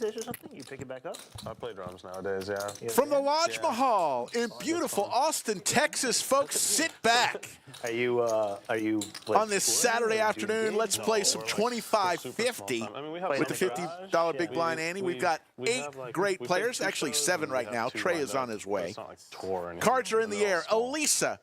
or something? You pick it back up? I play drums nowadays, yeah. From the Lodge Mahal in beautiful Austin, Texas, folks, sit back. Are you like, On this Saturday afternoon, let's play some 25-50 with the $50 big blind Annie. We've got 8 great players, actually 7 right now. Trey is on his way. Cards are in the air. Elisa,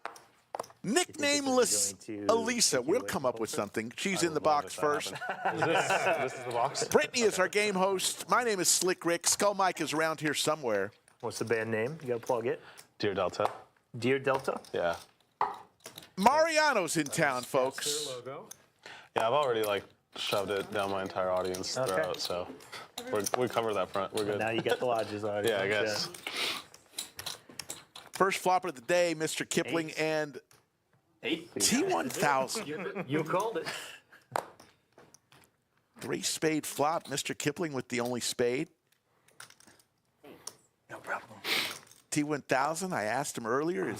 nicknameless Elisa. We'll come up with something. She's in the box first. This is the box. Brittany is our game host. My name is Slick Rick. Skull Mike is around here somewhere. What's the band name? You got to plug it. Dear Delta. Dear Delta? Yeah. Mariano's in town, folks. Yeah, I've already like shoved it down my entire audience throughout, so we cover that front. We're good. Now you got the lodges on. Yeah, I guess. First flopper of the day, Mr. Kipling and 8. T1000. You called it. 3-spade flop. Mr. Kipling with the only spade. No problem. T1000, I asked him earlier,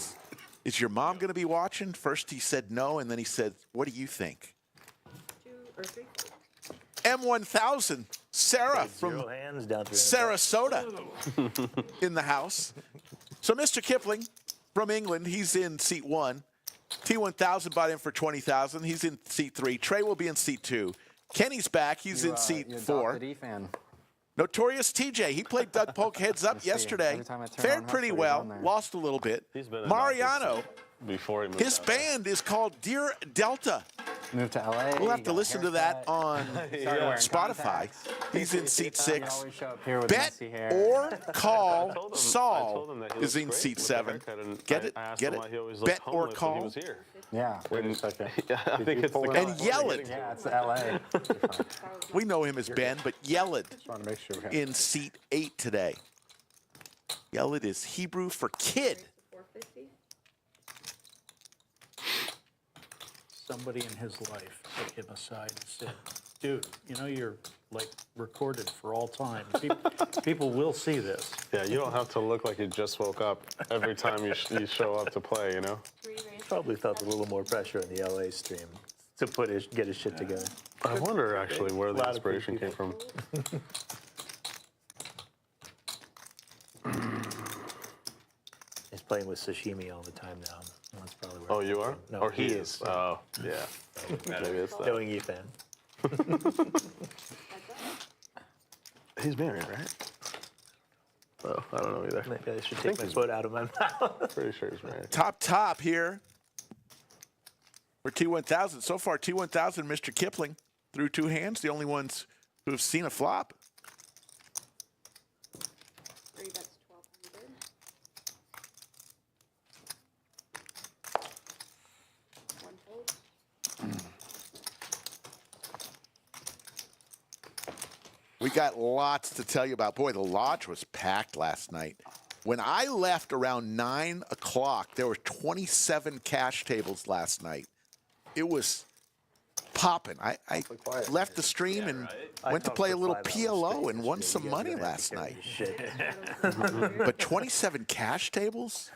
is your mom going to be watching? First he said no, and then he said, what do you think? 2 or 3. M1000, Sarah from hands down Sarasota in the house. So Mr. Kipling from England, he's in seat 1. T1000 bought in for 20,000. He's in seat 3. Trey will be in seat 2. Kenny's back. He's in seat 4. Notorious TJ. He played Doug Polk heads up yesterday. Fared pretty well. Lost a little bit. Mariano. Before he moved His band is called Dear Delta. Moved to LA. We'll have to listen to that on Spotify. He's in seat 6. Bet or call Saul is in seat 7. Get it? Get it? Bet or call. Yeah. Wait a second. I think it's And Yeled. Yeah, it's LA. We know him as Ben, but Yeled in seat 8 today. Yeled is Hebrew for kid. 450. Somebody in his life took him aside and said, dude, you know you're like recorded for all time. People will see this. Yeah, you don't have to look like you just woke up every time you show up to play, you know? Probably felt a little more pressure in the LA stream to get his shit together. I wonder actually where the inspiration came from. He's playing with sashimi all the time now. That's probably where Oh, you are? No, or he is. Oh, yeah. Maybe it's that. Knowing you, fan. He's married, right? Oh, I don't know either. Maybe I should take my foot out of my mouth. Pretty sure he's married. Top here for T1000. So far, T1000, Mr. Kipling, through 2 hands, the only ones who have seen a flop. 3 bets 1,200. One fold. We got lots to tell you about. Boy, the lodge was packed last night. When I left around 9 o'clock, there were 27 cash tables last night. It was popping. I left the stream and went to play a little PLO and won some money last night. But 27 cash tables?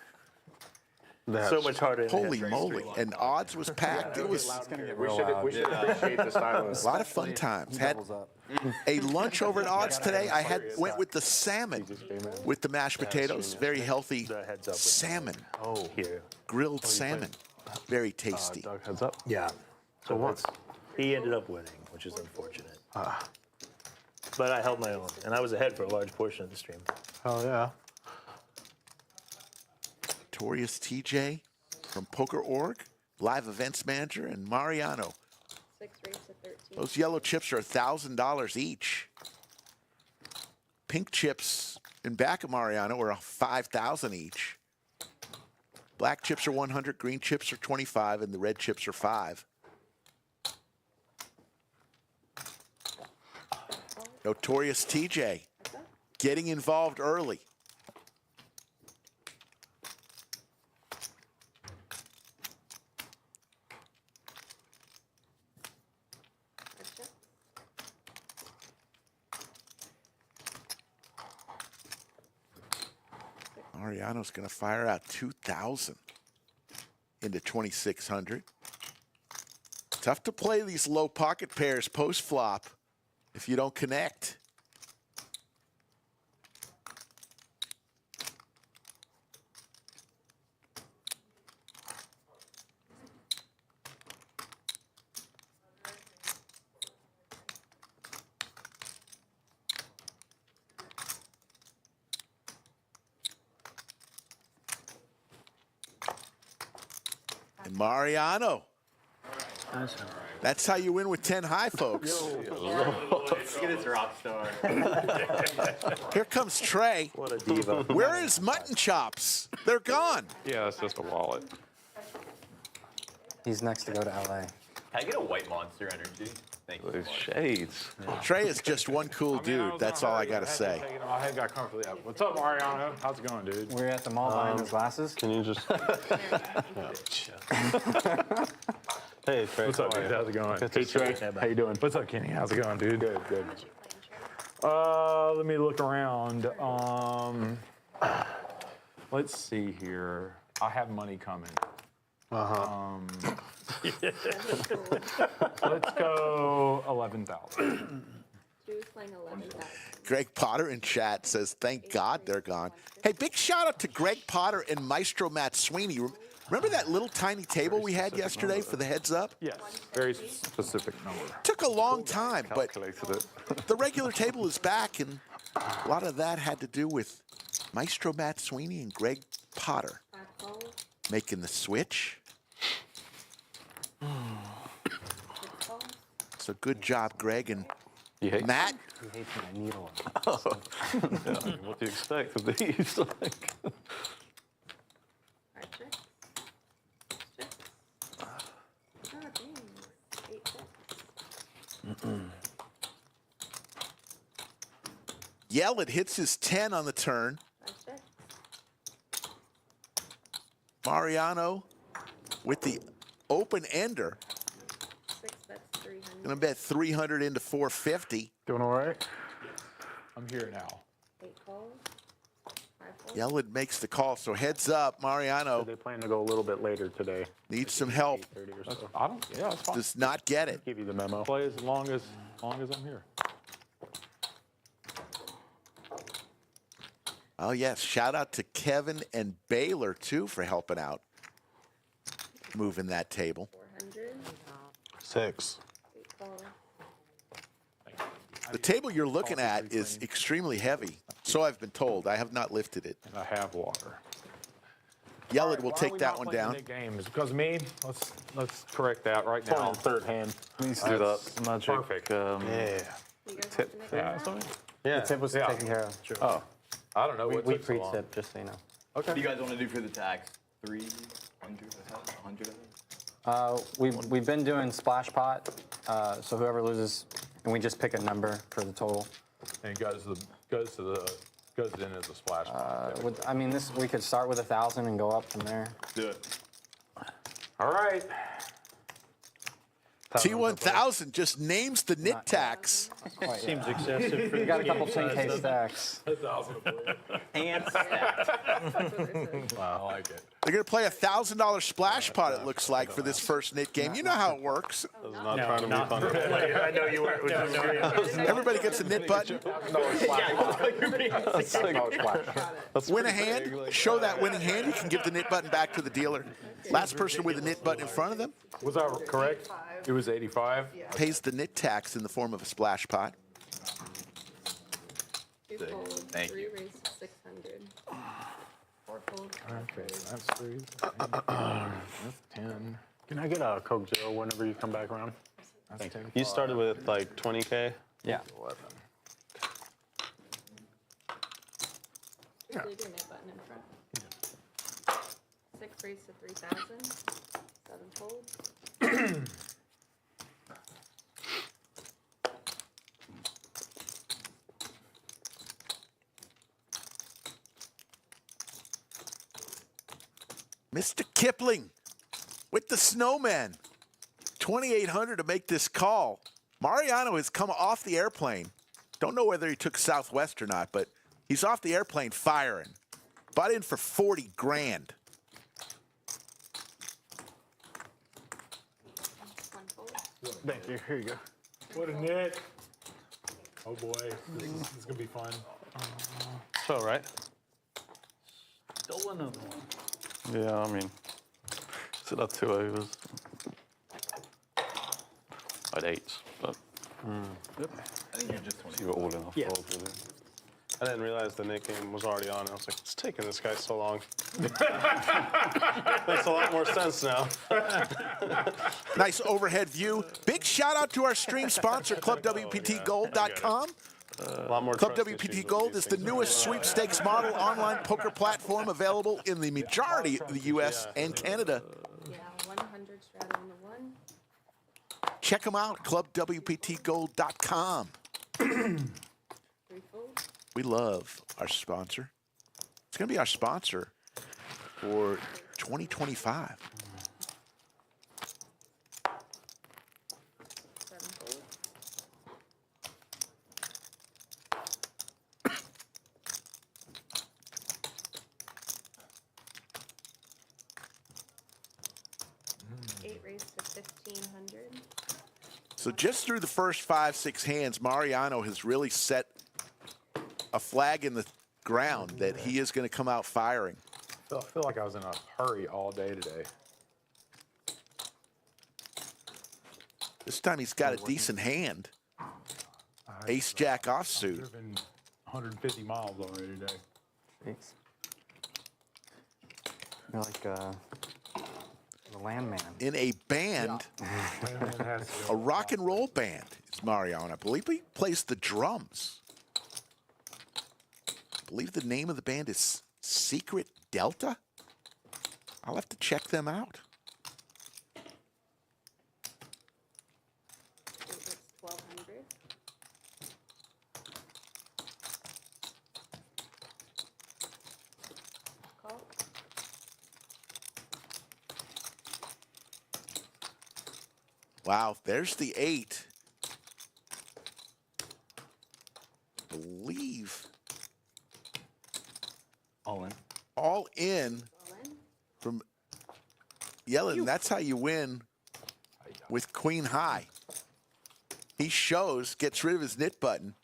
So much harder. Holy moly. And odds was packed. It was We should appreciate the silence. a lot of fun times. Had a lunch over at Odds today. I went with the salmon with the mashed potatoes. Very healthy salmon. Oh, here. Grilled salmon. Very tasty. Doug, heads up. Yeah. So what? He ended up winning, which is unfortunate. But I held my own, and I was ahead for a large portion of the stream. Hell yeah. Notorious TJ from Poker.org, live events manager, and Mariano. 6 rates to 13. Those yellow chips are $1,000 each. Pink chips in back of Mariano are $5,000 each. Black chips are 100, green chips are 25, and the red chips are 5. Notorious TJ getting involved early. Mariano's going to fire out 2,000 into 2,600. Tough to play these low pocket pairs post-flop if you don't connect. And Mariano. Nice. That's how you win with 10 high, folks. Look at this rock star. Here comes Trey. What a diva. Where is mutton chops? They're gone. Yeah, it's just a wallet. He's next to go to LA. Can I get a white monster energy? Thank you. Those shades. Trey is just one cool dude. That's all I got to say. My head got comfortably up. What's up, Mariano? How's it going, dude? We're at the mall buying his glasses. Can you just? Hey, Trey. What's up, dude? How's it going? Hey, Trey. How you doing? What's up, Kenny? How's it going, dude? Good, good. Let me look around. Let's see here. I have money coming. Let's go 11,000. She was playing 11,000. Greg Potter in chat says, thank God they're gone. Hey, big shout out to Greg Potter and Maestro Matt Sweeney. Remember that little tiny table we had yesterday for the heads up? Yes, very specific number. Took a long time, but Calculated it. the regular table is back, and a lot of that had to do with Maestro Matt Sweeney and Greg Potter 5 calls, making the switch. 6 calls, So good job, Greg and You hate Matt. He hates my needle. What do you expect of these? 5 checks, 6. Oh, dang. 8 checks. Yeled hits his 10 on the turn. 5 checks. Mariano with the open ender. 6 bets, 300. Gonna bet 300 into 450. Doing all right? I'm here now. 8 calls, 5 calls. Yeled makes the call, so heads up. Mariano They plan to go a little bit later today. needs some help. 30 or so. I don't. Yeah, it's fine. Does not get it. Give you the memo. Play as long as I'm here. Oh yes, shout out to Kevin and Baylor too for helping out, moving that table. 400. 6. 8 calls. The table you're looking at is extremely heavy, so I've been told. I have not lifted it. And I have water. Yeled will take that one down. Games because of me. Let's correct that right now. Third hand. Needs to do that. Magic. Perfect. Yeah. You guys have to make Yeah. a So, Yeah. The tip was taken care of. Oh. I don't know. We what took so long. pre-tip, just so you know. What do you guys want to do for the tax? 300? 100? We've been doing splash pot, so whoever loses, and we just pick a number for the total. And it goes in as a splash. I mean, we could start with 1,000 and go up from there. Do it. All right. T1000 just names the nit tax. Quite, Seems excessive for We the got a couple game 10K size. stacks. And I like it. They're gonna play $1,000 splash pot. It looks like for this first nit game. You know how it works. I was not trying to be funny. I know you weren't. Everybody gets a nit button. Win a hand. Show that winning hand. You can give the nit button back to the dealer. Last person with a nit button in front of them Was that correct? It was 85. pays the nit tax in the form of a splash pot. 2 folds, Thank 3 you. raises, 600. 4 folds, 5 Okay, raises. that's 3. That's 10. Can I get a Coke Zero whenever you come back around? That's 10. You started with like 20K. Yeah. Leave your net button in front. 6 raises to 3,000. 7 folds. Mr. Kipling with the snowman. 2,800 to make this call. Mariano has come off the airplane. Don't know whether he took Southwest or not, but he's off the airplane firing. Bought in for 40 grand. 1 fold. Thank you. Here you go. What a net. Oh boy, this is gonna be fun. So, right? Still another one. Yeah, I mean, still had 2 overs. I'd 8s, but I think you're just 20. you were all in off Yeah. fold with it. I didn't realize the nickname was already on. I was like, it's taking this guy so long. Makes a lot more sense now. Nice overhead view. Big shout out to our stream sponsor, ClubWPTGold.com. A lot more Club trust issues WPT with Gold these is the things. newest sweepstakes model online poker platform available in the majority of the U.S. and Canada. Yeah, 100 strata on the one. Check them out, ClubWPTGold.com. 3 fold. We love our sponsor. It's going to be our sponsor for 2025. 7 fold. Eight raised to 1,500. So just through the first 5-6 hands, Mariano has really set a flag in the ground that he is going to come out firing. I feel like I was in a hurry all day today. This time he's got a decent hand. Ace Jack offsuit. I've driven 150 miles already today. Jeez. You're like the landman. In a band, Landman has to go. a rock and roll band is Mariano. I believe he plays the drums. I believe the name of the band is Secret Delta. I'll have to check them out. It's 1,200. Call. Wow, there's the 8. I believe All in. all in All in. from Yeled. That's how you win with Queen High. He shows, gets rid of his knit button.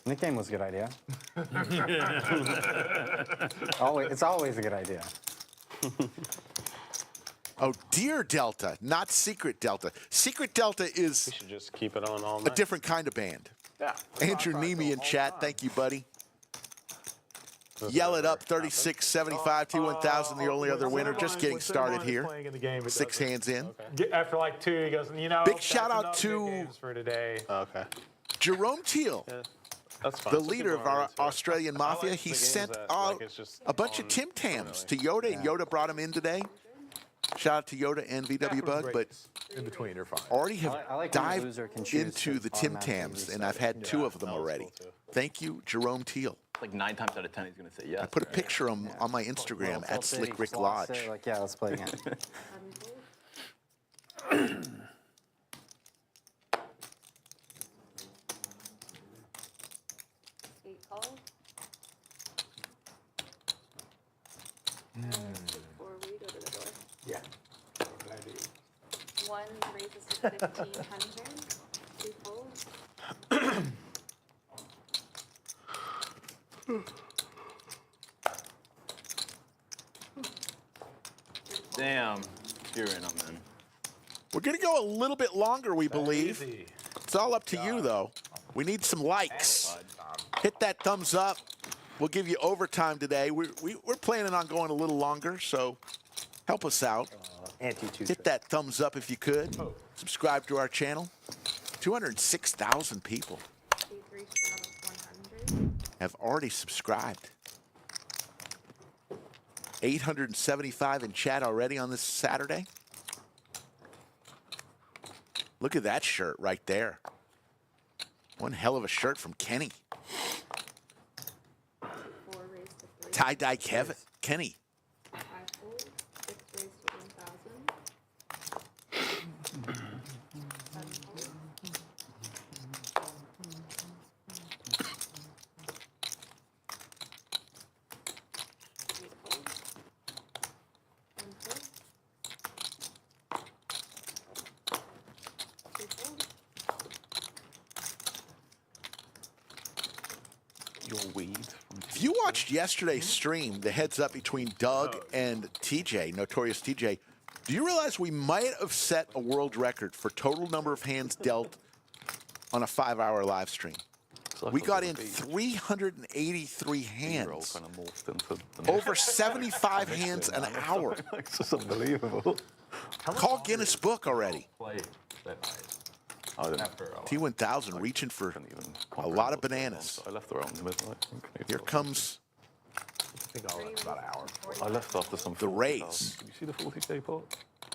Nickname was a good idea. It's always a good idea. Oh, Dear Delta, not Secret Delta. Secret Delta is We should just keep it on all a night. different kind of band. Yeah. Andrew Neeme in chat, thank you, buddy. Yell it up, 36-75, T1000, the only other winner. Just getting started here. Playing in the game, it 6 doesn't. hands in. After like 2, he goes, you know. Big that's shout out enough to- big games for today. Okay. Jerome Teal, That's fine. the So leader keep of it on our too. Australian I Mafia, like he the games sent that, out like, it's just a bunch of on Tim Tams to permanently. Yoda, and Yoda brought him in today. Shout out to Yoda and VW Bug, but In between, you're fine. already have I like when the dived loser can choose into to the Tim automatically Tams, restart and I've it. had 2 of them that was already. cool, too. Thank you, Jerome Teal. Like 9 times out of 10, he's gonna say yes. I put a picture of him on my Instagram Well, at City, Slick Rick Sloss Lodge. it, like, yeah, let's play again. 11 fold. Eight call. 4, we go to the door. Yeah. 1 raises to 1,500. 2 folds. Damn. You're in, I'm in. We're going to go a little bit longer, we believe. Easy. It's all up to you, though. We need some likes. Hit that thumbs up. We'll give you overtime today. We're planning on going a little longer, so help us out. Hit that thumbs up if you could. Subscribe to our channel. 206,000 people 2-3 strata 100. have already subscribed. 875 in chat already on this Saturday. Look at that shirt right there. One hell of a shirt from Kenny. 4 raised to 3. Tie-dye Kenny. 5 fold. 6 raised to 1,000. 7 fold. 8 fold. 1 fold. 2 fold. If you watched yesterday's stream, the heads up between Doug and TJ, Notorious TJ, do you realize we might have set a world record for total number of hands dealt on a 5-hour live stream? We got in 383 hands. Kind of morphed into the Over 75 hands an hour. It's just unbelievable. Call Guinness Book already. Play that night. I didn't After a while. T1000 reaching for even a lot of bananas. I left around the middle, I think. Here comes I think I left about an hour. I left after some the 40,000. race. Did you see the 40K part?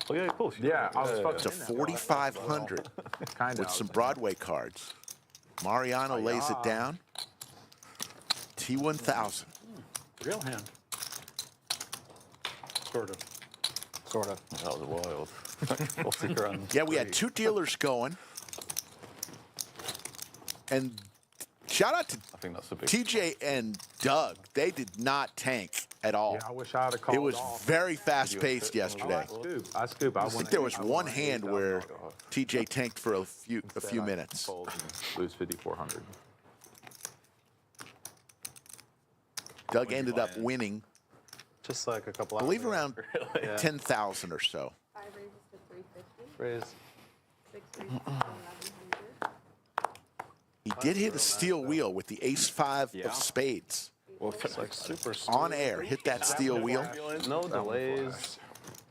Oh, yeah, of course. Yeah, I was to fucking 4,500 kind with some Broadway cards. Mariano lays it down. T1000. Real hand. Sort of. Sort of. That was wild. 40 grand. Yeah, we had two dealers going. And shout out to I think that's the big. TJ and Doug. They did not tank at all. Yeah, I wish I had a call. It was very fast paced yesterday. I scoop. I think there was one hand where TJ tanked for a few minutes. Lose 5,400. Doug ended up winning, Just like a couple I hours believe, ago. around 10,000 or so. 5 raises to 350. Raise. 6 raises to 1100. He did hit a steel wheel with the ace-5 Yeah. of spades. Well, It's like super On air, hit that steel wheel. No delays.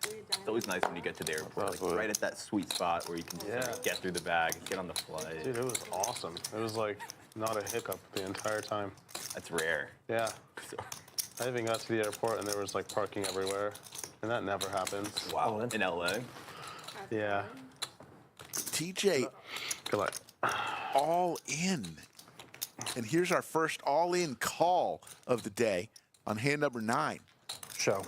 it's always nice when you get to the airport, like right at that sweet spot where you can just like, get through the bag, get on the flight. Dude, it was awesome. It was like not a hiccup the entire time. That's rare. Yeah. I even got to the airport and there was like parking everywhere, and that never happens. Wow. In LA. Yeah. TJ Good luck. all in. And here's our first all-in call of the day on hand number 9. Show.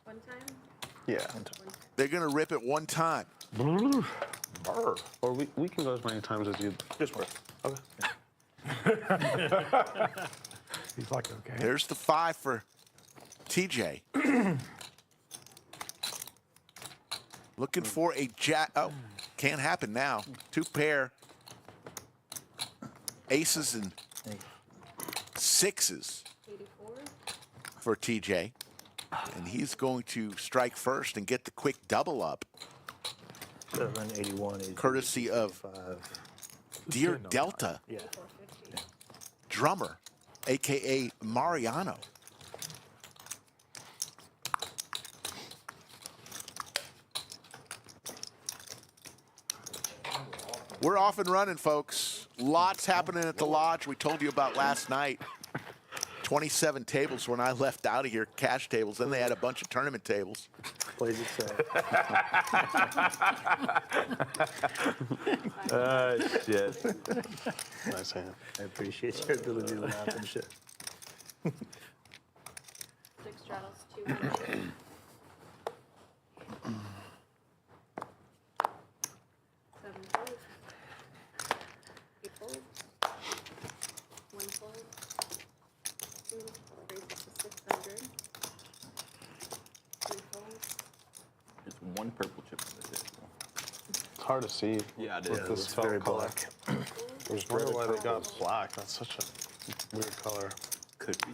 One time? Yeah. They're going to rip it one time. Or we can go as many times as you. Just work. Okay. He's like, okay. There's the 5 for TJ. Looking for a jack. Oh, can't happen now. 2 pair. Aces and 6s 84. for TJ. And he's going to strike first and get the quick double up, 781, 82, courtesy of 85. Dear Delta Yeah. 450. drummer, a.k.a. Mariano. We're off and running, folks. Lots happening at the lodge we told you about last night. 27 tables when I left out of here, cash tables. Then they had a bunch of tournament tables. Plays itself. Shit. Nice hand. I appreciate your ability to laugh and shit. 6 straddles, 200. 7 folds. 8 folds. 1 fold. 2 raises to 600. 3 folds. There's one purple chip on the table. It's hard to see. Yeah, it with is. this It's very felt color. black. I was wondering why they got black. That's such a weird color. Could be.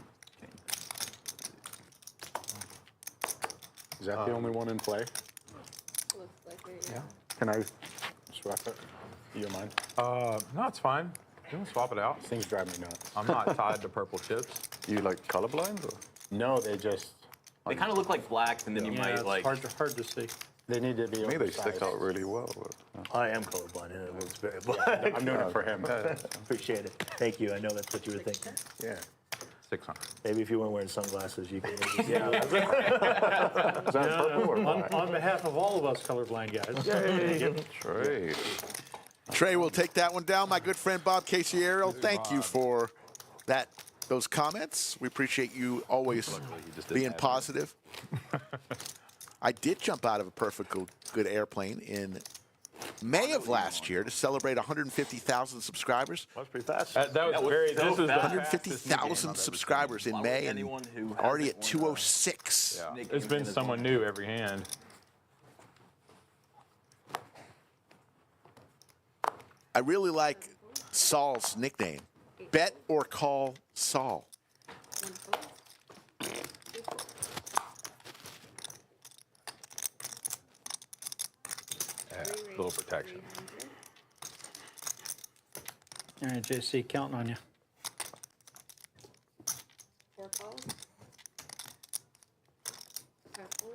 Is that the only one in play? Looks like it, yeah. Can I swap it? You don't mind? No, it's fine. You can swap it out. Things drive me nuts. I'm not tied to purple chips. You like colorblind or? No, they just, They kind of look like blacks, and then you Yeah, might it's like. hard to see. they need to be To me, they oversized. stick out really well. But, I am colorblind, and it looks very black. I'm doing it for him. Appreciate it. Thank you. I know that's what you were thinking. Yeah. 600. Maybe if you weren't wearing sunglasses, you could maybe see it. Is that purple or black? On behalf of all of us colorblind guys. Trey. Trey will take that one down. My good friend Bob Casiero, thank you for those comments. We appreciate you always being positive. I did jump out of a perfect good airplane in May of last year to celebrate 150,000 subscribers. That was pretty fast. That was very. so This is the fast. 150,000 subscribers in May, and Anyone who already at hasn't won 206. Yeah. It's been someone new every hand. I really like Saul's nickname. Bet or call Saul. 1 fold. 2 folds. Yeah, a little protection. 300. All right, JC, counting on you. 4 calls. Got 4.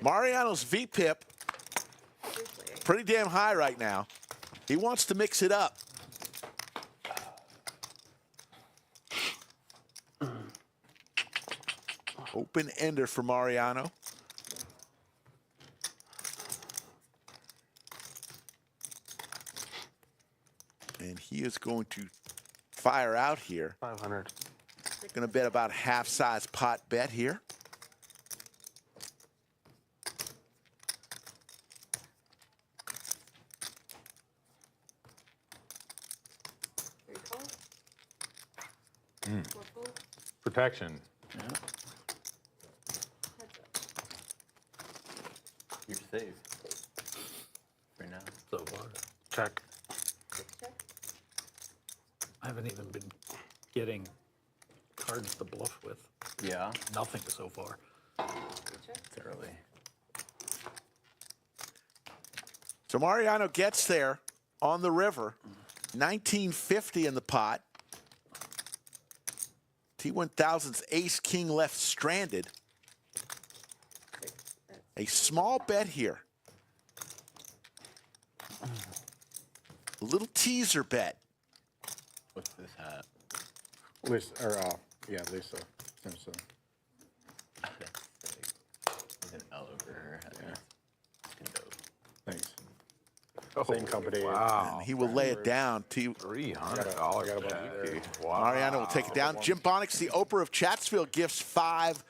Mariano's VPIP, pretty damn high right now. He wants to mix it up. Open ender for Mariano. And he is going to fire out here. 500. Going to bet about half-size pot bet here. Protection. You're safe. For now. So far. Check. I haven't even been getting cards to bluff with. Yeah. Nothing so far. It's early. So Mariano gets there on the river. 1950 in the pot. T1000's ace king left stranded. A small bet here. A little teaser bet. What's this hat? Lisa, or yeah, Lisa Simpson. With an L over her head. Yeah. Thanks. Same company. Wow. And he will lay it down. $300. I got a bunch there. Wow. Mariano will take it down. Jim Bonix, the Oprah of Chatsfield, gifts 5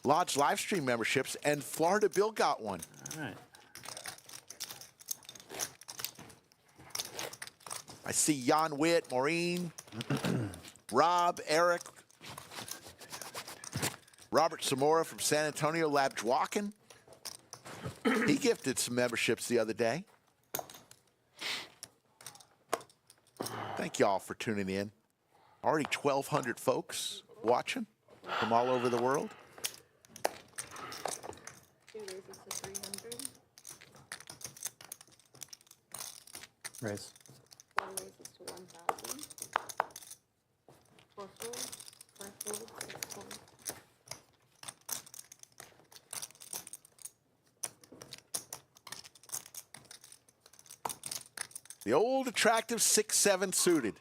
Lodge Livestream memberships, and Florida Bill got one. All right. I see Jan Witt, Maureen, Rob, Eric, Robert Zamora from San Antonio, Lab Dwakin. He gifted some memberships the other day. Thank you all for tuning in. Already 1,200 folks watching from all over the world. 2 raises to 300. Raise. 4 raises to 1,000. 4 folds. 5 folds. 6 folds. The old attractive 6-7 suited.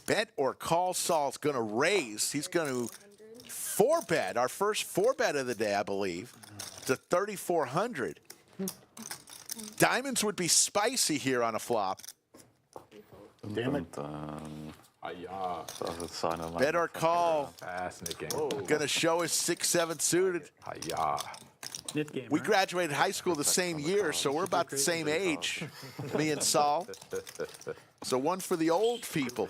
Bet or call. Saul's going to raise. He's going to 4-bet, our first 4-bet of the day, I believe, to 3,400. Diamonds would be spicy here on a flop. Damn it. Bet or call. Fascinating. Going to show us 6-7 suited. Knit game, We right? graduated high school the same year, so we're about the same age, me and Saul. So one for the old people.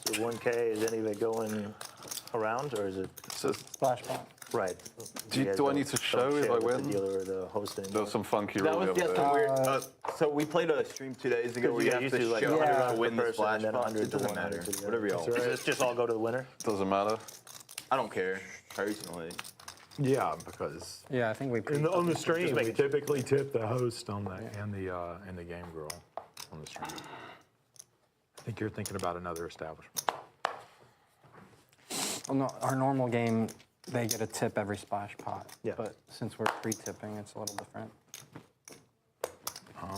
So 1K, is any of it going around, or is it Splash pot. right? Do I need to show if I win? The dealer or the host anymore? There's some funky That rule was over just there. some weird. So we played a stream 2 days ago where you have used to to like show 100 to on win per the person splash and then pot. 100 It doesn't to one matter. 100 to the Whatever y'all. Does this just all go to the winner? Doesn't matter. I don't care personally. Yeah, because Yeah, I think we. on the stream we making typically tip the host on the and the game girl on the stream. I think you're thinking about another establishment. Well, no, our normal game, they get a tip every splash pot. Yeah. But since we're pre-tipping, it's a little different.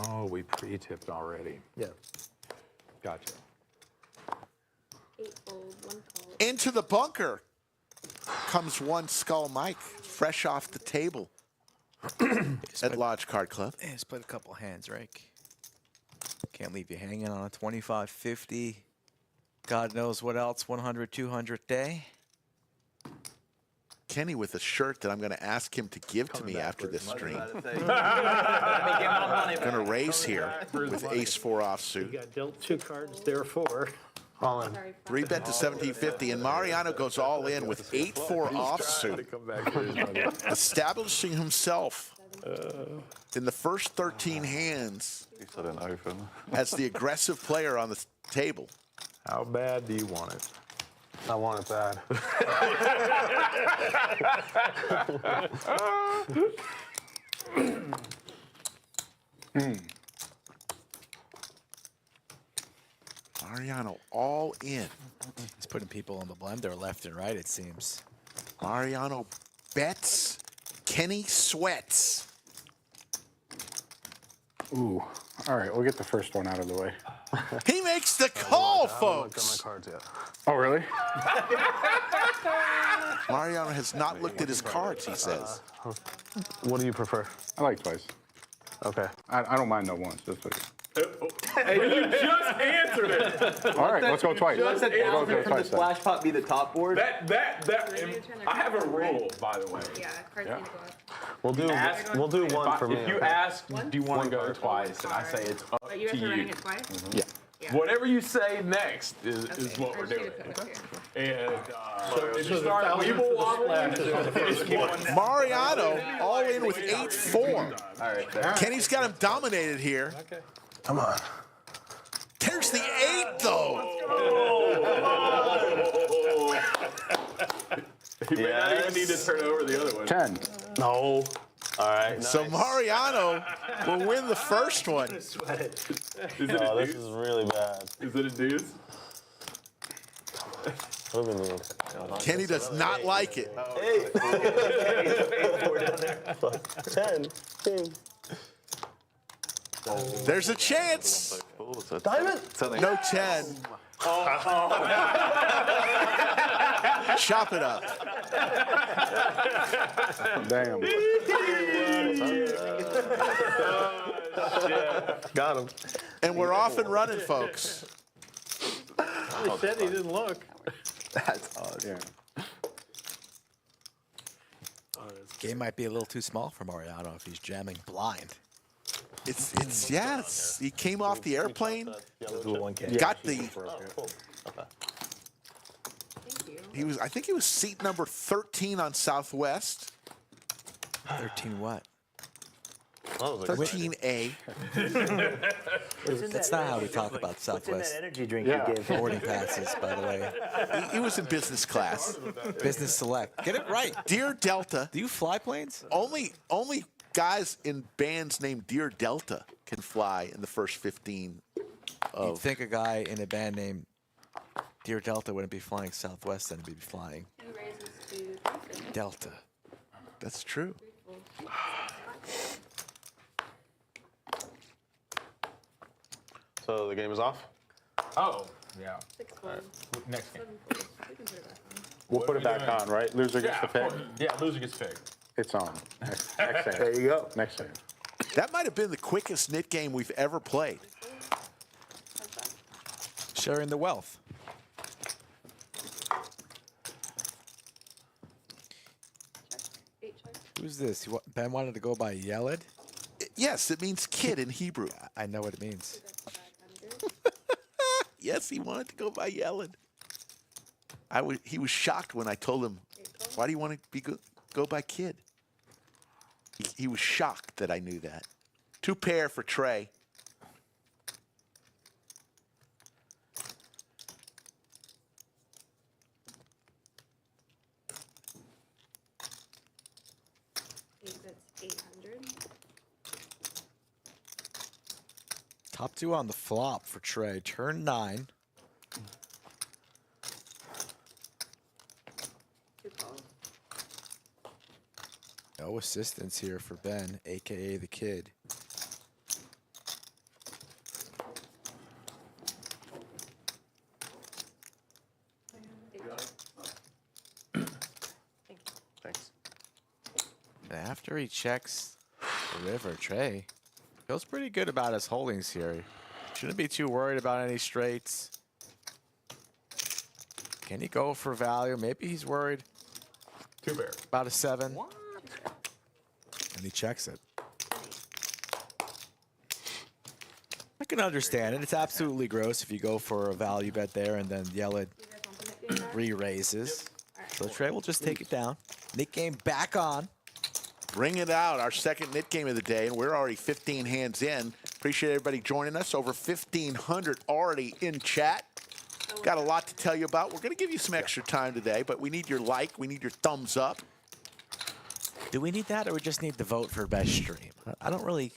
Oh, we pre-tipped already. Yeah. Gotcha. 8 fold. 1 call. Into the bunker comes one Skull Mike, fresh off the table at Lodge Card Club. Yeah, just played a couple hands, right? Can't leave you hanging on a 25, 50. God knows what else, 100, 200 day. Kenny with a shirt that I'm going to ask him to give to me after this stream. Going to raise here with ace-4 offsuit. You got dealt 2 cards, therefore. Colin. 3-bet to 1750, and Mariano goes all in with 8-4 offsuit, establishing himself in the first 13 hands He's had an open. as the aggressive player on the table. How bad do you want it? I want it bad. Mariano all in. He's putting people in the blender left and right, it seems. Mariano bets. Kenny sweats. Ooh. All right, we'll get the first one out of the way. He makes the call, I haven't looked folks. at my cards yet. Oh, really? Mariano has not looked at his cards, he says. What do you prefer? I like twice. Okay. I don't mind no once. Just like, Hey, you just answered it. all right, let's go twice. Just We'll go could the twice then. splash pot be the top board? I have a rule, by the way. Yeah, cards need to go up. We'll do one for me. If you okay? ask, One? do you want to go twice, and I say it's up But you guys to are running you. it twice? Yeah. Whatever you say next is Okay, what I we're just need doing. to put it here. And if you start weeble wobbling, it's one. Mariano all in with 8-4. All right, there. Kenny's got him dominated here. Come on. There's the 8, though. You may not even need to turn over the other one. 10. No. All right. So nice. Mariano will win the first one. Is it Oh, a this deuce? is really bad. Is it a deuce? What do we need? Kenny does not like it. 10. 10. There's a chance. Diamond? No 10. Chop it up. Damn. Got him. And we're off and running, folks. He said he didn't look. That's odd. Yeah. Game might be a little too small for Mariano if he's jamming blind. It's he came off the airplane, Do 1K. got the, Thank you. I think he was seat number 13 on Southwest. 13 what? 13A. That's not how we talk about What's in Southwest that energy drink Yeah. you gave him? boarding passes, by the way. He was in business class. Business select. Get it right. Dear Delta. Do you fly planes? Only guys in bands named Dear Delta can fly in the first 15 You'd of. think a guy in a band named Dear Delta wouldn't be flying Southwest, then he'd be flying Two raises to 350. Delta. That's true. So the game is off? Oh, yeah. 6-1. Next game. 7-4. We can put it back on. We'll put it back on, right? Loser gets the pick. Yeah, loser gets picked. It's on. Next hand. There you go. Next hand. That might have been the quickest knit game we've ever played. Sharing the wealth. Eight check. Who's this? Ben wanted to go by Yeled? Yes, it means kid in Hebrew. I know what it means. That's 500. Yes, he wanted to go by Yeled. He was shocked when I told him, why do you want to go by kid? He was shocked that I knew that. 2 pair for Trey. That's 800. Top 2 on the flop for Trey. Turn 9. 2 calls. No assistance here for Ben, a.k.a. the kid. Thanks. And after he checks the river, Trey feels pretty good about his holdings here. Shouldn't be too worried about any straights. Can he go for value? Maybe he's worried 2 pair. about a 7. And he checks it. I can understand it. It's absolutely gross if you go for a value bet there and then Yeled You guys want the nickname back? re-raises. Alright. So Trey will just take it down. Nick game back on. Bring it out, our second knit game of the day, and we're already 15 hands in. Appreciate everybody joining us. Over 1,500 already in chat. Got a lot to tell you about. We're going to give you some extra time today, but we need your like. We need your thumbs up. Do we need that, or we just need the vote for best stream? I don't really.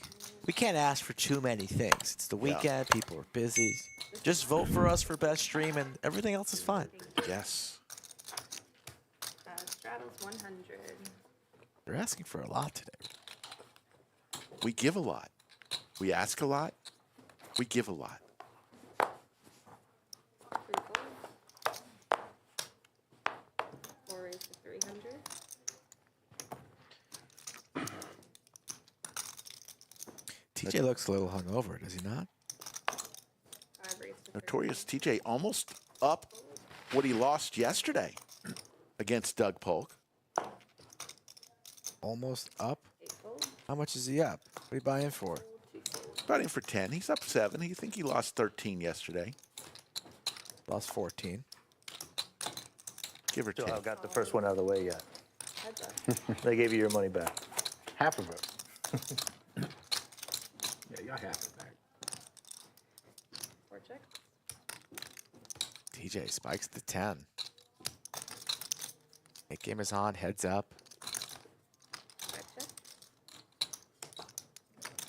We can't ask for too many things. It's the weekend. People are busy. Just vote for us for best stream, and everything else is fine. Yes. Straddles 100. They're asking for a lot today. We give a lot. We ask a lot. We give a lot. 3 folds. 4 raised to 300. TJ looks a little hungover, does he not? 5 raised to Notorious TJ almost up what he lost yesterday against Doug Polk. Almost up. 8 folds. How much is he up? What are you buying for? 2 folds. About in for 10. He's up 7. You think he lost 13 yesterday? Lost 14. Give or Still take. haven't got the first one out of the way yet. Heads up. They gave you your money back. Half of it. Yeah, you got half of it back. 4 checks. TJ spikes the 10. Hit game is on. Heads up. 5 checks.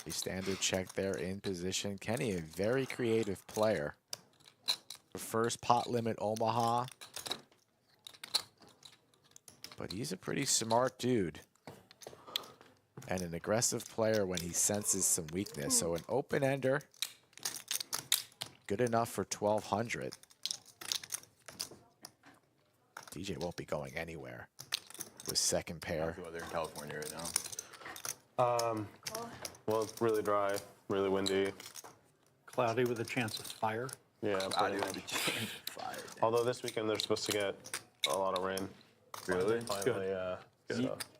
A standard check there in position. Kenny, a very creative player. Prefers pot limit Omaha. But he's a pretty smart dude. And an aggressive player when he senses some weakness. So an open ender. Good enough for 1200. DJ won't be going anywhere with second pair. The weather in California right now. Well, it's really dry, really windy. Cloudy with a chance of fire. Yeah, Cloudy pretty with much. a chance of fire. Although this weekend they're supposed to get a lot of rain. Really? Finally, yeah.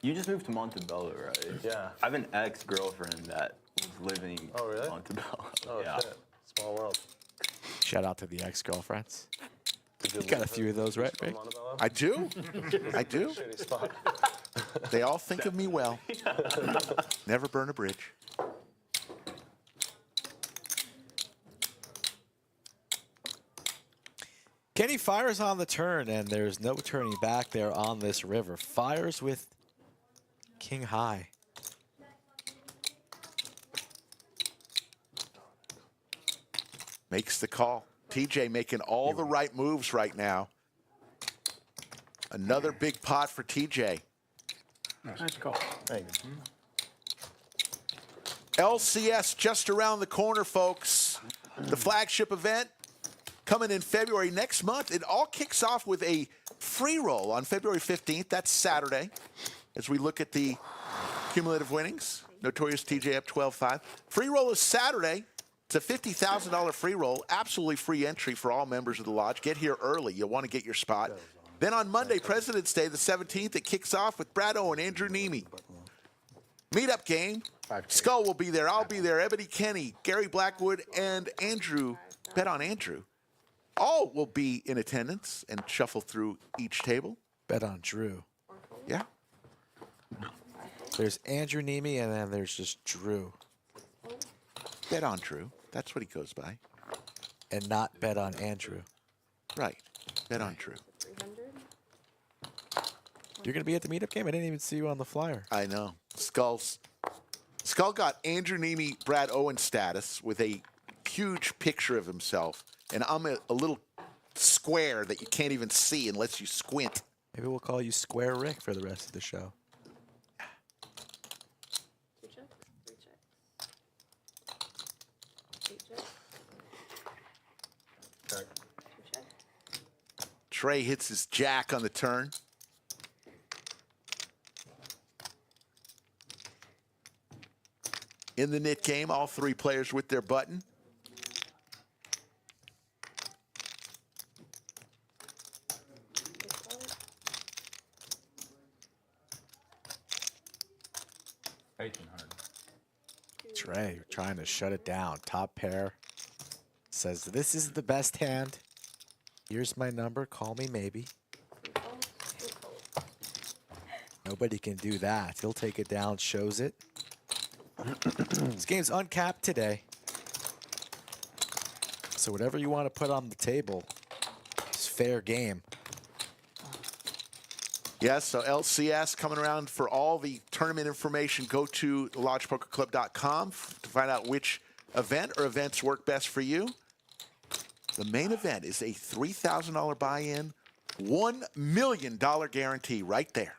You just moved to Montebello, right? Yeah. I have an ex-girlfriend that was living Oh, really? in Montebello. Oh, yeah. shit. Small world. Shout out to the ex-girlfriends. Did You got a few of those, right, from Rick? Montebello? I do. I do. Shitty spot. They all think of me well. Never burn a bridge. Kenny fires on the turn, and there's no turning back there on this river. Fires with King High. Makes the call. TJ making all the right moves right now. Another big pot for TJ. Nice call. Thank you. LCS just around the corner, folks. The flagship event coming in February next month. It all kicks off with a free roll on February 15th. That's Saturday. As we look at the cumulative winnings, Notorious TJ up 12-5. Free roll is Saturday. It's a $50,000 free roll. Absolutely free entry for all members of the lodge. Get here early. You'll want to get your spot. Then on Monday, President's Day, the 17th, it kicks off with Brad Owen, Andrew Neeme. Meetup game. Skull will be there. I'll be there. Ebony Kenny, Gary Blackwood, and Andrew. Bet on Andrew. All will be in attendance and shuffle through each table. Bet on Drew. Yeah. There's Andrew Neeme, and then there's just Drew. Bet on Drew. That's what he goes by. And not bet on Andrew. Right. Bet on Drew. 300. You're going to be at the meetup game? I didn't even see you on the flyer. I know. Skull got Andrew Neeme, Brad Owen status with a huge picture of himself. And I'm a little square that you can't even see unless you squint. Maybe we'll call you Square Rick for the rest of the show. 2 checks. 3 checks. 8 checks. Check. 2 checks. Trey hits his jack on the turn. In the knit game, all 3 players with their button. Trey trying to shut it down. Top pair. Says, this is the best hand. Here's my number. Call me maybe. Nobody can do that. He'll take it down, shows it. This game's uncapped today. So whatever you want to put on the table is fair game. Yes, so LCS coming around for all the tournament information. Go to lodgepokerclub.com to find out which event or events work best for you. The main event is a $3,000 buy-in, $1 million guarantee right there.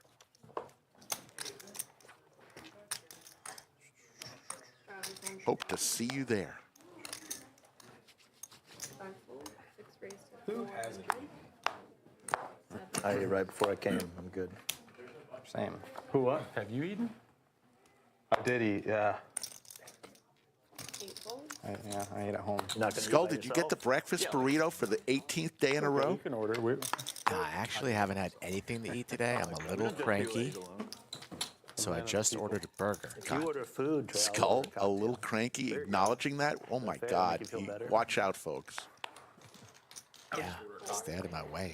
Hope to see you there. Who has it? I ate right before I came. I'm good. Same. Who what? Have you eaten? I did eat, yeah. I ate at home. Skull, did you get the breakfast burrito for the 18th day in a row? You can order. I actually haven't had anything to eat today. I'm a little cranky. So I just ordered a burger. If you order food, Trey, I'll Skull, order a coffee. little cranky, acknowledging that. Oh my Fair, God. make you feel better? Watch out, folks. Yeah, stay out of my way.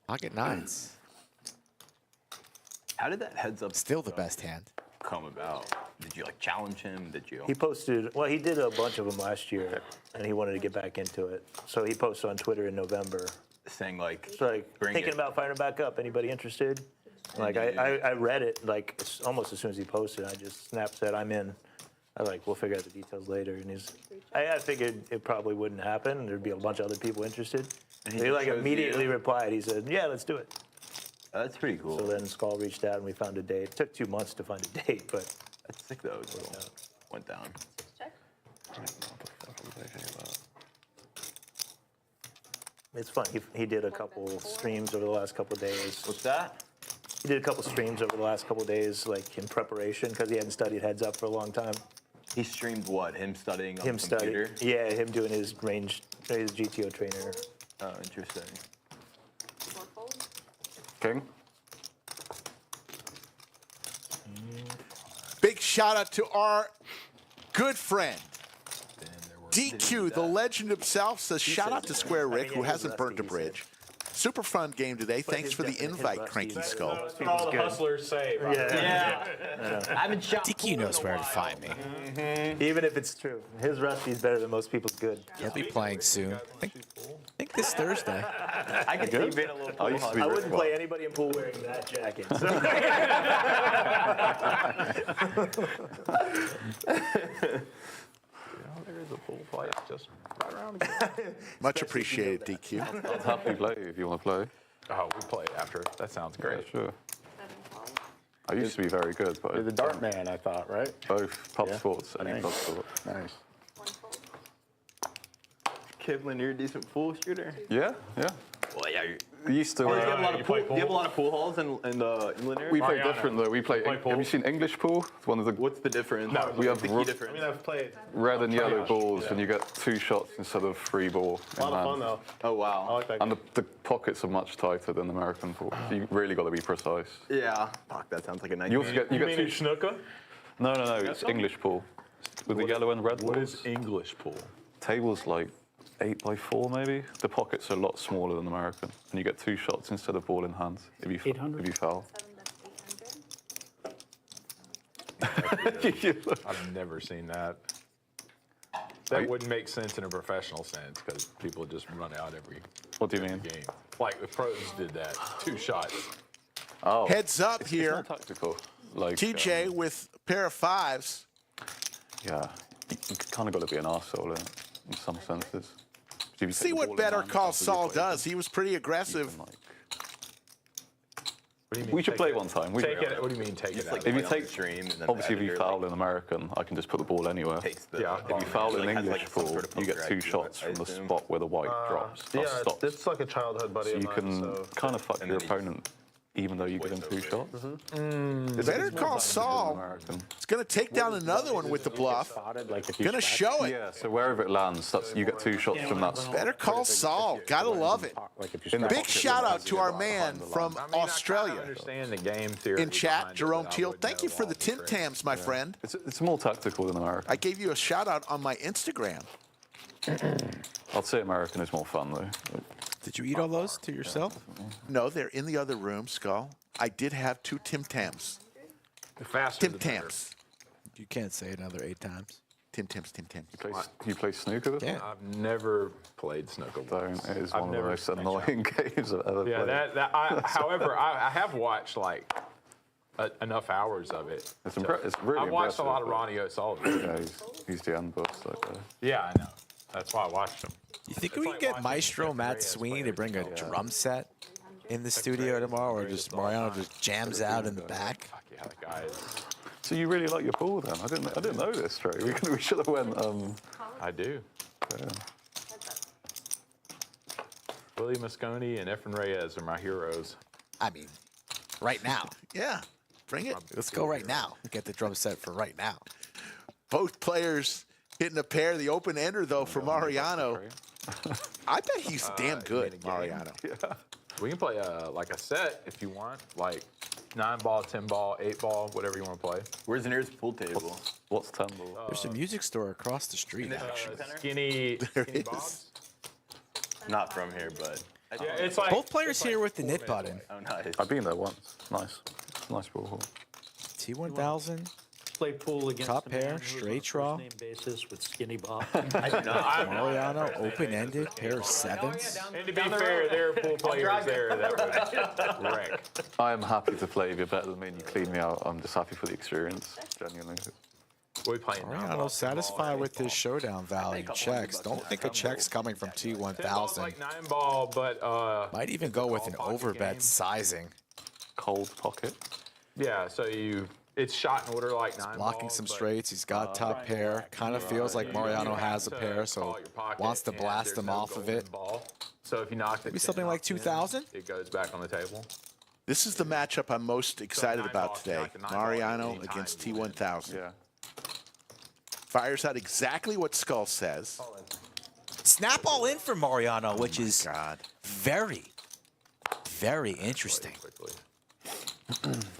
Pocket nines. How did that heads up Still the best hand. come about? Did you like challenge him? Did you? He posted, well, he did a bunch of them last year, and he wanted to get back into it. So he posted on Twitter in November, saying like, bring thinking it. about firing back up. Anybody interested? Like, I read it, like, almost as soon as he posted. I just snapped, said, I'm in. I was like, we'll figure out the details later. And I figured it probably wouldn't happen. There'd be a bunch of other people interested. And He just like shows immediately you. replied. He said, yeah, let's do it. That's pretty cool. So then Skull reached out and we found a date. It took 2 months to find a date, but That's sick though. It little went down. it's fun. He did a couple streams over the last couple of days. What's that? He did a couple streams over the last couple of days, like in preparation, because he hadn't studied heads up for a long time. He streamed what? Him studying on Him the computer? studying, yeah, him doing his range, his GTO trainer. Oh, interesting. King? Big shout out to our good friend, DQ, the legend himself, says shout out to Square Rick, who hasn't burnt a bridge. Super fun game today. Thanks for the invite, Cranky Skull. That's what all the hustlers say. Bro. Yeah. I've been shot. DQ knows where to find me. Even if it's true, his Rusty's better than most people's good. He'll be playing soon. I think this Thursday. I could see you being a little I used to be I Rick wouldn't Bob. play anybody in pool wearing that jacket. So. There is a full fight just right around again. Much appreciated, DQ. I'll happily play if you want to play. Oh, we play after. That sounds Yeah, great. sure. I used to be very good, but You're the dart man, I thought, right? both pub Yeah. sports, any Nice. pub sport. Nice. Kipling, you're a decent pool shooter. Yeah, yeah. Well, yeah. We used to. Do you have a lot you of play pool? Do you have a pool? lot of pool halls in Linear? We play Mariano. different though. We play. Play pool? Have you seen English pool? It's one of the What's the difference? No, we have the key ro- difference. I mean, I've played red and yellow Triage, balls, yeah. and you get 2 shots instead of 3 ball. a lot of fun though. Oh I wow. like that. And the pockets are much tighter than American pool. So you really got to be precise. Yeah. Fuck, that sounds like a nice. You also get. You You get mean 2 snooker? No, it's English pool. With the yellow and red What balls. is English pool? Tables like 8x4 maybe. The pockets are a lot smaller than American, and you get 2 shots instead of ball in hand if you 800? if you foul. 800. I've never seen that. That wouldn't make sense in a professional sense because people just run out every What do you mean? game. Like the pros did that, 2 shots. Oh, Heads up it's here, not tactical. Like TJ with a pair of 5s. Yeah, you kind of got to be an arsehole in some senses. So if you See take the what ball in Better hand, Call after you Saul play, does. He was pretty you aggressive. can, like- What do you mean, We should take play it- one time. We- Take it. What do you mean take it Just out? like If you play on take- stream and then Obviously, if you editor, foul in American, I can just put the ball anywhere. takes the. Yeah. If you foul Like, in has, English like, some pool, sort of you get poker 2 IQ, shots I from the assume. spot where the white drops. Yeah, That's stops. it's like a childhood buddy So of you mine. can So kind of fuck And your then he opponent, even though you give him 2 shots. Better Call Saul American. is going to take down another one with the bluff. Spotted, like if you Going to scratch- show it. Yeah, so wherever it lands, that's you get 2 shots from that spot. Better Call Saul. Got to love it. Like if you In the scratch- Big shout out to our man from I mean, I Australia. kinda understand the game theory In chat, behind it, Jerome but I Teal, wouldn't thank you know for the all tricks. Tim-Tams, my friend. It's more tactical than American. I gave you a shout out on my Instagram. I'd say American is more fun though. Did you eat all those to yourself? No, they're in the other room, Skull. I did have 2 Tim-Tams. The faster the better. Tim-Tams. You can't say another 8 times. Tim Tims. You play snooker with Yeah. I've never played snooker. Don't. It is I've one of the never most played annoying games I've ever Yeah, played. however, I have watched like enough hours of it. It's really I've watched a impressive, lot of but- Ronnie O'Sullivan. Yeah, he's the end boss. Like, Yeah, I know. That's why I watched him. You think It's we like can get watching Maestro Jeff Matt Reyes Sweeney play to bring a every drum set in the studio tomorrow, or just Mariano just jams out in the back? Fuck yeah, that guy is. so you really like your ball then? I didn't know this, Trey. We should have went. I do. Yeah. Willie Mosconi and Efren Reyes are my heroes. I mean, right now. Yeah, bring it. Let's go right now. Get the drum set for right now. Both players hitting a pair. The open ender, though, for Mariano. I bet he's damn good, Mariano. We can play like a set if you want, like 9-ball, 10-ball, 8-ball, whatever you want to play. Where's the nearest pool table? What's 10 ball? There's a music store across the street, actually. Skinny is. Bob's. Not from here, but. Yeah, it's like Both players here with the knit button. Oh, nice. I've been there once. Nice. It's a nice ball hall. T1000. Play pool against Top a man pair, who's on a straight draw. first-name basis with Skinny Bob. I do not. Mariano, open-ended, pair of sevens. And to be fair, there are pool players there that would wreck. I am happy to play if you're better than me and you clean me out. I'm just happy for the experience, genuinely. We playing Mariano satisfied with his showdown value checks. Don't think a check's coming from 10-ball's T1000. like 9-ball, but Might even go with an overbet sizing. Cold pocket. yeah, so it's shot in order like 9 Blocking balls, some but straights. He's got top pair. Kind of feels like Mariano has a pair, so wants to blast them off of it. Ball. So if you knock Maybe something like 2000? it goes back on the table. This is the matchup I'm most excited about today. Mariano against T1000. Yeah. Fires out exactly what Skull says. Snap all in for Mariano, which is God. very, very interesting. Quickly.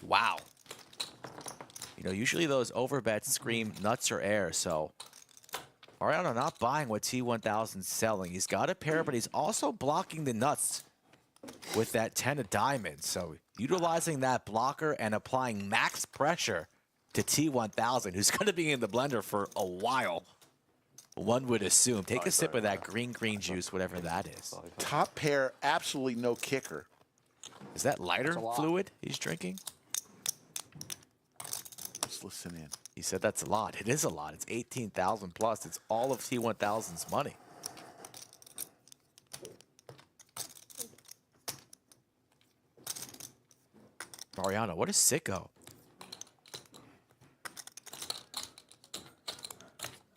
Wow. You know, usually those overbets scream nuts or air, so Mariano not buying what T1000's selling. He's got a pair, but he's also blocking the nuts with that 10 of diamonds. So utilizing that blocker and applying max pressure to T1000, who's going to be in the blender for a while, one would assume. Take a sip of that green juice, whatever that is. Top pair, absolutely no kicker. Is that lighter fluid he's drinking? Let's listen in. He said that's a lot. It is a lot. It's 18,000 plus. It's all of T1000's money. Mariano, what a sicko.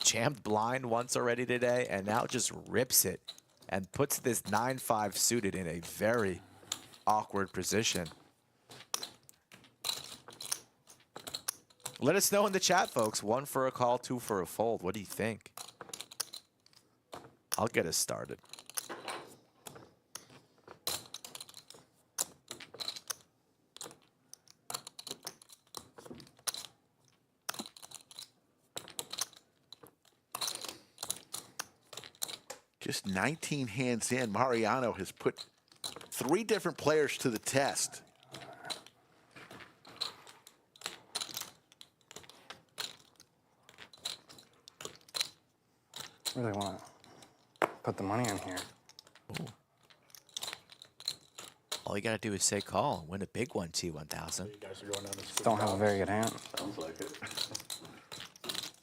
Jammed blind once already today, and now just rips it and puts this 9-5 suited in a very awkward position. Let us know in the chat, folks. 1 for a call, 2 for a fold. What do you think? I'll get us started. Just 19 hands in, Mariano has put 3 different players to the test. Really want to put the money in here. Ooh. All you got to do is say call and win a big one, T1000. Don't have a very good hand. Sounds like it.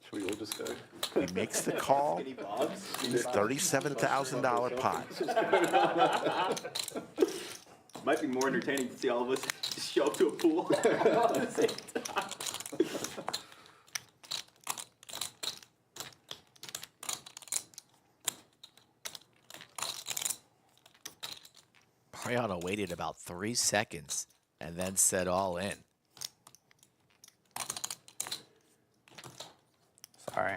Should we all just go? He makes the call. It's $37,000 pot. Might be more entertaining to see all of us show up to a pool at the same time. Mariano waited about 3 seconds and then said all in. Sorry.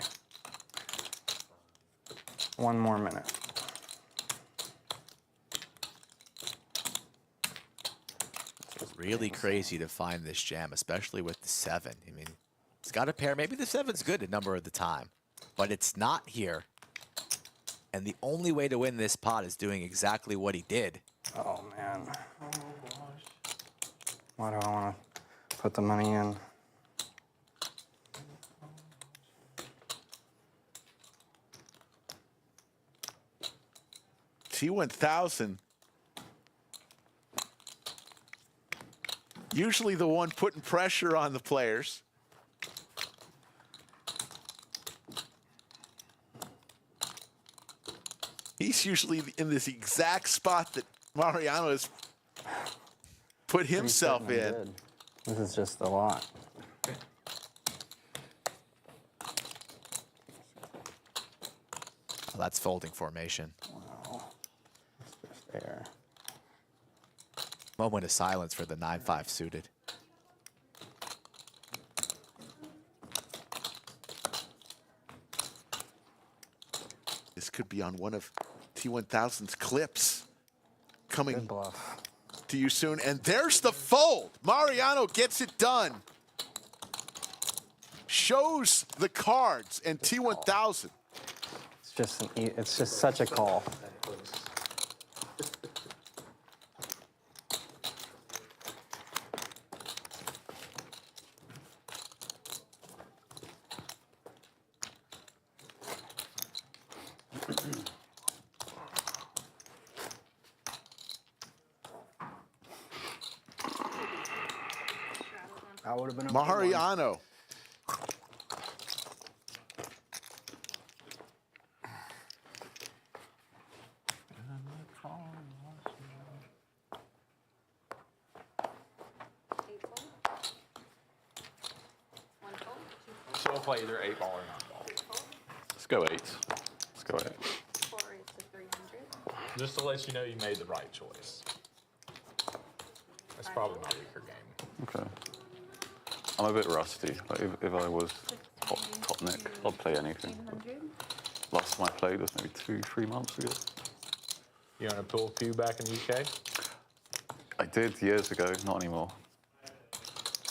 1 more minute. It's really crazy to find this jam, especially with the 7. I mean, it's got a pair. Maybe the 7's good a number of the time, but it's not here. And the only way to win this pot is doing exactly what he did. Oh, man. Why do I want to put the money in? T1000, usually the one putting pressure on the players. He's usually in this exact spot that Mariano has put himself in. Good. This is just a lot. Well, that's folding formation. Wow. It's just there. Moment of silence for the 9-5 suited. This could be on one of T1000's clips coming Good bluff. to you soon. And there's the fold. Mariano gets it done. Shows the cards, and T1000. It's just such a call. That would have been a Mariano. So we'll play either 8 ball or 9 ball. Let's go 8. Let's go 8. 4 raised to 300. Just to let you know you made the right choice. That's probably my weaker game. Okay. I'm a bit rusty. Like if I was top Nick, I'd play anything. Last time I played was maybe 2-3 months ago. You want to pull Q back in the UK? I did years ago, not anymore.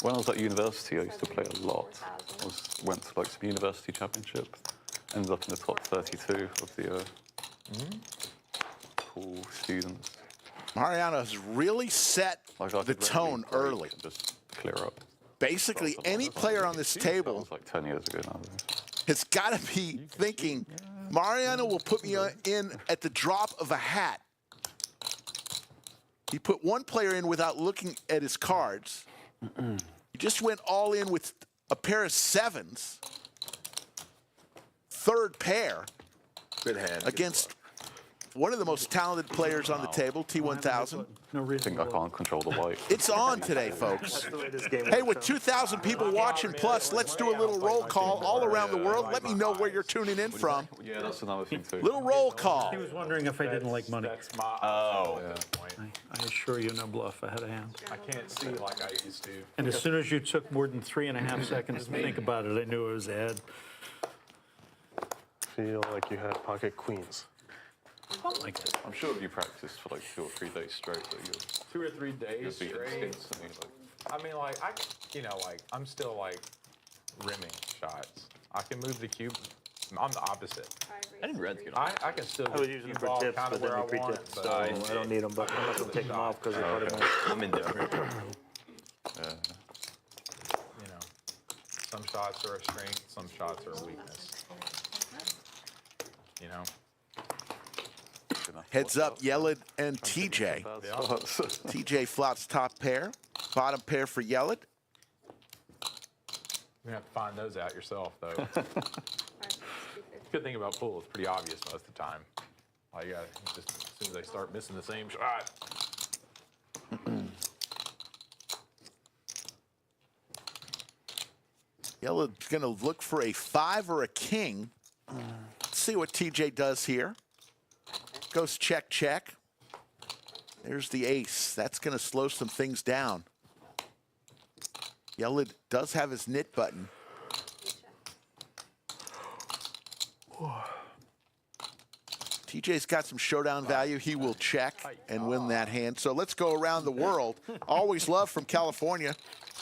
When I was at university, I used to play a lot. Went to like some university championship, ended up in the top 32 of the pool students. Mariano has really set Like I the could tone break early. and just clear up. Basically, any player on this That table was like 10 years ago now. Though. has got to be thinking, Mariano will put me in at the drop of a hat. He put one player in without looking at his cards. He just went all in with a pair of 7s. Third pair Good hand. against one of the most talented players on the table, T1000. No I reason think to I can't control the white. It's on today, folks. The way this game Hey, works with out. 2,000 people watching plus, let's do a little roll call all around the world. Let me know where you're tuning in from. Yeah, that's another thing too. Little roll call. He was wondering if I didn't like money. That's my point. I assure you, no bluff. I had a hand. I can't see like I used to. And as soon as you took more than 3.5 seconds to think about it, I knew it was ad. Feel like you had pocket queens. Like that. I'm sure if you practice for like 2 or 3 days straight, that 2 or 3 days you'll be straight. instantly like. I mean, like I'm still like rimming shots. I can move the cube. I'm the opposite. 5 I didn't realize you could. I can still I was using them for tips, kind but of then where I they want, pre-tipped, but so I don't need them. But I'm not gonna take them off because they're part of my. I'm indifferent. you know, some shots are a strength, some shots are a weakness. You know. Heads up, Yeled and TJ. TJ flops top pair, bottom pair for Yeled. You have to find those out yourself, though. Good thing about pool, it's pretty obvious most of the time. All you got just as soon as they start missing the same shot. Yeled's gonna look for a 5 or a king. Let's see what TJ does here. Goes check, check. There's the ace. That's gonna slow some things down. Yeled does have his knit button. TJ's got some showdown value. He will check and win that hand. So let's go around the world. Always love from California.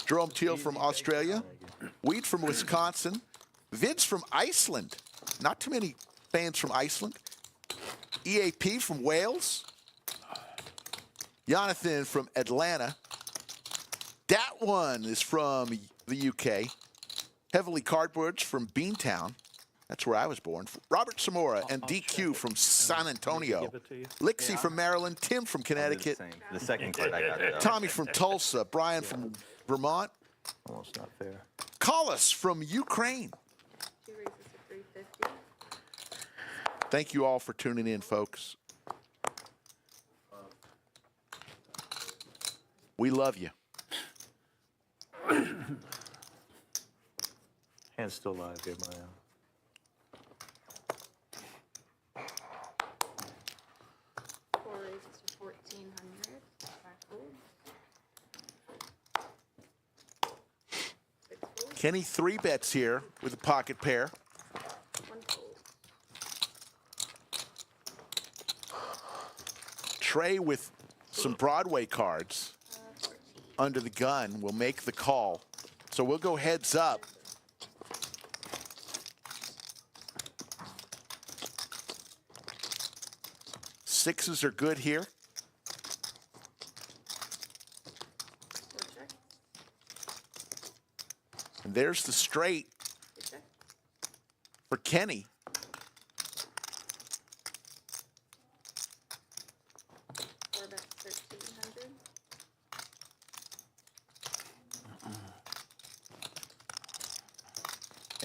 Jerome Teal from Australia. Weed from Wisconsin. Vince from Iceland. Not too many fans from Iceland. EAP from Wales. Jonathan from Atlanta. That one is from the UK. Heavily Cardboards from Beantown. That's where I was born. Robert Zamora and DQ from San Antonio. Give it to you. Lixie from Maryland. Tim from Connecticut. The second card I got. Though. Tommy from Tulsa. Brian from Vermont. Almost not fair. Collis from Ukraine. Two raises to 350. Thank you all for tuning in, folks. We love you. Hand's still live here, Mariano. Four raises to 1400. Back fold. Six fold. Kenny 3-bets here with a pocket pair. One fold. Trey with some Broadway cards 14. under the gun will make the call. So we'll go heads up. Sixes are good here. Four check. And there's the straight Two check. for Kenny. Four bets 1300.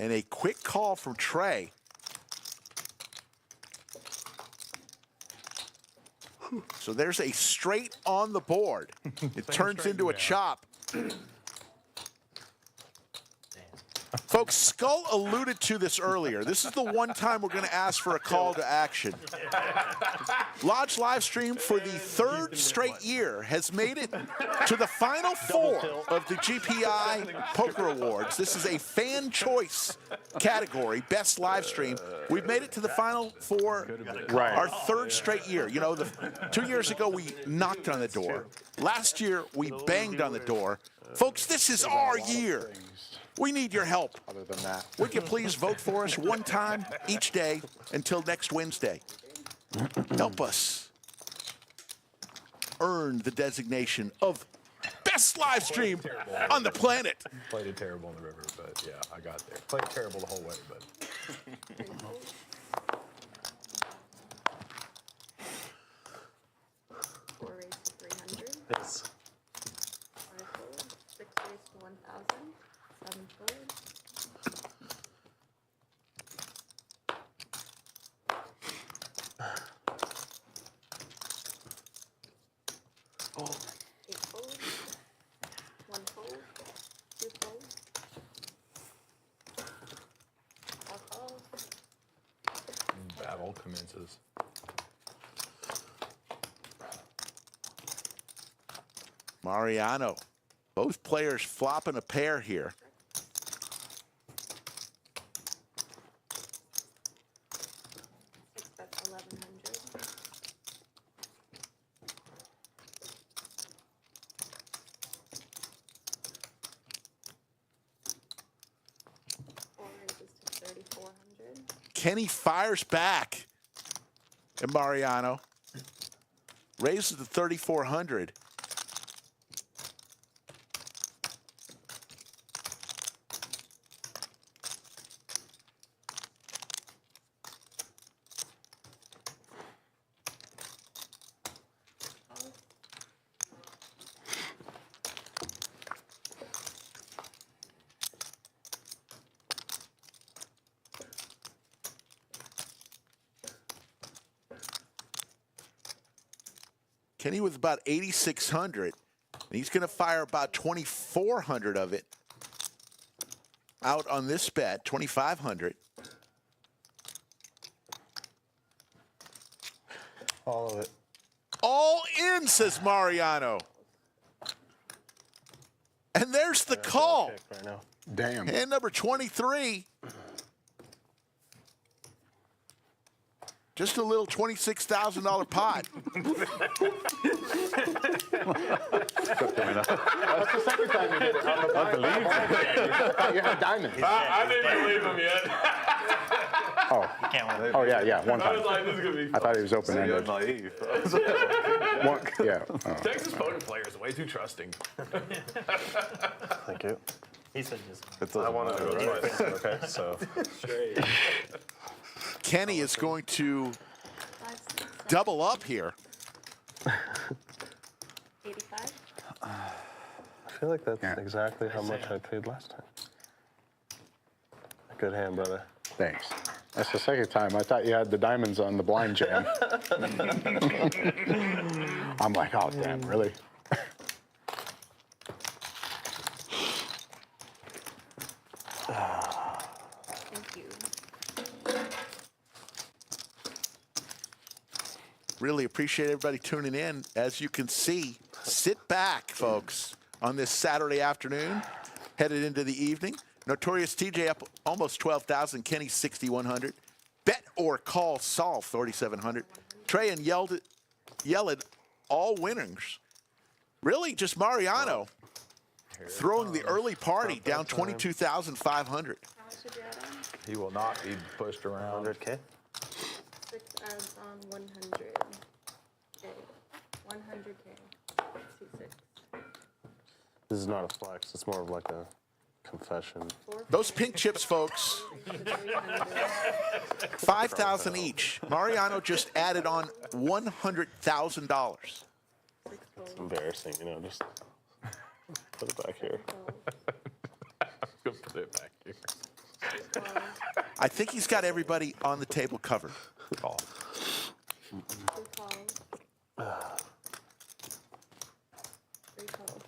And a quick call from Trey. So there's a straight on the board. It turns straight into you a have. chop. Folks, Skull alluded to this earlier. This is the one time we're going to ask for a call to action. Lodge Livestream, for the third straight year, has made it to the final four of the GPI Poker Awards. This is a fan choice category, best live stream. We've made it to the final four our third straight year. You know, 2 years ago, we knocked on the door. Last year, we banged on the door. Folks, this is our year. We need your help. Other than that. Would you please vote for us one time each day until next Wednesday? Help us earn the designation of best live stream on the planet. Played it terrible in the river, but yeah, I got there. Played it terrible the whole way, but Three fold. Four raised to 300. Yes. Five fold. Six raised to 1000. Seven fold. Eight fold. One fold. Two fold. Four fold. battle commences. Mariano. Both players flopping a pair here. Six bets 1100. Four raises to 3400. Kenny fires back. And Mariano raises to 3,400. Kenny with about 8,600. And he's going to fire about 2,400 of it out on this bet, 2,500. All of it. All in, says Mariano. And there's the call. Right now. Damn. Hand number 23. Just a little $26,000 pot. That's the second time you did it. I believe you. You had diamonds. I didn't believe him yet. Oh, yeah, one I was time. like, this is gonna be. I thought he was open-ended. Naive. Yeah. Texas poker players are way too trusting. Thank you. He said just. It doesn't matter, right? Okay, so Kenny is going to 5, 6, 7, double up here. 85. I feel like that's exactly how much I paid last time. Good hand, brother. Thanks. That's the second time. I thought you had the diamonds on the blind jam. I'm like, oh, damn, really? Thank you. Really appreciate everybody tuning in. As you can see, sit back, folks, on this Saturday afternoon, headed into the evening. Notorious TJ up almost 12,000. Kenny 6,100. Bet or call Saul 4,700. Trey and Yeled all winners. Really, just Mariano throwing the early party down 22,500. How much did you add on? He will not be pushed around. 100K. 6 adds on 100K. 100K. 26. This is not a flex. It's more of like a confession. Those pink chips, folks, 5,000 each. Mariano just added on $100,000. It's embarrassing, you know, just put it back here. Go put it back here. I think he's got everybody on the table covered. Call. 2 calls. 3 calls.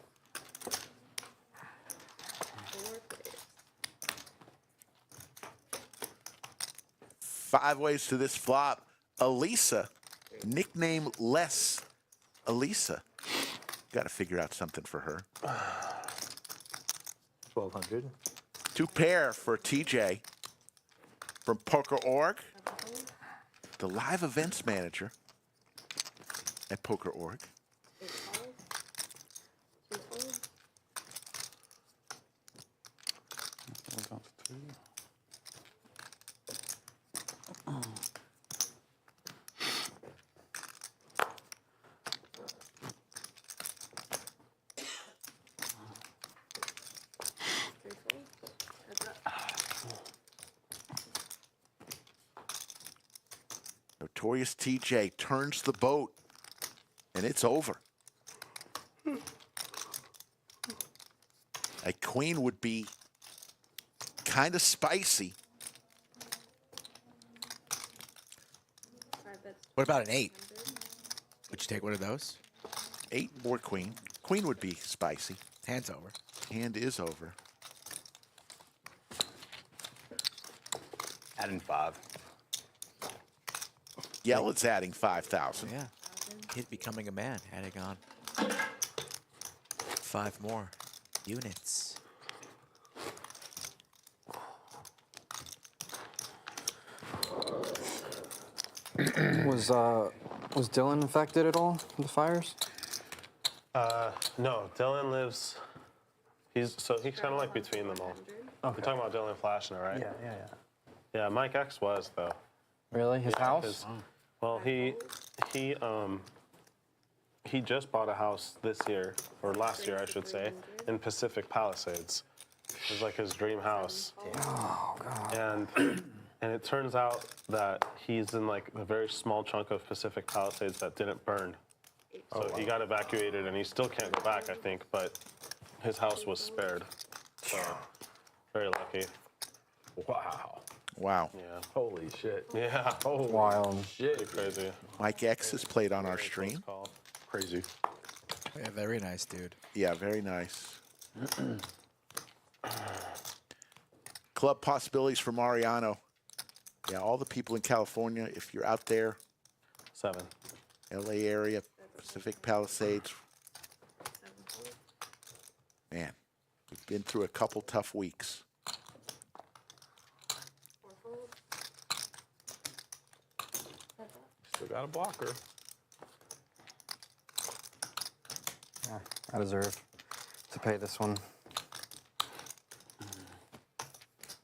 4 plays. 5 ways to this flop. Elisa, nickname less Elisa. Got to figure out something for her. 1,200. 2 pair for TJ from Poker.org, the live events manager at Poker.org. 8 calls. 2 folds. Down to 2. Notorious TJ turns the boat, and it's over. A queen would be kind of spicy. What about an 8? Would you take one of those? 8 more queen. Queen would be spicy. Hand's over. Hand is over. Adding 5. Yeled's adding 5,000. Yeah. Kid becoming a man, adding on 5 more units. Was Dylan affected at all with the fires? No, Dylan lives. He's kind of like between them all. You're talking about Dylan Flash now, right? Yeah. Yeah, Mike X was though. Really? His house? Well, he just bought a house this year, or last year, I should say, in Pacific Palisades. It was like his dream house. Oh, God. And it turns out that he's in like a very small chunk of Pacific Palisades that didn't burn. So he got evacuated, and he still can't go back, I think, but his house was spared. So very lucky. Wow. Wow. Yeah. Holy shit. Yeah. Holy Wild. shit. Crazy. Mike X has played on our stream. Call. Crazy. Yeah, very nice, dude. Yeah, very nice. Club possibilities for Mariano. Yeah, all the people in California, if you're out there, 7. LA area, Pacific Palisades. Man, we've been through a couple tough weeks. 4 folds. Still got a blocker. Yeah, I deserve to pay this one.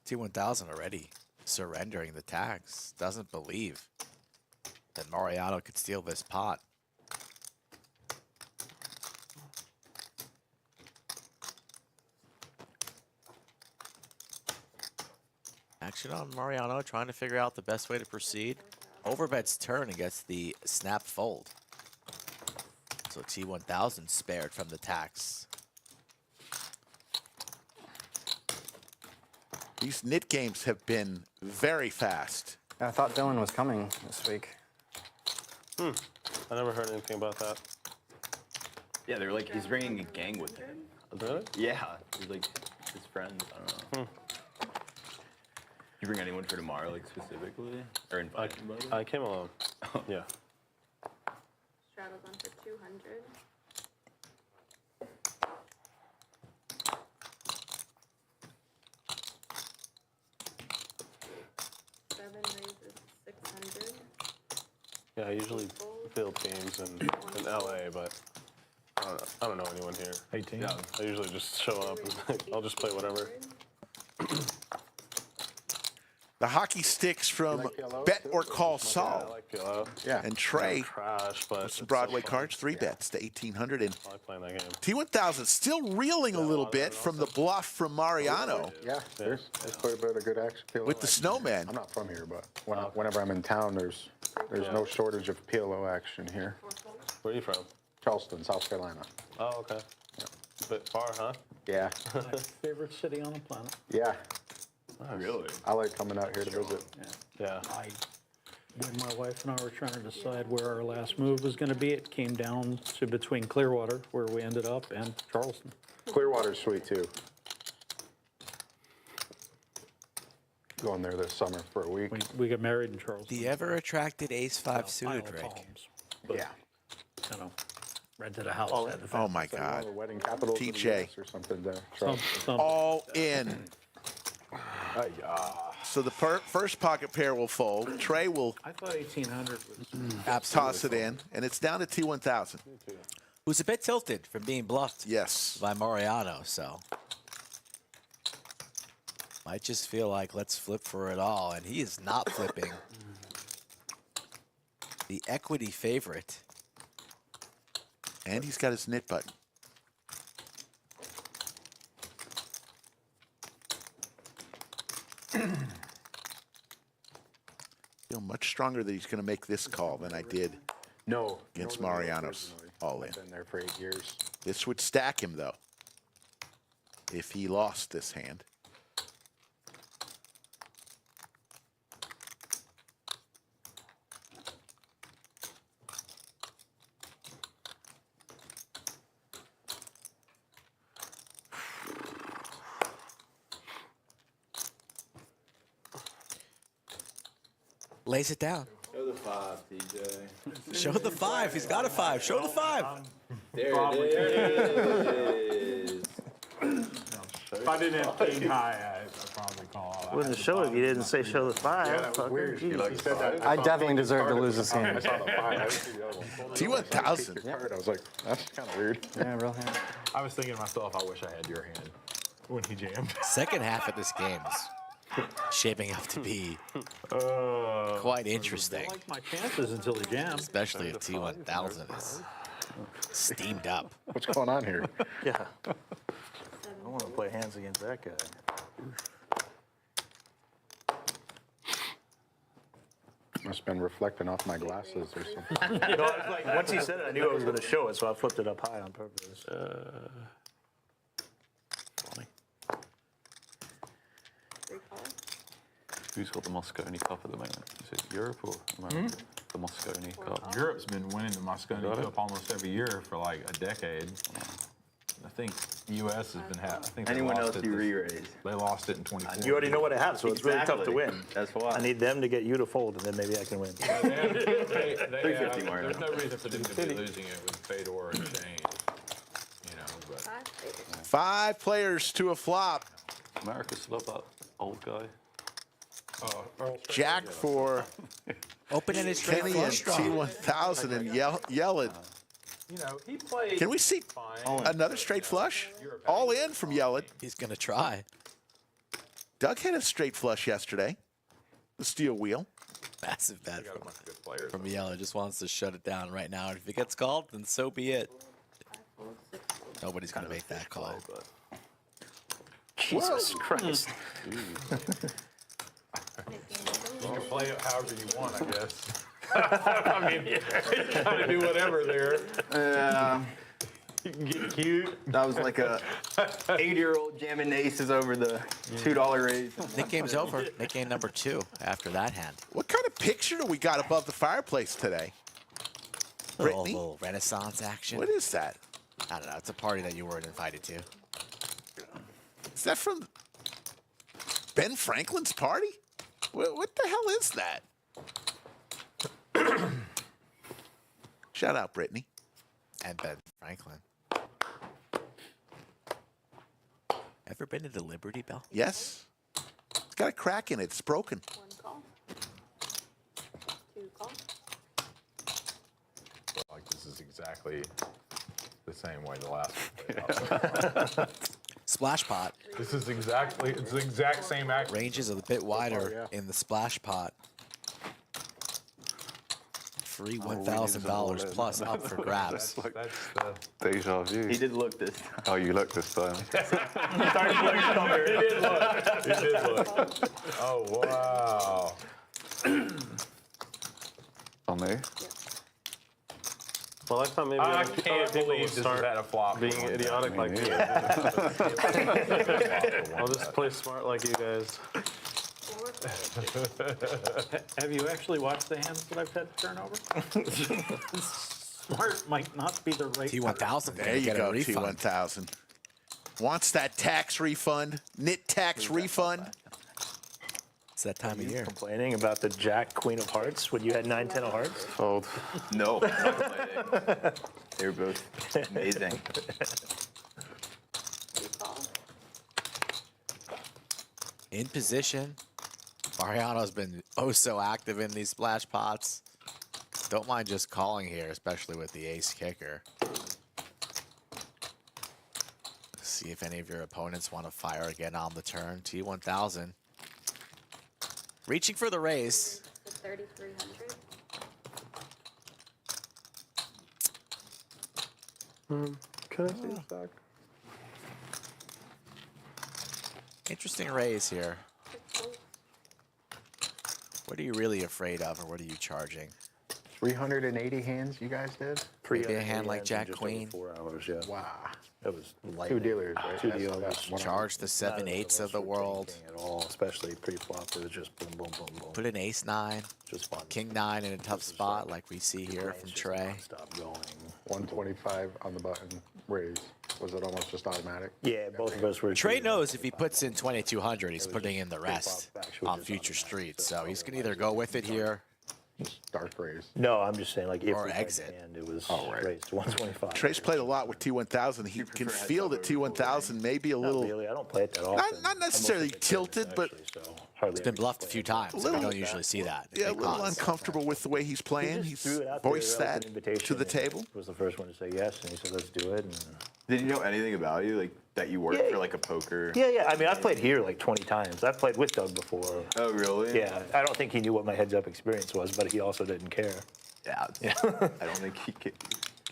T1000 already surrendering the tags. Doesn't believe that Mariano could steal this pot. Action on Mariano, trying to figure out the best way to proceed. Overbet's turn and gets the snap fold. So T1000 spared from the tax. These knit games have been very fast. I thought Dylan was coming this week. I never heard anything about that. Yeah, they're like, he's bringing a gang with him. Really? Yeah, he's like his friends. I don't know. You bring anyone for tomorrow, like specifically, or invite anybody? I came alone. Yeah. Straddles on for 200. Seven raises 600. Yeah, I usually field teams in LA, but I don't know anyone here. 18. Yeah, I usually just show up and I'll just play whatever. The hockey sticks from Bet or Call I Saul like PLO. Yeah. and Trey. Crash, but Some it's Broadway so fun. cards, 3 bets to 1800. And I like playing that game. T1000 still reeling a little bit from the bluff from Mariano Yeah, there's quite a bit of good action. PLO with the action. snowman. I'm not from here, but whenever I'm in town, there's no shortage of PLO action here. Where are you from? Charleston, South Carolina. Oh, okay. Bit far, huh? Yeah, My favorite city on the planet. yeah. Really? I like coming out here to visit. Yeah. When my wife and I were trying to decide where our last move was going to be, it came down to between Clearwater, where we ended up, and Charleston. Clearwater's sweet too. Going there this summer for a week. We got married in Charleston. The ever attracted ace-5 Isle suited, of Rick. Palms. Yeah. You know, rented a house. had the Oh my It's like one of God. the wedding capitals of the TJ. US or something there. some- All in. So the first pocket pair will fold. Trey will I thought 1800 was. Absolutely. toss it in, and it's down to T1000. Who's a bit tilted from being bluffed Yes. by Mariano, so. Might just feel like let's flip for it all, and he is not flipping. The equity favorite. And he's got his knit button. Feel much stronger that he's going to make this call than I did No. against Northern Europe Mariano's originally. all in. I've been there for 8 years. This would stack him, though, if he lost this hand. Lays it down. Show the 5, TJ. Show the 5. He's got a 5. Show the 5. There it is. If I didn't have king high, I'd probably call all Wouldn't show if you didn't say show the 5. Yeah, that was weird. He said that. I definitely deserve to lose this I hand. saw the 5. I didn't see the other one. T1000. Your card, I was like, that's kind of weird. Yeah, real hand. I was thinking to myself, I wish I had your hand when he jammed. Second half of this game is shaping up to be quite interesting, I like my chances until he jams. especially if T1000 is steamed up. What's going on here? Yeah. I want to play hands against that guy. Must have been reflecting off my glasses or something. No, I was like, once he said it, I knew I was going to show it, so I flipped it up high on purpose. Three calls. Who's got the Moscone Cup at the moment? Is it Europe or America? The Moscone Cup. Europe's been winning the Moscone Got it. Cup almost every year for like a decade. I think U.S. has been I think they Anyone lost else it you this- re-raise? They lost it in 24. You already know what I have, so it's really tough to Exactly. win. That's why. I need them to get you to fold, and then maybe I can win. They 350 more. There's no reason for them to be losing it with Fedor or Shane. You know, but 5 favorites. 5 players to a flop. America still have that old guy. Jack for Open-ended straight Kenny and flush draw. T1000 and Yeled. you know, he played. Can we see another straight flush? All in from Yeled. He's going to try. Doug had a straight flush yesterday. The steel wheel. Massive bet got a bunch of good players. from Yellow. Just wants to shut it down right now. And if it gets called, then so be it. 5 folds, 6 folds. Nobody's going to make that call. Jesus Christ. play it however you want, I guess. I mean, you kind of do whatever there. You can get cute. That was like a 80-year-old jamming aces over the $2 raise. Nick game's over. Nick game number 2 after that hand. What kind of picture do we got above the fireplace today? Brittany? Little Renaissance action. What is that? I don't know. It's a party that you weren't invited to. Is that from Ben Franklin's party? What the hell is that? Shout out, Brittany. And Ben Franklin. Ever been to the Liberty Bell? Yes. It's got a crack in it. It's broken. 1 call. 2 call. Like this is exactly the same way the last one played out. Splash pot. This is exactly, it's the exact same action. Ranges a bit wider in the splash pot. Free $1,000 plus up for grabs. That's the... Deja vu. He did look this time. Oh, you look this time. It did look. It did look. Oh, wow. On me? Well, I thought maybe I other can't people believe would this has start had a flop. being one idiotic time. like Me me. neither. I'll just play smart like you guys. 4 calls. Have you actually watched the hands that I've had to turn over? Smart might not be the right. T1000. There you get go, a refund. T1000. Wants that tax refund, NIT tax refund. It's that time of year. Complaining about the Jack Queen of Hearts when you had 9-10 of Hearts. Fold. No, not played. They were both amazing. 2 call. In position. Mariano's been oh so active in these splash pots. Don't mind just calling here, especially with the ace kicker. See if any of your opponents want to fire again on the turn. T1000. Reaching for the raise. To 3,300. Can I see this back? Interesting raise here. What are you really afraid of, or what are you charging? 380 hands you guys did? Maybe a hand like Jack Queen. 4 hours, yeah. Wow. That was 2 dealers, right? Two That's- dealers. that's one of- Charge the 7/8 of the world. At all, especially pre-flop. It was just boom, boom, boom, boom. Put an ace 9, Just fun. king 9 in a tough spot like we see here from Trey. Stop going. 125 on the button raise. Was it almost just automatic? Yeah, both of us were. Trey knows if he puts in 2,200, he's putting in the rest on future streets. So he's going to either go with it here. Dark raise. No, I'm just saying, like, if Or we played exit. hand, it was right. raised to 125. Trey's played a lot with T1000. He can feel that T1000 may be a Not little, really. I don't play it that often. not necessarily tilted, but It's been bluffed a few times. We don't usually see that. in yeah, a big little pots. uncomfortable with the way he's playing. He's voiced that to the table. Was the first one to say yes, and he said, "Let's do it." And Did you know anything about you, like that you worked for like a poker? yeah. I mean, I've played here like 20 times. I've played with Doug before. Oh, really? Yeah, I don't think he knew what my heads-up experience was, but he also didn't care. Yeah. I don't think he could.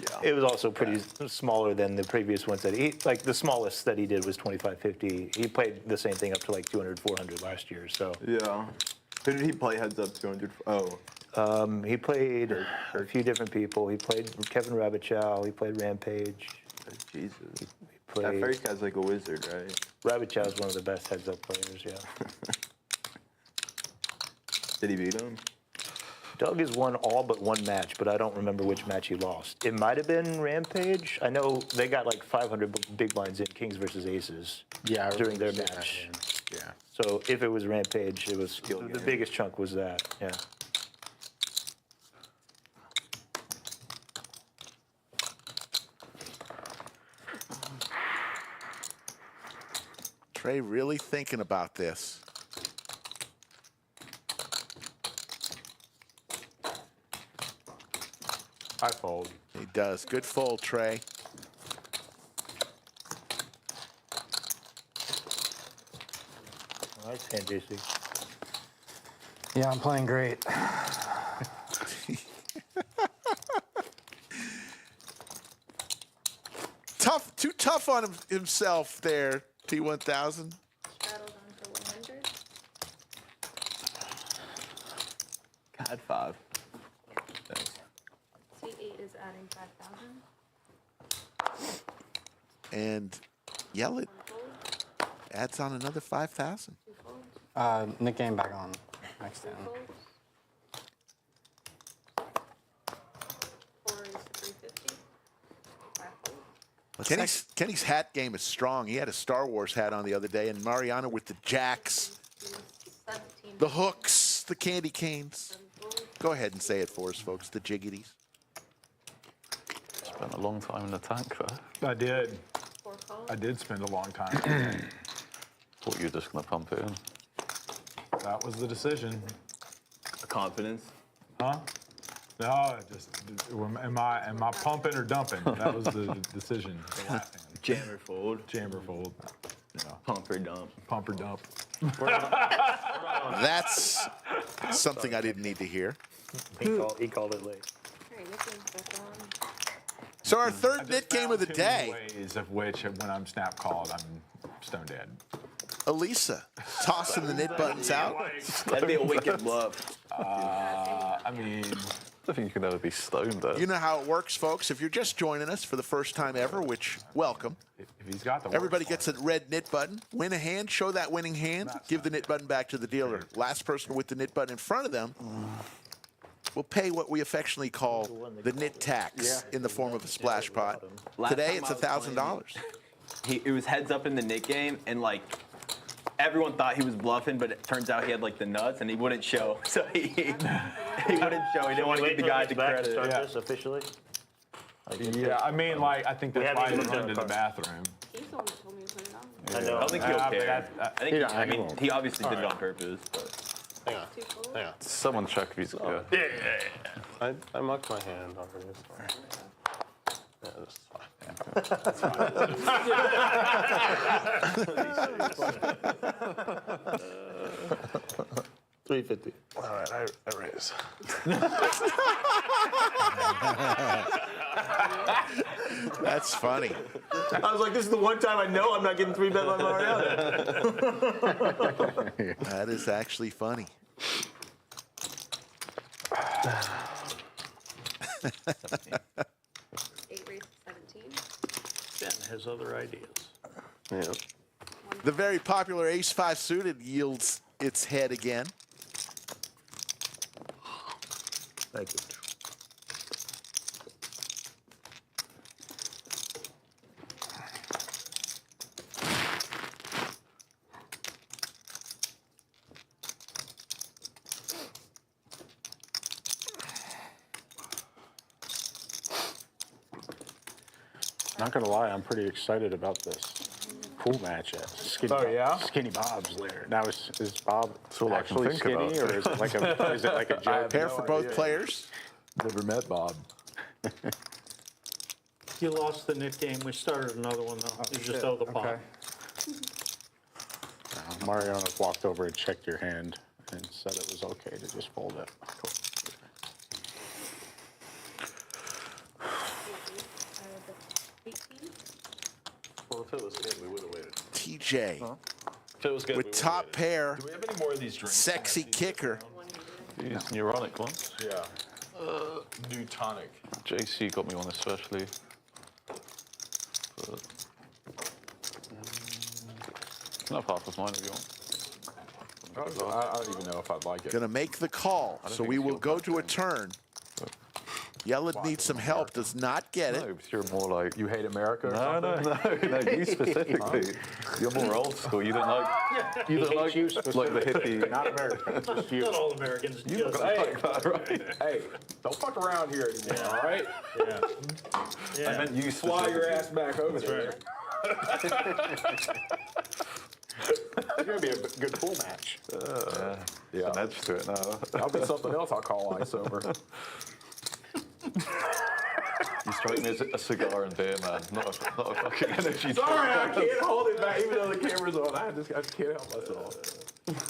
Yeah. It was also pretty smaller than the previous ones that he, like the smallest that he did was 25-50. He played the same thing up to like 200, 400 last year. So Yeah. Who did he play heads up 200? Oh. he played a few different people. He played Kevin Rabichow. He played Rampage. Jesus. He That played first guy's like a wizard, right? Rabichow is one of the best heads-up players. Yeah. Did he beat him? Doug has won all but one match, but I don't remember which match he lost. It might have been Rampage. I know they got like 500 big blinds in Kings versus Aces during their match. Yeah. So if it was Rampage, it was the biggest chunk was that. Yeah. Trey really thinking about this. I fold. He does. Good fold, Trey. Nice hand, JC. Yeah, I'm playing great. Too tough on himself there, T1000. Straddled onto 100. Add 5. Thanks. T8 is adding 5,000. And Yeled adds on another 5,000. 2 folds. Nick game back on. Next 3 down. folds. 4 is 350. 5 folds. Kenny's hat game is strong. He had a Star Wars hat on the other day, and Mariano with the jacks, 17. the hooks, the candy canes. Go ahead and say it for us, folks, the jiggities. Spent a long time in the tank there. I did. 4 folds. I did spend a long time. Thought you were just going to pump it in. That was the decision. Confidence. Huh? No, just am I pumping or dumping? That was the decision. The last hand. Jam or fold. Jam or fold. Yeah. Pump or dump. Pump or dump. That's something I didn't need to hear. He called it late. Alright, Nick game's back on. So our third knit game of the Too many day, ways of which, when I'm snap called, I'm stone dead. Elisa, tossing the knit buttons out. That'd be a wicked bluff. I mean, I don't think you can ever be stoned there. You know how it works, folks. If you're just joining us for the first time ever, which, welcome. if he's got the Everybody works gets a red knit button. Win a hand, show that winning hand, give the knit button back to the dealer. Last person with the knit button in front of them will pay what we affectionately call the knit tax in the form of a splash pot. Today, it's $1,000. It was heads up in the Nick game, and like everyone thought he was bluffing, but it turns out he had like the nuts, and he wouldn't show. So he wouldn't show. He didn't want to give the guy the back to credit. start this officially. Yeah, I mean, like, I think that's haven't why he even run done to the the bathroom. He's the one that told me to put it on. I know. I don't think he'll but care. I mean, won't. he obviously did it on purpose, but 2 folds. Hang on. Someone check if he's good. I mucked my hand already. It's fine. Yeah, this is fine. 350. All right, I raise. That's funny. I was like, this is the one time I know I'm not getting 3-bet by Mariano. That is actually funny. 8 raised to 17. Ben has other ideas. Yeah. The very popular ace-5 suited yields its head again. Thank you. Not gonna lie, I'm pretty excited about this pool match at Skinny. Oh, yeah? Skinny Bob's there. Now is Bob all I can actually think skinny, about. or is it like a joke? Pair for both players. Never met Bob. You lost the knit game. We started another one though. You just owe the pot. Okay. Mariano walked over and checked your hand and said it was okay to just fold it. The 18. Well, if it was good, we would have waited. TJ If it was good, we with would've top waited. pair, Do we have any more of these drinks? sexy kicker. These neuronic ones. Yeah. New tonic. JC got me one especially. But, you can have half of mine if you want. I don't even know if I'd like it. Gonna make the call, so think we it's will your go to a turn. Yeled needs some help, does not get No, it. because you're more like... You hate America or No, something? no, you specifically. You're more old school. You don't like the hippie. Not American, just you. Not all Americans. You just don't like that, right? Hey, don't fuck around here anymore, all right? I meant you Fly your specifically. ass back over there. It's gonna be a good pool match. Yeah. An edge to it now. That'll be something else I'll call ice over. You strike me as a cigar and beer man, not a fucking energy drink. Sorry, I can't hold it back, even though the camera's on. I just can't help myself.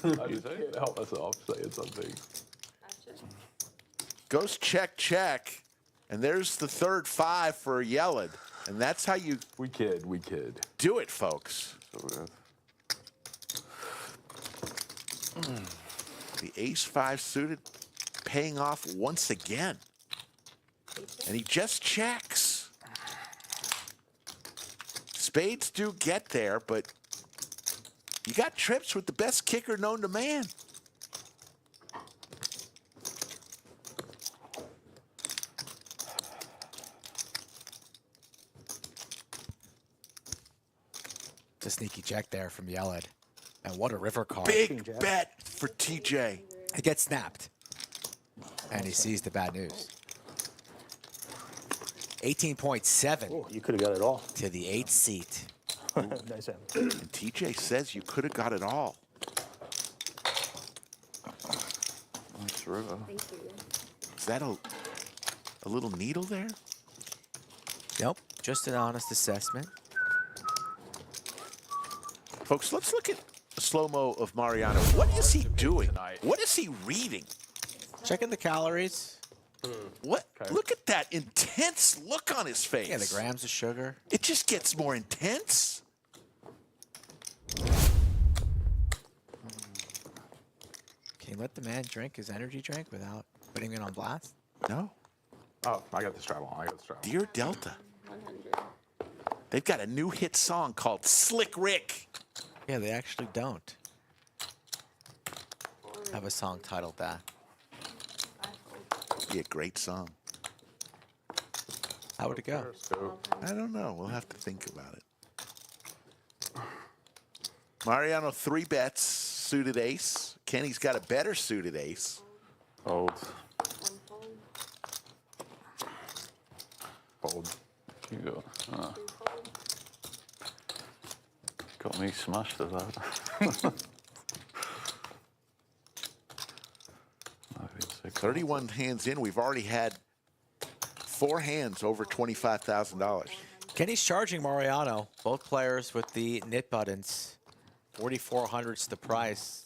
I just can't help myself saying something. Gotcha. Goes check, check. And there's the third 5 for Yeled. And that's how you We kid, we kid. do it, folks. So weird. The ace-5 suited paying off once again. And he just checks. Spades do get there, but you got trips with the best kicker known to man. It's a sneaky check there from Yeled. And what a river card. Big bet for TJ. It gets snapped. And he sees the bad news. 18.7 Oh, you could have got it all. to the 8th seat. Nice hand. And TJ says you could have got it all. Nice river. Thank you. Is that a little needle there? Nope, just an honest assessment. Folks, let's look at the slow-mo of Mariano. What is he doing? What is he reading? Checking the calories. What? Look at that intense look on his face. Yeah, the grams of sugar. It just gets more intense. Can you let the man drink his energy drink without putting it on blast? No. Oh, I got the strap on. I got the strap on. Dear Delta, 100. they've got a new hit song called Slick Rick. Yeah, they actually don't have a song titled that. Be a great song. How would it go? I don't know. We'll have to think about it. Mariano 3 bets, suited ace. Kenny's got a better suited ace. Fold. One fold. Fold. You got. Ah, Two fold. got me smashed at that. 31 hands in. We've already had 4 hands over $25,000. Kenny's charging Mariano. Both players with the knit buttons. 4,400's the price.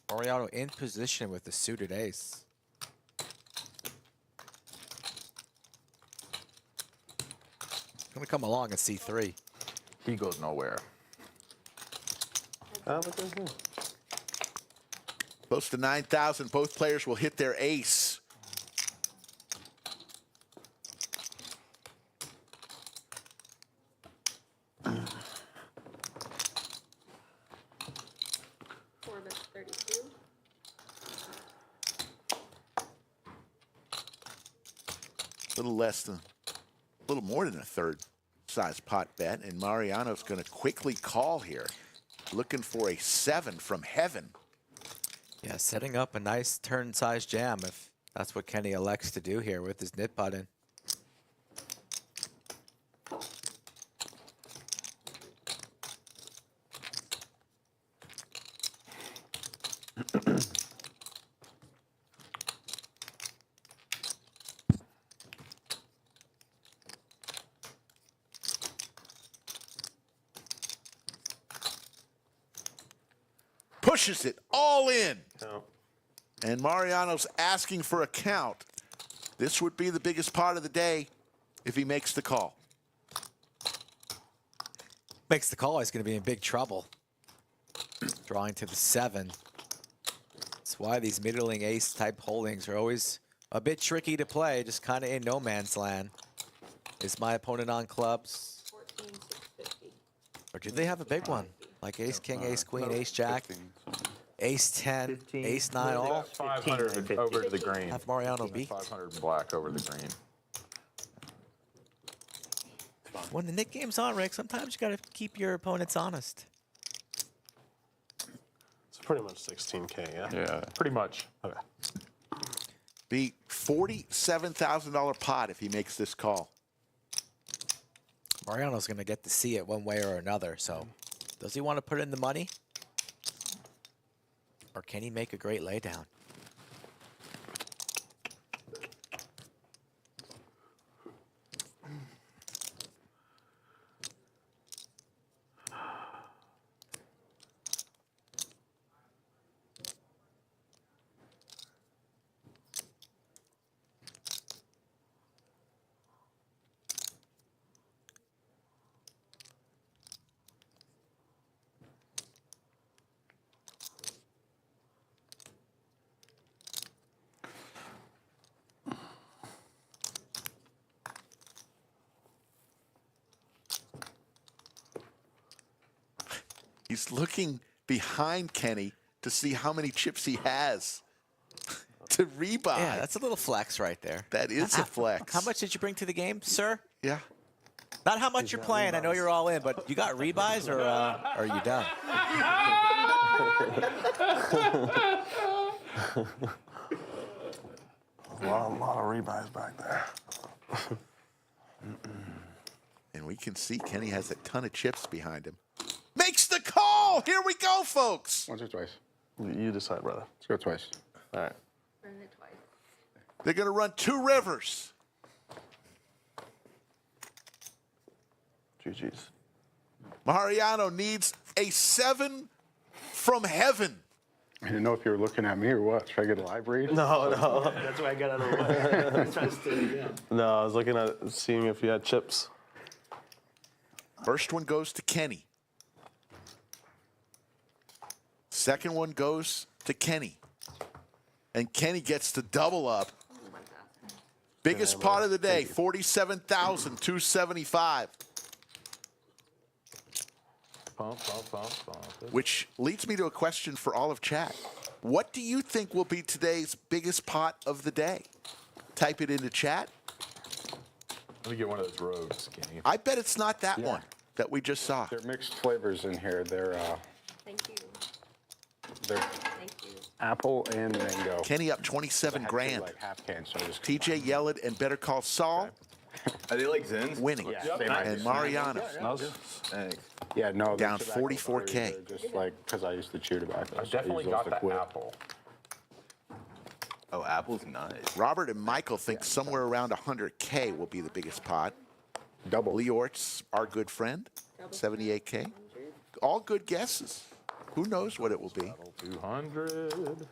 Mariano in position with the suited ace. Gonna come along at C3. He goes nowhere. Close to 9,000. Both players will hit their ace. Four bets 32. A little more than a third size pot bet. And Mariano's going to quickly call here. Looking for a 7 from heaven. Yeah, setting up a nice turn size jam if that's what Kenny elects to do here with his knit button. Pushes it all in. No. And Mariano's asking for a count. This would be the biggest part of the day if he makes the call. Makes the call, he's going to be in big trouble. Drawing to the 7. That's why these middling ace type holdings are always a bit tricky to play, just kind of in no man's land. Is my opponent on clubs? 14,650. Or do they have a big one? Like ace, king, ace, queen, ace, jack, ace 10, 15. ace 9 all? 500 over to the green. Have Mariano beat. 500 black over the green. When the Nick game's on, Rick, sometimes you got to keep your opponents honest. It's pretty much 16K, yeah? Yeah. Pretty much. Okay. Be $47,000 pot if he makes this call. Mariano's going to get to see it one way or another, so does he want to put in the money? Or can he make a great laydown? He's looking behind Kenny to see how many chips he has to rebuy. Yeah, that's a little flex right there. That is a flex. How much did you bring to the game, sir? Yeah. Not how much you're playing. I know you're all in, but you got rebuys or are you done? A lot of rebuys back there. And we can see Kenny has a ton of chips behind him. Makes the call. Here we go, folks. Once or twice? You decide, brother. Let's go twice. All right. Run it twice. They're going to run 2 rivers. GG's. Mariano needs a 7 from heaven. I didn't know if you were looking at me or what. Should I get a live read? No. That's why I got out of the way. I'm trying to stay down. No, I was looking at seeing if you had chips. First one goes to Kenny. Second one goes to Kenny. And Kenny gets the double up. Biggest pot of the day, 47,275. Pump, pump, pump, pump. Which leads me to a question for all of chat. What do you think will be today's biggest pot of the day? Type it into chat. Let me get one of those rogues, Kenny. I bet it's not that one that we just saw. There are mixed flavors in here. They're Thank you. they're Thank you. apple and mango. Kenny up 27 grand. Like half cans, so I just TJ Yeled and Better Call Saul Are they like Zins? winning. And Mariano Thanks. Yeah, no. down they're tobacco 44K. flavored. They're just like, because I used to chew tobacco. I so definitely use got those to the quit. apple. Oh, Apple's nice. Robert and Michael think somewhere around 100K will be the biggest pot. Double. Lee Orts, our good friend, 78K. All good guesses. Who knows what it will be? 200.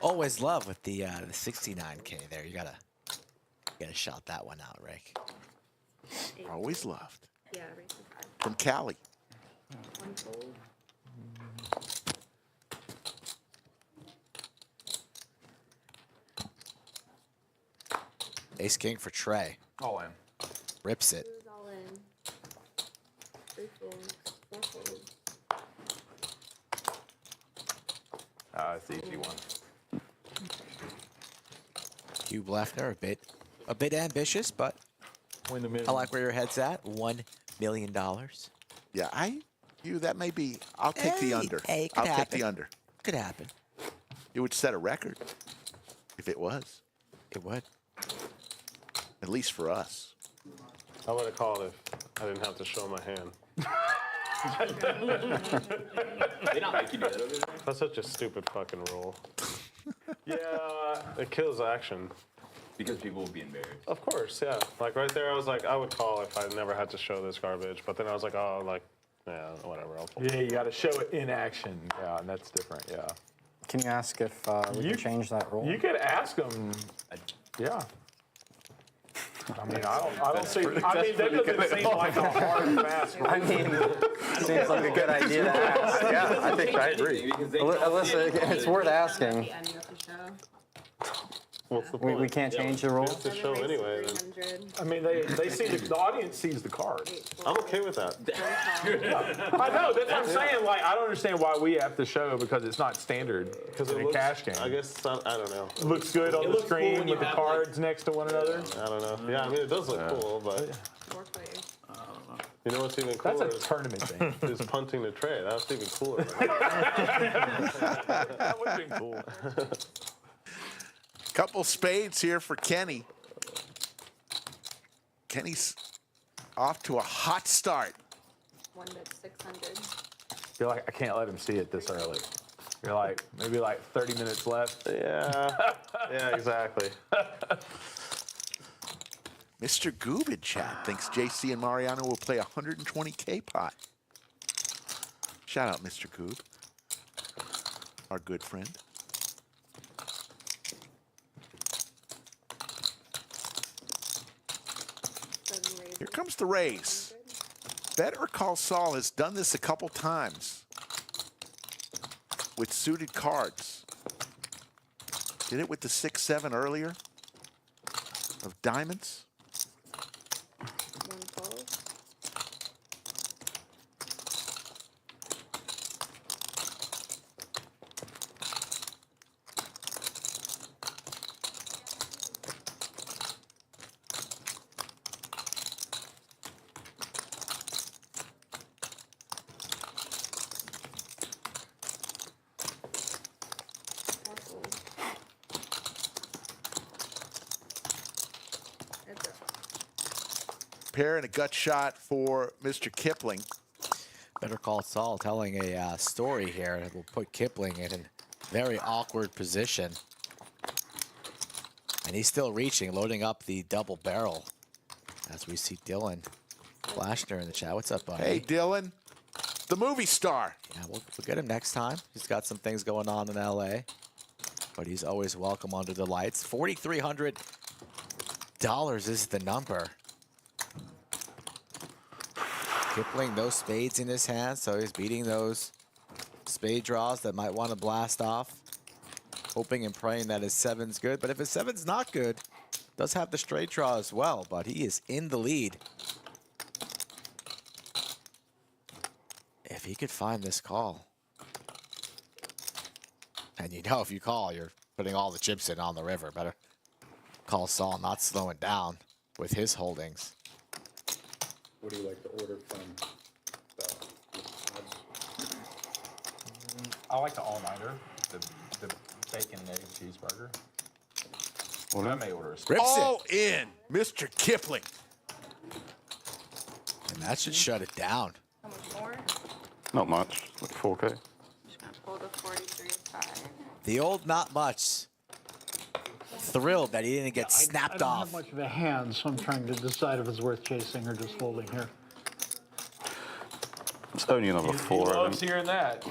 Always love with the 69K there. You gotta shout that one out, Rick. Always loved. Yeah, race is hard. From Cali. One fold. Ace King for Trey. All in. Rips it. Who's all in? 3 folds. 4 folds. It's the easy one. Cube left there, a bit ambitious, but Win the I like where your head's at. $1 million. Yeah, that may be, I'll take the under. Hey, it could I'll take happen. the under. Could happen. It would set a record if it was, It would. at least for us. I would have called if I didn't have to show my hand. They not make you do that over there? That's such a stupid fucking rule. Yeah, it kills action. Because people will be embarrassed. Of course, yeah. Like right there, I was like, I would call if I never had to show this garbage. But then I was like, oh, like, yeah, whatever. I'll pull. Yeah, you got to show it in action. Yeah, and that's different. Yeah. Can you ask if we can change that rule? You could ask them. Yeah. I mean, I don't see. I mean, that doesn't seem like a hard and fast rule. I mean, seems like a good idea to ask. Yeah, I think I agree. Alyssa, it's worth asking. The ending of the show. What's the point? We can't change the rule? It's a show anyway. Then. 300. I mean, they see the audience sees the cards. 8 I'm folds. okay with that. I know. That's what I'm saying. Like, I don't understand why we have to show because it's not standard. Because It it's a looks, cash game. I guess, I don't know. It looks good on the looks cool screen when you with the have, cards next to one another. I don't know. Yeah, I mean, it does look cool, but 4 players. you know what's even That's cooler? a tournament thing. Is punting the tray. That's even cooler. That would have been cool. Couple spades here for Kenny. Kenny's off to a hot start. One that's 600. You're like, I can't let him see it this early. You're like, maybe like 30 minutes left. Yeah. Yeah, exactly. Mr. Goob in chat thinks JC and Mariano will play 120K pot. Shout out, Mr. Goob, our good friend. Here comes the raise. Better Call Saul has done this a couple times with suited cards. Did it with the 6-7 earlier of diamonds. 1 fold. pair and a gut shot for Mr. Kipling. Better Call Saul telling a story here that will put Kipling in a very awkward position. And he's still reaching, loading up the double barrel. As we see Dylan Flashner in the chat. What's up, buddy? Hey, Dylan, the movie star. Yeah, we'll get him next time. He's got some things going on in LA. But he's always welcome under the lights. $4,300 is the number. Kipling, no spades in his hand, so he's beating those spade draws that might want to blast off. Hoping and praying that his seven's good. But if his seven's not good, does have the straight draw as well. But he is in the lead. If he could find this call. And you know if you call, you're putting all the chips in on the river. Better call Saul, not slowing down with his holdings. What do you like to order from the odds? I like the all-nighter, the bacon and egg cheeseburger. Well, I may order a Rips All it. in, Mr. Kipling. And that should shut it down. How much more? Not much, like 4K. Just gonna pull the 43 5. The old not much. Thrilled that he didn't get snapped I don't off. have much of a hand, so I'm trying to decide if it's worth chasing or just holding here. It's only another He 4. I loves think. hearing that.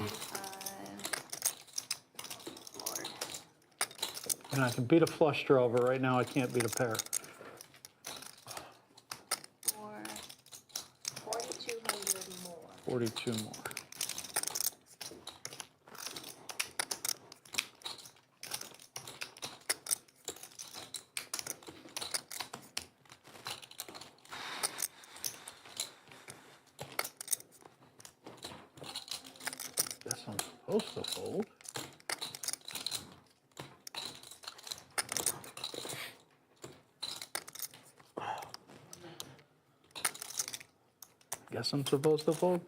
And I can beat a flush draw, but right now I can't beat a pair. 4,200 more. 42 more. Guess I'm supposed to fold. Guess I'm supposed to fold.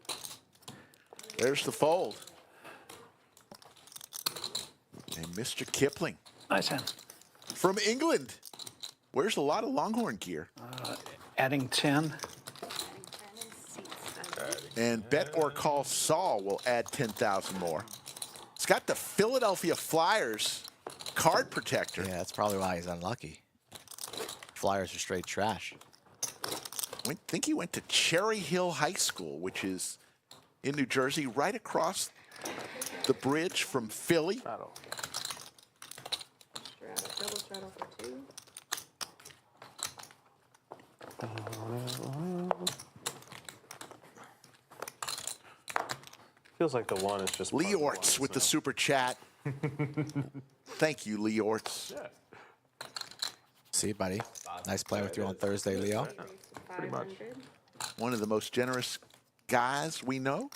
There's the fold. And Mr. Kipling Nice hand. from England. Wears a lot of Longhorn gear. Adding 10. And Bet or Call Saul will add 10,000 more. It's got the Philadelphia Flyers card protector. Yeah, that's probably why he's unlucky. Flyers are straight trash. I think he went to Cherry Hill High School, which is in New Jersey, right across the bridge from Philly. Straddle, double straddle for 2. Feels like the one is just. Lee Orts with the super chat. Thank you, Lee Orts. See, buddy. Nice playing with you on Thursday, Leo. Pretty much. One of the most generous guys we know.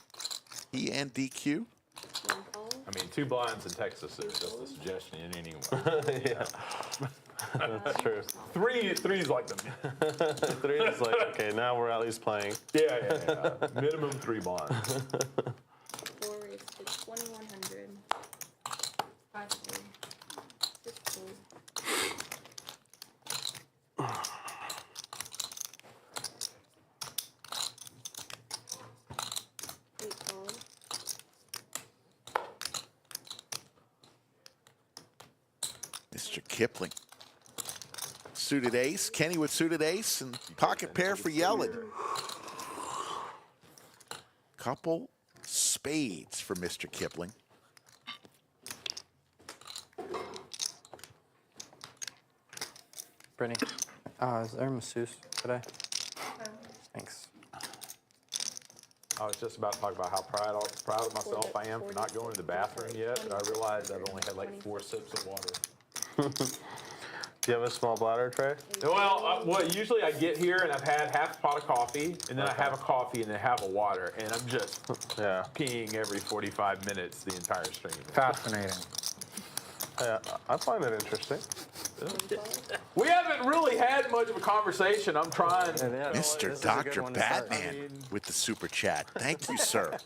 He and DQ. I mean, 2 blinds in Texas is just a suggestion in anyway. Yeah, that's true. Three's like the 3 is like, okay, now we're at least playing. yeah. Minimum 3 blinds. 4 is to 2,100. 5 4. 6 4. Mr. Kipling. Suited ace. Kenny with suited ace and pocket pair for Yeled. Couple spades for Mr. Kipling. Brittany, is there a masseuse today? Thanks. I was just about to talk about how proud of myself I am for not going to the bathroom yet, but I realized I've only had like 4 sips of water. Do you have a small bladder, Trey? Well, usually I get here and I've had half a pot of coffee, and then I have a coffee and then have a water, and I'm just peeing every 45 minutes the entire stream. Fascinating. Yeah, I find it interesting. We haven't really had much of a conversation. I'm trying. Mr. Dr. Batman with the super chat. Thank you, sir.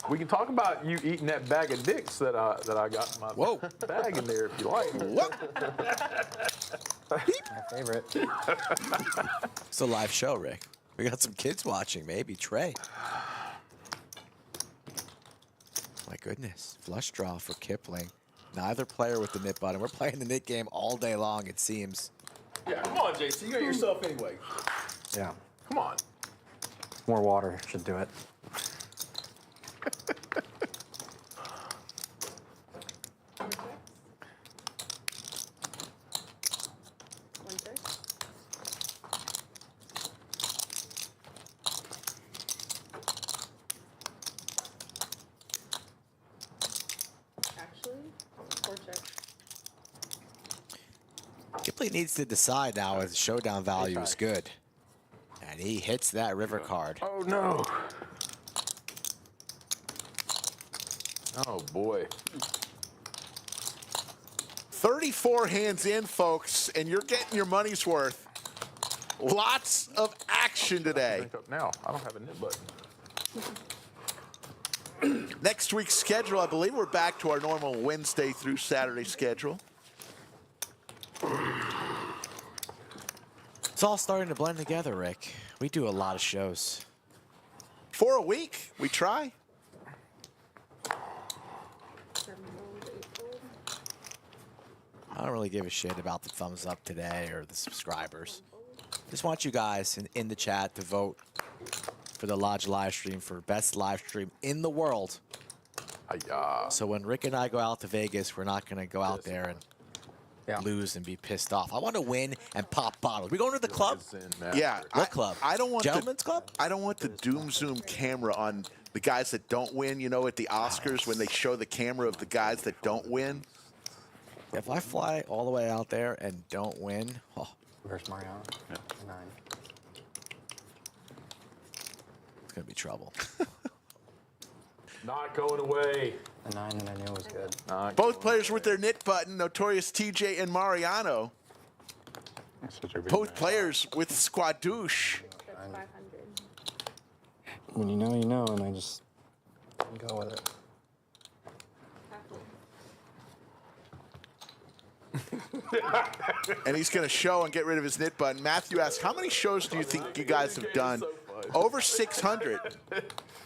We can talk about you eating that bag of dicks that I got in my bag in there if you like. My favorite. It's a live show, Rick. We got some kids watching, maybe. Trey. My goodness. Flush draw for Kipling. Neither player with the nit button. We're playing the nit game all day long, it seems. Yeah, come on, JC. You got yourself anyway. Yeah. Come on. More water should do it. Kipling needs to decide now if the showdown value is good. And he hits that river card. Oh, no. Oh, boy. 34 hands in, folks, and you're getting your money's worth. Lots of action today. Drink up now. I don't have a nit button. Next week's schedule, I believe we're back to our normal Wednesday through Saturday schedule. It's all starting to blend together, Rick. We do a lot of shows. 4 a week, we try. I don't really give a shit about the thumbs up today or the subscribers. Just want you guys in the chat to vote for the Lodge live stream for best live stream in the world. So when Rick and I go out to Vegas, we're not going to go out there and lose and be pissed off. I want to win and pop bottles. We going to the club? Yeah. What club? I don't want Gentlemen's club? I don't want the doom zoom camera on the guys that don't win, you know, at the Oscars when they show the camera of the guys that don't win. If I fly all the way out there and don't win, Where's Mariano? Yeah. 9. it's going to be trouble. Not going away. The 9 that I knew was good. Both players with their knit button, Notorious TJ and Mariano. Both players with squadouche. That's 500. When you know, and I just go with it. And he's going to show and get rid of his knit button. Matthew asks, how many shows do you think you guys have done? Over 600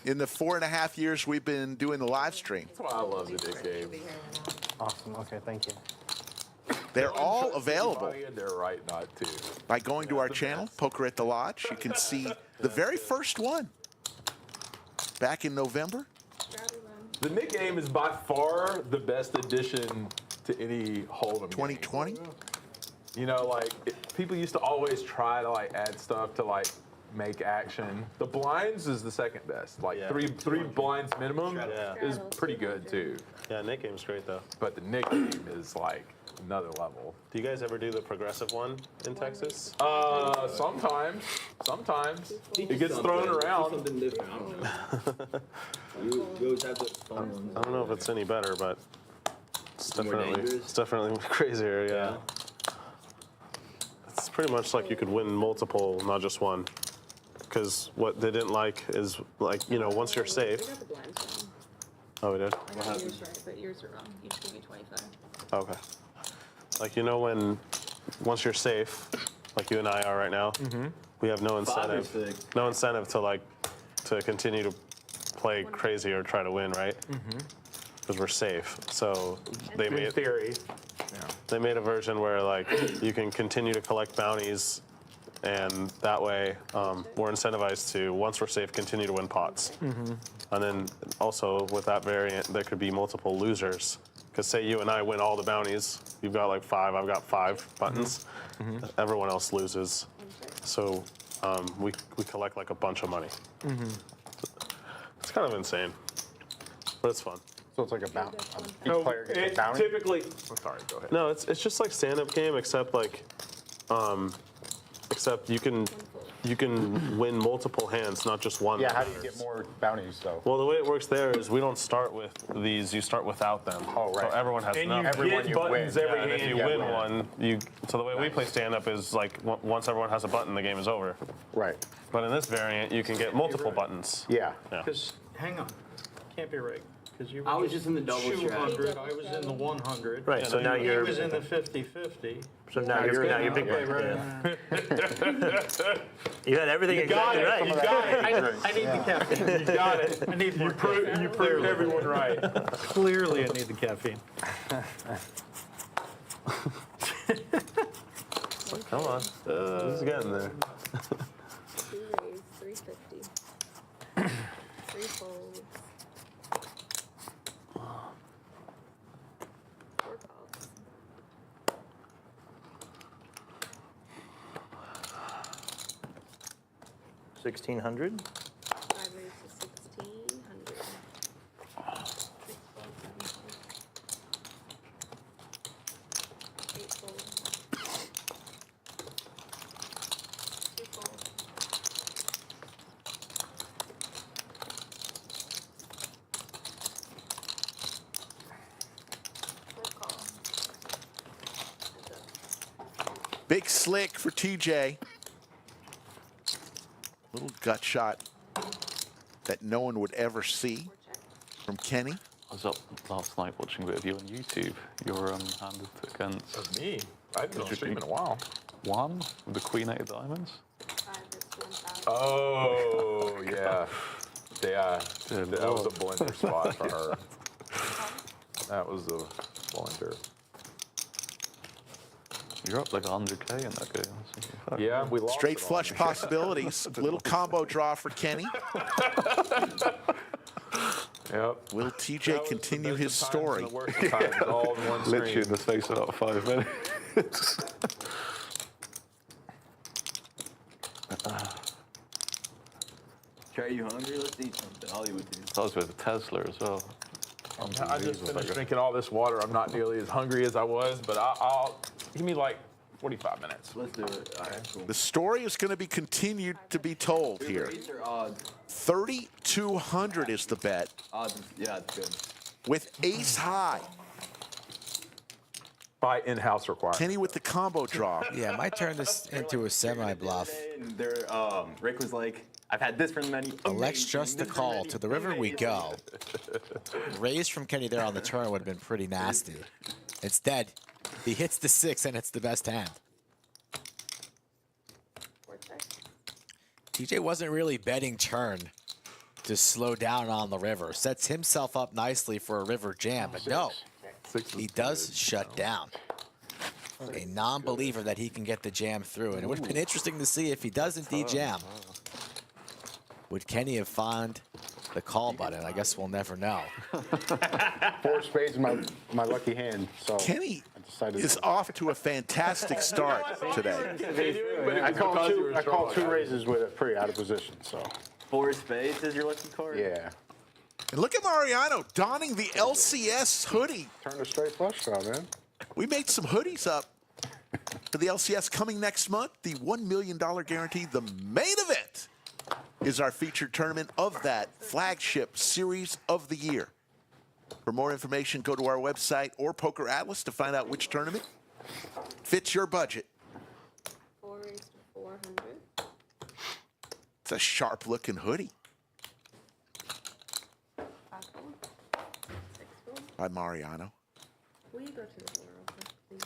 in the 4.5 years we've been doing the live stream. That's why I love the dick game. Awesome. Okay, thank you. They're all available They're right not to. by going to our channel, Poker at the Lodge. You can see the very first one back in November. The Nick game is by far the best addition to any Hold'em 2020. game. You know, like people used to always try to like add stuff to like make action. The blinds is the second best. Like three blinds minimum is pretty good too. Yeah, Nick game's great though. But the Nick game is like another level. Do you guys ever do the progressive one in Texas? Sometimes it gets thrown around. You always have the fun ones. I don't know if it's any better, but it's definitely crazier. Yeah. It's pretty much like you could win multiple, not just one. Because what they didn't like is like, you know, once you're safe. We got the blinds wrong. Oh, we did? I got yours right, but yours are wrong. You just gave me 25. Okay. Like, you know, once you're safe, like you and I are right now, we have no incentive to continue to play crazy or try to win, right? Because we're safe. So they made they made a version where like you can continue to collect bounties, and that way we're incentivized to, once we're safe, continue to win pots. And then also with that variant, there could be multiple losers. Because say you and I win all the bounties, you've got like 5, I've got 5 buttons. Everyone else loses. So we collect like a bunch of money. It's kind of insane, but it's fun. So it's like a bounty. Each player gets a bounty? Typically, sorry, go ahead. No, it's just like stand-up game, except like, except you can win multiple hands, not just one. Yeah, how do you get more bounties, though? Well, the way it works there is we don't start with these; you start without them. Oh, right. So everyone has And enough. you Everyone get you buttons win. every And hand if you you win win. one, so the way we play stand-up is like once everyone has a button, the game is over. Right. But in this variant, you can get multiple buttons. Yeah. Yeah. Because, hang on, can't be right. Because you I was just in the double strat. 200, I was in the 100. Right. So now He you're. was in the 50-50. So now you're big Okay, blind. right. Yeah. You had everything exactly right. You got it. I need the caffeine. You got it. I need more caffeine. You proved everyone right. Clearly, I need the caffeine. Come on. He's getting there. 2 raise, 350. 3 folds. 4 calls. 1,600. 5 raise to 1,600. 6 folds, 7 folds. 8 folds. 2 folds. 4 calls. Big slick for TJ. Little gut shot that no one would ever see from Kenny. I was up last night watching a bit of you on YouTube. You're handed against Me? I haven't been on stream in a while. one with the Queen 8 of diamonds. 5 is 1,000. Oh, yeah. Yeah, Good that was a Lord. blender spot for her. That was a blender. You're up like 100K in that game. I was thinking, fuck. Yeah, we lost Straight it all. flush possibilities. Little combo draw for Kenny. Yep. Will That TJ was continue the his best of times story? and the worst of times, all in one Literally in screen. the space of about 5 minutes. Trey, you hungry? Let's eat something. I'll eat with you. That was with a Tesla as well. I just Unbelievable. finished drinking all this water. I'm not nearly as hungry as I was, but I'll give me like 45 minutes. Let's do it. All right, cool. The story is going to be continued to be told here. Raise or odds? 3,200 is the bet Odds, yeah, it's good. with ace high. By in-house requirement. Kenny with the combo draw. Yeah, it might turn this into a semi-bluff. And Rick was like, I've had this from many. Elects just to call. To the river we go. Raise from Kenny there on the turn would have been pretty nasty. Instead, he hits the 6 and it's the best hand. 4 checks. TJ wasn't really betting turn to slow down on the river. Sets himself up nicely for a river jam, but no, he does shut down. A non-believer that he can get the jam through, and it would have been interesting to see if he does indeed jam. Would Kenny have found the call button? I guess we'll never know. 4 spades is my lucky hand. So Kenny I decided is off to a fantastic start today. I called 2 raises with it pretty out of position. So 4 spades is your lucky card? yeah, And look at Mariano donning the LCS hoodie. turn a straight flush draw, man. We made some hoodies up for the LCS coming next month. The $1 million guarantee, the main event, is our featured tournament of that flagship series of the year. For more information, go to our website or Poker Atlas to find out which tournament fits your budget. 4 raised to 400. It's a sharp-looking hoodie 5 folds. 6 folds. by Mariano. Will you go to the door real quick, please?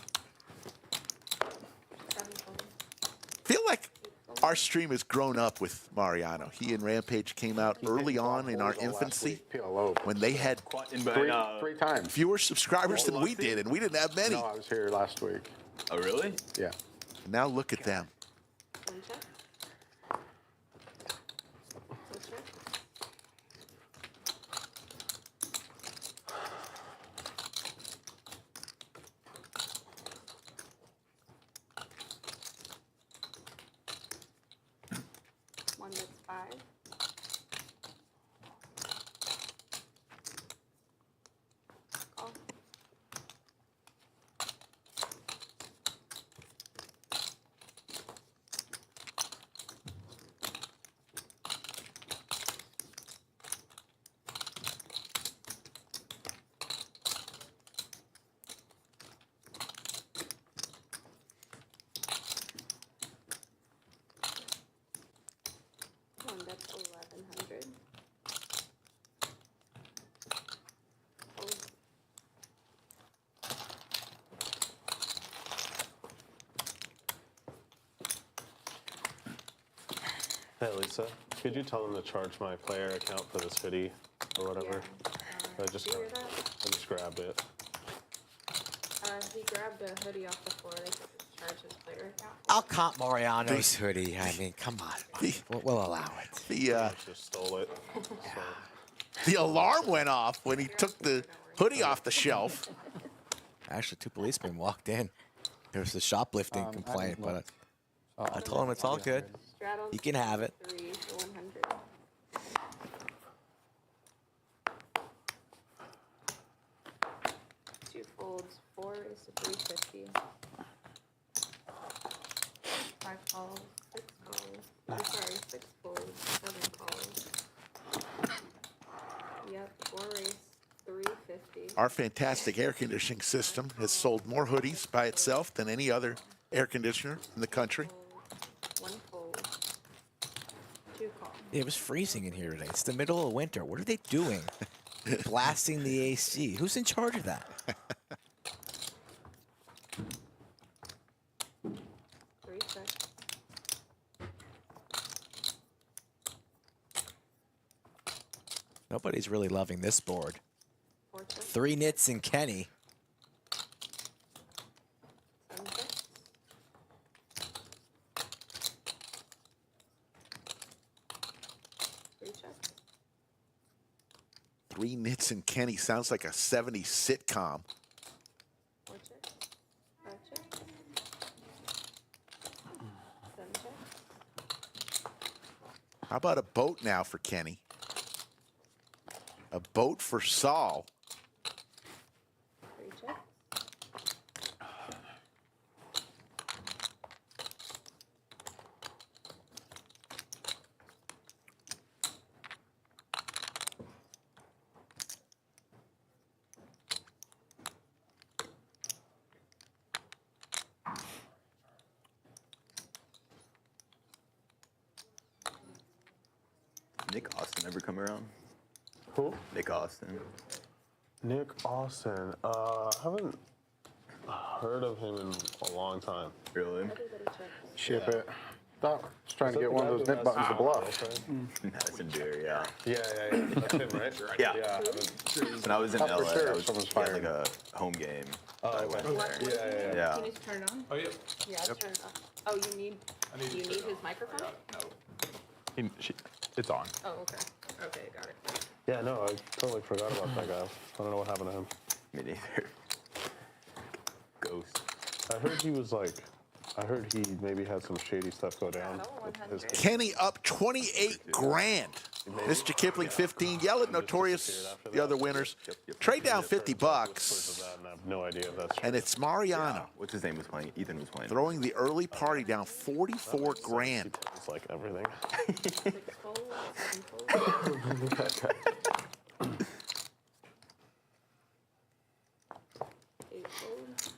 7 folds. Feel like our stream has grown up with Mariano. He and Rampage came out early on in our infancy PLO. when they had Three times. fewer subscribers than we did, and we didn't have many. No, I was here last week. Oh, really? Yeah. Now look at them. 1 check. 2 check. One that's 5. Call. Hey, Lisa, could you tell them to charge my player account for this hoodie or whatever? I just grabbed it. He grabbed a hoodie off the floor. They could just charge his player account. I'll comp Mariano's hoodie. I mean, come on. We'll allow it. I just stole it. The alarm went off when he took the hoodie off the shelf. Actually, 2 policemen walked in. There was a shoplifting complaint, but I told him it's all good. Straddles You can have it. 3 for 100. Two folds, 4 is to 350. 5 calls, 6 calls. I'm sorry, 6 folds, 7 calls. Yep, 4 race, 350. Our fantastic air conditioning system has sold more hoodies by itself than any other air conditioner in the country. 1 fold, 2 calls. It was freezing in here today. It's the middle of winter. What are they doing? Blasting the AC. Who's in charge of that? 3 checks. Nobody's really loving this board. 4 checks. 3 nits and Kenny. 7 checks. 3 checks. 3 nits and Kenny sounds like a 70s sitcom. 4 checks. 5 checks. 7 checks. How about a boat now for Kenny? A boat for Saul. 3 checks. Nick Austin ever come around? Who? Nick Austin. Nick Austin. I haven't heard of him in a long time. Really? Everybody checks. Ship it. Doc, just trying to get one of those nip buttons to bluff. Madison Beer, yeah. Yeah. That's him, right? Yeah. Yeah. When I was in Up for LA, sure, I was someone's he had fired. like a home game. Oh, I went there. Yeah. Yeah. You need to turn it on? Oh, yeah. Yeah, turn it off. Oh, you need his microphone? It's on. Oh, okay. Okay, got it. Yeah, no, I totally forgot about that guy. I don't know what happened to him. Me neither. Ghost. I heard he was like, I heard he maybe had some shady stuff go down. with his Kenny up 28 grand. Mr. Kipling 15. Yeled Notorious, the other winners. Trade down 50 bucks. And I have no idea if that's true. And it's Mariano What's his name was playing? Ethan was playing. throwing the early party down 44 grand. It's like everything. 6 folds, 7 folds. 8 folds.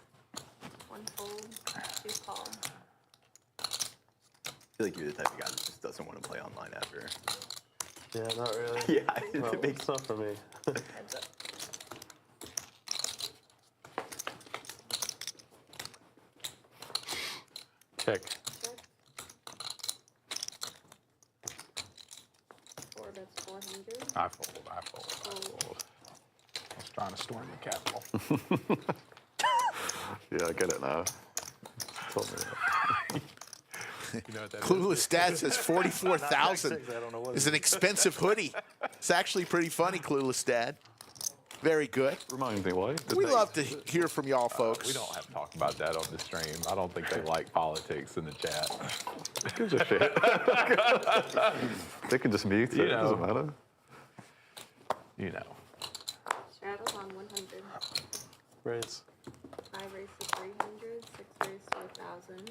1 fold. 2 call. I feel like you're the type of guy that just doesn't want to play online ever. Yeah, not really. Yeah, No, it makes it's not for me. Heads up. Check. Check. 4 bets 400. I fold. I was trying to storm the Capitol. Yeah, I get it now. Told me that. You know what that Clueless Dad says 44,000 I don't know what is an expensive hoodie. It's actually pretty funny, Clueless Dad. Very good. Remind me why. We love to hear from y'all, folks. We don't have to talk about that on the stream. I don't think they like politics in the chat. Who gives a shit? They can just mute it. You It know. doesn't matter. You know. Straddles on 100. Rates. 5 race to 300. 6 race to 1,000.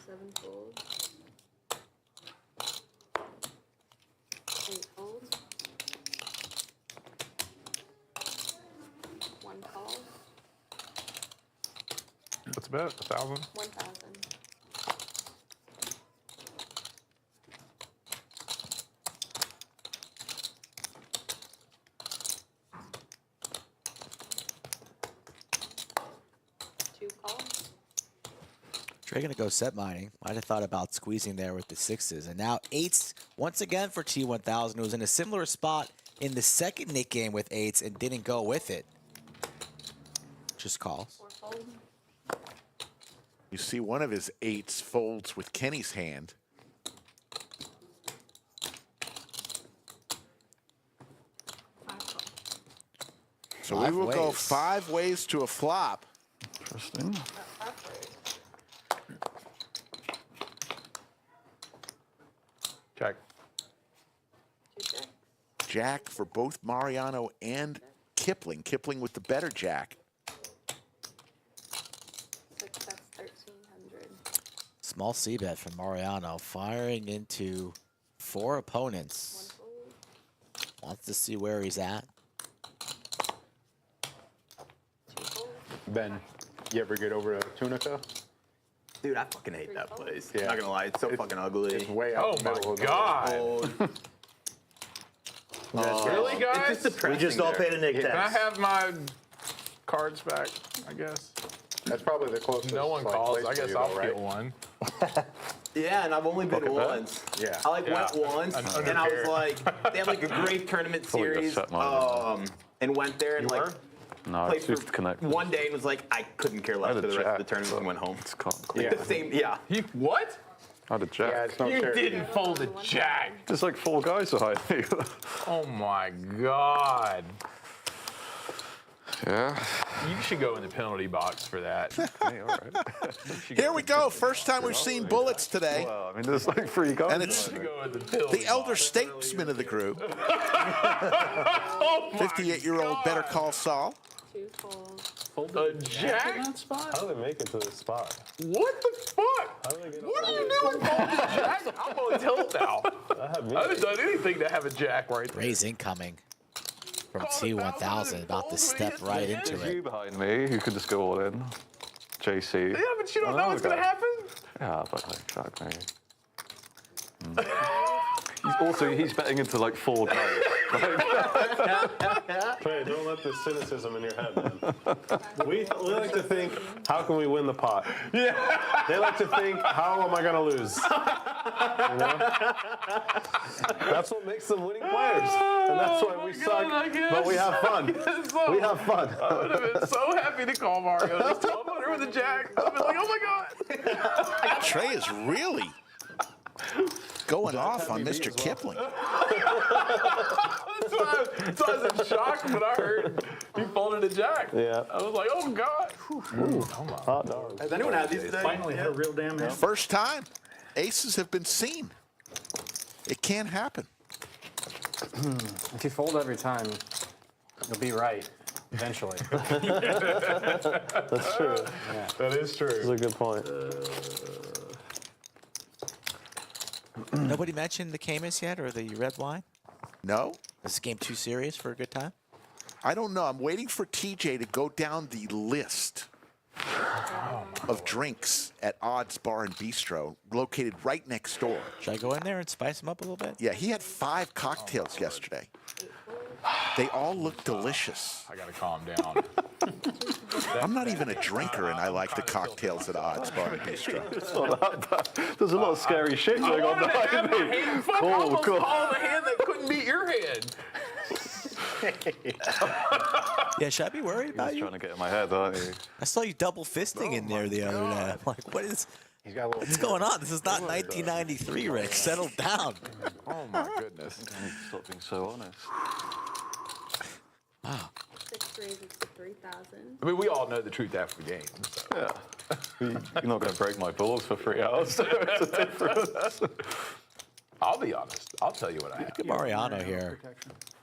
7 folds. 8 folds. 1 call. What's about 1,000? 1,000. They're going to go set mining. Might have thought about squeezing there with the 6s. And now 8s once again for T1000, who was in a similar spot in the second Nick game with 8s and didn't go with it. Just calls. You see one of his 8s folds with Kenny's hand. So we will go 5 ways to a flop. Interesting. Check. Jack for both Mariano and Kipling. Kipling with the better jack. 6, that's 1,300. Small C bet from Mariano, firing into 4 opponents. Wants to see where he's at. Ben, you ever get over to Tunica? Dude, I fucking hate that place. Yeah. Not gonna lie, it's so fucking ugly. It's way out Oh the my middle of God. Really, guys? It's just depressing. We just all there. paid a Nick Can I tax. have my cards back, I guess? That's probably the closest. No one like, calls. place I for guess you, I'll though, right? get one. Yeah, and I've only been Pocket bet? once. Yeah. I like Yeah. went once, An and I was underpair. like, they had like a great tournament Probably just series, set mine. and went there and You like were? No, I played choose for to connect. one day and was like, I couldn't care I less had for a the rest of the jack, tournament but and went home. It's can't Like the same, yeah. You what? I had a jack. Yeah, it's no You charity. didn't fold a jack. There's like 4 guys behind me. Oh my God. Yeah. You should go in the penalty box for that. Hey, all right. Here we go. First time we've seen bullets today. Well, I mean, there's like 3 guys. And it's You go in the penalty the elder box. statesman of the group, Oh my 58-year-old Better Call Saul. 2 folds. A jack? In that spot? How do they make it to this spot? What the fuck? How do they get What up are there? you doing, folding jack? I'm on tilt now. I have I haven't done anything to have a jack right there. Raise incoming from T1000, about to step right into There's you it. behind me who could just go all in. JC. Yeah, but you don't know what's gonna happen. Yeah, but like, fuck me. He's betting into like 4 guys. Trey, don't let the cynicism in your head, man. We like to think, how can we win the pot? Yeah. They like to think, how am I going to lose? You know? That's what makes them winning players. And that's why we suck, but we have fun. We have fun. I would have been so happy to call Mario. Just 1,200 with a jack. I've been like, oh my God. Trey is really going off on Mr. Kipling. That's why I was in shock when I heard you folded a jack. Yeah. I was like, oh God. Hot dog. Has anyone had these today? Finally hit a real damn hand. First time aces have been seen. It can happen. If you fold every time, you'll be right eventually. That's true. That is true. That's a good point. Nobody mentioned the Camus yet or the red wine? No, Is this game too serious for a good time? I don't know. I'm waiting for TJ to go down the list of drinks at Odds Bar and Bistro, located right next door. Should I go in there and spice them up a little bit? Yeah, he had 5 cocktails yesterday. They all look delicious. I gotta calm down. I'm not even a drinker, and I like the cocktails at Odds Bar and Bistro. It's not that bad. There's a lot of scary shit going on behind me. Fuck, I almost cool. called a hand that couldn't beat your hand. Yeah, should I be worried about He's you? trying to get in my head, aren't you? I saw you double fisting in there the other day. I'm like, what's going on? This is not 1993, Rick. Settle down. Oh my goodness. I need to stop being so honest. 6 raises to 3,000. I mean, we all know the truth after the game. So. Yeah. You're not going to break my balls for 3 hours. So it's a difference. I'll be honest. I'll tell you what I have. Look at Mariano here.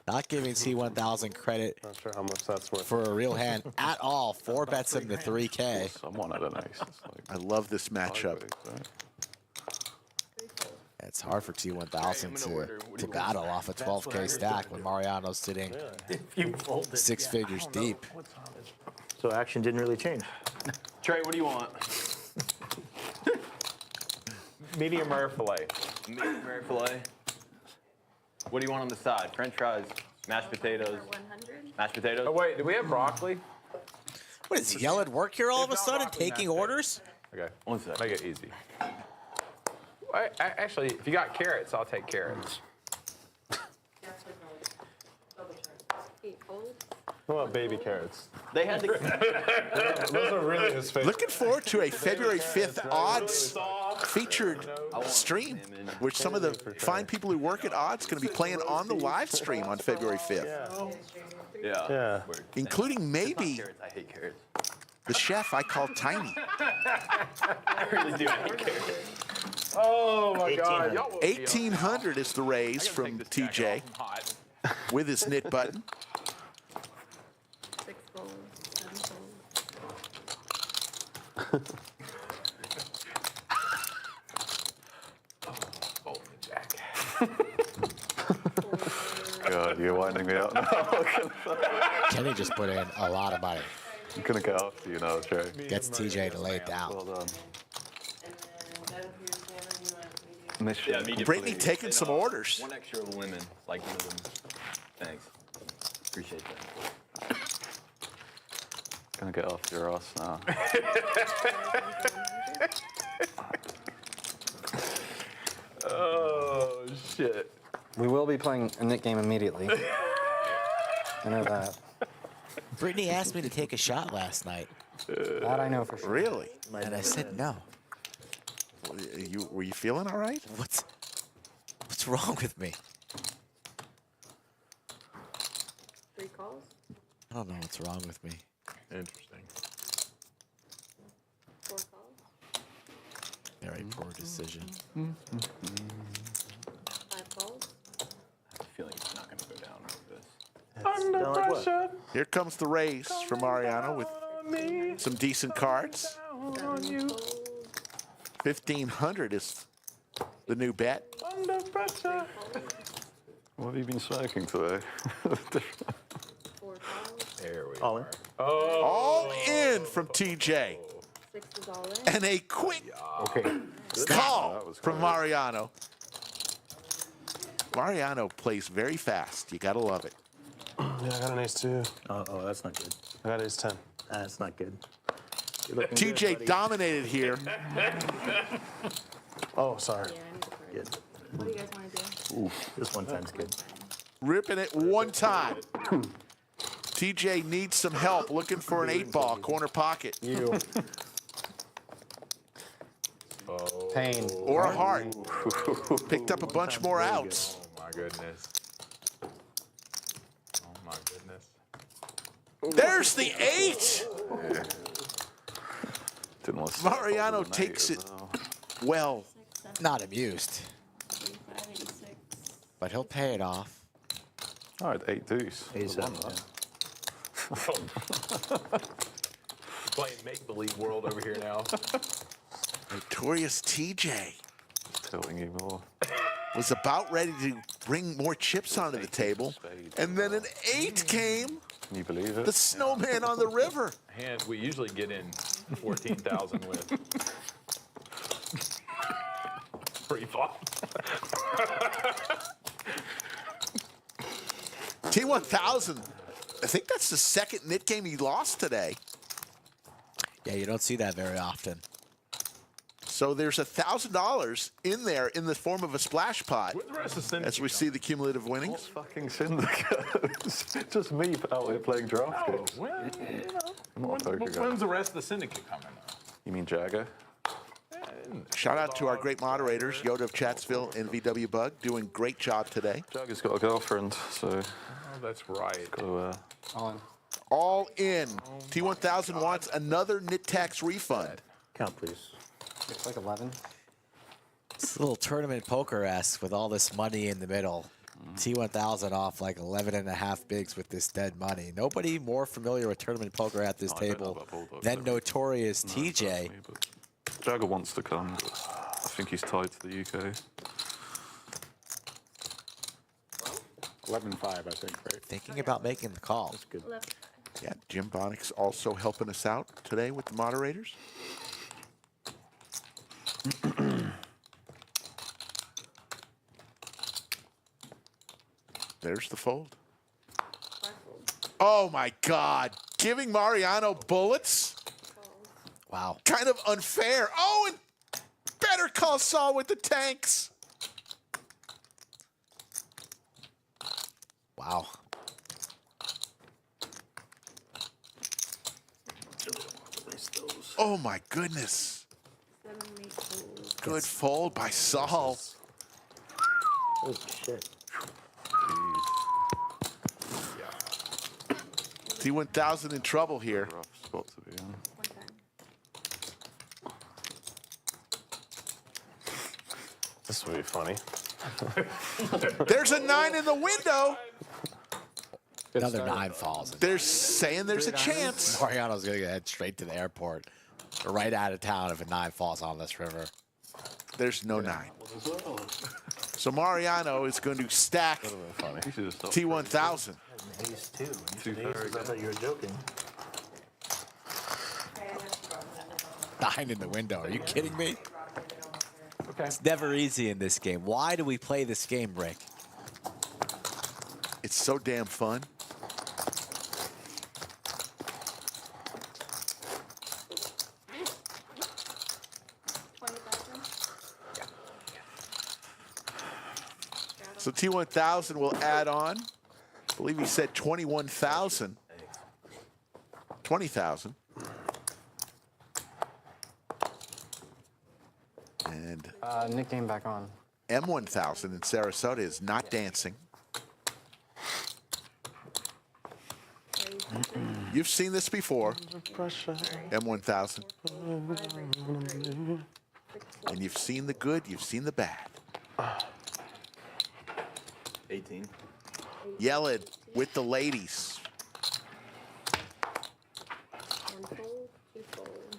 Not giving T1000 credit Not sure how much that's worth. for a real hand at all. 4 bets him to 3K. Someone had an ace. It's like, I love this matchup. It's hard for T1000 to battle off a 12K stack when Mariano's sitting You folded. 6 figures deep. So action didn't really change. Trey, what do you want? Medium rare filet. Medium rare filet. What do you want on the side? French fries, mashed potatoes. For 100. Mashed potatoes. Oh wait, do we have broccoli? What is Yeled work here all of a sudden, taking orders? Okay. 1 sec. Make it easy. Actually, if you got carrots, I'll take carrots. 8 folds. What about baby carrots? They had the. Those are really his favorite. Looking forward to a February 5th odds featured stream, which some of the fine people who work at odds going to be playing on the live stream on February 5th, Yeah. including maybe Carrots. I hate carrots. the chef I call Tiny. I really do. I hate carrots. Oh my God. 1800 is the raise from TJ with his knit button. 6 folds. 7 folds. God, you're winding me up now. Kenny just put in a lot of money. I'm gonna get after you now, Trey. Gets TJ to lay it down. Well done. Yeah, Mission. me too, Brittany please. taking And, some orders. 1 extra of lemon, like one of them. Thanks. Appreciate that. Gonna get after your ass now. Oh, shit. We will be playing a Nick game immediately. I know that. Brittany asked me to take a shot last night, That I know for sure. Really? and I said no. Were you feeling all right? What's wrong with me? 3 calls. I don't know what's wrong with me. Interesting. 4 calls. Very poor decision. 5 calls. I have a feeling it's not going to go down like this. Under pressure. Here comes the raise from Mariano with some decent cards. 7 folds. 1500 is the new bet. Under pressure. What have you been smoking today? 4 calls. There we All in. go. All in from TJ. 6 is all in. And a quick Okay. call That was from close. Mariano. Mariano plays very fast. You got to love it. Yeah, I got an ace too. Oh, that's not good. I got ace 10. That's not good. You're looking good, TJ buddy. dominated here. Oh, sorry. Yeah, I need the card. Good. What do you guys want to do? This one time's good. Ripping it one time. TJ needs some help looking for an 8-ball corner pocket You. Pain. or a heart. Picked up a bunch more Very good. outs. Oh, my goodness. Oh, my goodness. There's the 8. Didn't want to Mariano stop with an takes eight it as well. well. 6, 7, Not amused, 85, 86. but he'll pay it off. All right, 8 deuce. A7. Playing make-believe world over here now. Notorious TJ Tilting you more. was about ready to bring more chips onto the table, and then an 8 came. Can you believe it? The snowman on the river. And we usually get in 14,000 with pre-flop. T1000. I think that's the second knit game he lost today. Yeah, you don't see that very often. So there's $1,000 in there in the form of a splash pot Where's the rest of the syndicate? as we see the cumulative winnings. Fucking syndicates. Just me out here playing draft Oh, games. well, you know. I'm not a poker guy. When's the rest of the syndicate coming up? You mean Jagger? Shout out to our great moderators, Yoda of Chatsville and VW Bug, doing great job today. Jagger's got a girlfriend, so Oh, that's right. got to, All in. All in. T1000 wants another knit tax refund. Count, please. Looks like 11. It's a little tournament poker-esque with all this money in the middle. T1000 off like 11 and a half bigs with this dead money. Nobody more familiar with tournament poker at this I don't know table about Bulldogs, than though. Notorious no, TJ. personally, but Jagger wants to come, but I think he's tied to the UK. 11-5, I think, right? Thinking about making the call. That's good. 11. Yeah, Jim Bonnick's also helping us out today with the moderators. There's the fold. 5 folds. Oh my God. Giving Mariano bullets? Calls. Wow. Kind of unfair. Oh, and better call Saul with the tanks. Wow. Oh, my goodness. 7 and 8 fold. Good fold by Saul. Oh, shit. T1000 in trouble here. Rough spot to be in. 110. This would be funny. There's a 9 in the window. Another 9 falls. They're saying there's a chance. Mariano's going to head straight to the airport. Or right out of town if a 9 falls on this river. There's no 9. So Mariano is going to stack You should have stopped. T1000. Ace two. You said aces, I thought you were joking. 9 in the window. Are you kidding me? It's never easy in this game. Why do we play this game, Rick? It's so damn fun. So T1000 will add on. I believe he said 21,000. 20,000. And Nickname back on. M1000 in Sarasota is not dancing. You've seen this before, M1000. And you've seen the good, you've seen the bad. 18. Yeled with the ladies. 1 fold, 2 fold.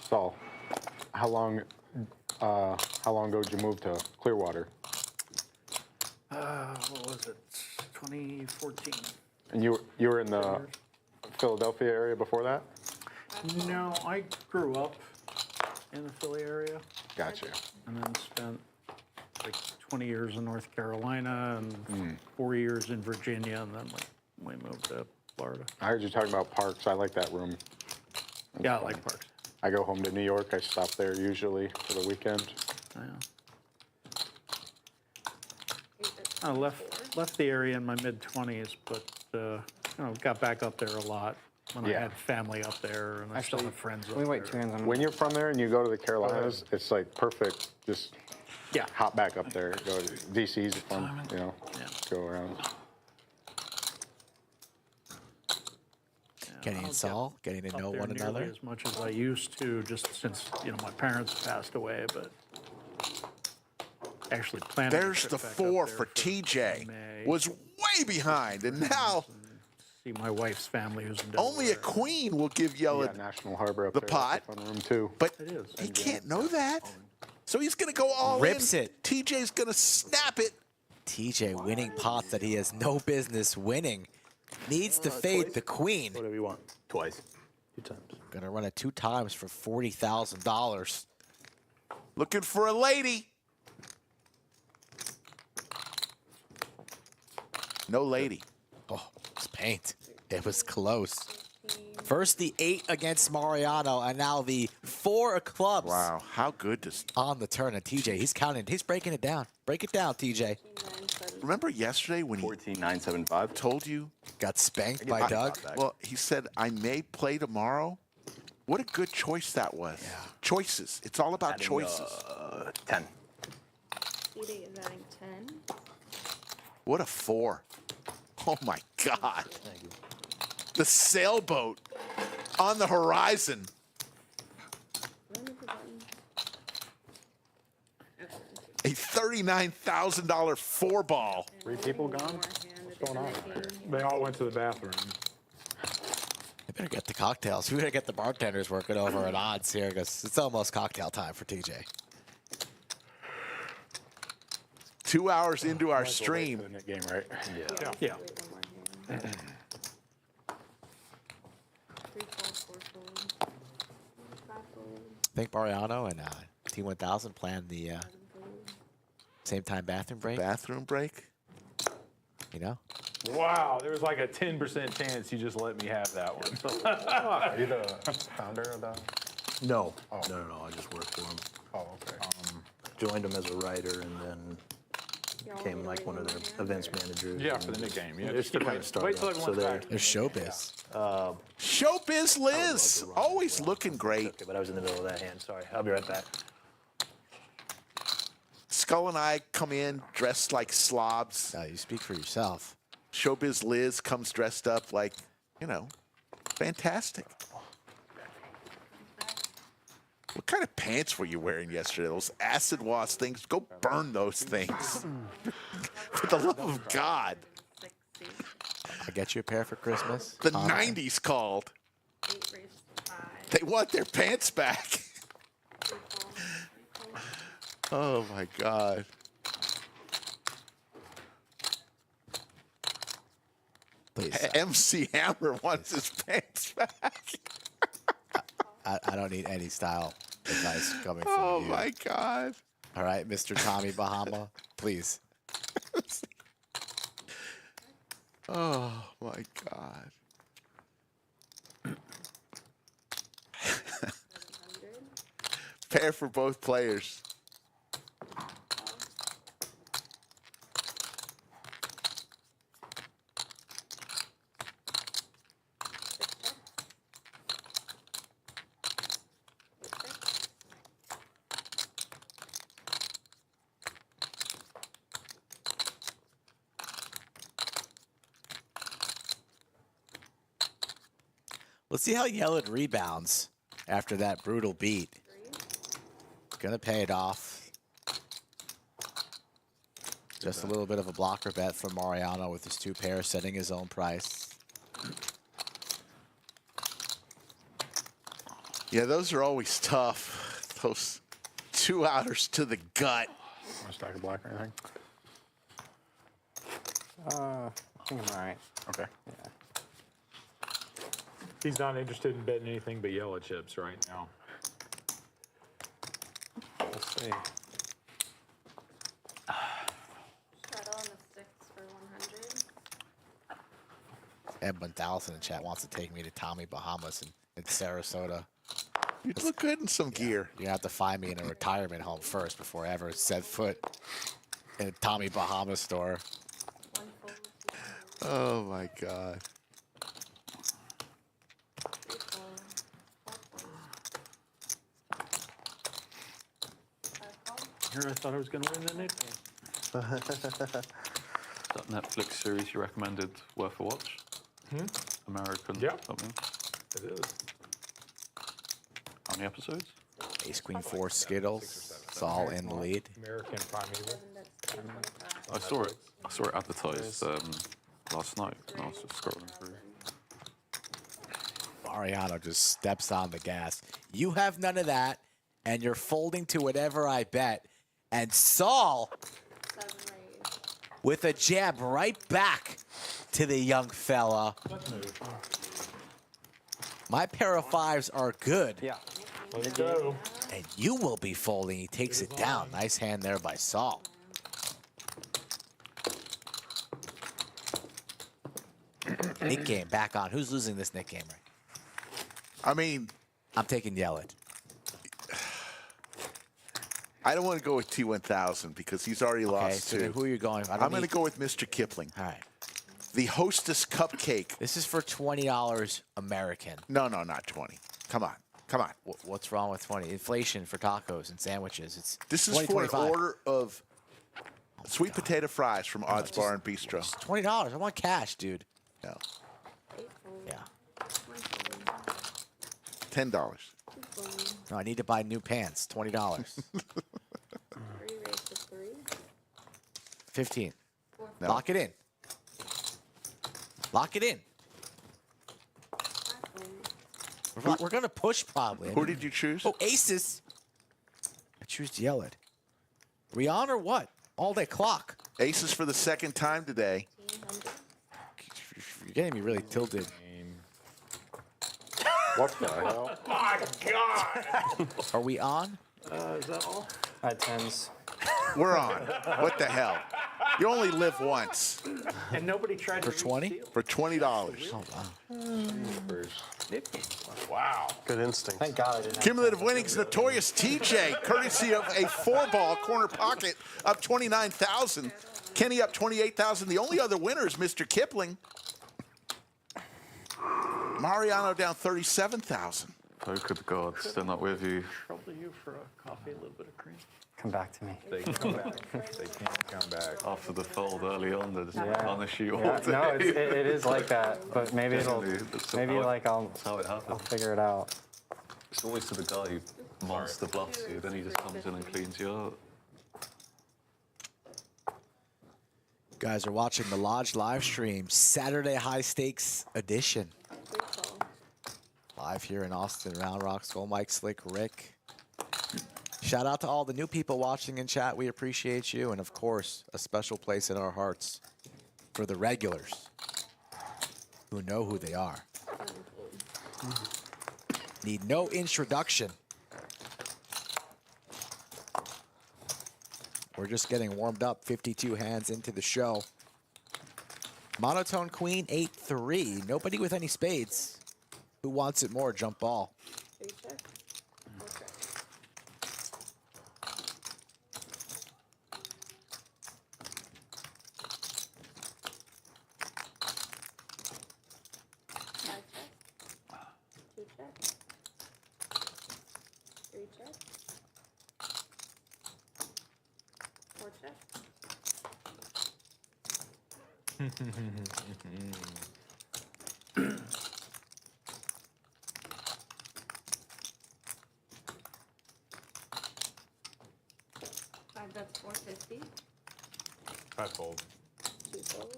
Saul, how long ago did you move to Clearwater? What was it? 2014. And you were in the Philadelphia area before that? No, I grew up in the Philly area Gotcha. and then spent like 20 years in North Carolina and 4 years in Virginia, and then we moved to Florida. I heard you talking about Parks. I like that room. Yeah, I like Parks. I go home to New York. I stop there usually for the weekend. Yeah. I left the area in my mid-20s, but got back up there a lot when I Yeah. had family up there, and I still have friends up We there. wait 2 hands on. When you're from there and you go to the Carolinas, it's like perfect. Just Yeah. hop back up there. Go to DC's fun, Yeah. go around. Kenny and Saul getting to know Up there one nearly another. as much as I used to, just since my parents passed away, but actually planning. a There's trip the back up 4 there for TJ. May. Was way behind, and now See my wife's family who's in only a Delaware. queen will give You Yeled got National Harbor up the there. pot. That's a fun room too. But It is. he can't know that. So he's going to go all Rips in. it. TJ's going to snap it. TJ winning pots that he has no business winning. Needs to fade the queen. Whatever you want. Twice. 2 times. Gonna run it 2 times for $40,000. Looking for a lady. No lady. Oh, it's paint. It was close. First the 8 against Mariano, and now the 4 of clubs. Wow, how good does... On the turn, and TJ, he's counting. He's breaking it down. Break it down, TJ. 9, 7. Remember yesterday when he 14,975. told you? Got spanked by Doug. Well, he said, I may play tomorrow. What a good choice that was. Yeah. Choices. It's all about choices. 10. TJ is adding 10. What a 4. Oh, my God. The sailboat on the horizon. When is the button? A $39,000 4-ball. 3 people gone? What's going on? They all went to the bathroom. We better get the cocktails. We better get the bartenders working over at odds here, because it's almost cocktail time for TJ. 2 hours into our stream. The net game, right? Yeah. Wait, 1 more hand. 3 fold, 4 fold. 5 fold, I think Mariano and T1000 planned the 7 fold. same time bathroom break. Bathroom break. You know, Wow, there was like a 10% chance you just let me have that one. Are you the founder of that? No, no, I just worked for him. Oh, okay. Joined him as a writer and then became like one of their events managers. Yeah, for the nickname. Yeah, It's just keep kind waiting. of started Wait till up, so everyone's they're- back. There's showbiz. Showbiz Liz, always looking great. Okay, but I was in the middle of that hand. Sorry, I'll be right back. Skull and I come in dressed like slobs. You speak for yourself. Showbiz Liz comes dressed up like, fantastic. What kind of pants were you wearing yesterday? Those acid wash things? Go burn those things. For the love of God. I'll get you a pair for Christmas. The 90s called. 8 raised to 5. They want their pants back. Oh my God. Please. MC Hammer wants his pants back. I don't need any style advice coming from Oh you. my God. All right, Mr. Tommy Bahama, please. Oh my God. Pair for both players. Let's see how Yeled rebounds after that brutal beat. Gonna pay it off. Just a little bit of a blocker bet from Mariano with his 2 pairs, setting his own price. Yeah, those are always tough. Those 2 outers to the gut. Want to stack a black or anything? I think I'm all right. Okay. Yeah. He's not interested in betting anything but yellow chips right now. Let's see. Straddle on the 6 for 100. Ed 1000 in chat wants to take me to Tommy Bahamas in Sarasota. You'd look good in some gear. You have to find me in a retirement home first before I ever set foot in a Tommy Bahama store. 1 fold, 2 fold, Oh my God. 3 fold, 4 fold. 5 fold. Here, I thought I was going to win the nick game. That Netflix series you recommended worth a watch? American Yeah. something. It is. How many episodes? Ace Queen 4 Skittles. Saul in the lead. American Primeval. 7, that's 225. I saw it advertised last night when I was just scrolling through. Mariano just steps on the gas. You have none of that, and you're folding to whatever I bet. And Saul 7 raised. with a jab right back to the young fella. My pair of 5s are good. Yeah. Let's go. And you will be folding. He takes it down. Nice hand there by Saul. Nick game back on. Who's losing this Nick game, right? I mean, I'm taking Yeled. I don't want to go with T1000 because he's already Okay, lost so then 2. who are you going? I'm going to go with Mr. Kipling. All right. The Hostess Cupcake. This is for $20 American. No, not 20. Come on. Come on. What's wrong with 20? Inflation for tacos and sandwiches. It's This is 20, for an 25. order of sweet potato fries from Odds Bar and Bistro. It's $20. I want cash, dude. No, 8 fold. Yeah. 1 fold. $10. 2 fold. No, I need to buy new pants. $20. 3 raised to 3. 15. 4 No. Lock it in. Lock it in. 5 fold. We're going to push probably. Who did you choose? Oh, aces. I choose Yeled. Are we on or what? All day clock. Aces for the second time today. 1,500. You're getting me really tilted. What the hell? Are we on? Is that all? I had 10s. We're on. What the hell? You only live once. And nobody tried For to 20? steal. For $20. Oh, wow. Wow. Good instinct. Thank God I didn't. have Cumulative winnings, Notorious TJ, courtesy of a 4-ball corner pocket, up 29,000. Kenny up 28,000. The only other winner is Mr. Kipling. Mariano down 37,000. Poke of the gods, still not with you. Trouble you for a coffee, a little bit of cream. Come back to me. They come back. They can't come back. After the fold early on, they just Yeah. punish you all Yeah, day. no, it is like that. But maybe it'll. Generally, that's Maybe how it- like That's how it I'll happens. figure it out. It's always to the guy who monster bluffs you, then he just comes in and cleans you out. You guys are watching the Lodge live stream, Saturday High Stakes edition. Live here in Austin, Round Rock, Skull Mike, Slick, Rick. Shout out to all the new people watching in chat. We appreciate you. And of course, a special place in our hearts for the regulars who know who they are. Need no introduction. We're just getting warmed up, 52 hands into the show. Monotone Queen, 8-3. Nobody with any spades. Who wants it more? Jump ball. That's 450. 5-fold. 2 folds.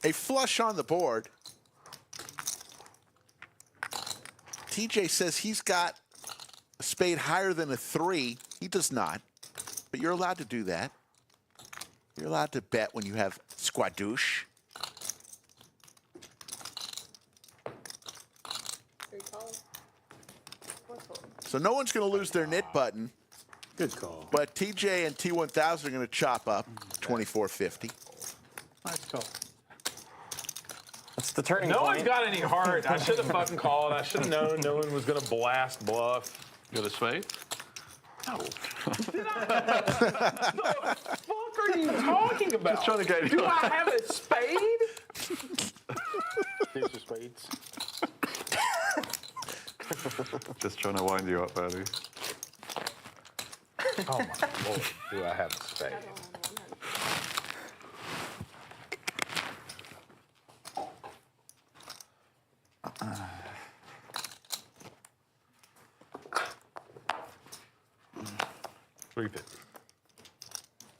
A flush on the board. TJ says he's got a spade higher than a 3. He does not, but you're allowed to do that. You're allowed to bet when you have squadouche. 3 calls. 4 folds. So no one's going to lose their knit button, Good call. but TJ and T1000 are going to chop up 24.50. Nice call. That's the turning No point. one's got any heart. I should have fucking called. I should have known no one was gonna blast bluff. Got a spade? No. Did I? The fuck are you talking about? Just trying to get Do you. I have a spade? These are spades. Just trying to wind you up, early. Oh my lord, do I have a spade?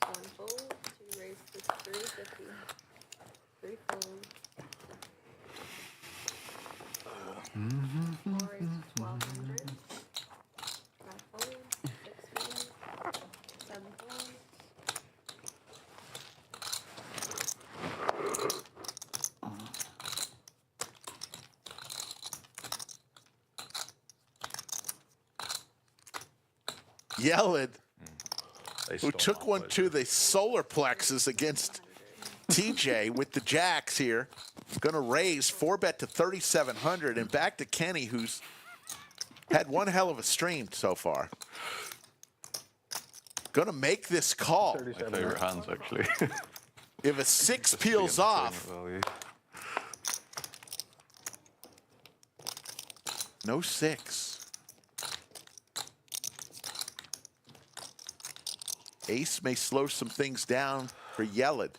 One fold to raise to 350. 3 folds. 4 raise to 1,200. 5 folds. 6 folds. 7 folds. Yeled, who took one to the solar plexus against TJ with the jacks here, going to raise 4-bet to 3,700, and back to Kenny, who's had one hell of a stream so far. Going to make this call. My favorite hands, actually. If a 6 peels off, no 6. Ace may slow some things down for Yeled.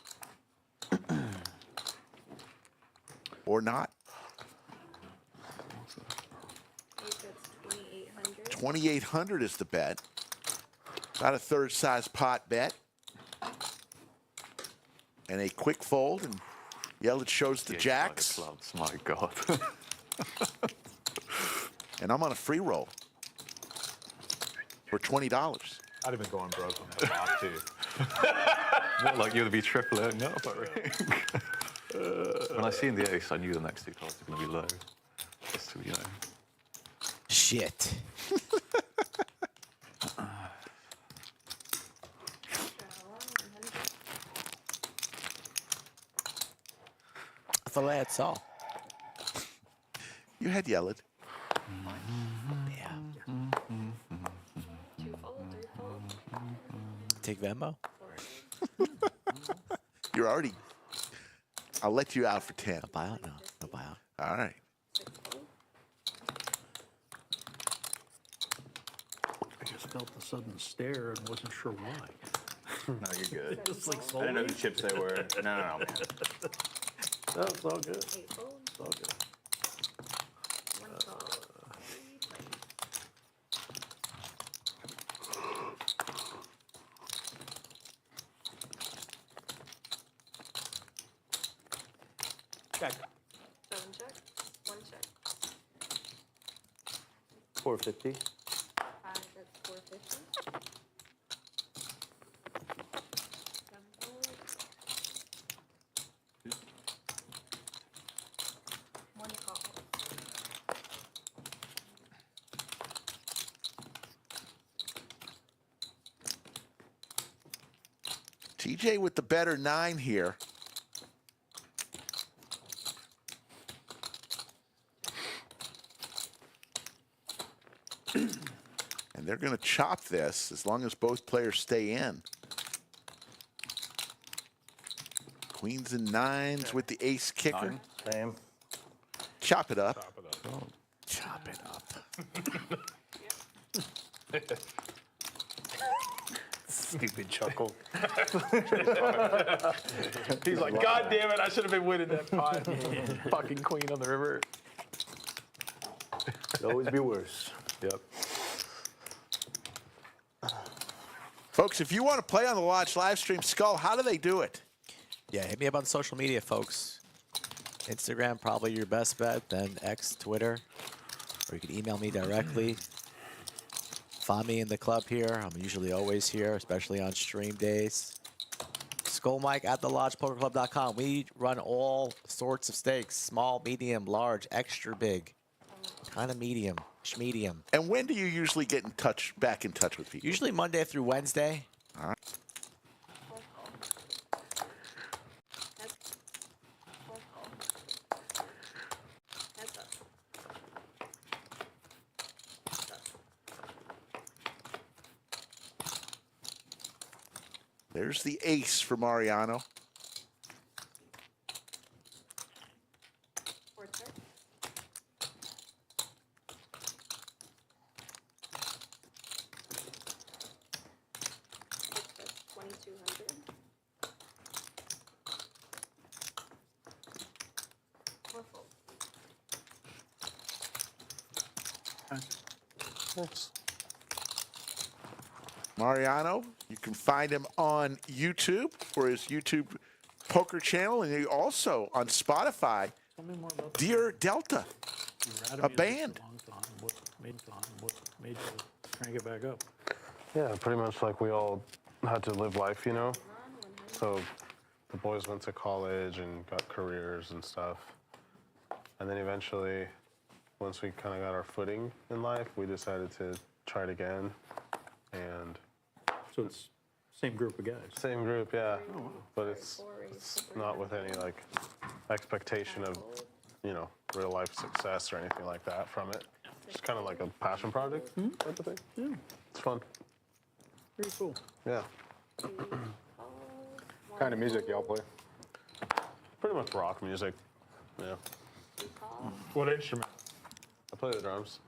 Or not. That's 2,800. 2,800 is the bet. About a third size pot bet. And a quick fold, and Yeled shows the jacks. Clubs, my God. And I'm on a free roll for $20. I'd have been going broke on that block, too. More like you would be triple-ing up, I think. When I seen the ace, I knew the next two cards were going to be low. Just to, you know. Shit. I thought I had Saul. You had Yeled. Yeah. Two fold, three fold. Take Venmo. You're already. I'll let you out for 10. No buyout? No. No buyout. All right. Six fold. I just felt the sudden stare and wasn't sure why. No, you're good. Just like I didn't know who chips they were. No, man. No, it's all good. Eight fold. It's all good. One call. Three play. Check. 7 check. 1 check. 450. 5, that's 450. 7 fold. 1 call. TJ with the better 9 here. And they're going to chop this as long as both players stay in. Queens and 9s with the ace kicker. Same. Chop it up. Chop it up. Stupid chuckle. He's like, God damn it, I should have been winning that pot. Fucking queen on the river. Could always be worse. Yep. Folks, if you want to play on the Lodge live stream, Skull, how do they do it? Yeah, hit me up on social media, folks. Instagram, probably your best bet, then X, Twitter, or you can email me directly. Find me in the club here. I'm usually always here, especially on stream days. Skull Mike at thelodgepokerclub.com. We run all sorts of stakes, small, medium, large, extra big, kind of medium, schmedium. And when do you usually get back in touch with people? Usually Monday through Wednesday. All right. 4 call. Heads. 4 call. Heads up. Heads up. There's the ace for Mariano. 4 check. 2200. 4 fold. Mariano, you can find him on YouTube for his YouTube poker channel, and also on Spotify, Tell me more about Dear Delta, you were out of a music band. for a long time. What made you crank it back up? Yeah, pretty much like we all had to live life, you know? So the boys went to college and got careers and stuff. And then eventually, once we kind of got our footing in life, we decided to try it again. And So it's same group of guys. same group, yeah. But it's not with any like expectation of, you know, real life success or anything like that from it. Just kind of like a passion project type of thing. Yeah, It's fun. pretty cool. Yeah. Kind of music y'all play? Pretty much rock music. Yeah. What instrument? I play the drums.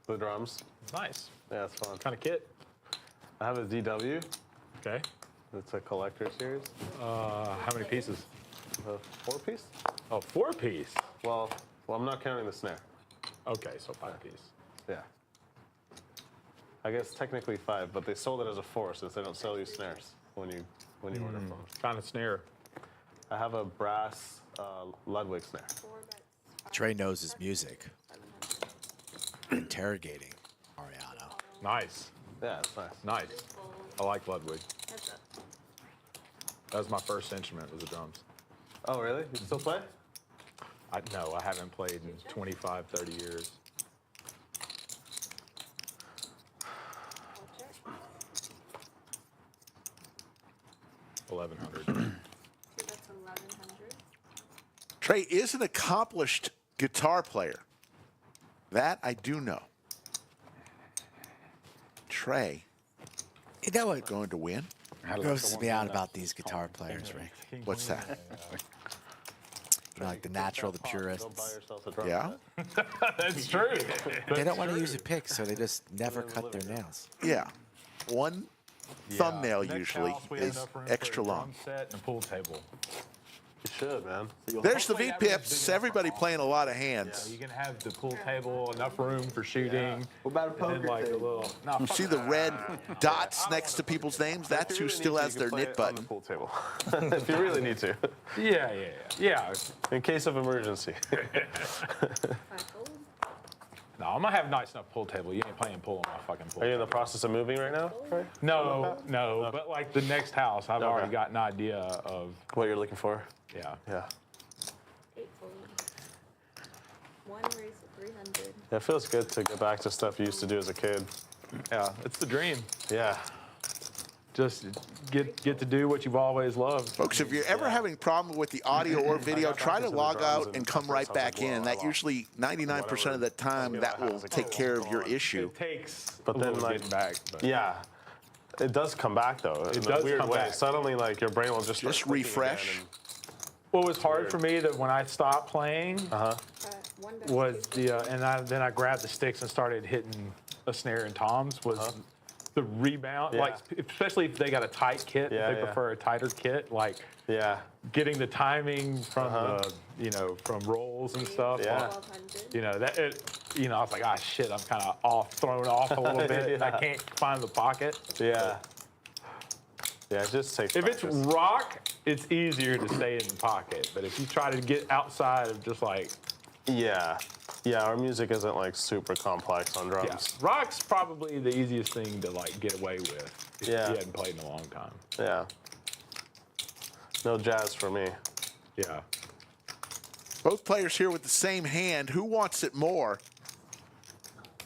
The drums. Nice. Yeah, it's fun. What kind of kit? I have a DW. Okay. It's a collector series. How many pieces? A 4-piece? Oh, 4-piece. Well, I'm not counting the snare. Okay, so 5-piece. Yeah. I guess technically 5, but they sold it as a 4 since they don't sell you snares when you order from them. Kind of snare. I have a brass Ludwig snare. 4 bets. Trey knows his music. Interrogating Mariano. Nice. Yeah, it's nice. Nice. I like Ludwig. Heads up. That was my first instrument, was the drums. Oh, really? You still play? No, I haven't played in 25, 30 years. Watch it. 1,100. So that's 1100. Trey is an accomplished guitar player. That I do know. Trey, You know what going to win? grosses me out about these guitar players, Rick? What's that? You know, like the natural, the Don't buy purists. yourself a drum Yeah? set. That's true. They don't want to use a pick, so they just never cut their nails. Yeah. One thumbnail Next usually house, we have is enough room for extra a long. drum set and a pool table. You should, man. There's the Hopefully that was V-pips. big enough Everybody for all. playing a lot of Yeah, hands. you can have the pool table, enough room for shooting. What about a And poker then like a table? little. No, You fuck see the that. red dots next to people's names? That's who still has their knit On the button. pool table. If you really need to. Yeah. In case of emergency. 5 gold. No, I'm gonna have a nice enough pool table. You ain't playing pool on my fucking pool. Are you in the process of moving right now? Trey? No. But like the next house, I've Okay. already got an idea of. What you're looking for? Yeah. Yeah. 8 gold. 1 raise of 300. Yeah, it feels good to get back to stuff you used to do as a kid. Yeah, it's the dream. Yeah. Just get to do what you've always loved. Folks, if you're ever having a problem with the audio or video, got try back to into the log drums out and and come at right first I was back like, in. well, That I usually 99% of the time Whatever. that will take care of your issue. It takes But a then, little like, getting back. But Yeah. It does come back though. It does weird come way. back. Suddenly, like your brain will just start Just clicking refresh. again what was hard for me that when I stopped playing 1 dice, was 2 the then I grabbed the sticks and started hitting a snare and toms was the rebound. Yeah. Like especially if they got a tight kit, Yeah, if they yeah. prefer a tighter kit. Like Yeah. getting the timing from the from rolls and stuff. Yeah. 1200. That I was like, ah, shit, I'm kind of thrown off a little bit, and I Yeah. can't find the pocket. Yeah. Yeah, it just takes If it's practice. rock, it's easier to stay in the pocket. But if you try to get outside of just like, Yeah. Yeah, our music isn't like super complex on drums. rock's probably the easiest thing to like get away with if Yeah. you hadn't played in a long time. Yeah. No jazz for me. Yeah. Both players here with the same hand. Who wants it more?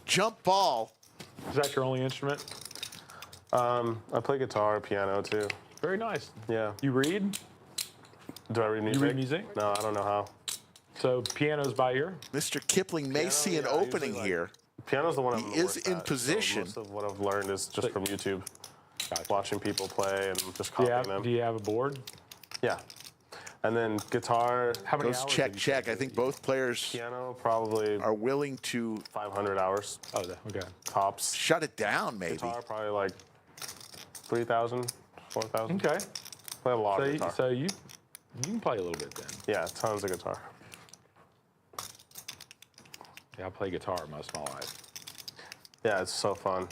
Jump ball. Is that your only instrument? I play guitar, piano too. Very nice. Yeah. You read? Do I read music? You read music? No, I don't know how. So piano's by ear? Mr. Kipling may see an yeah, opening usually, like, here. Piano's the one I'm He the is worst in at, position. So most of what I've learned is just from YouTube, Gotcha. watching people play and just Do you, copying them. have, do you have a board? Yeah. And then guitar, How many Goes hours check, have you check. played? I think both players piano, probably are willing to 500 hours Oh, okay. tops. shut it down, maybe. Guitar, probably like 3,000, 4,000. Okay. Play a lot So, of guitar. so you can play a little bit then. Yeah, tons of guitar. Yeah, I play guitar most of my life. Yeah, it's so fun.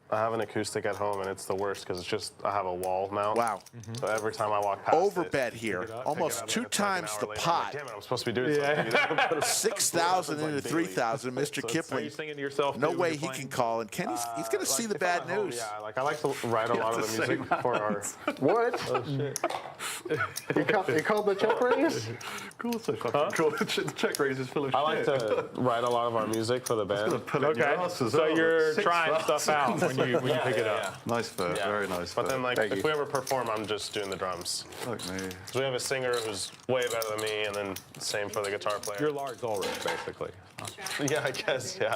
I have an acoustic at home, and it's the worst because it's just I have a wall mount. Wow. So every time I walk past Overbet it, here. it up, Almost pick it 2 up, and it's like an times hour the later, I'm pot. like, damn it, I'm supposed to be doing something. 6,000 into Like daily. 3,000. Mr. So it's- Are you Kipling. singing to yourself? No too, when way you're he playing? can call. And Kenny's he's going to see Like, the if bad I'm at home, news. Yeah, like I like to write a lot of the music for our. What? You called the check raise? Cool, so fucking cool. The check raise is full of I like to write a lot of our music for the band. Okay, so you're trying stuff out when you pick it up. Nice bird, Yeah. very nice. But then, like, Thank if you. we ever perform, I'm just doing the drums. Fuck me. Because we have a singer who's way better than me, and then same for the guitar player. You're Lars Ulrich, basically. Yeah, I guess, yeah.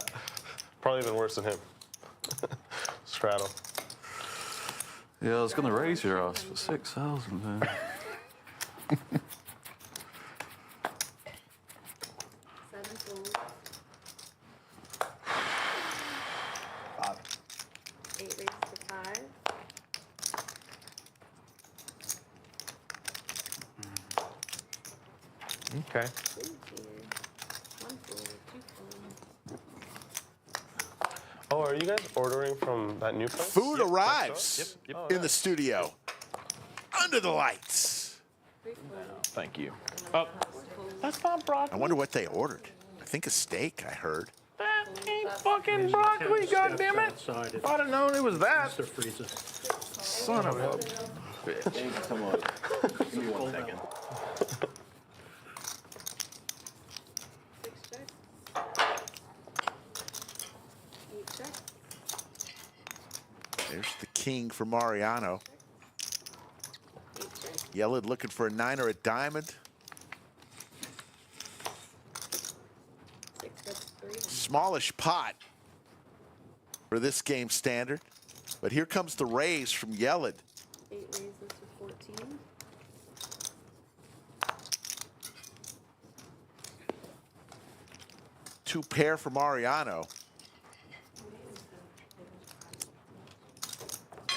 Probably even worse than him. Straddle. Yeah, I was going to raise your ass for 6,000, man. 7 gold. 8 raises to 5. Okay. 2 here. 1 gold, 2 gold. Oh, are you guys ordering from that new place? Food arrives Oh, in the studio. Under the lights. 3 gold. Thank you. Oh. That's not broccoli. I wonder what they ordered. I think a steak, I heard. That ain't fucking broccoli, goddammit. Outside, If I'd have known it was that. Mr. Freezer. Son of a. Thank you so much. Give me 1 second. 6 check. 8 check. There's the king for Mariano. 8 check. Yeled looking for a 9 or a diamond. 6 bets 3. Smallish pot for this game standard. But here comes the raise from Yeled. 8 raises to 14. Two pair for Mariano.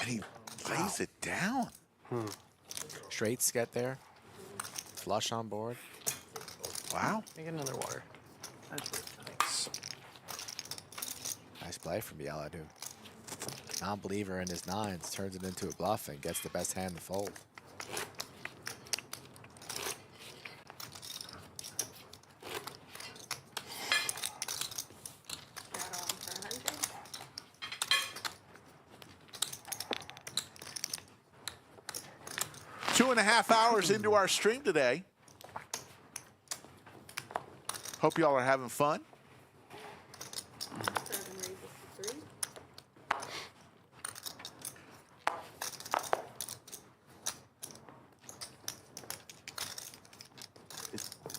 And he lays it down. Straights get there. Flush on board. Wow. Let me get another water. Thanks. Nice play from Yeled, who non-believer in his nines, turns it into a bluff and gets the best hand to fold. Brad Owen for 100. Two and a half hours into our stream today. Hope y'all are having fun. 7 raises to 3.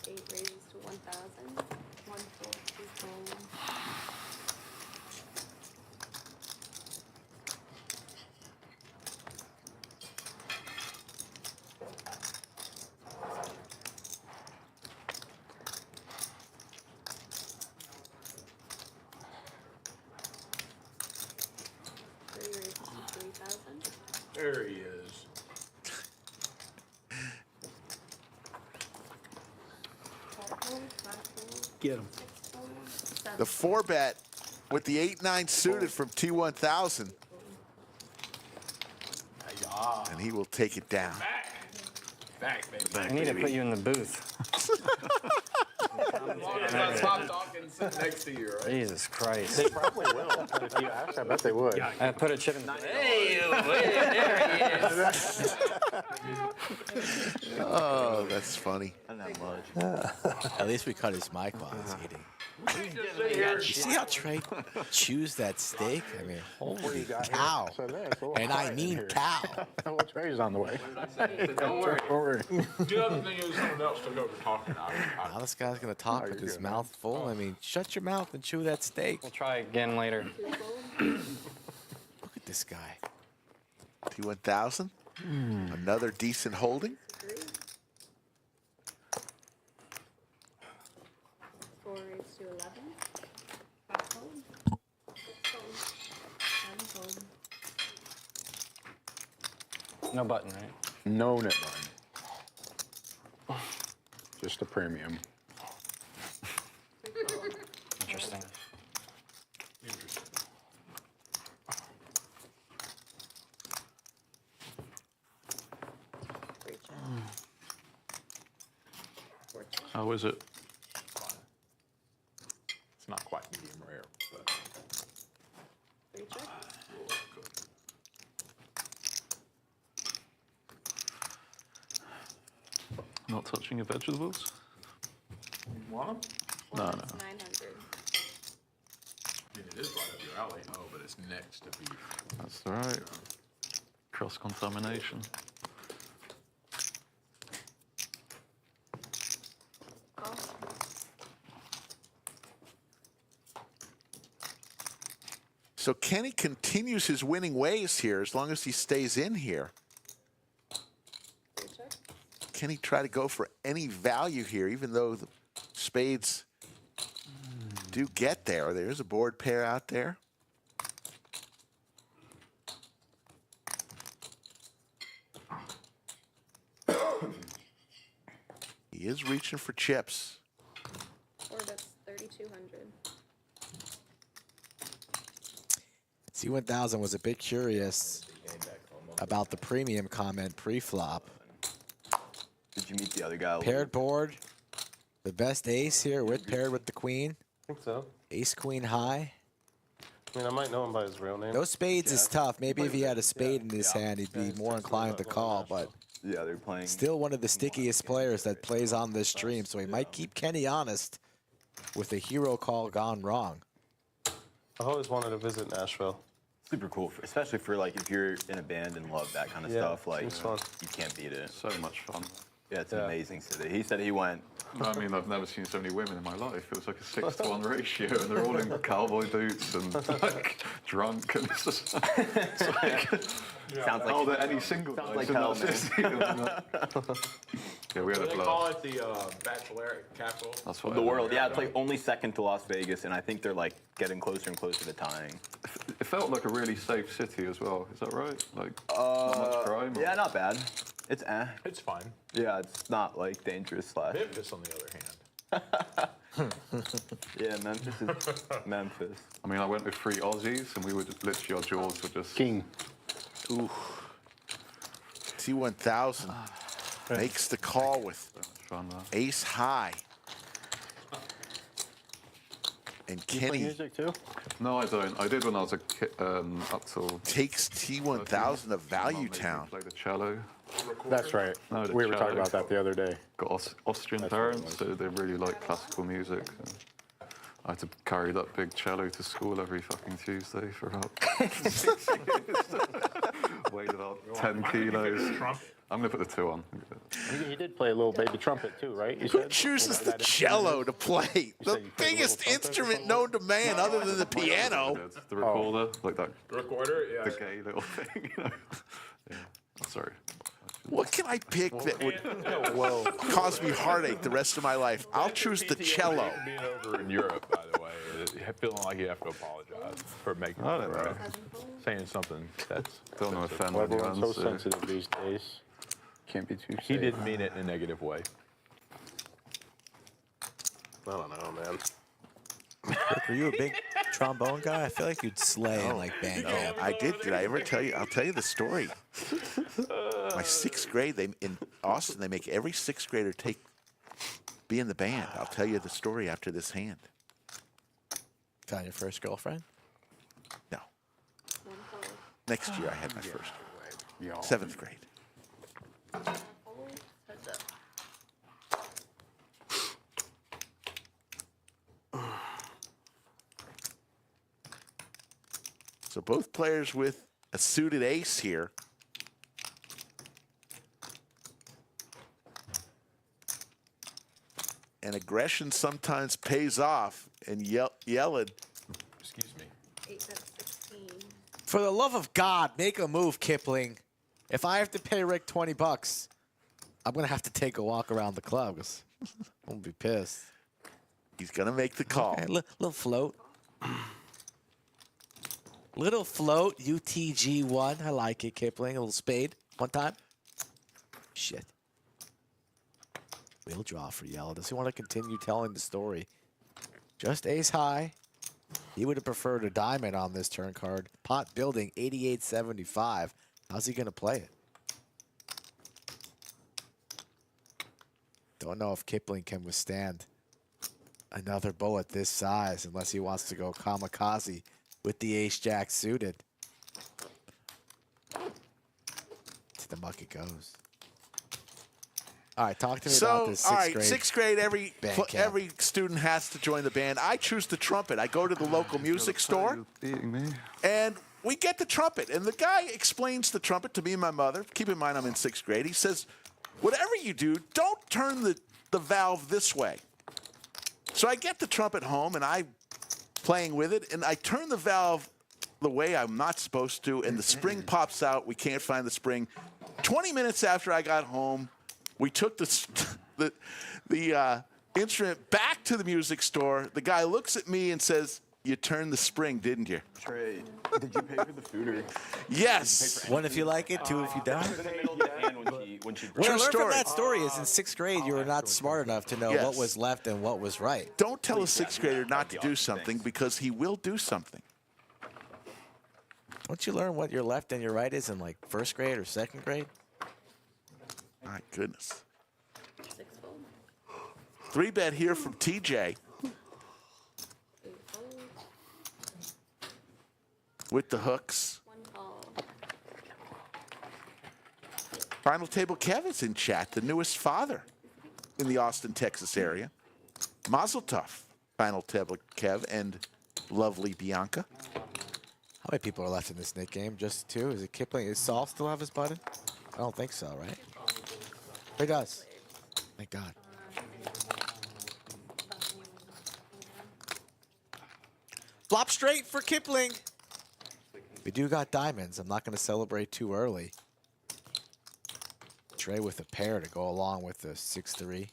Eight raises to 1,000. 1 full, 2 full. Three raises to 3,000. There he is. 4 full, 5 full, Get him. 6 full, 7 The 4-bet with the 8-9 suited from T1000. And he will take it down. Back, baby. I need to put you in the booth. Top dog and sit next to you, right? Jesus Christ. They probably will. If you ask, I bet they would. I put a chip in the Oh, that's funny. Not much. At least we cut his mic while he's eating. You see how Trey chews that steak? I mean, holy cow. And I mean cow. Well, Trey's on the way. Don't worry. Don't worry. The other thing is someone else took over talking. Now this guy's going to talk with you're his good, mouth full. I mean, shut your mouth and chew that steak. We'll try again later. 2 full. Look at this guy. T1000. Another decent holding. 3. 4 raises to 11. 5 fold. 6 fold. 7 fold. No button, right? No net line. Just a premium. 3 fold. Interesting. Three check. 4 check. How is it? It's not quite medium rare, but 3 check. Not touching your vegetables? you want them? No, One no. is 900. I mean, it is right up your alley. Oh, but it's next to beef. That's all right. Cross-contamination. Call. So Kenny continues his winning ways here as long as he stays in here. 3 check. Can he try to go for any value here, even though the spades do get there? There's a board pair out there. He is reaching for chips. 4 bets 3,200. C1000 was a bit curious about the premium comment pre-flop. Did you meet the other guy? Paired board, the best ace here with paired with the queen. I think so. Ace queen high. I mean, I might know him by his real name. No spades is tough. Maybe if he had a spade in his hand, he'd be more inclined to call, but Yeah, they're playing. still one of the stickiest players that plays on this stream, so he might keep Kenny honest with a hero call gone wrong. I've always wanted to visit Nashville. Super cool, especially for like if you're in a band and love that kind of Yeah, stuff. Like seems fun. you can't beat it. So much fun. Yeah, it's an amazing city. He said he went. I mean, I've never seen so many women in my life. It was like a 6-to-1 ratio, and they're all in cowboy boots and like drunk, and it's just it's like, Sounds like oh, there any single sounds guys like in hell, that city? Yeah, we had a They blast. call it the Bachelorette capital. That's what the world. Yeah, it's like only second to Las Vegas, and I think they're like getting closer and closer to tying. It felt like a really safe city as well. Is that right? Like not much crime. or- Yeah, not bad. It's It's fine. Yeah, it's not like dangerous slash. Memphis, on the other hand. Yeah, Memphis is Memphis. I mean, I went with 3 Aussies, and we were just, literally our jaws were just. King. Ooh. T1000 makes the call with Fun, ace high. And Play Kenny music too? No, I don't. I did when I was a kid, up till. takes T1000 to Value Town. Played the cello. That's right. No, the We were talking cello. about that the other day. Got Austrian parents, so they really like classical music. And I had to carry that big cello to school every fucking Tuesday for about 6 years. Weighed about 10 kilos. I'm gonna put the 2 on. He did play a little baby trumpet too, right? You Who said? chooses the cello to play? The said you played a biggest little trumpet or instrument known to man other than the piano. The recorder, like that, The recorder, yeah. the gay little thing. You know? Yeah. Sorry. What can I pick that would cause me heartache the rest of my life? I'll choose the cello. Being over in Europe, by the way, feeling like you have to apologize for making I don't know. saying something that's. Don't want to offend Well, everyone's so anyone. sensitive these days. Can't be too safe. He didn't mean it in a negative way. I don't know, man. Were you a big trombone guy? I feel like you'd slay in like band camp. I did. Did I ever tell you? I'll tell you the story. My 6th grade, in Austin, they make every 6th grader be in the band. I'll tell you the story after this hand. Found your first girlfriend? No. Next year, I had my first. Yo. 7th grade. So both players with a suited ace here. And aggression sometimes pays off. And Yeled. Excuse me. 8-16. For the love of God, make a move, Kipling. If I have to pay Rick $20, I'm going to have to take a walk around the club because I'm going to be pissed. He's going to make the call. Okay, little float. Little float, UTG1. I like it, Kipling. A little spade. One time. Shit. Wheel draw for Yellow. Does he want to continue telling the story? Just ace high. He would have preferred a diamond on this turn card. Pot building, 88.75. How's he going to play it? Don't know if Kipling can withstand another bullet this size unless he wants to go kamikaze with the ace-jack suited. To the muck it goes. All right, talk to me about So, this all 6th right, grade. 6th grade, band camp. every student has to join the band. I choose the trumpet. I go to the local music store, Beating me. and we get the trumpet. And the guy explains the trumpet to me and my mother. Keep in mind I'm in 6th grade. He says, whatever you do, don't turn the valve this way. So I get the trumpet home, and I'm playing with it, and I turn the valve the way I'm not supposed to, and the spring pops out. We can't find the spring. 20 minutes after I got home, we took the instrument back to the music store. The guy looks at me and says, "You turned the spring, didn't you?" Trey, did you pay for the food or? Yes. One if you like it, two if you don't. When she What I learned story. from that story is in 6th grade, you were not smart enough to know Yes. what was left and what was right. Don't tell a 6th grader not to do something because he will do something. Don't you learn what your left and your right is in like 1st grade or 2nd grade? My goodness. 6-fold. 3-bet here from TJ. 8-fold. with the hooks. One call. Final Table Kev is in chat, the newest father in the Austin, Texas area. Mazel tov, Final Table Kev and lovely Bianca. How many people are left in this Nick game? Just two? Is it Kipling? Does Saul still have his button? I don't think so, right? He does. Thank God. Flop straight for Kipling. We do got diamonds. I'm not going to celebrate too early. Trey with a pair to go along with the 6-3.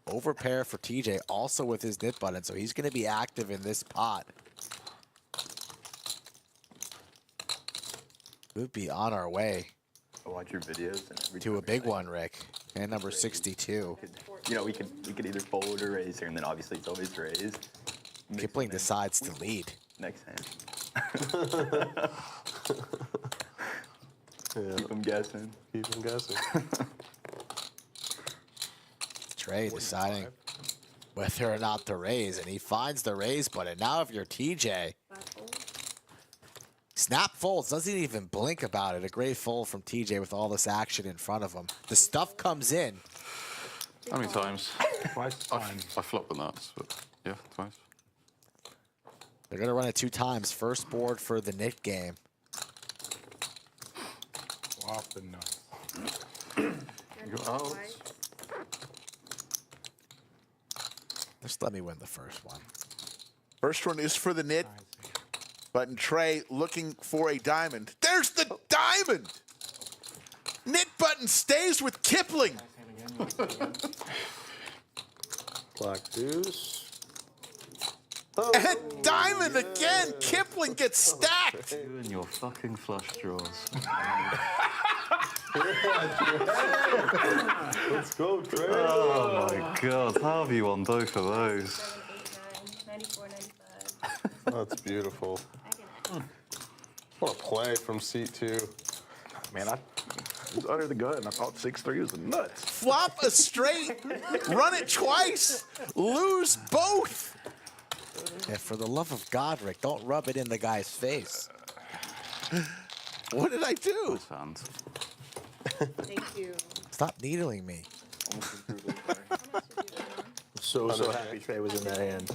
Over pair for TJ, also with his nit button, so he's going to be active in this pot. We'll be on our way I watch your videos and every to a big one, Rick. And number 62. You know, we could either fold or raise here, and then obviously it's always raise. Kipling decides to lead. Next hand. Keep them guessing. Keep him guessing. Trey deciding whether or not to raise, and he finds the raise button. Now if you're TJ, snap folds, doesn't even blink about it. A great fold from TJ with all this action in front of him. The stuff comes in. How many times? Twice I flopped the nuts, but yeah, twice. They're going to run it 2 times. First board for the Nick game. Flop the nuts. You got out. Just let me win the first one. First one is for the nit. Button Trey looking for a diamond. There's the diamond! Nit button stays with Kipling. Black deuce. And diamond again. Kipling gets stacked. You and your fucking flush draws. Let's go, Trey. Oh my God, how have you won both of those? 7, 8, 9, 94, 95. That's beautiful. What a play from seat 2. Man, I was under the gun. I thought 6-3 was nuts. Flop a straight. Run it twice. Lose both. Yeah, for the love of God, Rick, don't rub it in the guy's face. What did I do? Nice hand. Thank you. Stop needling me. So happy Trey was in that hand.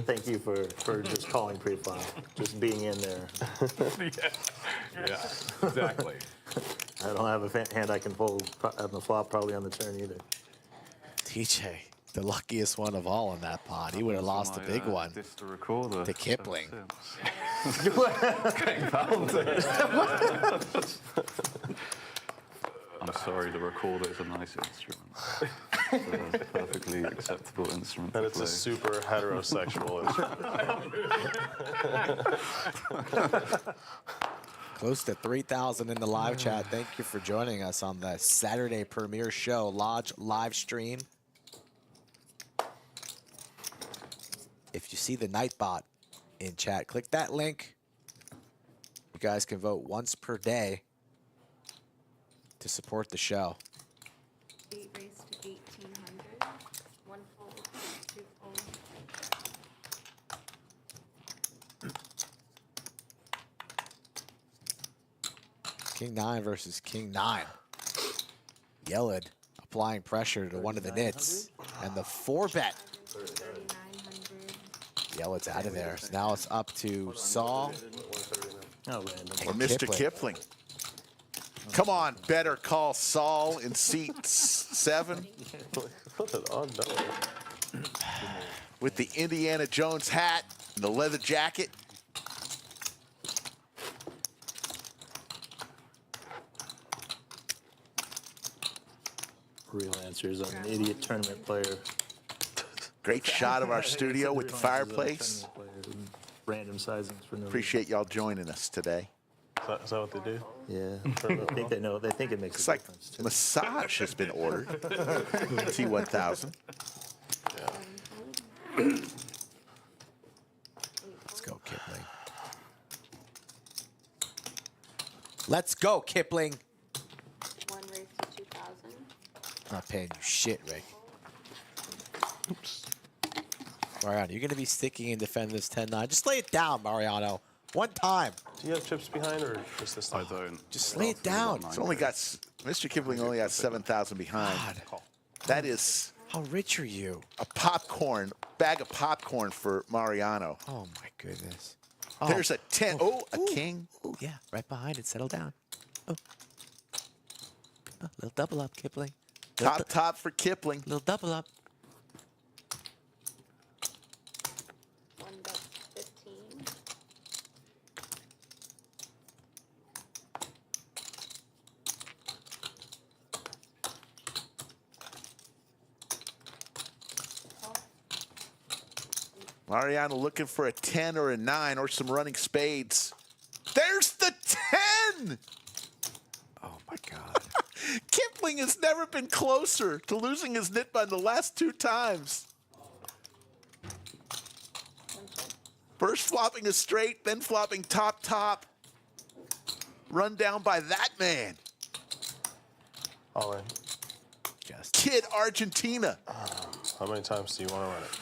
Thank you for just calling pre-flop, just being in there. Yeah, exactly. I don't have a hand I can fold on the flop, probably on the turn either. TJ, the luckiest one of all in that pot. He would have lost a big one This the recorder. to Kipling. I'm sorry, the recorder is a nice instrument. It's a perfectly acceptable instrument And to it's a play. super heterosexual instrument. Close to 3,000 in the live chat. Thank you for joining us on the Saturday premiere show, Lodge live stream. If you see the Nightbot in chat, click that link. You guys can vote once per day to support the show. 8 raised to 1,800. 1 fold, 2 fold. King 9 versus King 9. Yeled applying pressure to one of the nits. And the 4-bet. 3,900. Yeled's out of there. So now it's up to Saul Oh, random. Or and Mr. Kipling. Come on, better call Saul in seat 7 What an odd number. with the Indiana Jones hat and the leather jacket. Real answers. I'm an idiot tournament player. Great shot of our studio with the fireplace. Random sizings for no reason. Appreciate y'all joining us today. Is that what they do? Yeah, I think they know. They think it makes Looks a like difference. Too. massage has been ordered. T1000. Let's go, Kipling. Let's go, Kipling. 1 raised to 2,000. I'm not paying you shit, Rick. Mariano, you're going to be sticky and defend this 10-9. Just lay it down, Mariano. One time. Do you have chips behind or just this I time? don't. Just lay it down. It's only got Mr. Kipling only got 7,000 behind. God, That is how rich are you? a bag of popcorn for Mariano. Oh, my goodness. There's a 10. Oh, a king. Oh, yeah, right behind it. Settle down. Oh. Oh, little double up, Kipling. Top for Kipling. Little double up. One bet 15. Mariano looking for a 10 or a 9 or some running spades. There's the 10! Oh, my God. Kipling has never been closer to losing his nit button the last 2 times. First flopping a straight, then flopping top. Run down by that man. All in. Just Kid Argentina. How many times do you want to run it?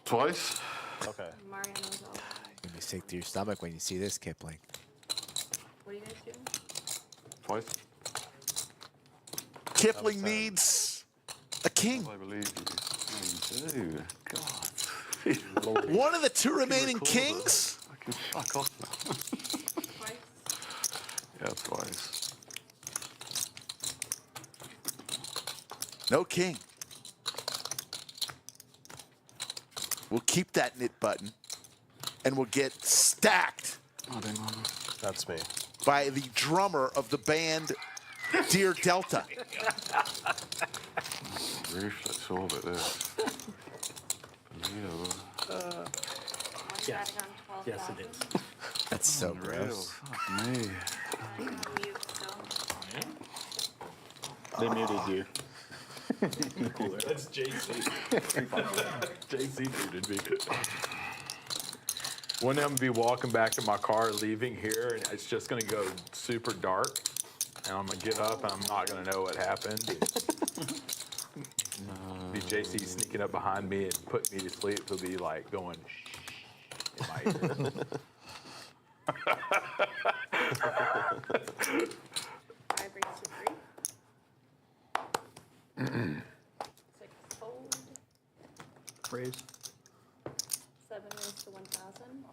Twice. Okay. Mariano's all. you're going to be sick to your stomach when you see this, Kipling. What are you guys doing? Twice. Kipling needs a king. I believe you. I do. God. One of the 2 remaining Record kings. it. I can fuck off now. Twice. Yeah, twice. No king. We'll keep that nit button, and we'll get stacked That's me. by the drummer of the band Dear Delta. Reflex orbit there. Unreal. Yes. Betting on 12,000. Yes, it is. That's so Unreal. gross. Fuck me. Mute still. They muted you. That's JC. JC muted me. One day I'm gonna be walking back to my car, leaving here, and it's just gonna go super dark. And I'm gonna get up, and I'm not gonna know what happened. Be JC sneaking up behind me and putting me to sleep. He'll be like going in my ear. Five raised to 3. 6 fold. Raise. 7 raised to 1,000.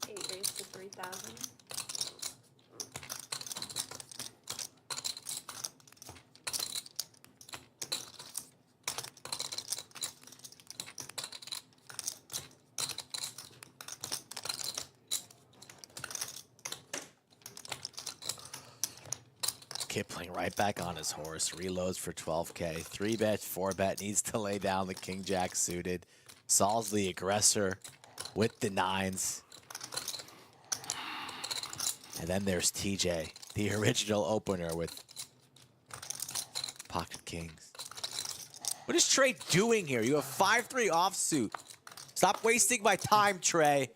Raised to 3,000. Kipling right back on his horse. Reloads for 12K. 3-bet, 4-bet. Needs to lay down the King Jack suited. Saul's the aggressor with the 9s. And then there's TJ, the original opener with pocket kings. What is Trey doing here? You have 5-3 offsuit. Stop wasting my time, Trey.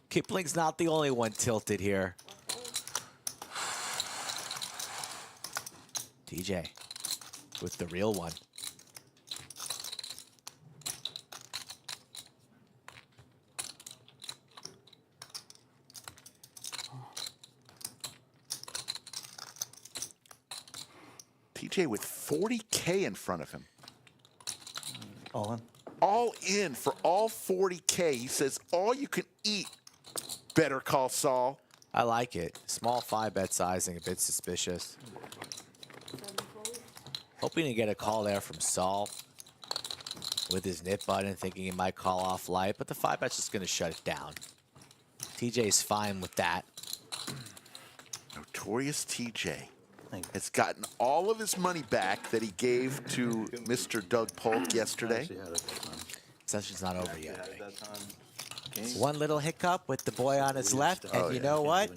Kipling's not the only one tilted here. TJ with the real one. TJ with 40K in front of him. All in. All in for all 40K. He says, all you can eat. Better call Saul. I like it. Small 5-bet sizing, a bit suspicious. 7 fold. Hoping to get a call there from Saul with his nit button, thinking he might call off light, but the 5-bet's just going to shut it down. TJ's fine with that. Notorious TJ has gotten all of his money back that he gave to Mr. Doug Polk yesterday. Session's not over yet. One little hiccup with the boy on his left, and you know what?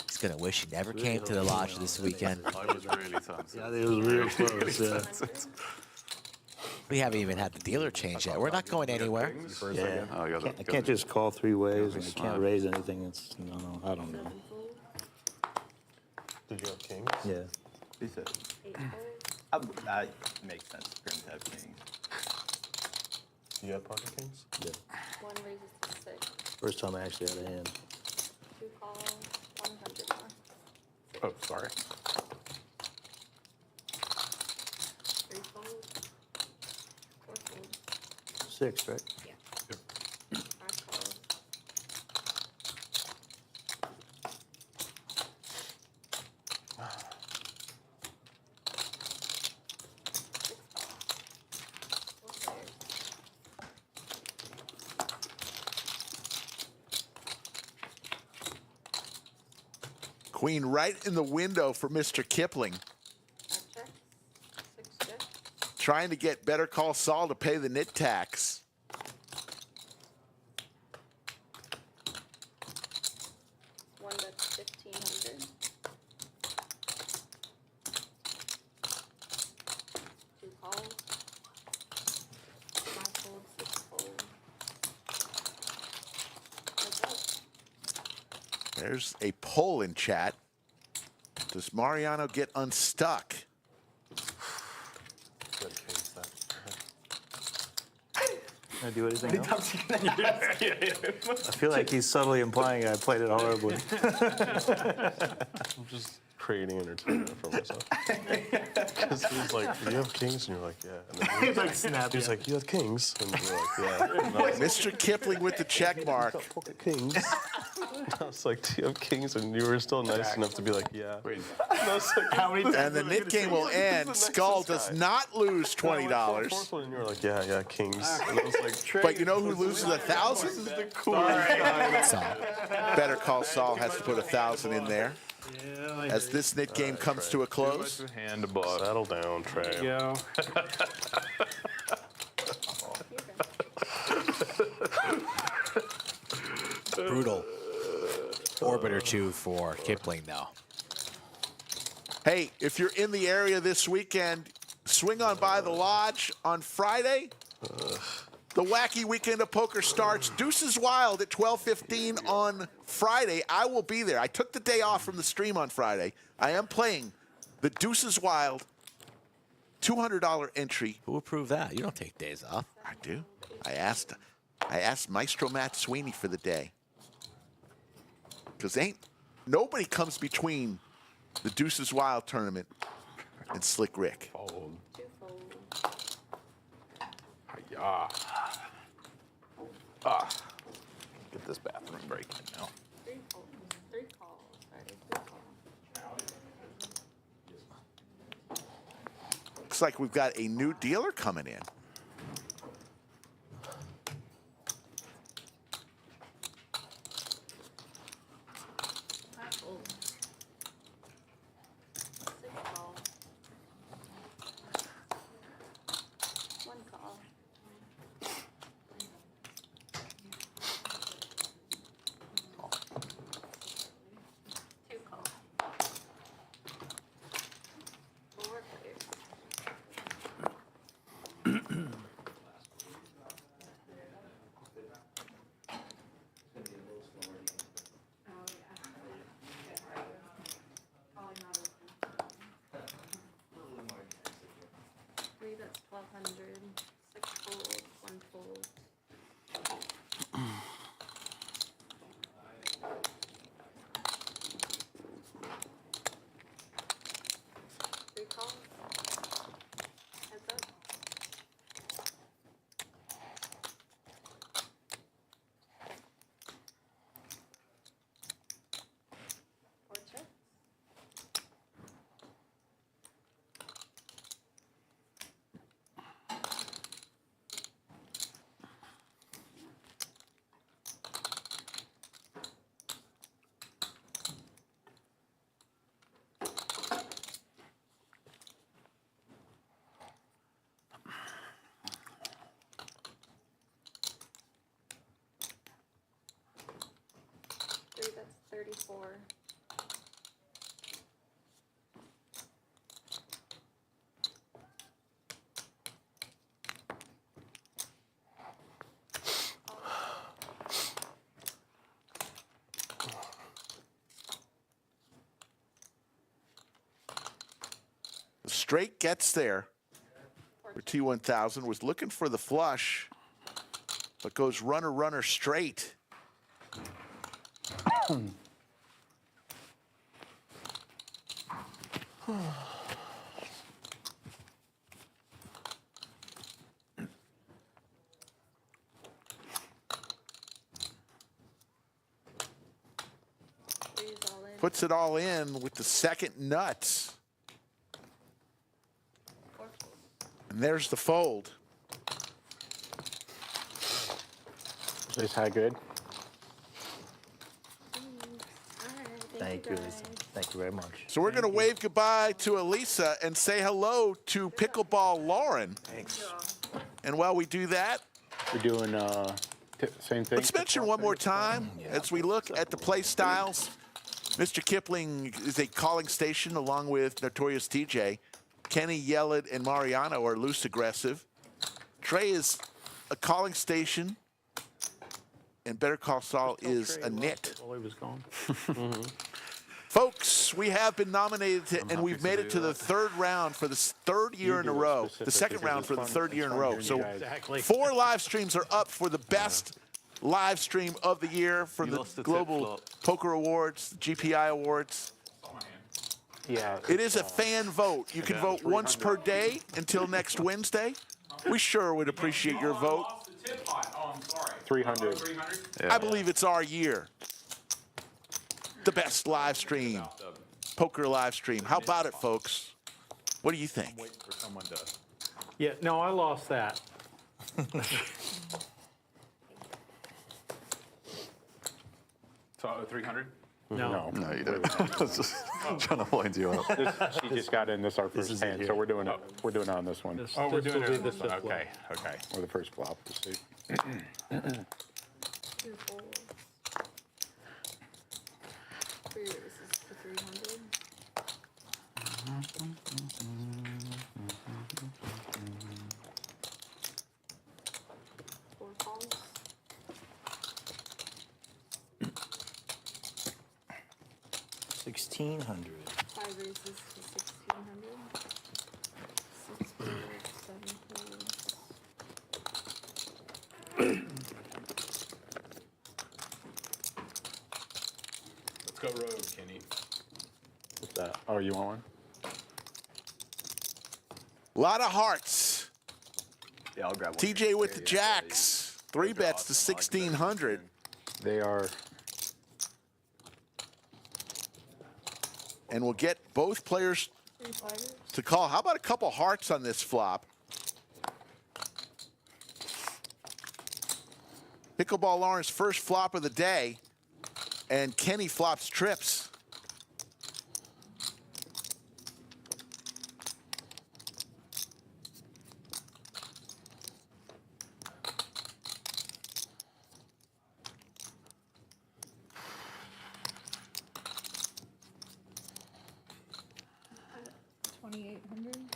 He's going to wish he never came to the lodge this weekend. I was really tense. Yeah, it was real close. Yeah. We haven't even had the dealer change yet. We're not going anywhere. Yeah. Oh, yeah, I can't just call three ways and I smart. can't raise anything. It's no, I don't know. Did you have kings? Yeah. He said, 8 folds. that makes sense for him to have kings. Do you have pocket kings? Yeah. 1 raises to 6. First time I actually had a hand. 2 calls, 100 more. Oh, sorry. 3 folds. 4 folds. 6, right? Yeah. 5 calls. Queen right in the window for Mr. Kipling. 5 checks. 6 checks. Trying to get Better Call Saul to pay the nit tax. One that's 1,500. 2 calls. 5 folds, 6 folds. That's it. There's a poll in chat. Does Mariano get unstuck? Good kings, that. Can I do anything else? I feel like he's subtly implying I played it horribly. I'm just creating entertainment for myself. Because he's like, do you have kings? And you're like, yeah. And then He's like snapping. he's like, you have kings? And you're like, yeah. And I was like, Mr. Kipling with the check mark. got pocket kings. I was like, do you have kings? And you were still nice enough to be like, yeah. And I was like, How many times And the am I nit gonna game say will that? end. Skull does not lose $20. Fourth one, and you were like, yeah, kings. And I was like, But you know who loses 1,000? this is the coolest guy. Saul. Better Call Saul has to put 1,000 in there. As this nit game comes to a close. Hand to bust. Settle down, Trey. Go. Brutal orbit or two for Kipling, though. Hey, if you're in the area this weekend, swing on by the lodge on Friday. The wacky weekend of poker starts. Deuces Wild at 12:15 on Friday. I will be there. I took the day off from the stream on Friday. I am playing the Deuces Wild $200 entry. Who approved that? You don't take days off. I do. I asked Maestro Matt Sweeney for the day. Because nobody comes between the Deuces Wild tournament and Slick Rick. Fold. 2 folds. Ah. Ah. Get this bathroom breaking now. 3 folds. 3 calls. Sorry, 3 calls. Looks like we've got a new dealer coming in. Folds. 6 calls. 1 call. 2 calls. 4 players. Three, that's 1,200. 6 fold, 1 fold. Three calls. Heads up. Four checks. Three, that's 34. Straight gets there for T1000. Was looking for the flush, but goes runner, runner straight. Three's all in. Puts it all in with the second nuts. Four fold. And there's the fold. Is that good? All right. Thank you. guys. Thank you very much. So we're going to wave goodbye to Elisa and say hello to Pickleball Lauren. Thanks. And while we do that, We're doing same thing? let's mention one more time as we look at the play styles. Mr. Kipling is a calling station along with Notorious TJ. Kenny, Yeled, and Mariano are loose aggressive. Trey is a calling station. And Better Call Saul is a knit. While he was gone. Folks, we have been nominated to, and we've made it to the third round for the third year in a row. The second round for the third year in a row. So Exactly. 4 live streams are up for the best live stream of the year from You the lost the Global tip-flop. Poker Awards, GPI Awards. Yeah. It is a fan vote. You can vote once per day until next Wednesday. We sure would appreciate your vote. 300. I believe it's our year. The best live stream, poker live stream. How about it, folks? What do you think? Waiting for someone to. Yeah, no, I lost that. So 300. No. No, you don't. I was just trying to wind you up. She just got in this our first is it hand, here. so we're doing it. We're doing it on this one. This- Oh, we're this doing will it. be the fifth Okay. one. Okay. Or the first flop. Let's see. 2 folds. 3 raises for 300. Four calls. 1,600. 5 raises for 1,600. 6 folds, 7 folds. Let's go rogue, Kenny. What's that? Oh, you want one? A lot of hearts. Yeah, I'll grab one. TJ with the jacks. 3 bets to 1,600. They are. And we'll get both players 3 fighters. to call. How about a couple hearts on this flop? Pickleball Lauren's first flop of the day. And Kenny flops trips. $2,800.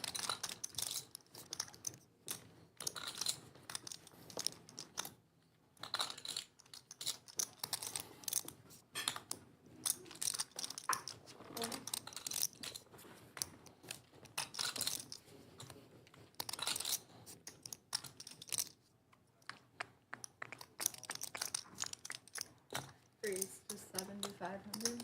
Threes to 7,500.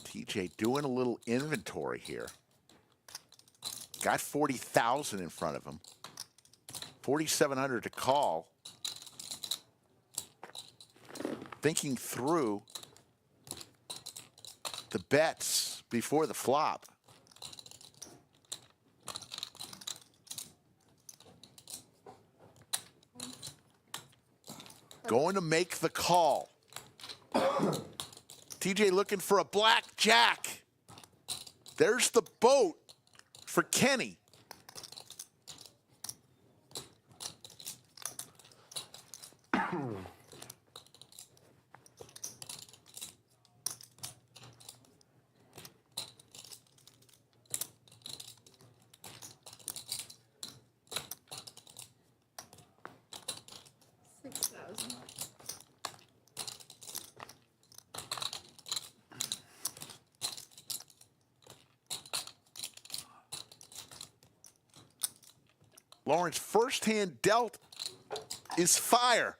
TJ doing a little inventory here. Got 40,000 in front of him. 4,700 to call. Thinking through the bets before the flop. Going to make the call. TJ looking for a blackjack. There's the boat for Kenny. Lawrence, first hand dealt is fire.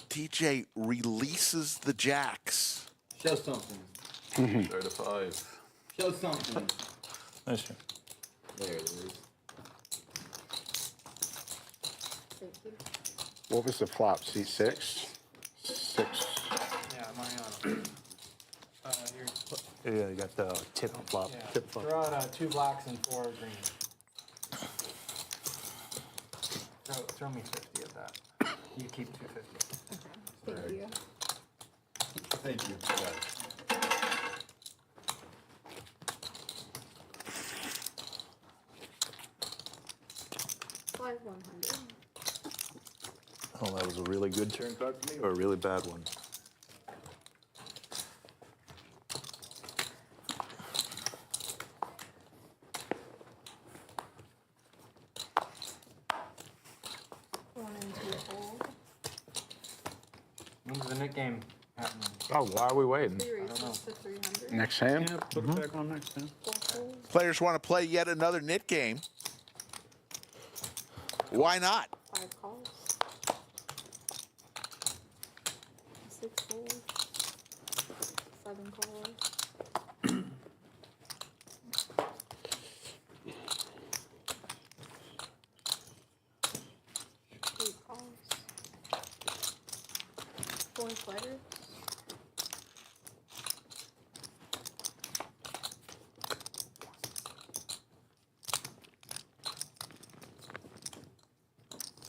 TJ releases the jacks. Show something. Show the 5. Show something. Nice one. There it is. Thank you. What was the flop? C6? 6. Yeah, Mariano. Yeah, you got the tip flop. Tip flop. Throw out 2 blacks and 4 green. Throw me 50 of that. You keep 250. Thank you. Thank you. 100. Oh, that was a really good turn card for me, or a really bad one? One and two fold. When's the Nick game happening? Oh, why are we waiting? Three races to 300. Next hand? Yeah, put it back on next time. Four folds. Players want to play yet another knit game. Why not? 5 calls. 6 folds. 7 calls. Eight calls. 4 sliders.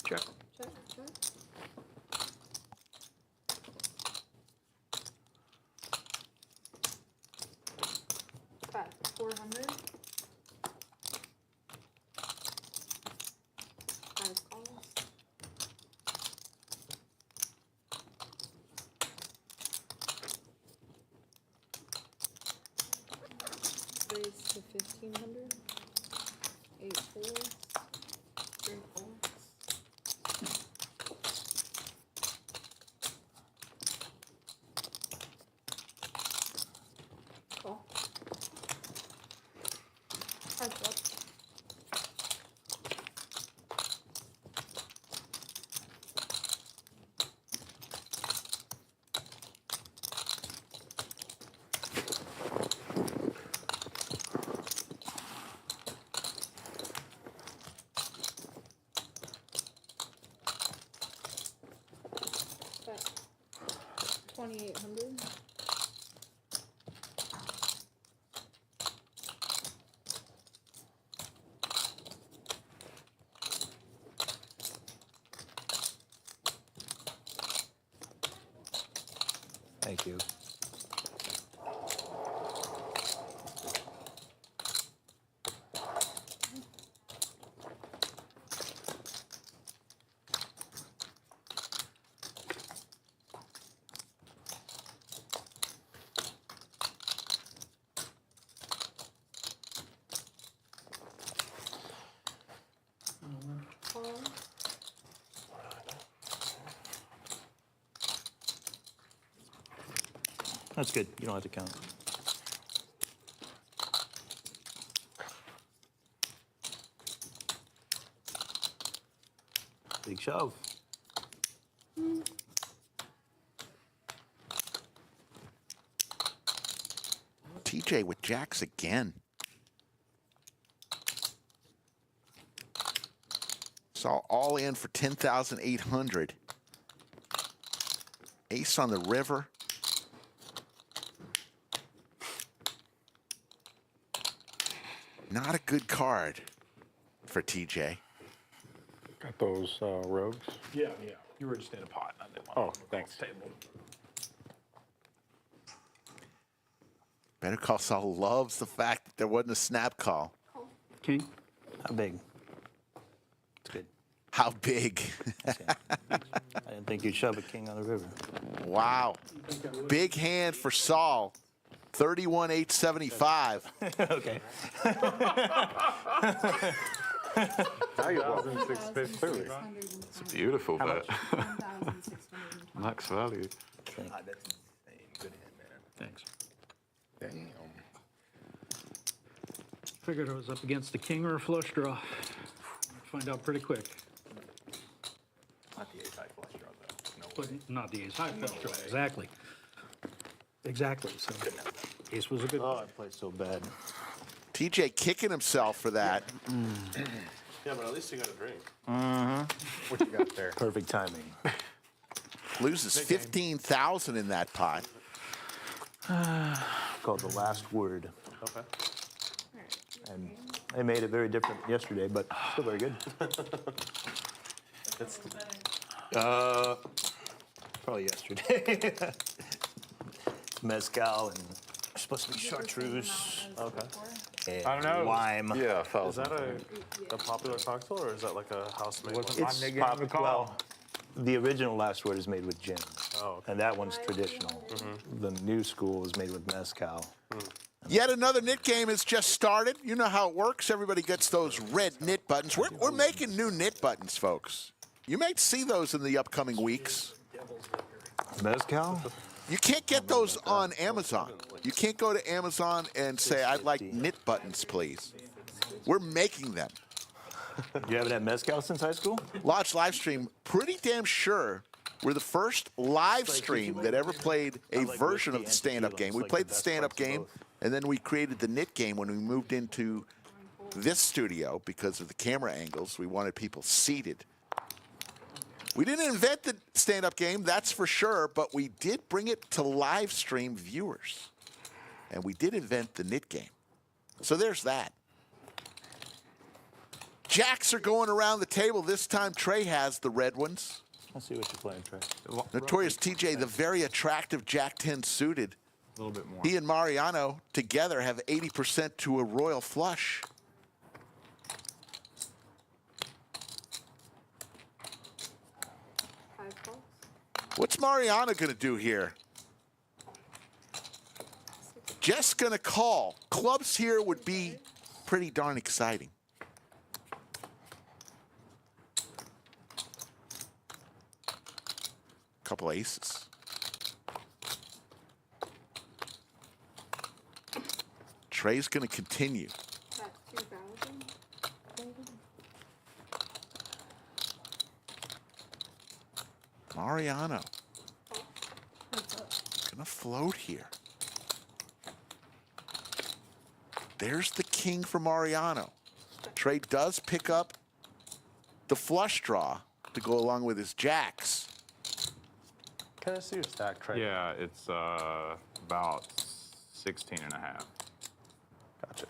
Check. Check, check. Back 400. 5 calls. Raise to 1500. 8 folds. 3 folds. Cool. Heads up. Bet 2800. Thank you. Call. That's good. You don't have to count. Big shove. TJ with jacks again. Saw all in for 10,800. Ace on the river. Not a good card for TJ. Got those rogues? Yeah. You were just in a pot. I didn't want Oh, thanks. table. Better Call Saul loves the fact that there wasn't a snap call. King? How big? It's good. How big? I didn't think you'd shove a king on the river. Wow. Big hand for Saul. 31,875. Okay. Now you're 1,650. It's a beautiful bet. Max value. That's insane. Good hand, man. Thanks. Damn. Figured I was up against a king or a flush draw. Find out pretty quick. Not the A-type flush draw, though. No But not the ace high flush draw. Exactly. Exactly. So ace was a good. Oh, I played so bad. TJ kicking himself for that. Yeah, but at least you got a drink. What you got there? Perfect timing. Loses 15,000 in that pot. Called The Last Word. Okay. And they made it very different yesterday, but still very good. It's, Probably yesterday. Mezcal and supposed to be chartreuse okay. and I don't know. lime. Yeah, Is 1,000. that a popular cocktail, or is that like a house-made one? Wasn't my nigga on the call. Well, the original Last Word is made with gin. Oh, okay. And that one's traditional. The new school is made with mezcal. Yet another knit game has just started. You know how it works. Everybody gets those red knit buttons. We're making new knit buttons, folks. You might see those in the upcoming weeks. Mezcal? You can't get those on Amazon. You can't go to Amazon and say, I'd like knit buttons, please. We're making them. You haven't had mezcal since high school? Lodge Livestream, pretty damn sure we're the first live stream that ever played a version of the stand-up game. We played the stand-up game, and then we created the knit game when we moved into this studio because of the camera angles. We wanted people seated. We didn't invent the stand-up game, that's for sure, but we did bring it to live stream viewers. And we did invent the knit game. So there's that. Jacks are going around the table. This time Trey has the red ones. Let's see what you're playing, Trey. Notorious TJ, the very attractive Jack 10 suited. A little bit more. He and Mariano together have 80% to a royal flush. Five balls. What's Mariano going to do here? Just going to call. Clubs here would be pretty darn exciting. Couple aces. Trey's going to continue. About 2,000. Mariano. Gonna float here. There's the king for Mariano. Trey does pick up the flush draw to go along with his jacks. Can I see your stack, Trey? Yeah, it's about 16 and a half. Gotcha.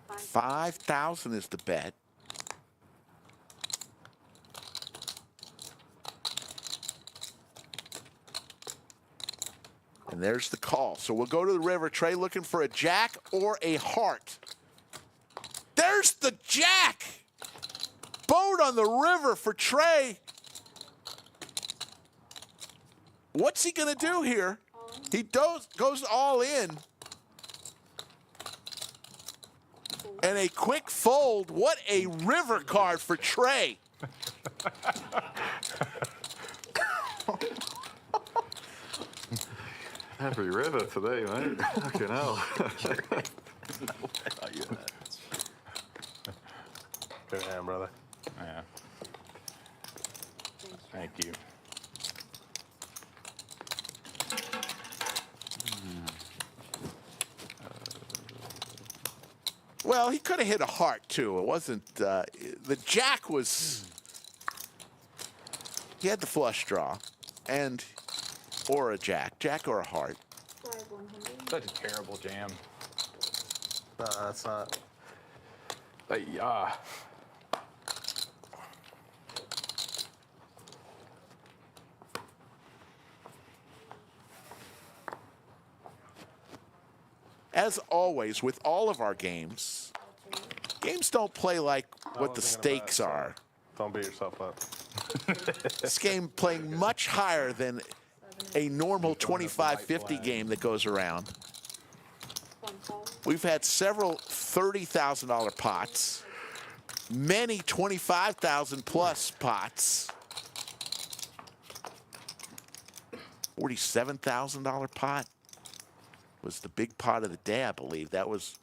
About 5,000 is the bet. And there's the call. So we'll go to the river. Trey looking for a jack or a heart. There's the jack. Boat on the river for Trey. What's he going to do here? He goes all in. And a quick fold. What a river card for Trey. Every river today, mate. Fucking hell. Good hand, brother. Yeah. Thank you. Well, he could have hit a heart, too. It wasn't, the jack was, he had the flush draw, and, or a jack or a heart. Slide 100. Such a terrible jam. No, that's not. Yeah. As always, with all of our games, games don't play like what the wasn't gonna bet, stakes so are. Don't beat yourself up. This game playing much higher than a normal 25-50 game that goes around. One call. We've had several $30,000 pots. many 25,000 plus pots. $47,000 pot was the big pot of the day, I believe. That was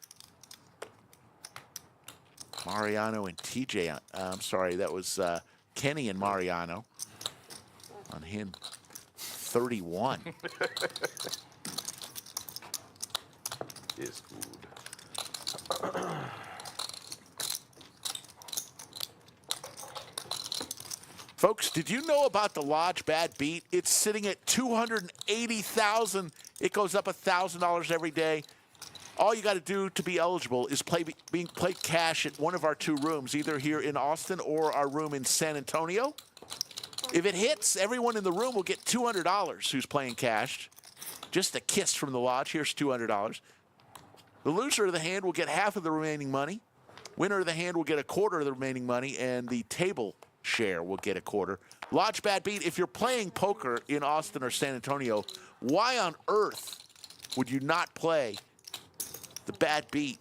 Mariano and TJ. I'm sorry, that was Kenny and Mariano on him. 31. Is good. Folks, did you know about the Lodge Bad Beat? It's sitting at $280,000. It goes up $1,000 every day. All you got to do to be eligible is play cash at one of our two rooms, either here in Austin or our room in San Antonio. If it hits, everyone in the room will get $200 who's playing cash. Just a kiss from the Lodge. Here's $200. The loser of the hand will get half of the remaining money. Winner of the hand will get a quarter of the remaining money, and the table share will get a quarter. Lodge Bad Beat, if you're playing poker in Austin or San Antonio, why on earth would you not play the Bad Beat?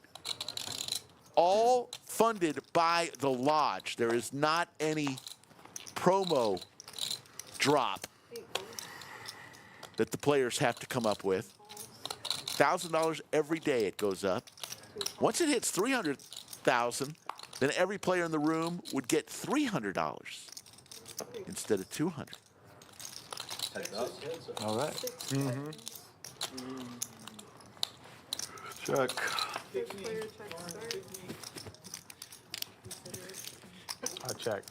All funded by the Lodge. There is not any promo drop that the players have to come up with. $1,000 every day it goes up. Once it hits $300,000, then every player in the room would get $300 instead of $200. All right. Check. I check.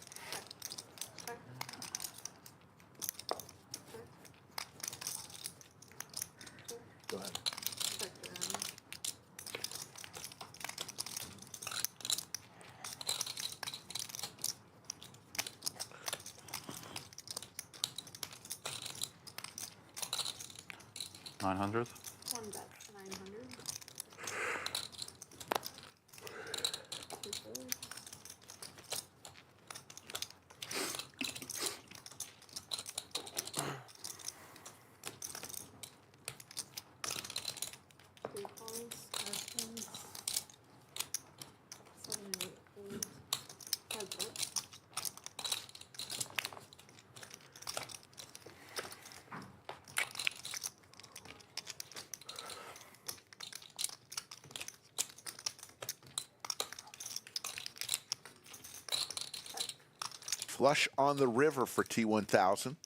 Go ahead. 900. One bet, 900. Three calls, questions. 7, 8, 8. Heads up. Flush on the river for T1000.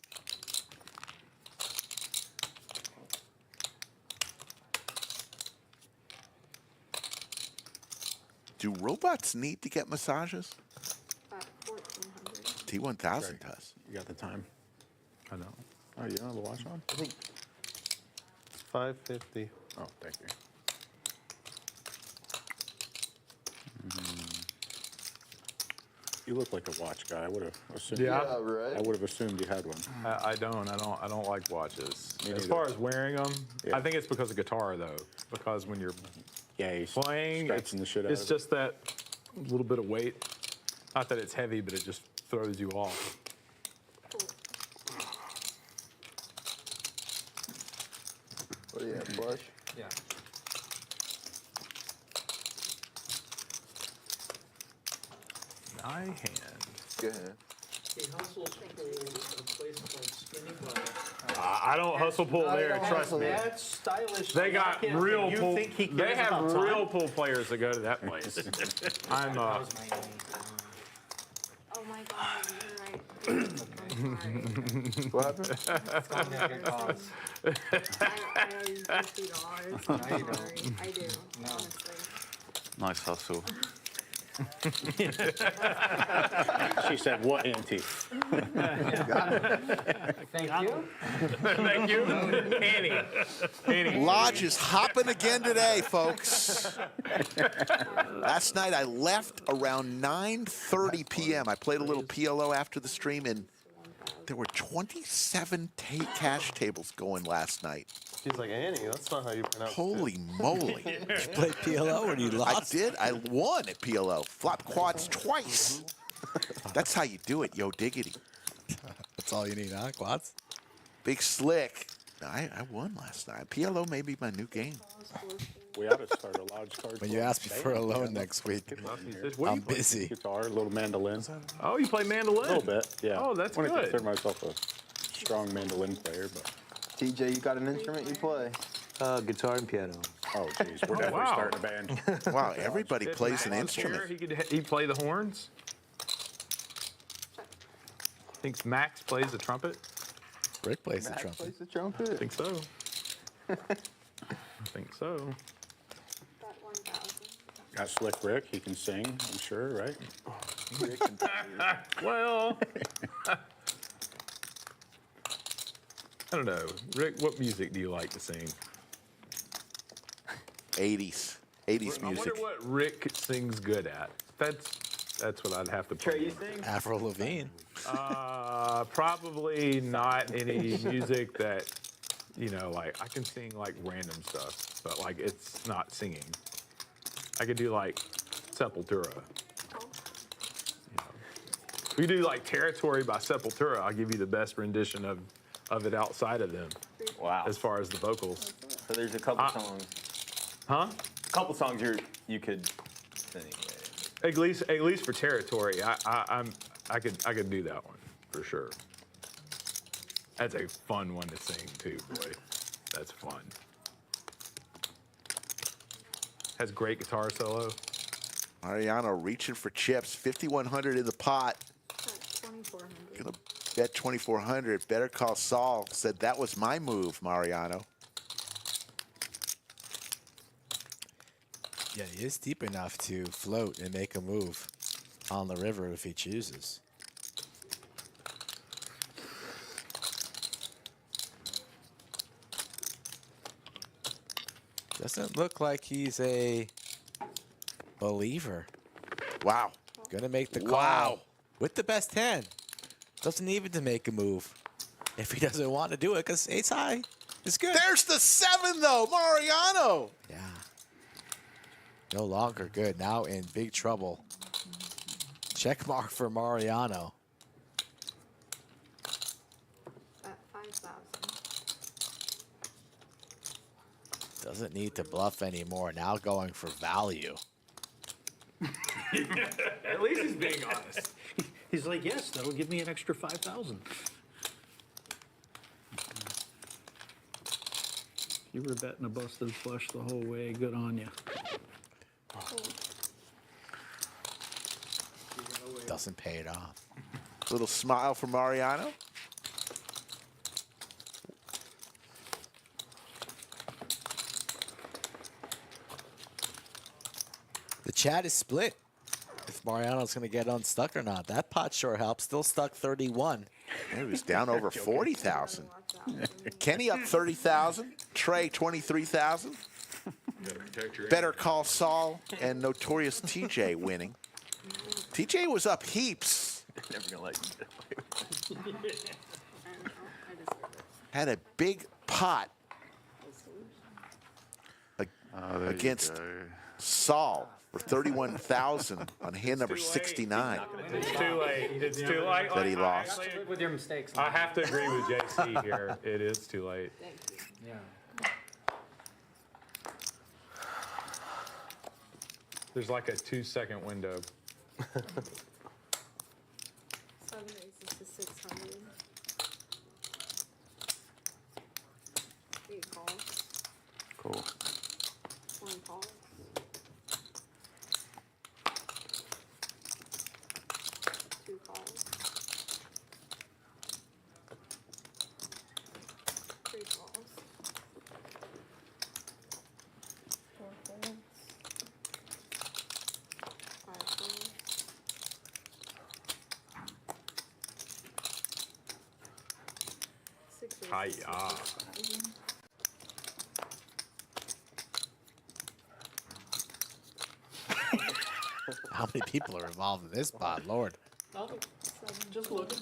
Do robots need to get massages? 1,400. T1000 does. You got the time? I know. Oh, you don't have the watch on? I think 550. Oh, thank you. You look like a watch guy. I would have assumed. Yeah. Right. I would have assumed you had one. I don't like watches. Me As neither. far as wearing them, Yeah. I think it's because of guitar though. Because when you're Yeah, he's playing, scratching the shit out it's of it. just that little bit of weight. Not that it's heavy, but it just throws you off. What do you have, flush? Yeah. My hand. Go ahead. He hustles for a place called Skinny Butter. I don't hustle pull there. Trust me. That's stylish. They got Yeah, real you pool. think he They cares have about time? real pool players that go to that place. I'm Oh my god, you're right. I'm sorry. What happened? I owe you $50. I'm sorry. I do, honestly. Nice hustle. She said, "What, Auntie?" Thank you. Thank you, Annie. Lodge is hopping again today, folks. Last night I left around 9:30 p.m. I played a little PLO after the stream, and there were 27 cash tables going last night. He's like, Annie, that's not how you pronounce it. Holy moly. You played PLO and you I lost? did. I won at PLO. Flop quads twice. That's how you do it, yo diggity. That's all you need, huh, Quads? Big slick. I won last night. PLO may be my new game. We ought to start a large card. When you ask me for a loan next week, What I'm busy. Guitar, a little mandolin. Oh, you play mandolin? A little bit, yeah. Oh, that's I wouldn't good. consider myself a strong mandolin player, but TJ, you got an instrument you play? Guitar and piano. oh jeez, we're definitely wow. starting a band. Wow, everybody If plays an Max was here, instrument. He'd play the horns. Think Max plays the trumpet? Rick plays the Max trumpet. plays the trumpet. I think so. I think so. Got 1,000. Got Slick Rick, he can sing, I'm sure, right? Well, I don't know. Rick, what music do you like to sing? 80s I music. wonder what Rick sings good at. That's what I'd have to Trey, play. you sing? Avril Lavigne. Probably not any music that, you know, like I can sing like random stuff, but like it's not singing. I could do like Sepultura. You know. If we do like Territory by Sepultura, I'll give you the best rendition of it outside of them Wow. as far as the vocals. So there's a couple songs. Huh? A couple songs you could sing. At least for Territory, I could do that one for sure. That's a fun one to sing too, boy. That's fun. Has great guitar solo. Mariano reaching for chips. 5,100 in the pot. Got 2,400. Gonna bet 2,400. Better Call Saul said that was my move, Mariano. Yeah, he is deep enough to float and make a move on the river if he chooses. Doesn't look like he's a believer. Wow. Gonna make the call Wow. with the best hand. Doesn't need to make a move if he doesn't want to do it because ace high is good. There's the 7 though, Mariano. Yeah. No longer good. Now in big trouble. Check mark for Mariano. Got 5,000. Doesn't need to bluff anymore. Now going for value. At least he's being honest. He's like, yes, that'll give me an extra 5,000. You were betting a busted flush the whole way. Good on you. Doesn't pay it off. Little smile for Mariano. The chat is split. If Mariano's going to get unstuck or not. That pot sure helps. Still stuck 31. He was down over 40,000. Kenny up 30,000. Trey 23,000. Better Call Saul and Notorious TJ winning. TJ was up heaps. Never gonna let you do it. Had a big pot There you against go. Saul for 31,000 on hand number 69 It's too late. It's too late. that he lost. With your mistakes. I have to agree with JC here. It is too late. Thank you. Yeah. There's like a 2-second window. 7 aces to 600. 8 calls. Cool. 1 calls. 2 calls. 3 calls. 4 folds. 5 folds. 6 aces. Hi-ya. 6,000. How many people are involved in this spot, Lord? Just looking.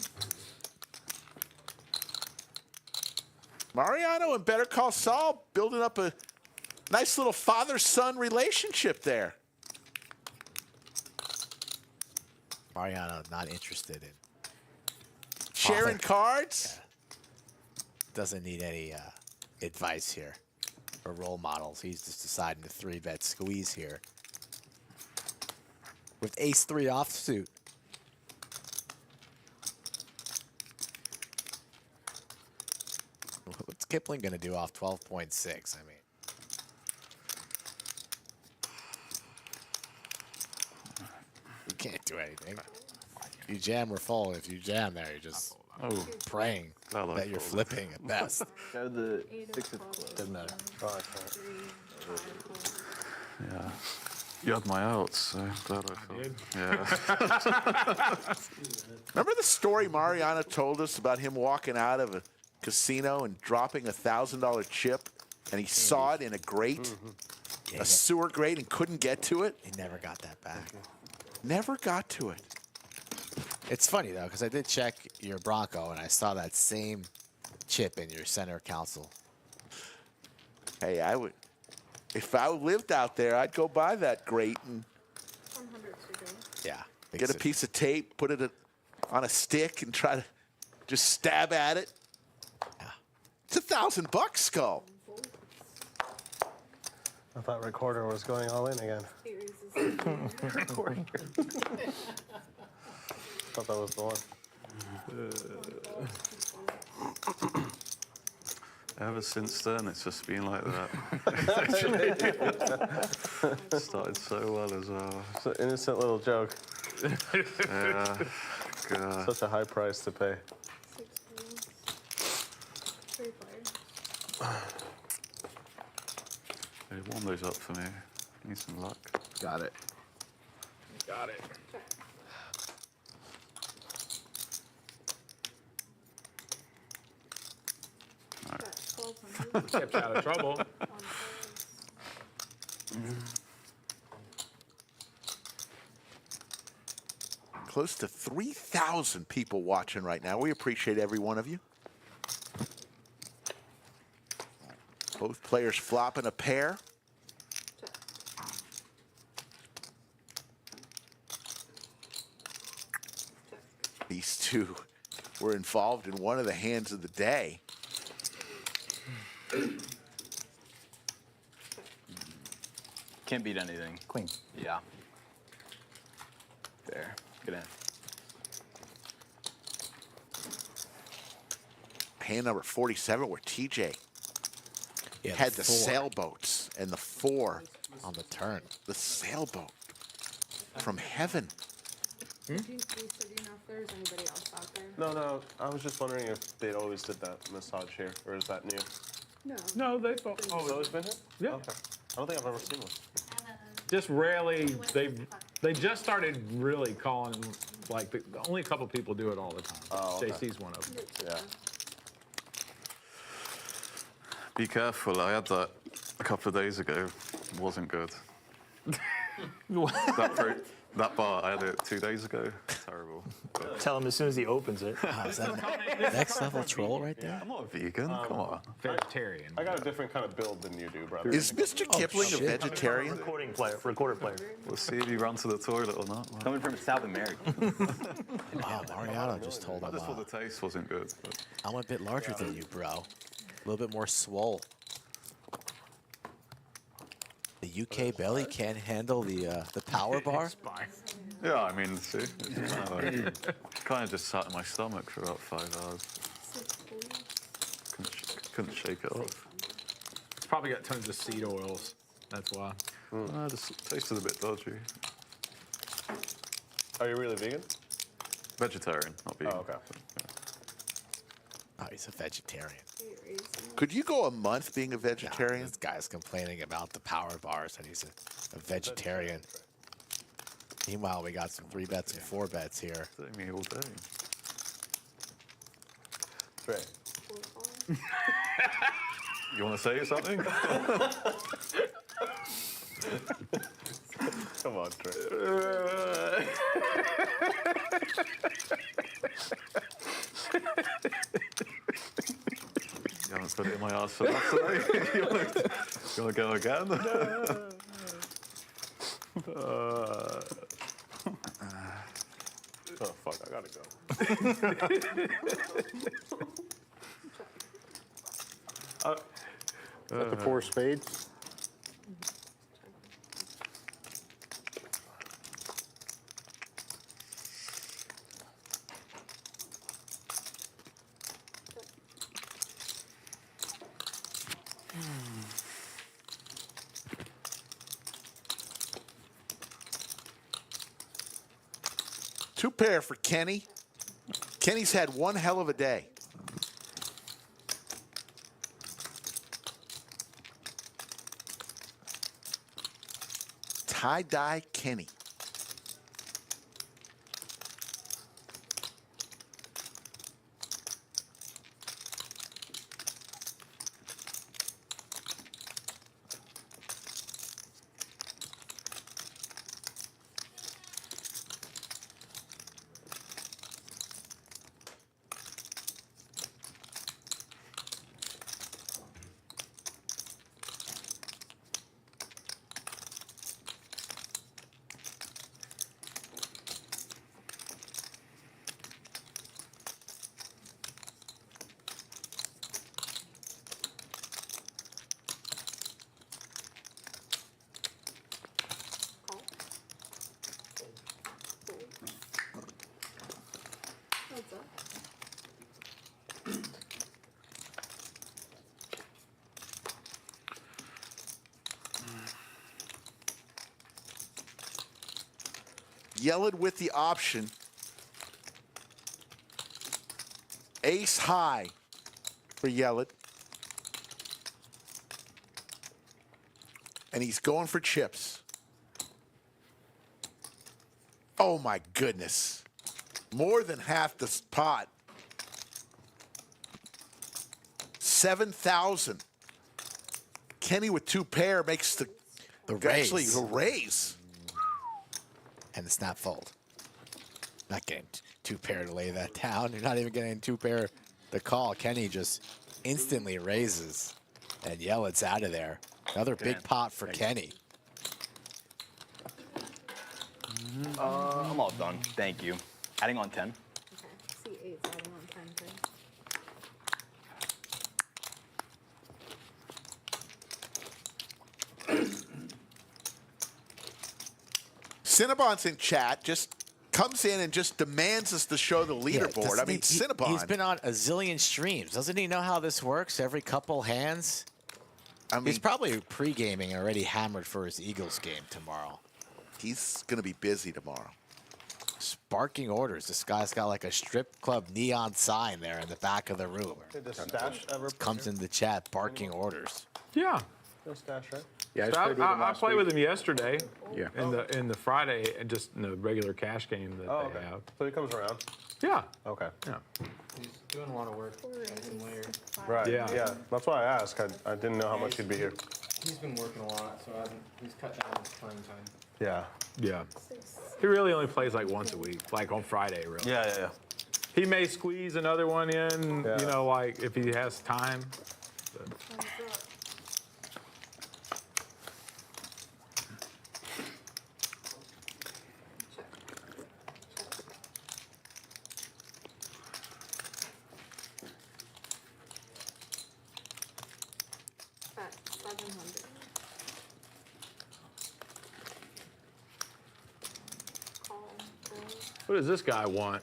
Mariano and Better Call Saul building up a nice little father-son relationship there. Mariano not interested in. Sharing Father. cards. Doesn't need any advice here for role models. He's just deciding to 3-bet squeeze here. With ace-3 offsuit. What's Kipling going to do off 12.6? I mean, you can't do anything. You jam or fold. If you jam there, you're just praying Well, I that you're folded. flipping at best. Show the 8 of 6 of clubs. Doesn't matter. Oh, I can't. 3, 5 clubs. Yeah. You had my outs, so glad I felt. Yeah. Remember the story Mariano told us about him walking out of a casino and dropping $1,000 chip, and he saw it in a grate, a sewer grate, and couldn't get to it? He never got that back. Never got to it. It's funny, though, because I did check your Bronco, and I saw that same chip in your center console. Hey, I would, if I lived out there, I'd go buy that grate and 100 today. Yeah. get a piece of tape, put it on a stick, and try to just stab at it. Yeah. It's $1,000, Skull. I thought recorder was going all in again. Recording. Thought that was the one. Ever since then, it's just been like that. Started so well as well. It's an innocent little joke. Yeah. God. Such a high price to pay. 6 clubs. 3 players. Hey, warm those up for me. Need some luck. Got it. Got it. Got 1,200. Kept you out of trouble. On cards. Close to 3,000 people watching right now. We appreciate every one of you. Both players flopping a pair. These two were involved in one of the hands of the day. Can't beat anything. Queen. Yeah. There. Good hand. Hand number 47 where TJ Yeah, had the 4 sailboats and the 4. on the turn. The sailboat from heaven. Do you said you know if there's anybody else out there? No, I was just wondering if they'd always did that massage here, or is that new? No. No, they've Oh, it's always been here? Yeah. Okay. I don't think I've ever seen one. just rarely. They just started really calling, like, only a couple people do it all the time. Oh, okay. JC's one of them. Yeah. Be careful. I had that a couple of days ago. It wasn't good. That bar, I had it 2 days ago. Terrible. But Tell him as soon as he opens it. Oh, is that next level troll right there? I'm not a vegan. Come on. Vegetarian. I got a different kind of build than you do, brother. Is Mr. Kipling a shit. vegetarian? Recorder player. We'll see if you run to the toilet or not. Man. Coming from South America. Wow, Mariano just told I him, just thought the taste wasn't good. But I'm a bit larger than you, bro. A little bit more swole. The UK belly can't handle the power bar. yeah, I mean, see, kind of just sat in my stomach for about 5 hours. 6 clubs. Couldn't shake it off. It's probably got tons of seed oils. That's why. Just tasted a bit dodgy. Are you really vegan? Vegetarian, not vegan. Oh, okay. Oh, he's a vegetarian. Could you go a month being a vegetarian? This guy's complaining about the power bars and he's a vegetarian. Meanwhile, we got some 3 bets and 4 bets here. Take me all day. Trey. 4 5. You want to say something? Come on, Trey. You haven't put it in my ass for that today. you want to go again? Oh, fuck, I gotta go. Is that the 4 spades? Two pair for Kenny. Kenny's had one hell of a day. Tie-dye Kenny. What's up? Yeled with the option. Ace high for Yeled. And he's going for chips. Oh my goodness. More than half the pot. 7,000. Kenny with two pair makes the actually raise. a raise. And the snap fold. Not getting two pair to lay that down. You're not even getting two pair to call. Kenny just instantly raises. And Yeled's out of there. Another big pot for Kenny. I'm all done. Thank you. Adding on 10. Okay. C8's adding on 10 too. Cinnabon's in chat, just comes in and just demands us to show the leaderboard. I mean, Cinnabon. He's been on a zillion streams. Doesn't he know how this works? Every couple hands? I mean, He's probably pre-gaming already hammered for his Eagles game tomorrow. he's going to be busy tomorrow. Sparking orders. This guy's got like a strip club neon sign there in the back of the room. Did the stash ever Comes in the chat, barking orders. Yeah. No stash, right? Yeah, So I played with him yesterday. Yeah. In the Friday, and just in the regular cash game that Oh, they okay. have. So he comes around. Yeah. Okay. Yeah. He's doing a lot of work. Right. Yeah. Yeah. That's why I asked. I didn't know how much he'd be here. He's been working a lot, so he's cut down his playing time. Yeah. Yeah. He really only plays like once a week, like on Friday, really. Yeah. He may squeeze another one in, Yeah. you know, like if he has time. At 700. Call. What does this guy want?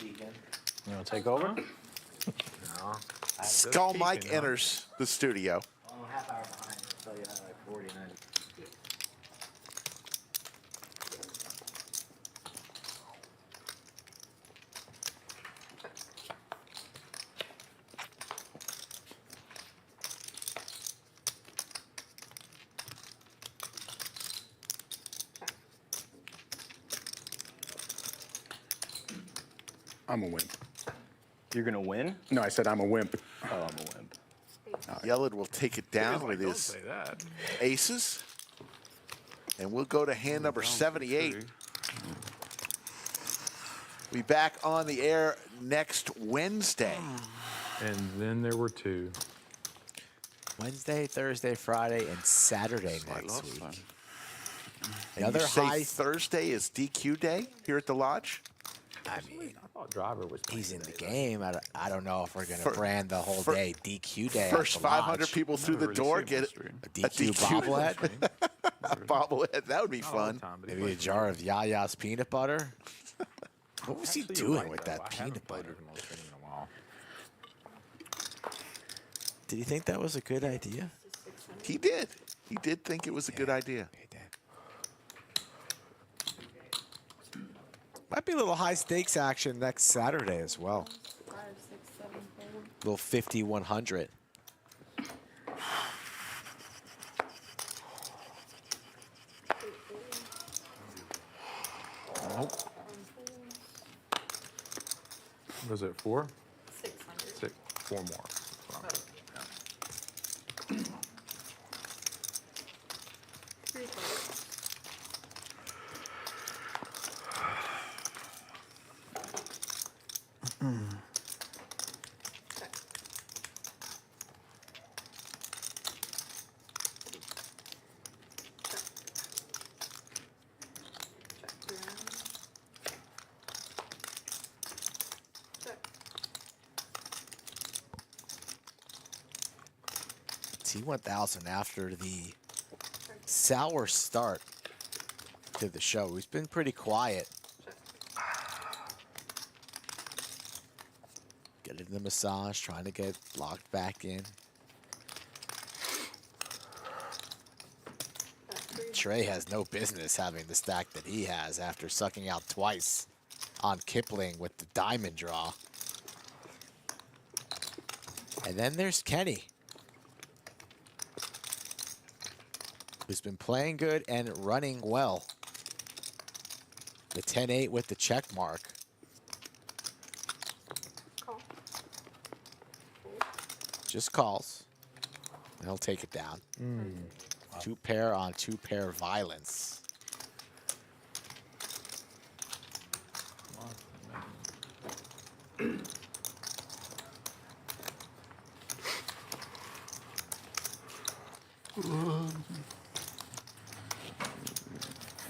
You want to take over? Skull Mike enters the studio. I'm a half hour behind, so yeah, like 49. I'm a wimp. You're going to win? No, I said I'm a wimp. Oh, I'm a wimp. Yeled will take it down with Don't his say that. aces. And we'll go to hand number 78. Be back on the air next Wednesday. And then there were two. Wednesday, Thursday, Friday, and Saturday next week. And Another you say high. Thursday is DQ day here at the lodge? I mean, I thought Driver was. he's in the game. I don't know if we're going to For- brand the whole for- day DQ day. First at the 500 lodge. people through the really door seen him on get stream. A DQ bobblehead. bobblehead. That would be Not all the fun. time, but he Maybe a plays jar of Yaya's peanut butter. What was he Actually, you're doing right, with though. that I haven't peanut played butter? with him on stream in a while. Did he think that was a good idea? He did. He did think it was a good idea. He did. Might be a little high stakes action next Saturday as well. 5, 6, 7 fold. Little 50-100. Was it 4? 600. 6. 4 more. Three folds. Check. Check. Check again. Check. T1000 after the sour start to the show. He's been pretty quiet. Getting the massage, trying to get locked back in. Trey has no business having the stack that he has after sucking out twice on Kipling with the diamond draw. And then there's Kenny, who's been playing good and running well. The 10-8 with the check mark. Call. Just calls. He'll take it down. 2 pair on 2 pair violence.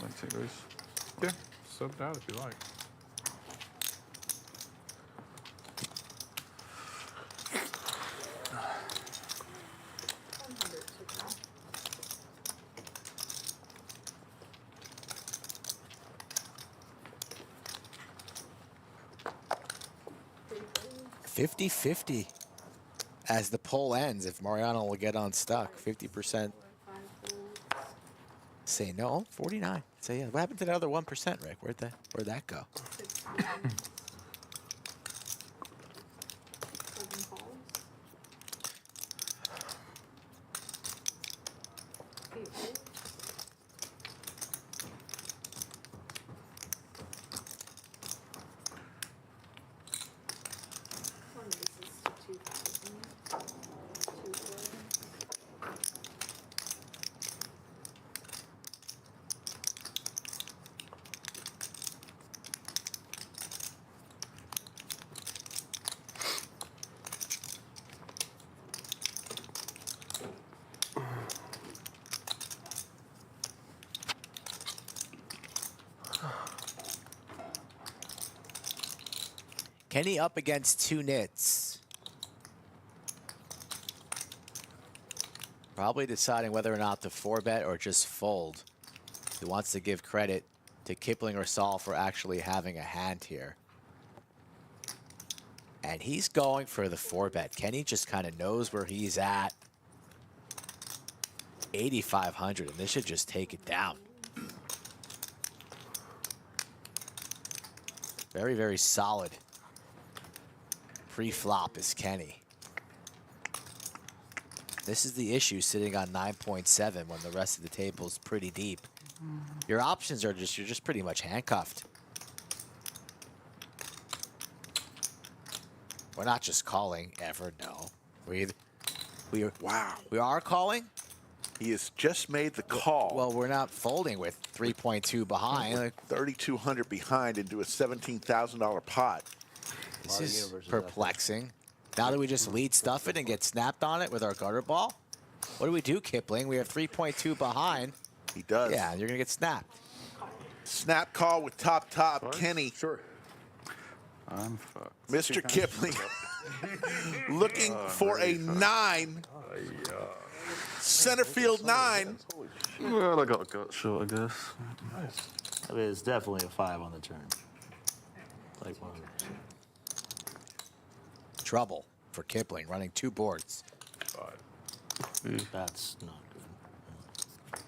Let it goes. Yeah, subbed out if you like. Three folds. 50-50 as the poll ends. If Mariano will get unstuck, 50% 5 folds. say no. 49 say yeah. What happened to the other 1%, Rick? Where'd that go? 6 ones. 7 calls. 8 folds. One raises to 2,000. 2 folds. Kenny up against 2 nits. Probably deciding whether or not to 4-bet or just fold. He wants to give credit to Kipling or Saul for actually having a hand here. And he's going for the 4-bet. Kenny just kind of knows where he's at. 8,500, and this should just take it down. Very, very solid. Pre-flop is Kenny. This is the issue sitting on 9.7 when the rest of the table is pretty deep. Your options are you're just pretty much handcuffed. We're not just calling ever, no. We are calling. He has just made the call. Well, we're not folding with 3.2 behind. Like, 3,200 behind into a $17,000 pot. this is perplexing. Now that we just lead stuff it and get snapped on it with our gutter ball, what do we do, Kipling? We have 3.2 behind. He does. Yeah, you're gonna get snapped. Snap call with top. Fine. Kenny. Sure. I'm fucked. Mr. Kipling looking for a 9. Center field 9. Well, I got a gut shot, I guess. I mean, it's definitely a 5 on the turn. Like 100%. Trouble for Kipling, running 2 boards. That's not good.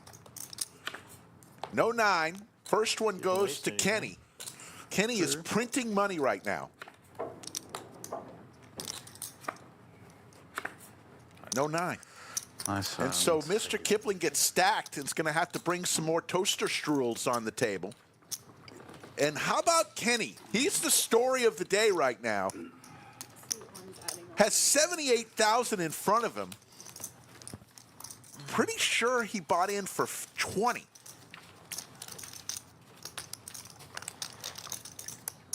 No 9. First one goes to Kenny. Kenny is printing money right now. No 9. Nice. And so Mr. Kipling gets stacked and is going to have to bring some more toaster strudels on the table. And how about Kenny? He's the story of the day right now. Has 78,000 in front of him. Pretty sure he bought in for 20.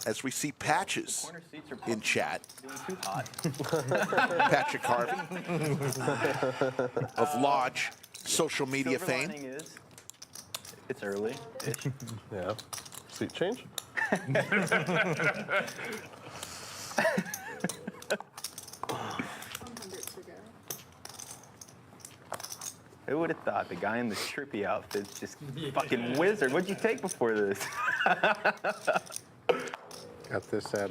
As we see Patches in chat. Patrick Harvey of Lodge social media fame. It's early. Yeah. Seat change? Who would have thought the guy in the trippy outfit's just fucking wizard? What'd you take before this? Got this at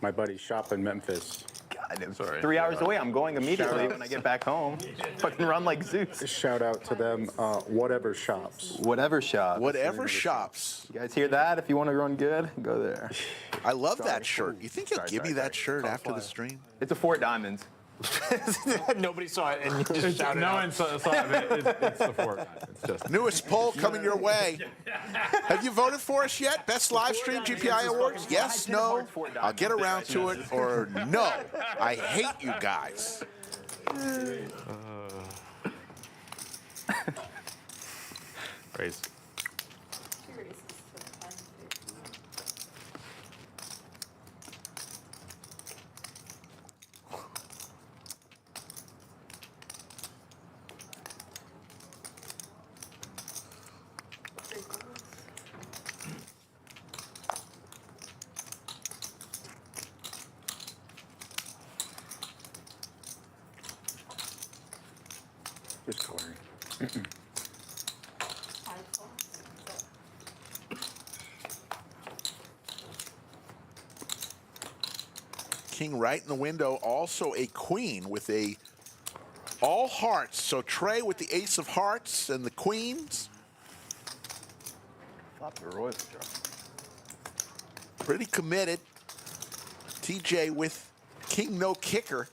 my buddy's shop in Memphis. God, it was 3 hours away. I'm going immediately when I get back home. Fucking run like Zeus. Shout out to them, Whatever Shops. Whatever shops. Whatever shops. You guys hear that? If you want to run good, go there. I love that shirt. You think he'll give me that shirt after the stream? It's a Fort Diamonds. Nobody saw it, and you just shouted No out. one saw it. It's the Fortnite. It's just. Newest poll coming your way. Have you voted for us yet? Best live stream GPI awards? Yes, no, I'll get around to it, or no, I hate you guys. Crazy. Just coloring. King right in the window, also a queen with a all hearts. So Trey with the ace of hearts and the queens. Flop the Royals draw. Pretty committed. TJ with king no kicker.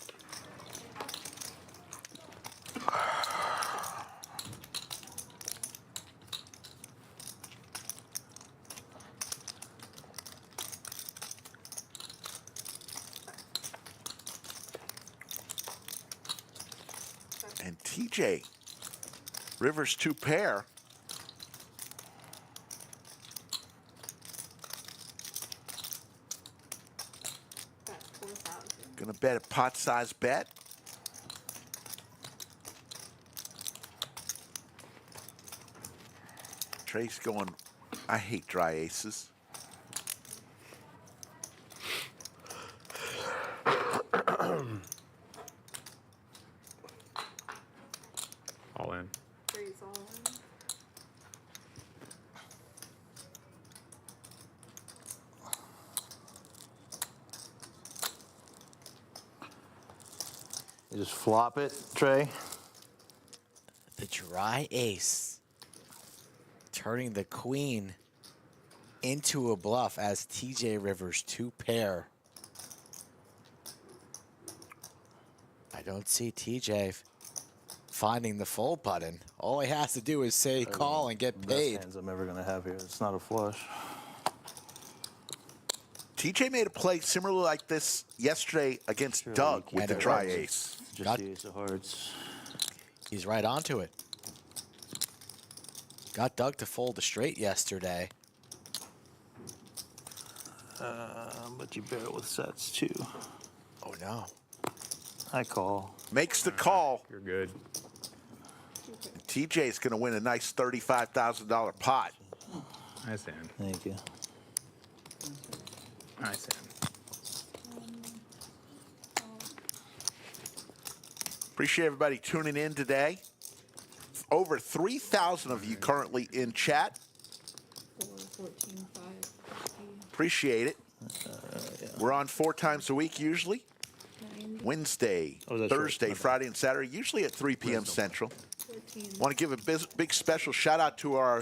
And TJ, Rivers 2 pair. Gonna bet a pot-sized bet. Trey's going, I hate dry aces. All in. You just flop it, Trey. The dry ace. Turning the queen into a bluff as TJ Rivers 2 pair. I don't see TJ finding the fold button. All he has to do is say call and get Best paid. hands I'm ever gonna have here. It's not a flush. TJ made a play similar like this yesterday against Doug with And the it dry works. ace. Just Got- the ace of hearts. He's right onto it. Got Doug to fold a straight yesterday. But you bear it with sets too. Oh no. I call. Makes the call. You're good. TJ's going to win a nice $35,000 pot. Nice hand. Thank you. All right, Sam. Appreciate everybody tuning in today. Over 3,000 of you currently in chat. 14, 5, Appreciate it. We're on 4 times a week usually. 9, Wednesday, Oh, that's Thursday, right. Friday, and Saturday, usually at 3 p.m. Central. 14. Want to give a big special shout out to our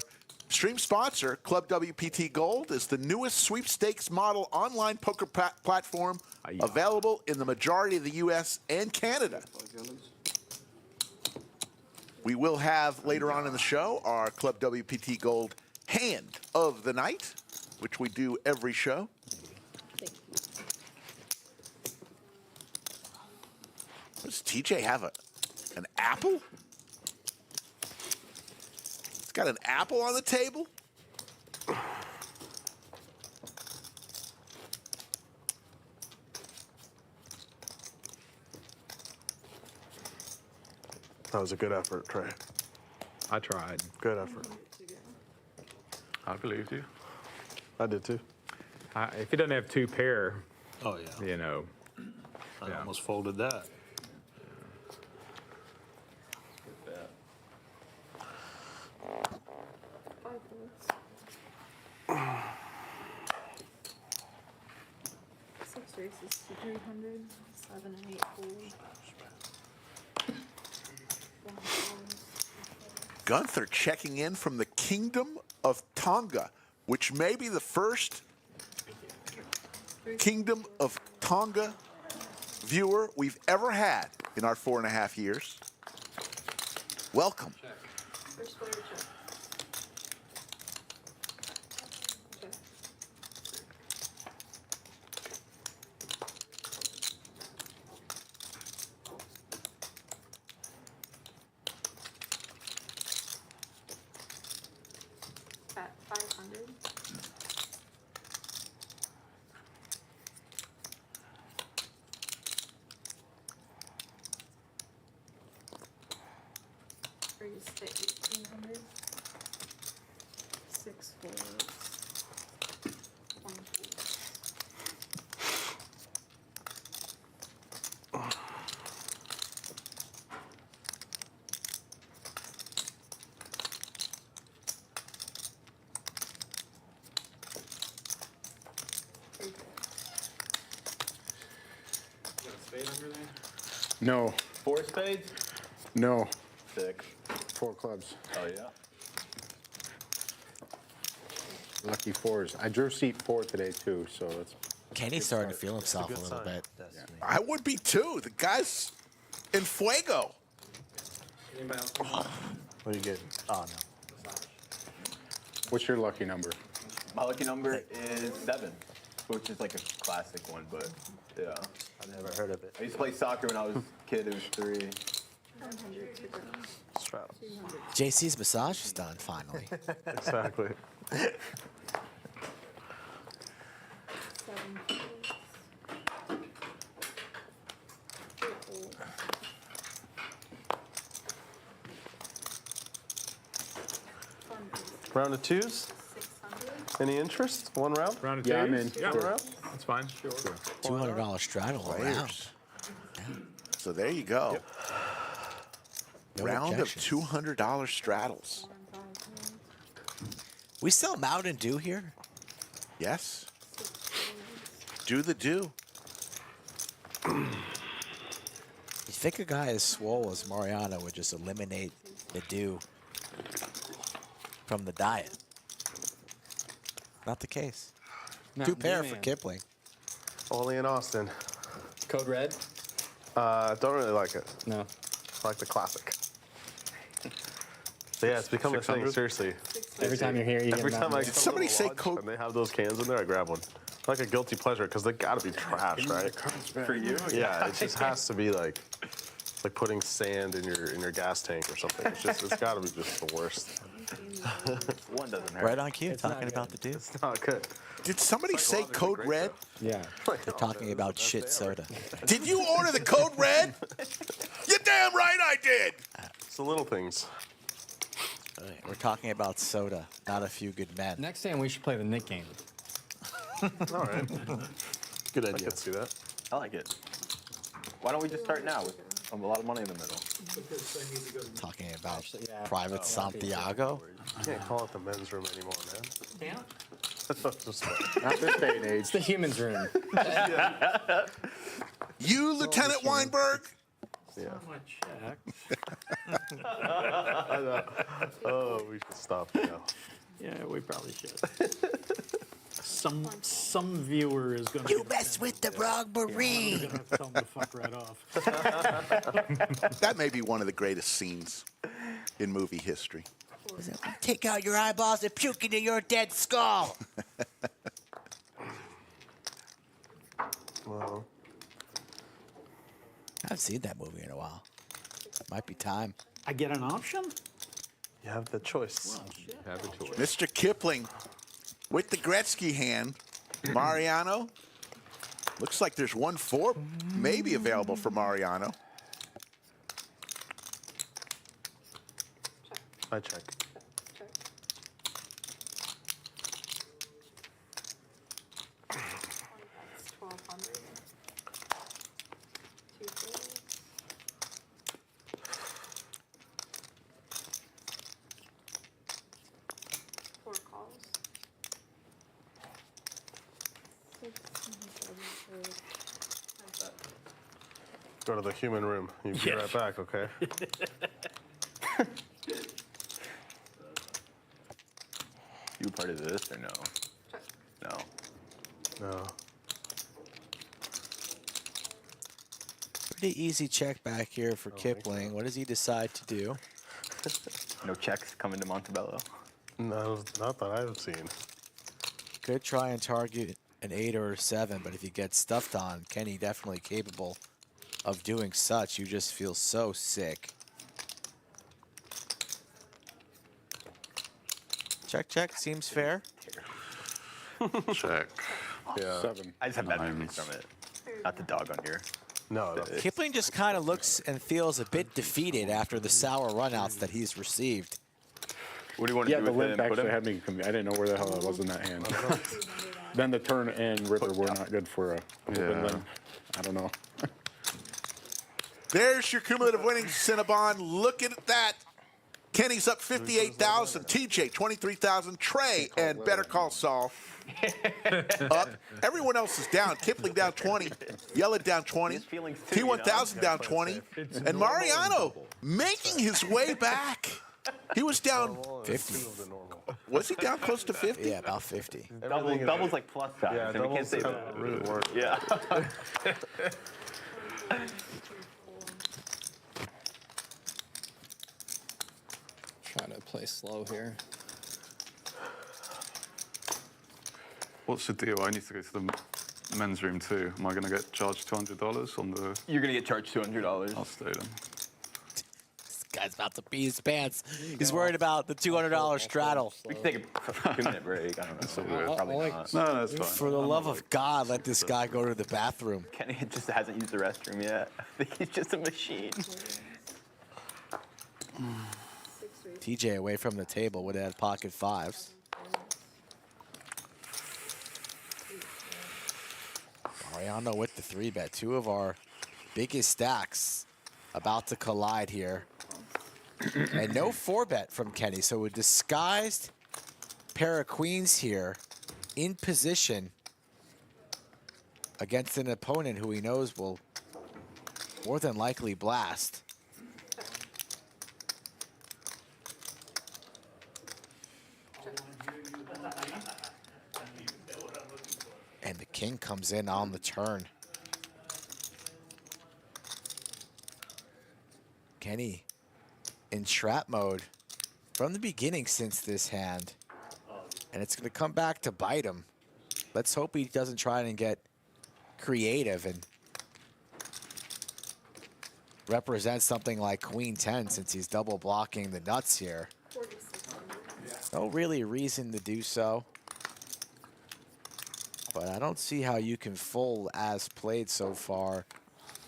stream sponsor, Club WPT Gold, is the newest sweepstakes model online poker platform available in the majority of the U.S. and Canada. We will have later on in the show our Club WPT Gold Hand of the Night, which we do every show. Thank you. Does TJ have an apple? It's got an apple on the table? That was a good effort, Trey. I tried. Good effort. I believed you. I did too. If he doesn't have 2 pair, Oh, yeah. you know, I almost folded that. Five folds. 6 races to 300. 7 and 8 fold. 1 fold. Gunther checking in from the Kingdom of Tonga, which may be the first Kingdom of Tonga viewer we've ever had in our 4.5 years. Welcome. First player check. Check. At 500. Raise to 1800. 6 folds. 1 fold. No, 4 spades? no. 6. 4 clubs. Oh, yeah. Lucky 4s. I drew seat 4 today too, so that's Kenny's starting to feel himself a good little sign. bit. I would be too. The guy's in fuego. What are you getting? Oh, no. What's your lucky number? My lucky number is 7, which is like a classic one, but yeah. I've never heard of it. I used to play soccer when I was a kid. It was 3. 100 to go. Straddle. 200. JC's massage is done finally. Exactly. 7 folds. 8 folds. Fun. Round of 2s. 600. Any interest? 1 round? round of Yeah, 2s? I'm in. Yeah, One round? that's fine. $200 straddle around. So there you go. No Round objections. of $200 straddles. 4 and 5 folds. We sell Mountain Dew here? Yes. 6 folds. Do the do. You think a guy as swole as Mariano would just eliminate the dew from the diet? Not the case. 2 pair for Kipling. Only in Austin. Code red? Don't really like it. No. I like the classic. So yeah, it's become a thing, 600? seriously. Every time you're here, you Every get time I Mountain come Dew. somebody to the say lodge Coke? and they have those cans in there, I grab one. Like a guilty pleasure, because they gotta be trash, right? For you? Yeah, it just has to be like putting sand in your gas tank or something. It's gotta be just the worst. One doesn't hurt. Right on cue, It's not talking about the good. dew. It's not good. Did somebody say Psychologically code great, red? Yeah. They're talking about shit soda. Did you order the code red? You're damn right I did. It's the little things. We're talking about soda, not a few good men. Next time we should play the Nick game. All right. Good I idea. can see that. I like it. Why don't we just start now with a lot of money in the middle? Talking about Private Santiago. You can't call it the men's room anymore, man. Yeah. Just Not this day and age. It's the human's room. You, Lieutenant Weinberg? yeah. My check. Oh, we should stop now. Yeah, we probably should. Some viewer is going to. You messed with the wrong You're Marine. going to have to tell him to fuck right off. That may be one of the greatest scenes in movie history. Take out your eyeballs and puke into your dead skull. Well, I haven't seen that movie in a while. Might be time. I get an option? you have the choice. Have a choice. Mr. Kipling with the Gretzky hand. Mariano. Looks like there's 1-4 maybe available for Mariano. I check. Check. That's 1,200. 2 thirds. Four calls. 6, 7, 8. Hands up. Go to the human room. You be right back, okay? You part of this or no? No. No. Pretty easy check back here for Kipling. What does he decide to do? No checks coming to Montebello. No, not that I've seen. Could try and target an 8 or a 7, but if you get stuffed on, Kenny definitely capable of doing such. You just feel so sick. Check, check. Seems fair. Check. Yeah. 7. I just have bad memories Nines. from it. Not the dog on here. No, no. Kipling just kind of looks and feels a bit defeated after the sour runouts that he's received. What do you want to Yeah, do the with limp him? Put actually him? had me. I didn't know where the hell I was in that hand. Then the turn and ripper were not good for a open Yeah. limp. I don't know. There's your cumulative winnings, Cinnabon. Look at that. Kenny's up 58,000. TJ 23,000. Trey and Better Call Saul up. Everyone else is down. Kipling down 20. Yeled down 20. His feelings too, you know? T1000 down 20. And Mariano making his way back. He was down. 50. Was he down close to 50? Yeah, about 50. Doubles like plus size. Yeah, and we can't doubles say don't that. really work. Yeah. Trying to play slow here. What's the deal? I need to go to the men's room too. Am I going to get charged $200 on the... You're going to get charged $200. I'll stay then. This guy's about to pee his pants. He's worried about the $200 straddle. We can take a 2-minute break. I don't know. Probably not. No, that's fine. For the love of God, let this guy go to the bathroom. Kenny just hasn't used the restroom yet. I think he's just a machine. 6, 3. TJ away from the table would have had pocket 5s. Mariano with the 3-bet. Two of our biggest stacks about to collide here. And no 4-bet from Kenny. So a disguised pair of queens here in position against an opponent who he knows will more than likely blast. And the king comes in on the turn. Kenny in trap mode from the beginning since this hand. And it's going to come back to bite him. Let's hope he doesn't try and get creative and represent something like Queen 10 since he's double blocking the nuts here. 4,600. No really reason to do so. But I don't see how you can fold as played so far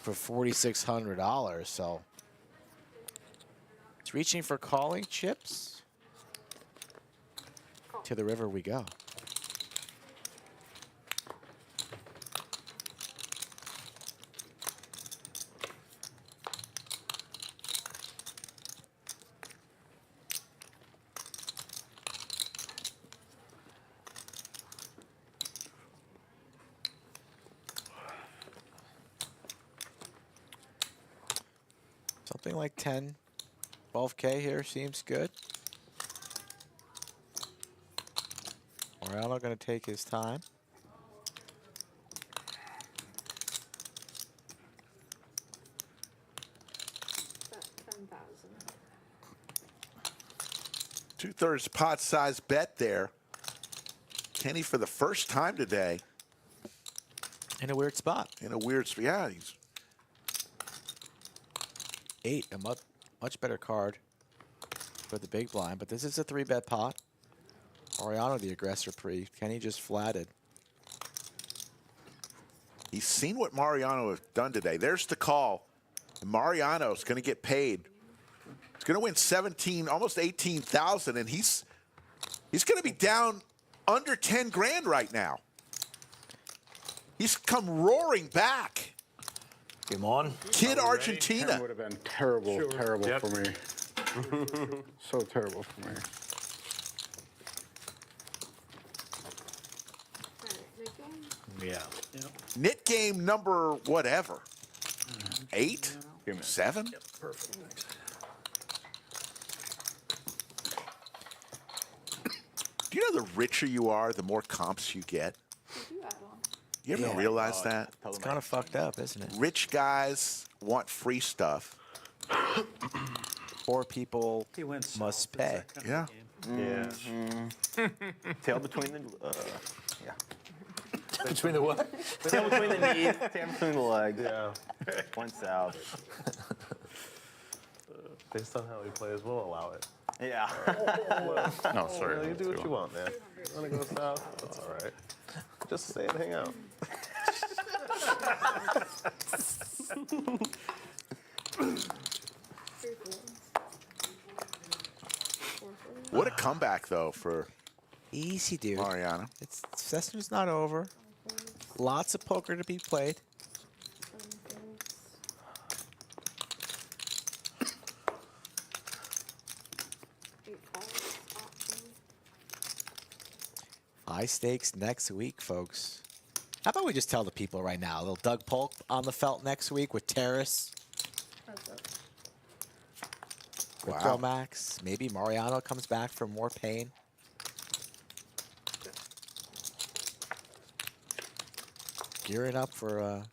for $4,600. So it's reaching for calling chips. To the river we go. something like 10, 12K here seems good. Mariano going to take his time. That's 10,000. 2/3 pot size bet there. Kenny for the first time today. In a weird spot. In a weird spot. Yeah, he's 8, a much better card for the big blind, but this is a 3-bet pot. Mariano the aggressor pre. Kenny just flatted. he's seen what Mariano has done today. There's the call. And Mariano's going to get paid. He's going to win 17, almost 18,000, and he's going to be down under 10 grand right now. He's come roaring back. Game on. Kid 10 Argentina. would have been terrible, terrible Yep. for me. So terrible for me. Alright, Nick game. Yeah. Knit game number whatever. 8? 7? Perfect. Do you know the richer you are, the more comps you get? You do add on. You ever Yeah. realize that? It's kind of fucked up, isn't it? Rich guys want free stuff. Poor people He went south. must It's pay. that kind Yeah. of game. Yeah. Tail between the. Yeah. Between the what? Tail between the knees. Tail between the legs. Yeah. One south. Based on how he plays, we'll allow it. Yeah. No, sorry. You not do to. what you want, man. You want to go south? That's all right. Just stay and hang out. Three fours. Four fours. What a comeback, though, for Easy, dude. Mariano. It's session's not over. Lots of poker to be played. 7 fours. 8 calls. Option. High stakes next week, folks. How about we just tell the people right now? A little Doug Polk on the felt next week with Terrace, That's it. with Wow. Max. Maybe Mariano comes back for more pain. Gearing up for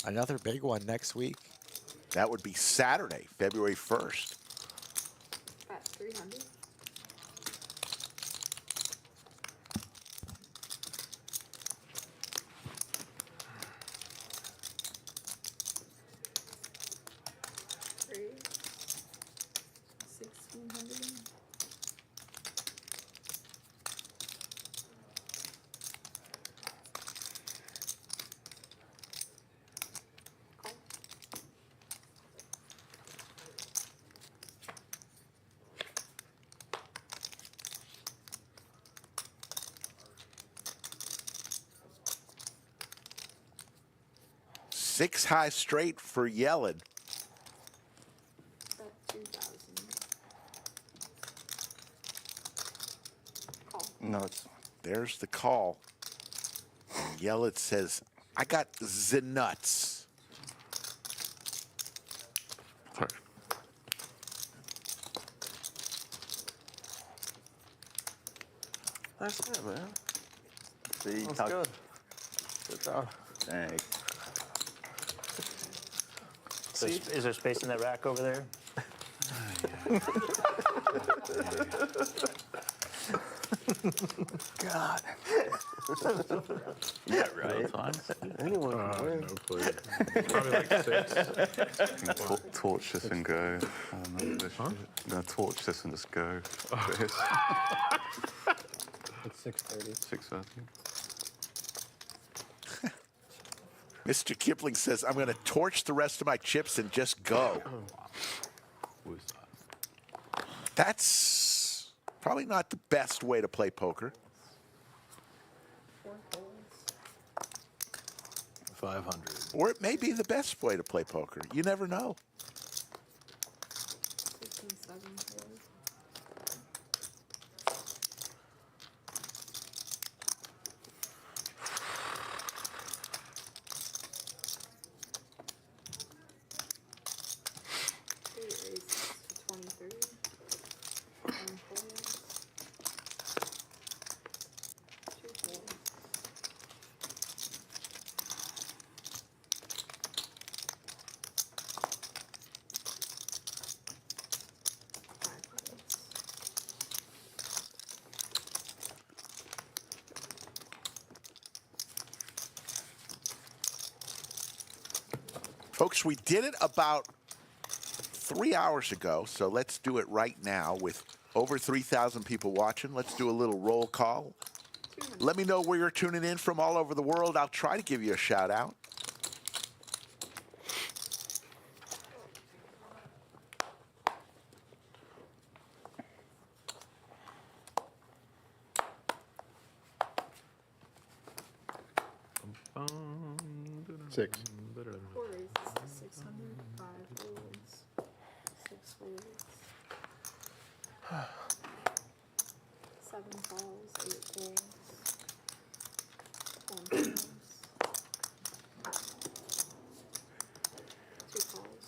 another big one next week. That would be Saturday, February 1st. At 300. Three. 1,600. Call. Six high straight for Yeled. At 2,000. Call. No, it's. There's the call. And Yeled says, I got the nuts. Sorry. That's it, man. See, That's talk- good. Good job. Thanks. Is there space in that rack over there? God. Yeah, right. Anyone can win. No clue. Probably like 6. Torch this and go. I'm gonna torch this and just go. It's 6:30. 6:30. Mr. Kipling says, I'm going to torch the rest of my chips and just go. That's probably not the best way to play poker. 4 folds. 500. Or it may be the best way to play poker. You never know. 6 and 7 folds. Folks, we did it about 3 hours ago, so let's do it right now with over 3,000 people watching. Let's do a little roll call. Let me know where you're tuning in from all over the world. I'll try to give you a shout out. Six. 4 raises to 600, 5 folds, 6 folds, 7 falls, 8 folds, 1 falls, 2 falls,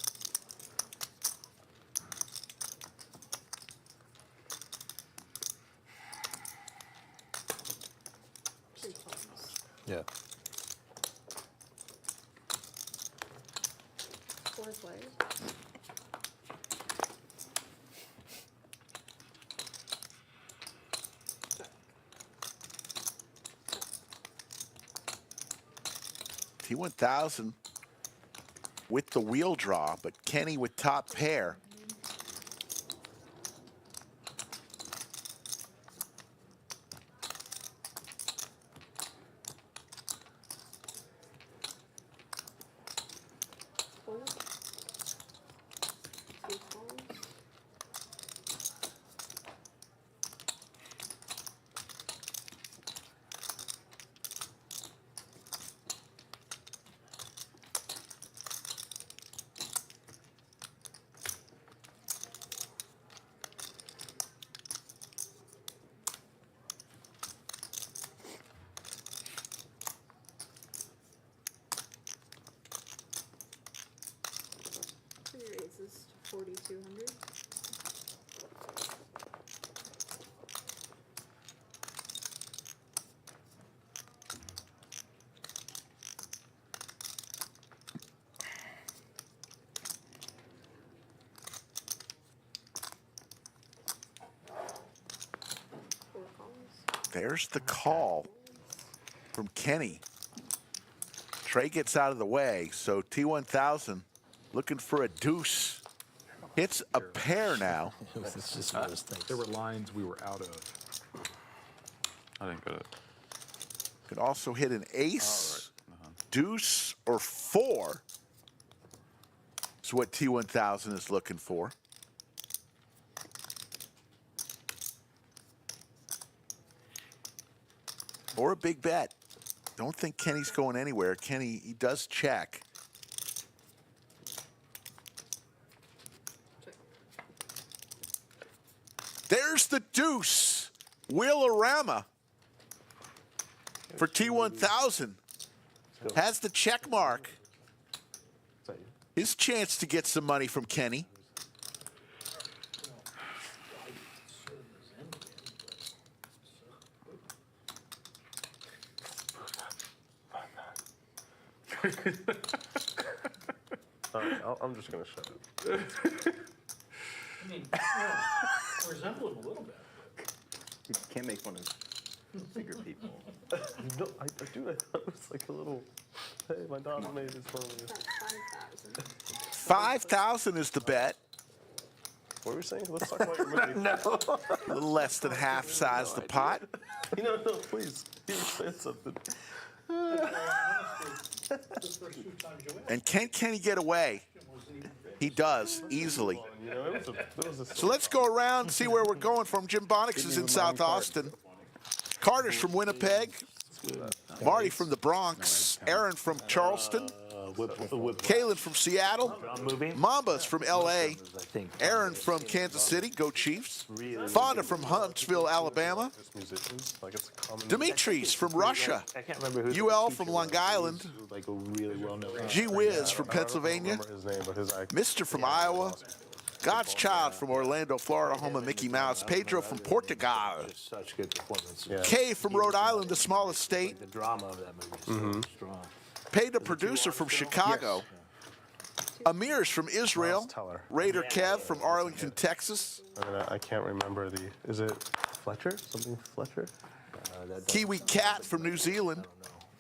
3 falls, Yeah. 4 plays. T1000 with the wheel draw, but Kenny with top pair. Fold. 2 folds. Three raises to 4,200. Four calls. There's the call from Kenny. Trey gets out of the way, so T1000 looking for a deuce. Hits a pair now. It's just one of those things. There were lines we were out of. I didn't get it. Could also hit an ace, deuce, or 4. Is what T1000 is looking for. Or a big bet. Don't think Kenny's going anywhere. Kenny, he does check. There's the deuce. Wheelerama for T1000. Has the check mark. His chance to get some money from Kenny. All right, I'm just gonna shut up. I mean, I resemble him a little bit. You can't make fun of bigger people. No, I do. I thought it was like a little. Hey, my daughter made this for me. That's 5,000. 5,000 is the bet. What were we saying? Let's talk about your movie. A little less than half size the pot. No, please. You were saying something. And can Kenny get away? He does, easily. You know, it was a So let's go around and see where we're going from. Jim Bonix is in South Austin. Carter's from Winnipeg. Marty from the Bronx. Aaron from Charleston. Kalen from Seattle. Mamba's from L.A. Aaron from Kansas City. Go Chiefs. Fonda from Huntsville, Alabama. musicians. Like it's a common. Dimitri's from Russia. I can't remember who. UL from Long Island. Like a really well-known. G Wiz from Pennsylvania. I don't remember his name, but his Mr. from Iowa. God's Child from Orlando, Florida, home of Mickey Mouse. Pedro from Portugal. Such good performance. Kay from Rhode Island, the smallest state. The drama of that movie is so strong. Pay the producer from Chicago. Amir's from Israel. Teller. Raider Kev from Arlington, Texas. I can't remember the. Is it Fletcher? Something Fletcher? Kiwi Cat from New Zealand.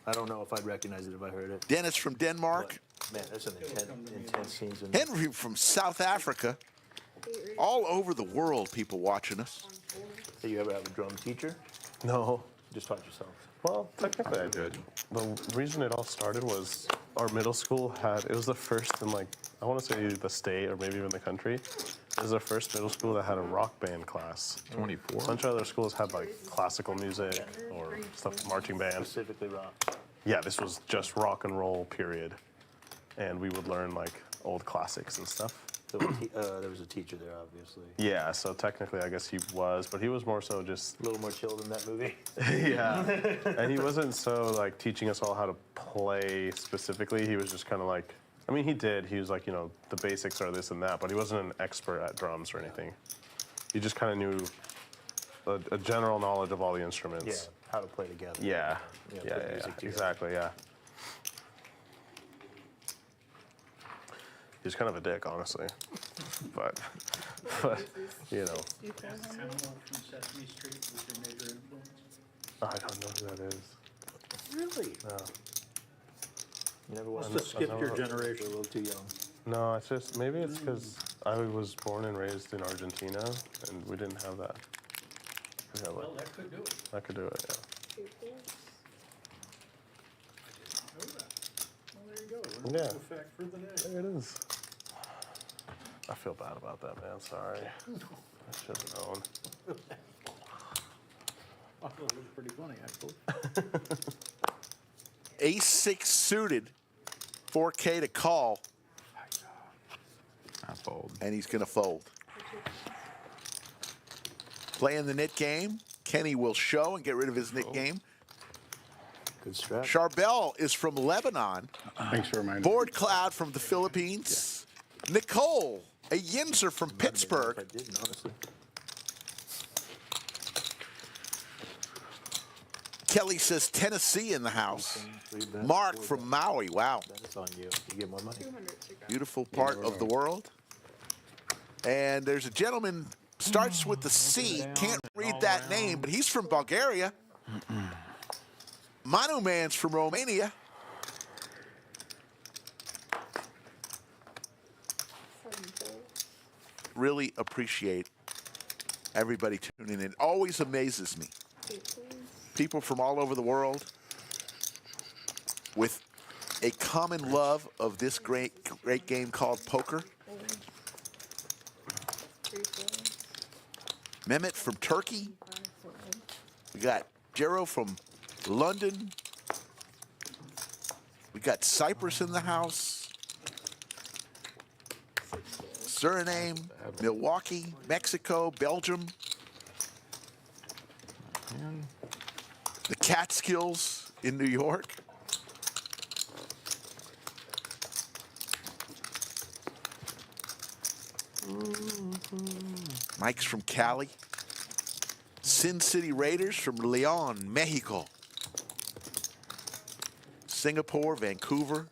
I don't know if I'd recognize it if I heard it. Dennis from Denmark. Man, there's some intense scenes in Henry from South Africa. All over the world, people watching us. Do you ever have a drum teacher? No. Just taught yourself. Well, technically I did. The reason it all started was our middle school it was the first in like, I want to say the state or maybe even the country. It was the first middle school that had a rock band class. 24. A bunch of other schools had like classical music or stuff, marching band. Specifically rock. Yeah, this was just rock and roll, period. And we would learn like old classics and stuff. There was a teacher there, obviously. Yeah, so technically I guess he was, but he was more so just A little more chill than that movie. yeah. And he wasn't so like teaching us all how to play specifically. He was just kind of like, I mean, he did. He was like, you know, the basics are this and that, but he wasn't an expert at drums or anything. He just kind of knew a general knowledge of all the instruments. Yeah, how to play together. Yeah. Yeah, Yeah, put yeah, music together. exactly, yeah. He's kind of a dick, honestly. but you know. Animal from Sesame Street was your major influence? I don't know who that is. Really? No. You never Must watched have skipped your You're a generation. little too young. No, it's just, maybe it's because I was born and raised in Argentina, and we didn't have that. Yeah, Well, that could do it. I could do it, yeah. Know that. Well, there you go. Yeah. Learn a fact for the day. There it is. I feel bad about that, man. Sorry. I should have known. I thought it was pretty funny, actually. A6 suited, 4K to call, I fold. and he's going to fold. Playing the knit game. Kenny will show and get rid of his knit game. Good strap. Charbel is from Lebanon. Thanks for reminding me. Board Cloud from the Philippines. Nicole, a Yinzer from Pittsburgh. I didn't, honestly. Kelly says Tennessee in the house. Mark from Maui. Wow. That's on you. You get more money. Beautiful part of the world. And there's a gentleman, starts with the C. Can't read that name, but he's from Bulgaria. Manu Man's from Romania. Really appreciate everybody tuning in. It always amazes me. People from all over the world with a common love of this great game called poker. Mehmet from Turkey. We got Jero from London. We got Cyprus in the house. Suriname, Milwaukee, Mexico, Belgium. The Catskills in New York. Mike's from Cali. Sin City Raiders from Leon, Mexico. Singapore, Vancouver.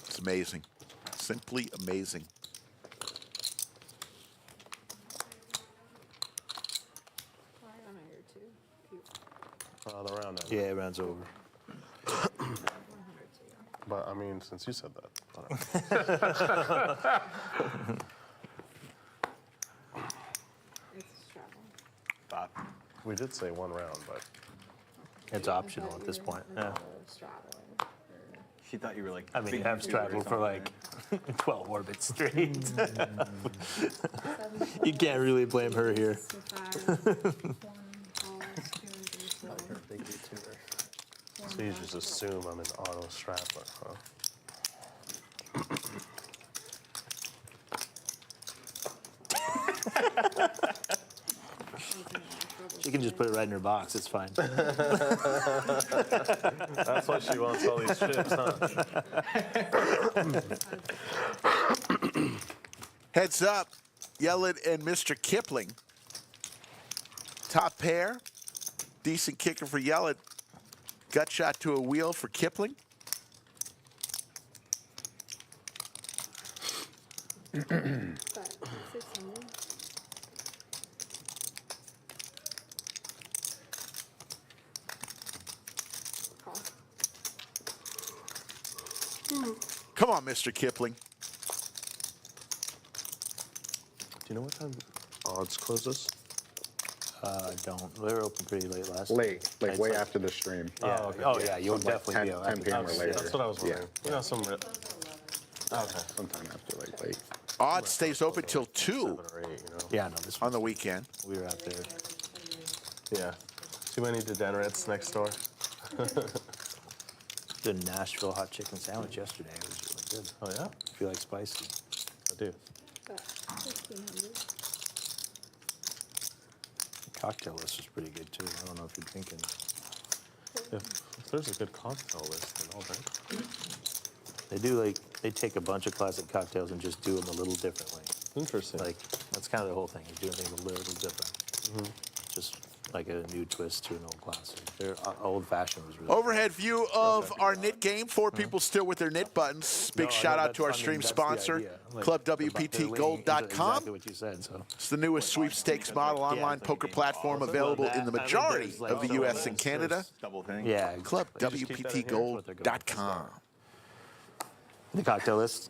It's amazing. Simply amazing. The round end. Yeah, it rounds over. But I mean, since you said that. We did say one round, but It's optional at this point. Yeah. She thought you were like. I mean, big I've YouTuber or traveled for something. like 12 orbits straight. You can't really blame her here. so you just assume I'm an auto strapper, huh? She can just put it right in her box. It's fine. That's why she wants all these chips, huh? Heads up, Yeled and Mr. Kipling. Top pair. Decent kicker for Yeled. Gut shot to a wheel for Kipling. Come on, Mr. Kipling. Do you know what time odds closes? Don't. They were open pretty late last Late, like I'd way say- after the stream. Yeah. okay. Oh, yeah. You'll Something like definitely 10 be able 10 p.m. or later. That's what I was wondering. You know, some. Okay. Sometime after, like late. Odds stays open till 2 7 or 8, you know. Yeah, no, this on one. the weekend. We were out there. Yeah. Too many degenerates next door. The Nashville hot chicken sandwich yesterday. It was really good. Oh, yeah? If you like spicy. I do. Got 1,500. The cocktail list was pretty good too. I don't know if you're thinking. If there's a good cocktail list, then all right. They do they take a bunch of classic cocktails and just do them a little differently. Interesting. Like, that's kind of the whole thing, is doing things a little different. Just like a new twist to an old classic. Their old fashioned was really Overhead view of our knit game. 4 people still with their knit buttons. Big No, I shout know out to our that's- I stream mean, that's the sponsor, idea. Like, ClubWPTGold.com. Exactly what you said. So It's the newest sweepstakes model online poker platform available in the majority of the U.S. and Canada. Double thing. yeah, ClubWPTGold.com. the cocktail list.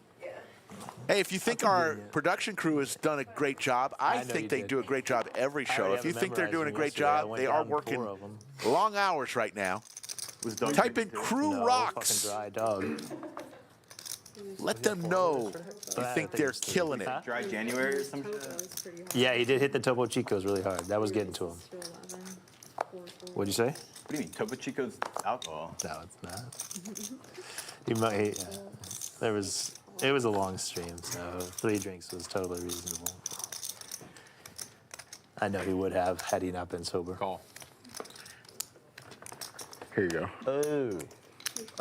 Hey, if you think our production crew has done a great job, I know think you they did. do a great job every show. already If you have think they're memorized doing a them great yesterday. I job, went they are down working 4 of 'em. long hours right now. Type in Crew No, Rocks. fucking dry dog. Let them know you think they're killing it. Dry January or some Topo shit. is pretty hard. Yeah, he did hit the Topo Chicos really hard. That was getting to him. 3 to 11, 4 to What'd you say? What do you mean? Topo Chico's alcohol. No, it's not. He might. Yeah. It was a long stream, so 3 drinks was totally reasonable. I know he would have had he not been sober. Call. Here you go. Oh,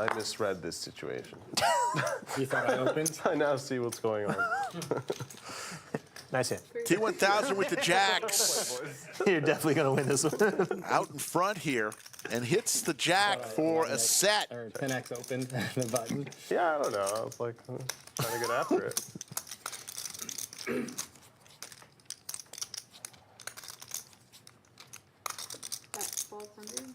I misread this situation. You thought I opened? I now see what's going on. Nice hit. T1000 with the jacks You're definitely gonna win this one. out in front here and hits the jack for a set. Or 10x open the button. Yeah, I don't know. I was like trying to get after it. That's 1,200.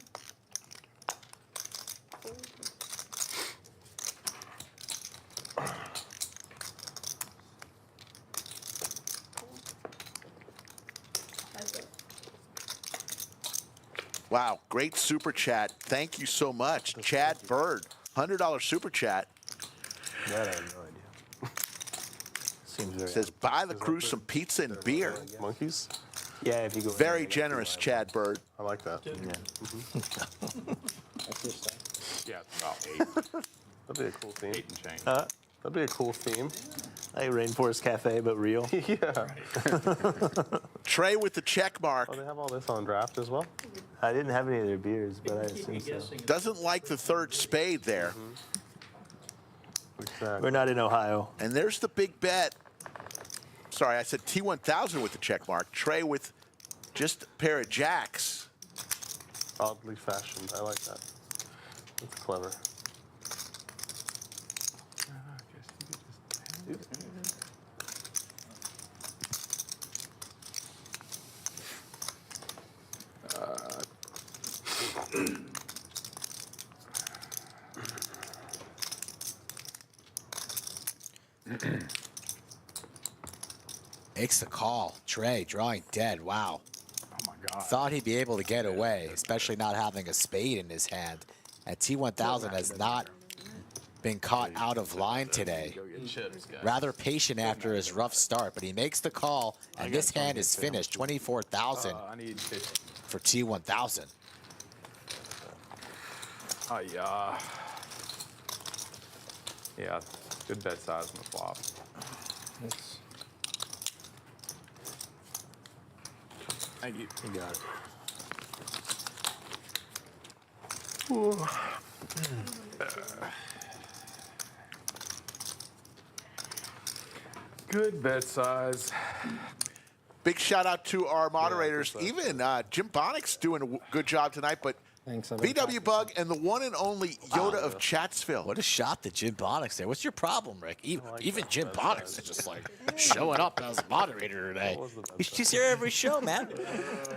That's it. Wow, great super chat. Thank you so much. Chad Bird, $100 super chat. That I have no idea. Seems very. Says, buy the crew some pizza and beer. Monkeys? Yeah, if you go. in Very there, generous, Chad Bird. I like that. Yeah. That's your stuff. Yeah, it's about 8. That'd be a cool theme. 8 and change. That'd be a cool theme. Like Rainforest Cafe, but real. Yeah. Trey with the check mark. Oh, they have all this on draft as well? I didn't have any of their beers, but I assume so. Doesn't like the third spade there. Exactly. We're not in Ohio. And there's the big bet. Sorry, I said T1000 with the check mark. Trey with just a pair of jacks. Oddly fashioned. I like that. That's clever. Makes the call. Trey drawing dead. Wow. Oh my God. Thought he'd be able to get away, especially not having a spade in his hand. And T1000 has not been caught out of line today. Go get chips, guys. Rather patient after his rough start, but he makes the call, and this hand is finished. 24,000 I need 50. for T1000. Oh, yeah. Yeah, good bet size on the flop. Thank you. You got it. Good bet size. Big shout out to our moderators. Even Jim Bonnick's doing a good job tonight, but Thanks. I've been VW Bug and the one and only Yoda of Chatsville. What a shot to Jim Bonnick's there. What's your problem, Rick? Even Jim Bonnick's is just like showing up as a moderator today. He's here every show, man.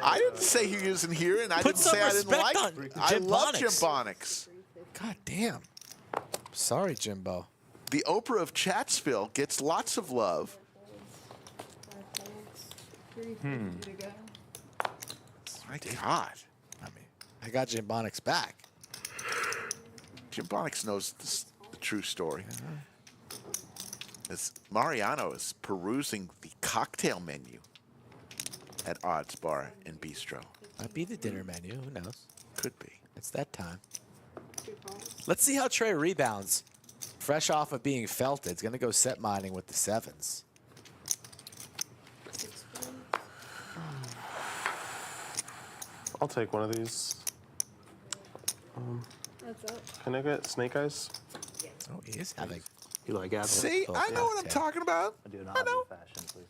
I didn't say he isn't here, and I Put didn't some say I didn't respect like on him. I Jim love Jim Bonnick's. Bonnick's. God damn. Sorry, Jimbo. The Oprah of Chatsville gets lots of love. 350 to go. My God. I mean, I got Jim Bonix back. Jim Bonix knows the true story. As Mariano is perusing the cocktail menu at Odds Bar and Bistro. Might be the dinner menu. Who knows? Could be. It's that time. 2 calls. Let's see how Trey rebounds. Fresh off of being felted, it's going to go set mining with the 7s. 6 calls. I'll take one of these. That's up. Can I get snake eyes? Oh, he is having. You like apples? See, I know what I'm talking about. I do an I know. odd fashion, please.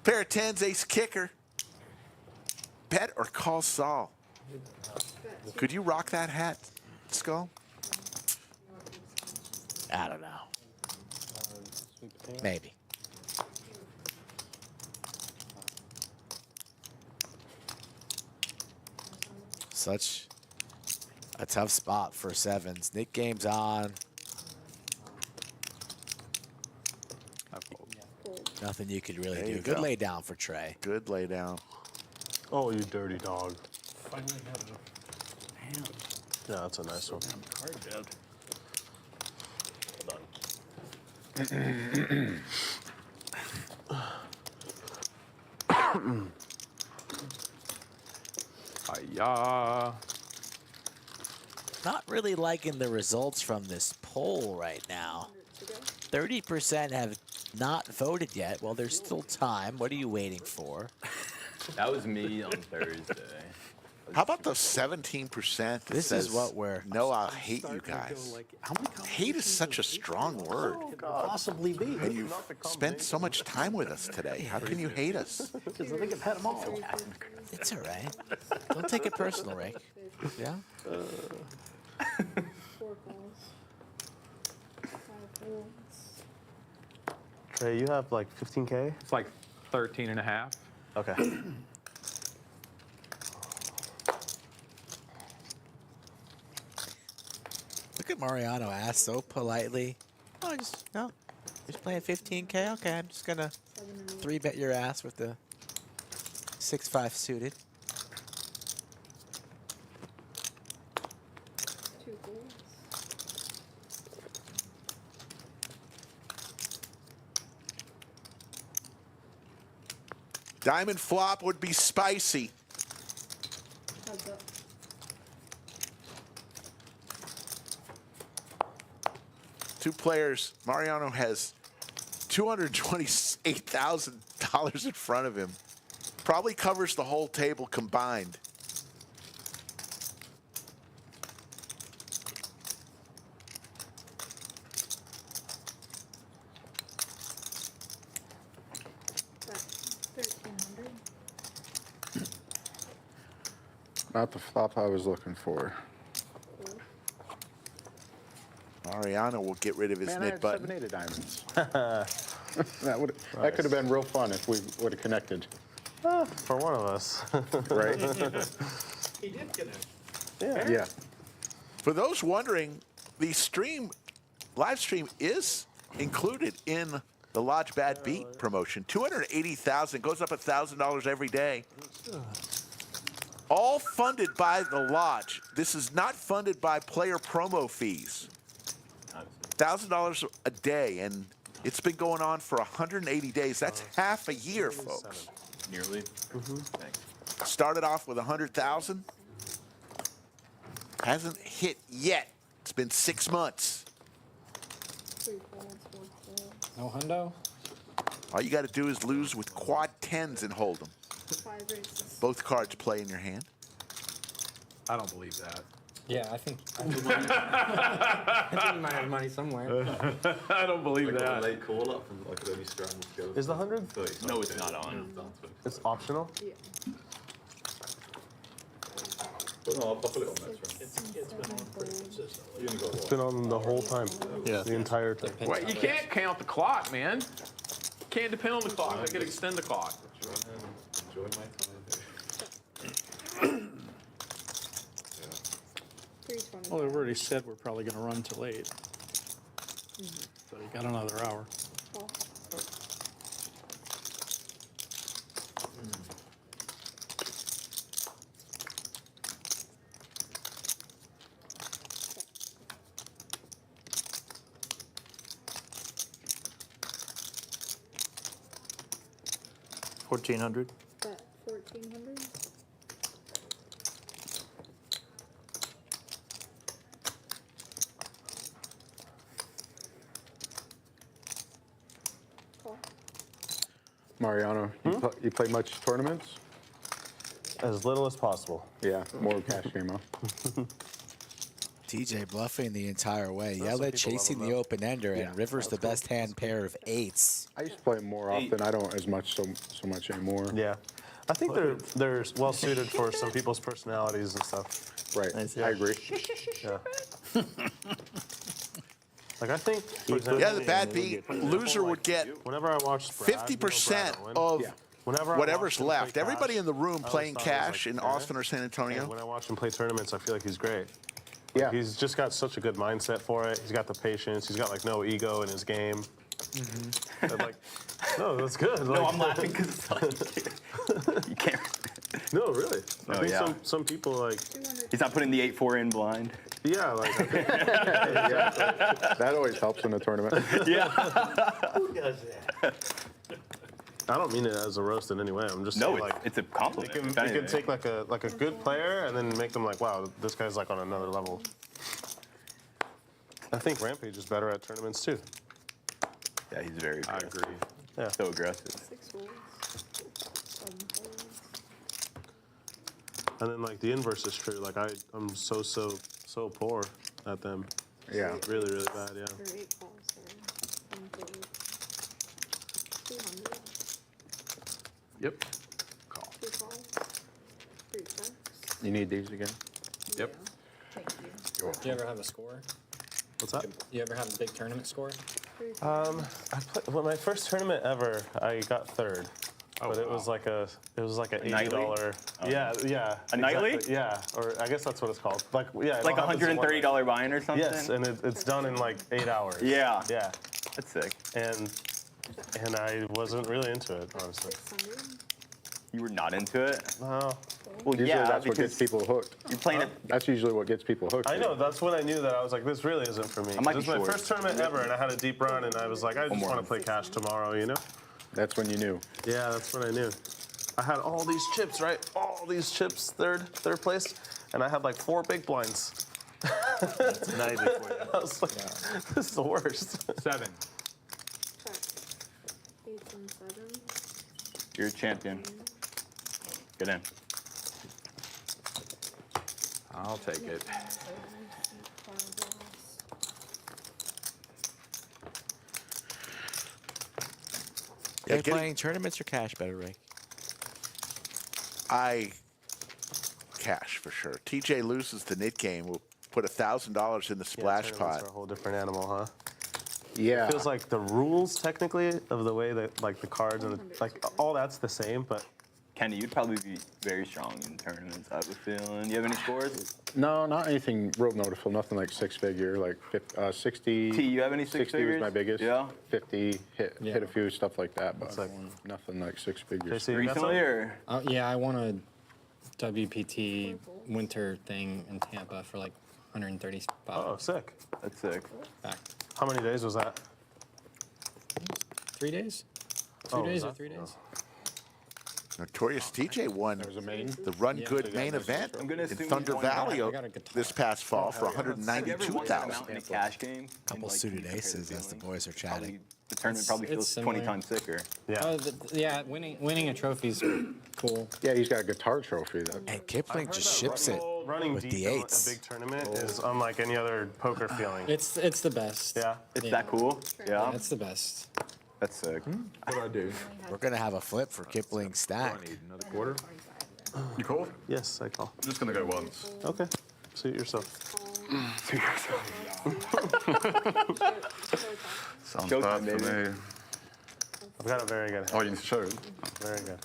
Pair of 10s, ace kicker. Bet or call Saul. Could you rock that hat, Skull? I don't know. Maybe. Such a tough spot for 7s. Nick game's on. Nothing you could really There do. you Good go. lay down for Trey. Good lay down. Oh, you dirty dog. Finally got a hand. Yeah, that's a nice one. Card dead. Hi-ya. Not really liking the results from this poll right now. 30% have not voted yet. Well, there's still time. What are you waiting for? That was me on Thursday. How about the 17% that This is says, what we're- No, I'll hate you guys. Hate is such a strong word. Possibly be. And you've spent so much time with us today. How can you hate us? Because I think I've had them all. It's all right. Don't take it personal, Rick. Yeah? 4 calls. 5 folds. Trey, you have like 15K? It's like 13 and a half. Okay. Look at Mariano asked so politely. Oh, just playing 15K? Okay, I'm just going to 7 and 8. 3-bet your ass with the 6-5 suited. 2 folds. Diamond flop would be spicy. Heads up. Two players. Mariano has $228,000 in front of him. Probably covers the whole table combined. That's 1,300. Not the flop I was looking for. Mariano will get rid of his Man, I knit had button. 7-8 of diamonds. That could have been real fun if we would have connected, For one of us. right? He did connect. Yeah. For those wondering, the live stream is included in the Lodge Bad Beat promotion. $280,000 goes up $1,000 every day. All funded by the Lodge. This is not funded by player promo fees. $1,000 a day, and it's been going on for 180 days. That's half a year, folks. Nearly. Thanks. Started off with 100,000. Hasn't hit yet. It's been 6 months. 3 folds, 4 folds. No hundo? All you got to do is lose with quad 10s and hold them. 5 races. Both cards play in your hand. I don't believe that. Yeah, I think you might have money somewhere. I don't believe that. Late call up and I could only scramble to go. Is the 100? No, it's not on. It's optional? Yeah. But no, I'll put it on next round. It's been on pretty consistently. You only got It's what? been on the whole time. Yeah. The entire time. Well, you can't count the clock, man. Can't depend on the clock. I could extend the clock. Enjoy my time here. 320. Well, they've already said we're probably going to run till 8. So you got another hour. Call. 1400. Bet 1400. Call. Mariano, you play much tournaments? As little as possible. Yeah, more cash game, huh? TJ bluffing the entire way. Some Yeled people love chasing them, the though. open ender, and Rivers the best hand pair of eights. I used to play more often. I don't as much so much anymore. Yeah. I think they're well suited for some people's personalities and stuff. Right. I agree. Yeah. Like I think, for example, Yeah, the bad beat loser would get whenever I watched Brad, 50% Brad Owen, of whenever I whatever's watched him play left. Everybody cash, in the room I always playing thought he was, cash like, in fair. Austin or San And Antonio. when I watch him play tournaments, I feel like he's great. Yeah. He's just got such a good mindset for it. He's got the patience. He's got like no ego in his game. And, like, no, that's good. No, Like, I'm laughing because it's like, you can't. No, really. I Oh, think yeah. some people like, He's not putting the 8-4 in blind. yeah, like I think, That always helps in a tournament. Yeah. Who does that? I don't mean it as a roast in any way. I'm just No, saying, like it's a compliment. you if can anything. take like a good player and then make them like, wow, this guy's like on another level. I think Rampage is better at tournaments too. Yeah, he's very I aggressive. agree. Yeah. So aggressive. 6 rolls. 7 folds. And then like the inverse is true. Like I'm so poor at them. Yeah. Really, really bad. Yeah. Or 8 calls, sorry. 1 fold. 200. Yep. 2 calls. 3 checks. You need these again? Yep. Thank you. Do you ever have a score? What's that? You ever have a big tournament score? 3 Well, my first tournament ever, I got third. But it was like a nightly? $80. Yeah, yeah. A nightly? exactly, Yeah, or I guess that's what it's called. Like yeah, it Like all happens in one night. $130 buy-in or something? Yes, and it's done in like 8 hours. Yeah. Yeah, That's sick. and I wasn't really into it, honestly. 600. You were not into it? No. Well, Usually yeah, that's what gets because people hooked. you're playing it. That's usually what gets people hooked. I know, that's when I knew that I was like, this really isn't for me. I might This be was my short. first tournament ever, and I had a deep run, and I was like, I just more. want to play cash tomorrow, you know? That's when you knew. Yeah, that's when I knew. I had all these chips, right? All these chips, third place, and I had like 4 big blinds. It's nightly for you. I was like, this is the worst. 7. Check. 8 and 7. You're a champion. Get in. I'll take it. Yeah, Are you getting- playing tournaments or cash better, Ray? I cash for sure. TJ loses the knit game. We'll put $1,000 in the splash Tournaments pot. are a whole different animal, huh? Yeah. Feels like the rules technically of the way that like the cards and the, like all that's the same, but Kenny, you'd probably be very strong in tournaments, I have a feeling. You have any scores? No, not anything real noticeable. Nothing like 6-figure. Like 60. T, you have any 60 6-figures? was my biggest. Yeah. 50 hit a few stuff like that, but like- nothing like 6 figures. JC, you got Recently, some? or? Yeah, I won a WPT winter thing in Tampa for like 135 Oh, sick. That's sick. back. How many days was that? 3 days? 2 Oh, days was or that- 3 days? Notorious TJ won There was a main. the Run Yeah, Good so you main got a nice event intro. I'm gonna in assume Thunder you won Valley that. I got a guitar. this past fall for Have you ever won a 192,000. mountain in a cash game? Couple And, suited compare the aces as the feeling? boys are Probably, chatting. the tournament probably It's feels 20 similar. times sicker. Yeah. Yeah, winning a trophy's cool. Yeah, he's got a guitar trophy. And Kipling just ships it Running with deep the in a eights. big tournament is unlike any other poker feeling. It's the best. Yeah. It's Yeah. that cool? Yeah. It's the best. That's sick. What do I do? We're going to have a flip for Kipling What stack. do I need? Another quarter? You called? Yes, I call. I'm just going to go once. Okay. Suit yourself. Sounds Showtime, bad for baby. me. I've got a very good Oh, hand. you need to show it? Very good.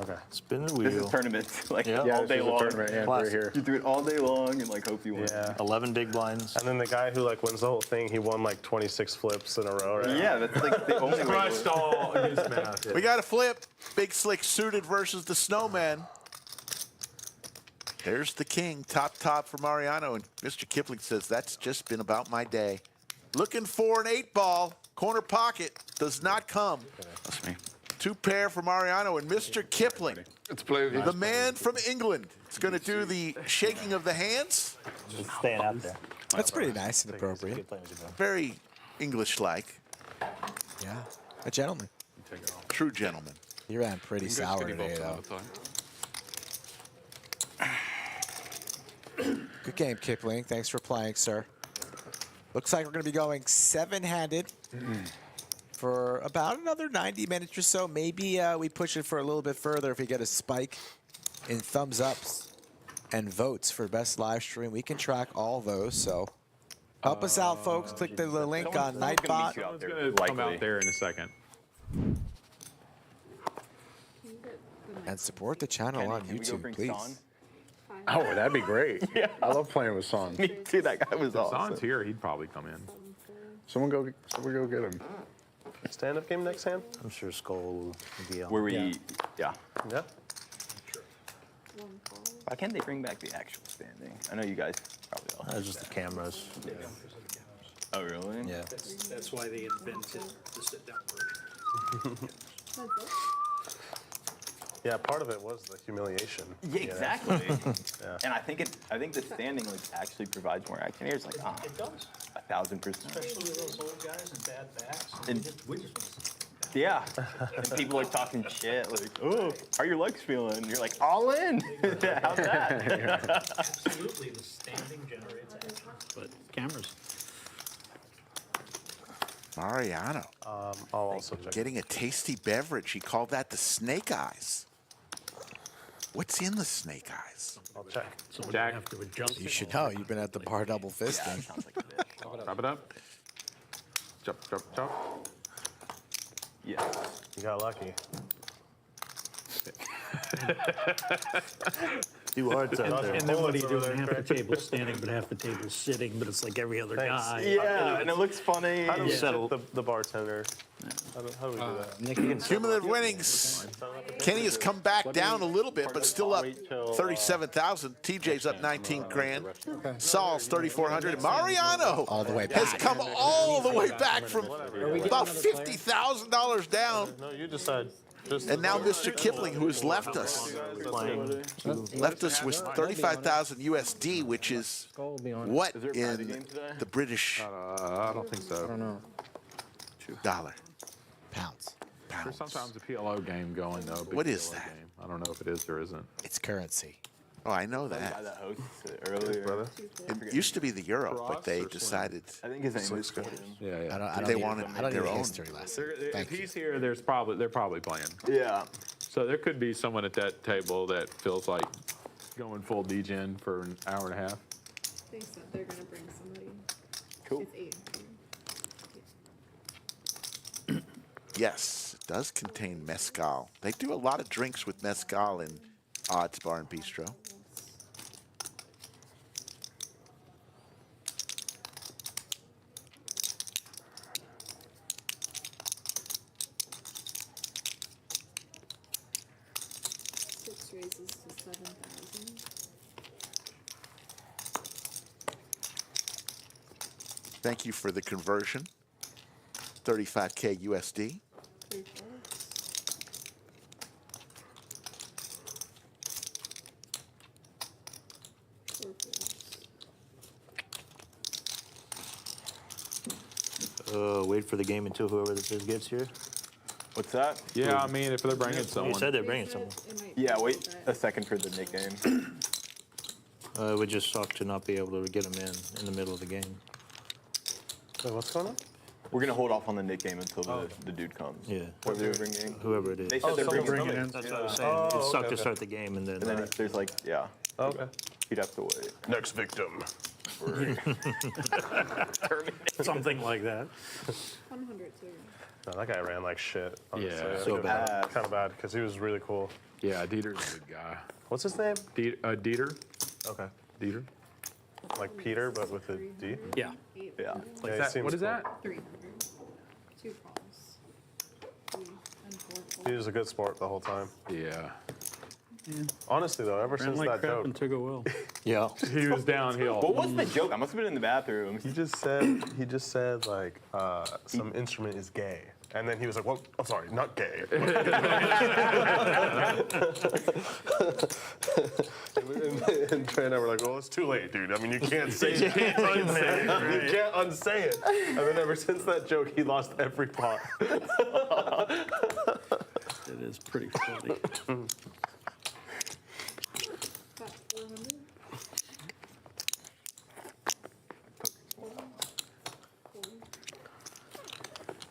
Okay. Spin the This wheel. is tournament, like Yeah. all this day is a long. tournament hand right here. You do it all day long and like hope you win. Yeah. 11 big blinds. And then the guy who like wins the whole thing, he won like 26 flips in a row, right? Yeah, that's like the only way. Crushed all against math. We got a flip. Big Slick suited versus the Snowman. There's the king, top for Mariano. And Mr. Kipling says, that's just been about my day. Looking for an 8-ball. Corner pocket does not come. That's me. 2 pair for Mariano and Mr. Kipling. Let's play. The man from England is going to do the shaking of the hands. Just staying out there. That's pretty nice and appropriate. Good playing with you, bro. Very English-like. Yeah, a gentleman. True gentleman. You ran pretty sour today, though. Good game, Kipling. Thanks for playing, sir. Looks like we're going to be going 7-handed for about another 90 minutes or so. Maybe we push it for a little bit further if we get a spike in thumbs ups and votes for best live stream. We can track all those, so help us out, folks. Click the link on Nightbot. Someone's going to come out there in a second. And support the channel on Can we go YouTube, bring please. Son? Oh, that'd be great. Yeah. I love playing with Son. Me too. That guy was If Son's awesome. here, he'd probably come in. Someone go get him. Stand-up game next hand? I'm sure Skull will be on. Where we, yeah. Yeah. Why can't they bring back the actual standing? I know you guys probably all. That's just the cameras. Oh really? Yeah. That's why they invented the sit-down version. Yeah, part of it was the humiliation. Yeah, exactly. Yeah. And I think the standing like actually provides more action. Here's like It does. 1,000%. Especially with those old guys and bad backs. And- We just want to sit Yeah. And people are talking shit like, oh, how are your legs feeling? And you're like, all in. How's that? Absolutely, the standing generates action. But cameras. Mariano I'll also check. getting a tasty beverage. He called that the snake eyes. What's in the snake eyes? I'll check. So we Jack. have to adjust. You should know. You've been at the bar double Yeah, fisting. it sounds like a bitch. Chop it up. Chop, chop, chop. Yeah. You got lucky. Too hard to out there. And then what do you do? Half the table's standing, but half the table's sitting, but it's like every other Thanks. guy. Yeah, and it looks funny. How do we Yeah. settle the bartender? How do we do that? Cumulative winnings. Kenny has come back down a little bit, but still up 37,000. TJ's up 19 grand. Saul's 3,400. And Mariano All the way has back. come all the way back from about $50,000 down. No, you decide. Just And now Mr. Kipling, who has left us, Playing. left us with 35,000 USD, which is what in the British I don't think so. I don't know. dollar? Pounds. There's sometimes a PLO game going, though. Big What is PLO that? Game. I don't know if it is or isn't. It's currency. Oh, I know Guy that. that hosts it earlier. brother. It used to be the euro, but they decided I think his name is Gordon. Yeah, I yeah. don't They need, wanted I don't their need a own. history lesson. If Thank you. he's here, they're probably playing. Yeah. So there could be someone at that table that feels like going full degen for an hour and a half. They said they're gonna bring somebody. Cool. It's 8. yes, it does contain mezcal. They do a lot of drinks with mezcal in Odds Bar and Bistro. Six raises to 7,000. Thank you for the conversion. 35K USD. 3 folds. Four folds. Wait for the game until whoever this is gets here. What's that? Yeah, I mean, if they're bringing You someone. said they're They bringing said someone. it might be Yeah, a wait little a bit. second for the nickname. It would just suck to not be able to get them in the middle of the game. Wait, what's going on? We're gonna hold off on the nickname until the dude comes. Yeah. Whoever they're bringing. Whoever it is. They said they're bringing. bringing in. That's what I was saying. Oh, It sucked okay, to okay. start the game and then. And then if there's like, yeah, Okay. you'd have to wait. Next victim. Something like that. 100 too. No, that guy ran like shit. Honestly. Yeah, I so think it was bad. Kind of bad because he was really cool. Yeah, Dieter's a good guy. What's his name? Dieter? Okay. Dieter? Like Peter, but with a D? Yeah. Yeah. Yeah, he That, seems what is cool. that? 300. 2 prongs. 3 and 4. He was a good sport the whole time. Yeah. Honestly, though, ever Ran since like that crap joke, and took a will. Yeah. He was downhill. What was the joke? I must have been in the bathroom. he just said like some instrument is gay. And then he was like, well, I'm sorry, not gay. and Trey and I were like, well, it's too late, dude. I mean, you can't say it. You can't unsay it. You can't unsay it. And then ever since that joke, he lost every pot. It is pretty funny. About 400.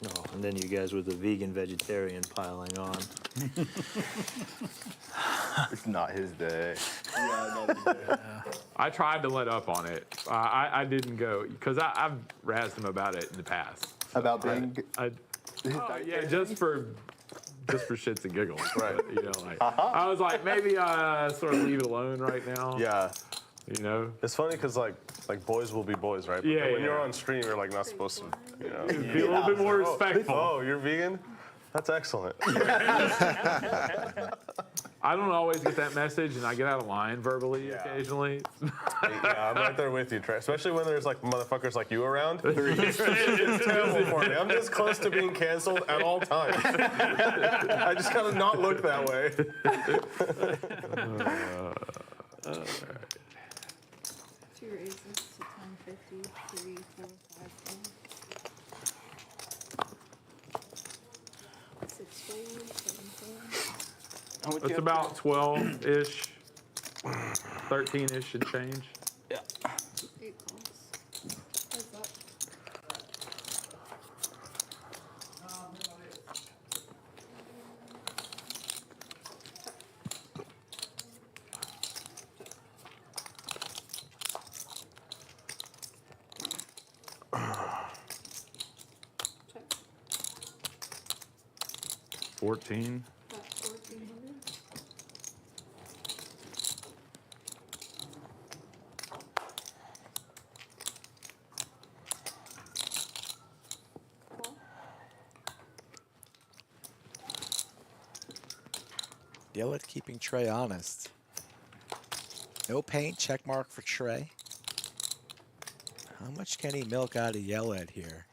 Oh, and then you guys with the vegan vegetarian piling on. It's not his day. I tried to let up on it. I didn't go, because I've razzed him about it in the past. About being. Yeah, just for shits and giggles. Right. You know, like, I was like, maybe sort of leave it alone right now. Yeah. You know? It's funny because like boys will be boys, right? But Yeah, then when yeah. you're on stream, you're like not supposed to, you know. Be a little bit more respectful. Oh, you're vegan? That's excellent. I don't always get that message, and I get out of line verbally occasionally. Yeah, I'm right there with you, Trey. Especially when there's like motherfuckers like you around. It's terrible for me. I'm this close to being canceled at all times. I just gotta not look that way. 2 raises to 1050. 3, 4, 5, 10. 6 forward, 7 forward. It's about 12-ish, 13-ish and change. 8 calls. Heads up. Check. 14. About 1400. Call. Yeled keeping Trey honest. No paint, check mark for Trey. How much can he milk out of Yeled here?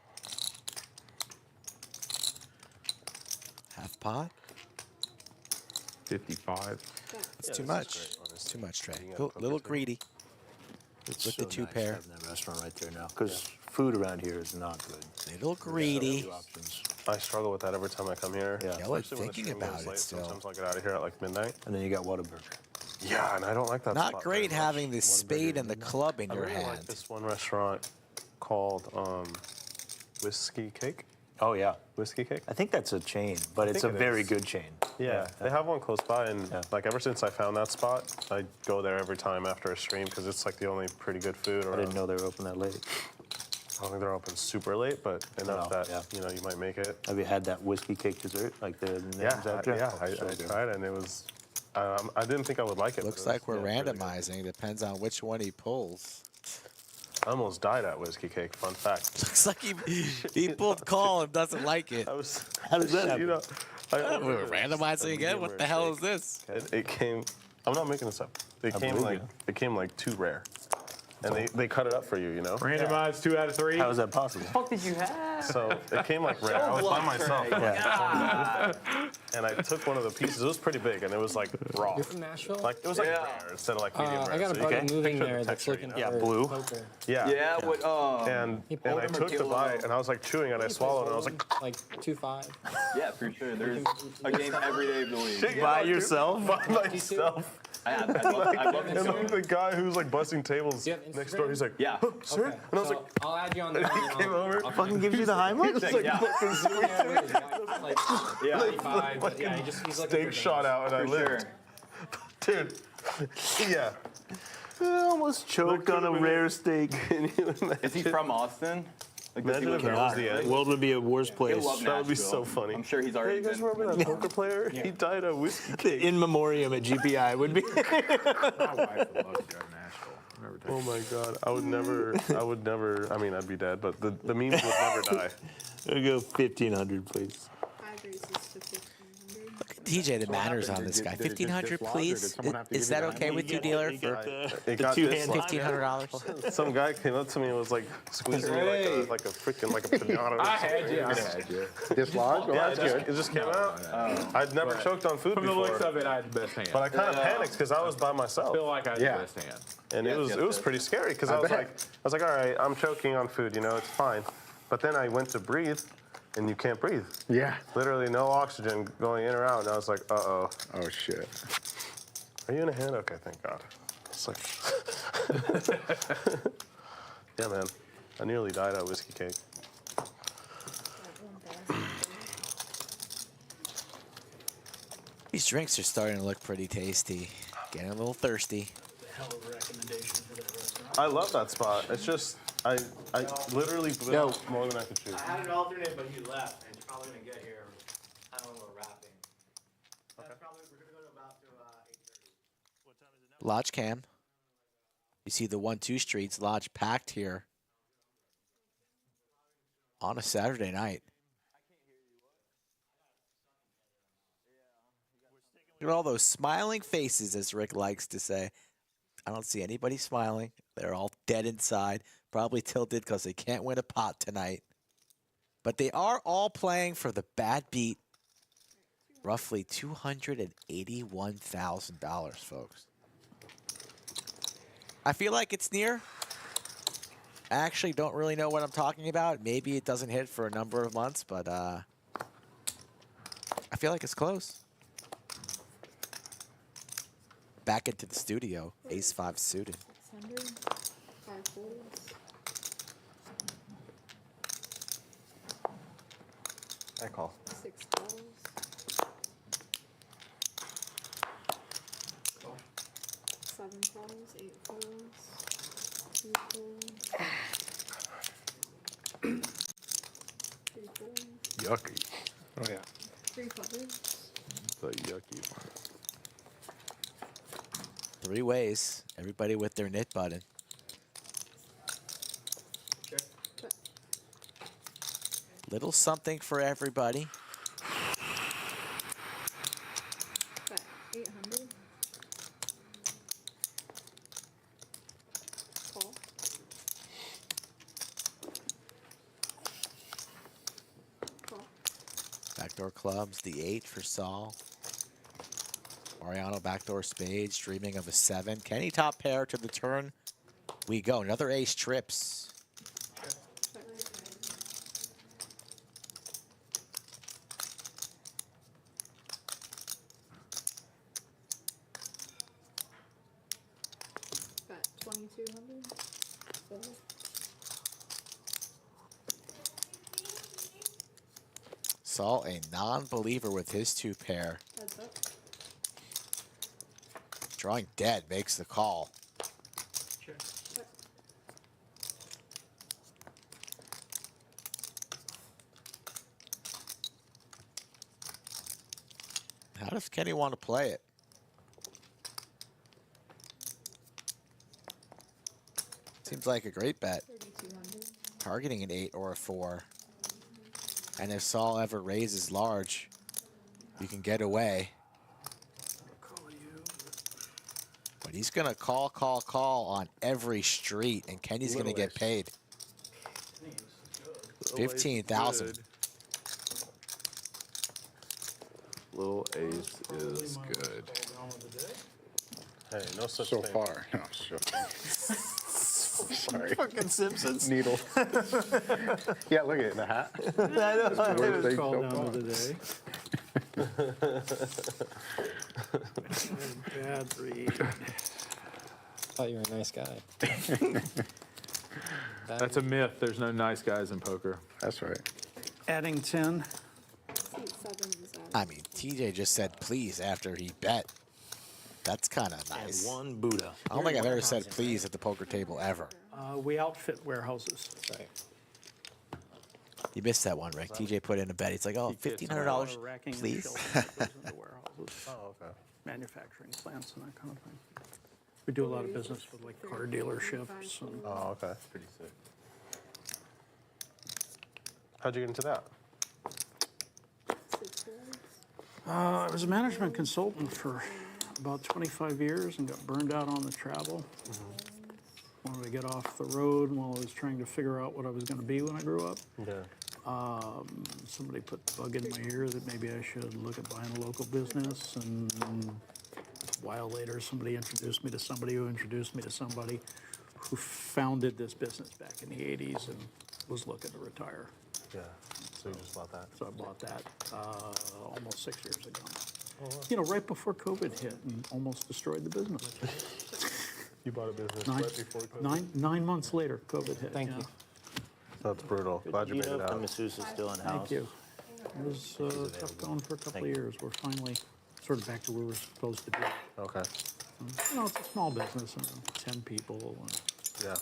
Half pot? 55. It's too much. It's too much, Trey. Little greedy. It's With so the 2 nice pair. having that restaurant right there now, because food around here is not good. Little greedy. Few options. I struggle with that every time I come here. Yeah. Yeled Especially when the thinking stream goes about it late. still. Sometimes I'll get out of here at like midnight. And then you got Whataburger. Yeah, and I don't like that Not spot great very much. having the spade and the club in I your really like hand. this one restaurant called Whiskey Cake. Oh, yeah. Whiskey Cake? I think that's a chain, but it's a think it very is. good chain. Yeah, they have one close by, and Yeah. like ever since I found that spot, I go there every time after a stream because it's like the only pretty good food I around. didn't know they were open that late. I don't think they're open super late, but enough No, that yeah. you know you might make it. Have you had that whiskey cake dessert, like the names out there? Yeah, Oh, so I good. tried it, and it was. I didn't think I would like it. but Looks it was, like we're yeah, really good. randomizing. Depends on which one he pulls. I almost died at Whiskey Cake. Fun fact. Looks like he pulled call and doesn't like it. I was. How does that happen? You know, We were randomizing again? What the hell is this? It came. I'm not making this up. It came like too rare, and they cut it up for you. You know. Randomized 2 out of 3. How is that possible? What did you have? So it came like rare. I was by myself. Yeah. And I took one of the pieces. It was pretty big, and it was like raw. You're from Nashville? Like it was like rare instead of like medium rare. I got a So you buddy can moving picture the there that's texture, looking you know? for blue. poker. Yeah. Yeah, what, And pulled I them or took the killed bite, them? and I was like chewing, and I swallowed, and I was like, Like 2-5. yeah, for sure. There's a game every day of the week. By yourself? by myself. I'd love And to like the guy who's like busting tables Do you have next door, Instagram? he's like, Yeah. sir? Okay, And I was so like, I'll add you on there. he came over. Fucking gives you the Heimlich? Yeah. Like, Yeah. 85, but yeah, he's like Steak shot out, and I For lived. sure. Dude. Yeah. I almost choked on a rare steak. Can you imagine? Is he from Austin? Like, does he Imagine look if that was the around? end. The world would be a worse place. He'll love That would be Nashville. so funny. I'm sure he's Hey, already you guys been. remember that poker player? He died at whiskey cake. In memoriam at GPI would be. My wife would love to go to Nashville. Remember that? Oh my God, I would never, I mean, I'd be dead, but the memes would never die. I'll go 1,500, please. 5 races to 1,500. TJ, the manners on this guy. 1,500, please. Is that okay with you, dealer? For It got this, $1,500. some guy came up to me and was like squeezing me like a freaking like a pinata. I had you. Dislodged? Well, Yeah, that's good. it just came out. I'd never choked on food From the looks before, of it, I had the best hand. but I kind of panicked because I was by I myself, feel like I had Yeah. the best hand. and it was pretty scary because I was like, all right, I'm choking on food, you know, it's fine. But then I went to breathe, and you can't breathe. Yeah. Literally no oxygen going in or out, and I was like, uh-oh. Oh, shit. Are you in a hand? Okay, thank God. It's like, yeah, man. I nearly died at whiskey cake. These drinks are starting to look pretty tasty. Getting a little thirsty. Hell of a recommendation for that restaurant. I love that spot. It's just, I literally blew out more than I could chew. I had an alternate, but he left, and he's probably gonna get here. I don't know, we're wrapping. That's probably we're gonna go to about 8:30. Lodge cam. You see the 1-2 streets. Lodge packed here on a Saturday night. Look at all those smiling faces, as Rick likes to say. I don't see anybody smiling. They're all dead inside, probably tilted because they can't win a pot tonight. But they are all playing for the bad beat. Roughly $281,000, folks. I feel like it's near. I actually don't really know what I'm talking about. Maybe it doesn't hit for a number of months, but I feel like it's close. Back into the studio, Ace-5 suited. 600. 5 folds. I call. 6 calls. 7 calls. 8 folds. 2 folds. 3 folds. Yucky. Oh, yeah. 3 covers. It's a yucky one. 3 ways. Everybody with their knit button. Little something for everybody. Bet 800. Call. Call. Backdoor clubs, the 8 for Saul. Mariano backdoor spades, dreaming of a 7. Kenny top pair to the turn. We go. Another ace trips. Bet 2,200. Fold. Saul, a non-believer with his 2 pair. Heads up. Drawing dead makes the call. Check. Check. How does Kenny want to play it? Seems like a great bet. 3,200. Targeting an 8 or a 4. And if Saul ever raises large, you can get away. But he's going to call on every street, and Kenny's going to get paid. 15,000. Little ace is good. Hey, no such So thing. far. No, sure. Sorry. Fucking Simpsons. Needle. Yeah, look at it, the hat. I know. Worst thing Call so down far. of the day. Bad read. Thought you were a nice guy. That's a myth. There's no nice guys in poker. That's right. Adding 10. 7s. I mean, TJ just said please after he bet. That's kind of nice. And 1 Buddha. I don't think I've ever said please at the poker table ever. We outfit warehouses. Right. You missed that one, Rick. TJ put in a bet. He's like, oh, $1,500, please. Oh, okay. Manufacturing plants and that kind of thing. We do a lot of business with like car dealerships. And, Oh, okay. Pretty sick. How'd you get into that? I was a management consultant for about 25 years and got burned out on the travel. Wanted to get off the road while I was trying to figure out what I was going to be when I grew up. Yeah. Somebody put the bug in my ear that maybe I should look at buying a local business, and a while later somebody introduced me to somebody who introduced me to somebody who founded this business back in the 80s and was looking to retire. Yeah. So you just bought that? So I bought that almost 6 years ago. Oh, wow. You know, right before COVID hit and almost destroyed the business. You bought a business right before COVID? 9 months later, COVID hit. Thank you. That's brutal. Glad you made it The out. masseuse is still in house. Thank you. It was tough going for a couple of years. We're finally sort of back to where we were supposed to be. Okay. You know, it's a small business, 10 people. And, Yeah.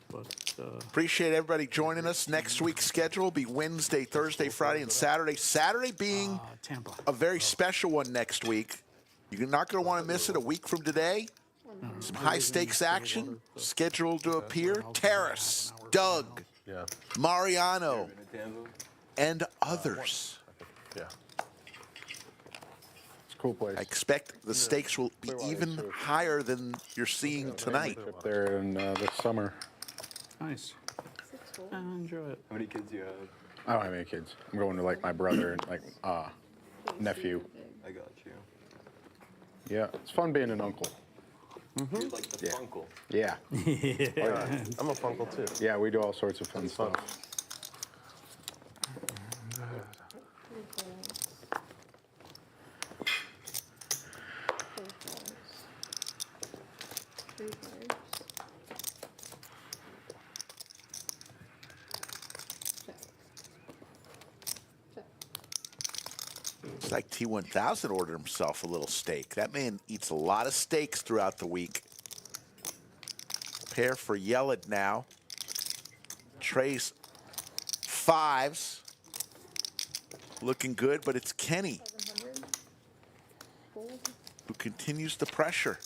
but Appreciate everybody joining us. Next week's schedule will be Wednesday, Thursday, Friday, and Saturday. Saturday being Tampa. a very special one next week. You're not going to want to miss it. A week from today, some high-stakes action scheduled to appear. Terrace, Doug, Yeah. Mariano, and others. Yeah. It's a cool place. I expect the stakes will be even higher than you're seeing tonight. Up there in this summer. nice. Enjoy it. How many kids do you have? I don't have any kids. I'm going to like my brother and like nephew. I got you. Yeah, it's fun being an uncle. You're like the Yeah. uncle. Yeah. I'm a funkle too. Yeah, we do all sorts of fun stuff. It's like T1000 ordered himself a little steak. That man eats a lot of steaks throughout the week. Pair for Yeled now. Trey's fives. Looking good, but it's Kenny who continues the pressure.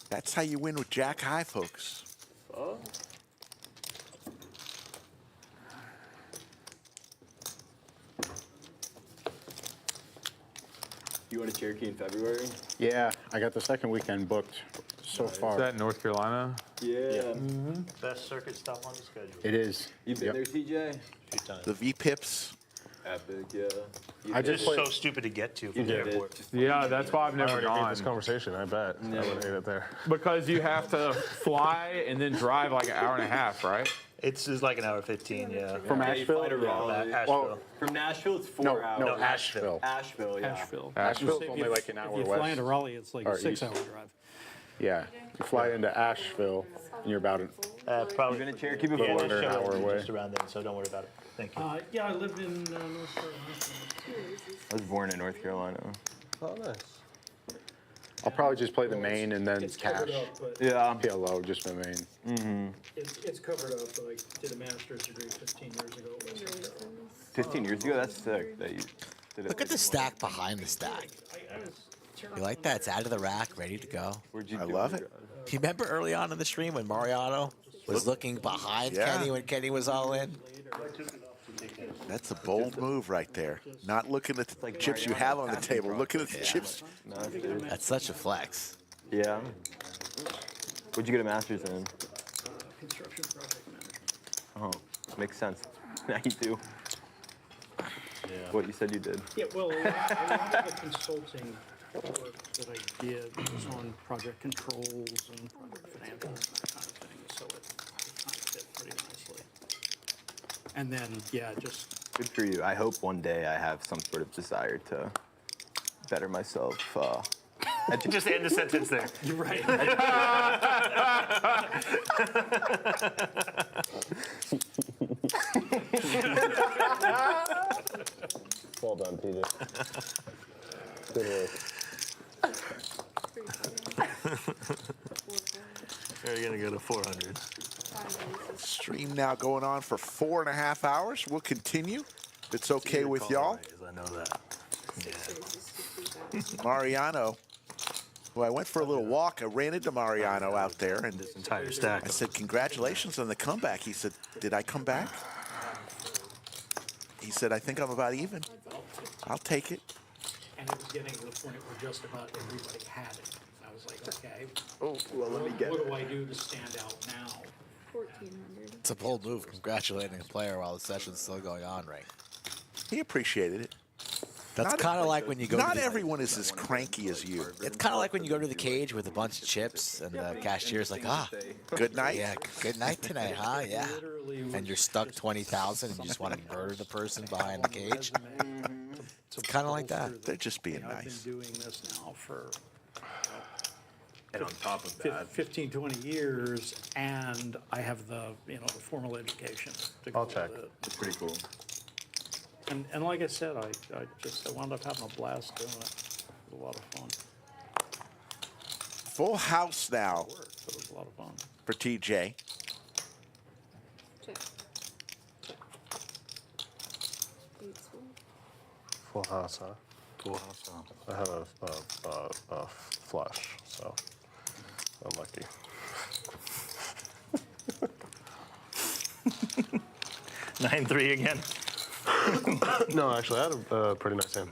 That's how you win with Jack High, folks. You want a Cherokee in February? Yeah, I got the second weekend booked so Is far. that North Carolina? Yeah. Best circuit stop on the schedule. It is. You been Yep. there, TJ? Few times. The V-Pips. Epic, yeah. I It's just played. so stupid to get to from the did it. airport. Yeah, that's why I've I never already gone. hate this conversation, I bet. I would hate it there. Because you have to fly and then drive like an hour and a half, right? It's like an hour 15, yeah. From Yeah, you fly Asheville? to Raleigh. Asheville. From Nashville, it's 4 No, hours. no, Asheville. Asheville. Asheville, yeah. Asheville. Asheville's If only you- like an hour If you west. fly into Raleigh, it's like or a 6 east. hour drive. Yeah, you fly into Asheville, and you're about an Probably You been to Cherokee yeah, before? just under an show hour it away. just around then, so don't worry about it. Thank you. Yeah, I lived in North Carolina. I was born in North Carolina. Oh, nice. I'll probably just play the main and then cash. Yeah. PLO, just the main. It's covered up. I did a master's degree 15 years ago. 15 years ago? That's sick that you did it. Look at the stack behind the stack. You like that? It's out of the rack, ready to go. Where'd you I do love it. Do you remember early on in the stream when Mariano was looking behind Yeah. Kenny when Kenny was all in? That's a bold move right there. Not looking at the chips you have on the table, looking at the chips. Nice, dude. That's such a flex. Yeah. What'd you get a master's in? Construction project management. Oh, makes sense. Now you do. What you said you did. Yeah, well, a lot of the consulting work that I did was on project controls and project financials and that kind of thing, so it kind of fit pretty nicely. And then, yeah, just Good for you. I hope one day I have some sort of desire to better myself. Just end the sentence there. you're right. Well done, TJ. Good work. You're gonna go to 400. Stream now going on for 4.5 hours. We'll continue. If it's okay with y'all. I know that. Mariano, who I went for a little walk. I ran into Mariano out there, and This entire stack. I said, "Congratulations on the comeback." He said, "Did I come back?" He said, "I think I'm about even." I'll take it. And it was getting to the point where just about everybody had it. I was like, okay, Oh, well, let me get what it. do I do to stand out now? 1,400. It's a bold move, congratulating a player while the session's still going on, right? He appreciated it. That's kind of like when you go. Not to the, everyone is as cranky as you. It's kind of like when you go to the cage with a bunch of chips, and the cashier's like, "Ah, Good night. yeah, good night tonight, huh? Yeah." And you're stuck 20,000, and you just want to murder the person behind the cage. It's kind of like that. They're just being I've nice. been doing this now for And on top of that, 15, 20 years, and I have the, the formal education. to go I'll check. with it. It's pretty cool. And like I said, I wound up having a blast doing it. It was a lot of fun. Full house now It worked, but it was a lot of fun. for TJ. Check. Eight swing. Full house, huh? full house on. I have a flush, so unlucky. 9-3 again. No, actually, I had a pretty nice hand.